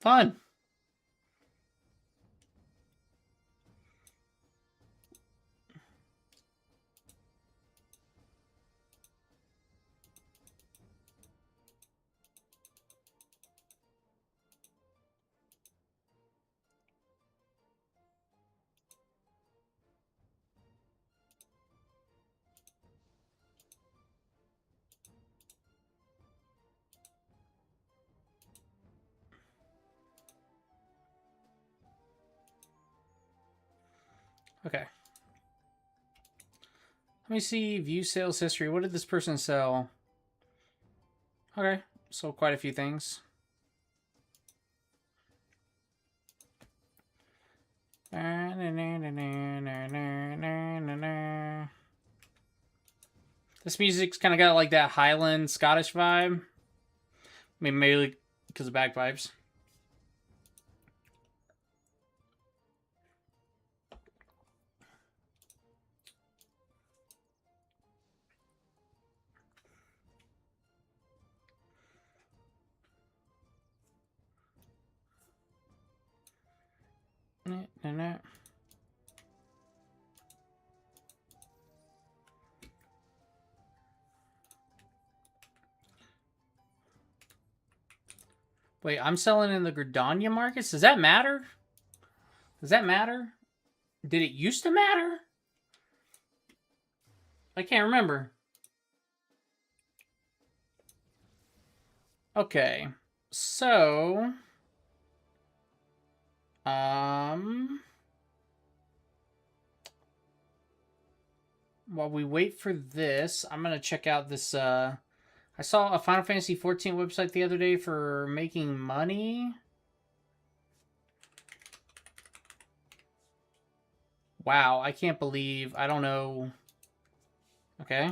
A: Fun. Okay. Let me see. View sales history. What did this person sell? Okay. Sold quite a few things. This music's kind of got like that Highland Scottish vibe. I mean, mainly because of bagpipes. Wait, I'm selling in the Gridania markets? Does that matter? Does that matter? Did it used to matter? I can't remember. Okay. So... while we wait for this, I'm going to check out this... I saw a Final Fantasy XIV website the other day for making money. Wow, I can't believe... I don't know... Okay.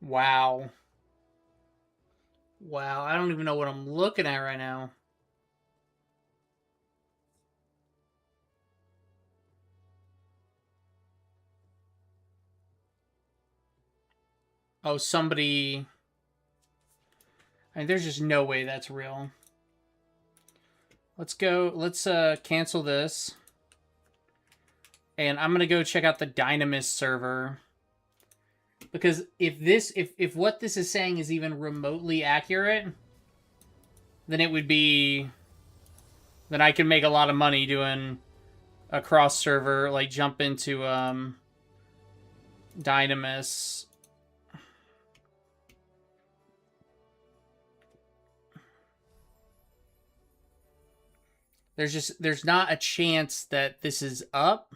A: Wow. Wow, I don't even know what I'm looking at right now. Oh, somebody... I mean, there's just no way that's real. Let's go... Let's cancel this. And I'm going to go check out the Dynamis server. Because if what this is saying is even remotely accurate, then it would be... Then I can make a lot of money doing a cross-server, like jump into Dynamis. There's not a chance that this is up,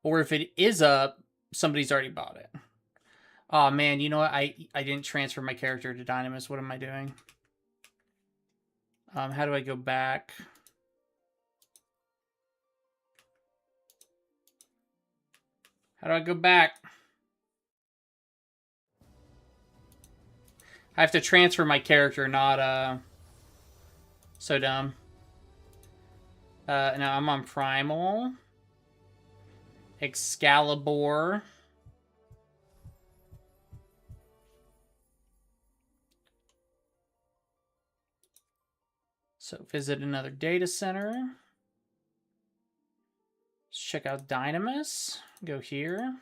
A: or if it is up, somebody's already bought it. Oh man, you know what? I didn't transfer my character to Dynamis. What am I doing? How do I go back? How do I go back? I have to transfer my character, not so dumb. Now I'm on Primal. Excalibur. So visit another data center. Let's check out Dynamis. Go here.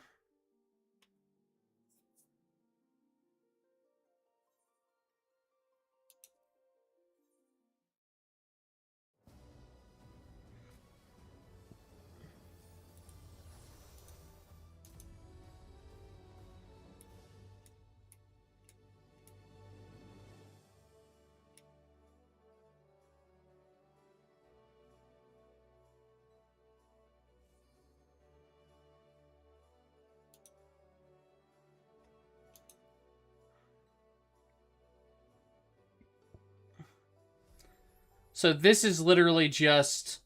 A: So this is literally just...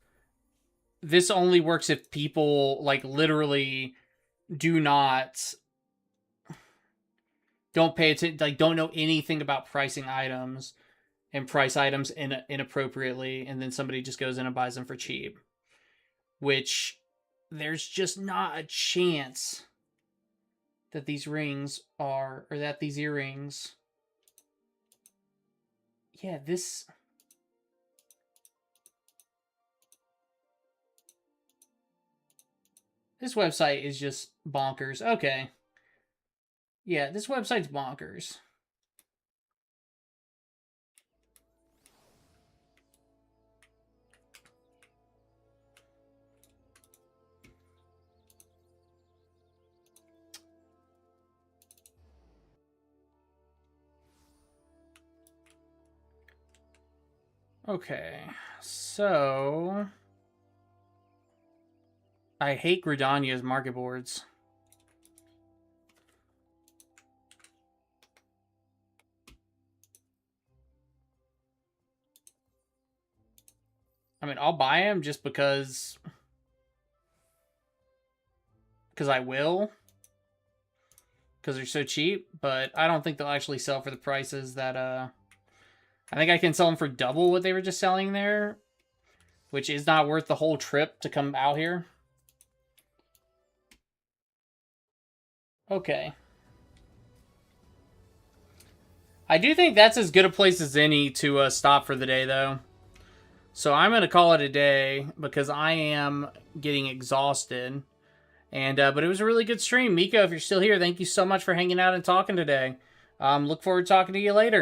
A: This only works if people, like, literally don't pay attention, like, don't know anything about pricing items and price items inappropriately, and then somebody just goes in and buys them for cheap. Which, there's just not a chance that these rings are, or that these earrings... Yeah, this... This website is just bonkers. Okay. Yeah, this website's bonkers. Okay, so... I hate Gridania's market boards. I mean, I'll buy them just because I will. Because they're so cheap, but I don't think they'll actually sell for the prices that, I think I can sell them for double what they were just selling there, which is not worth the whole trip to come out here. Okay. I do think that's as good a place as any to stop for the day, though. So I'm going to call it a day because I am getting exhausted. And but it was a really good stream. Miko, if you're still here, thank you so much for hanging out and talking today. Look forward to talking to you later.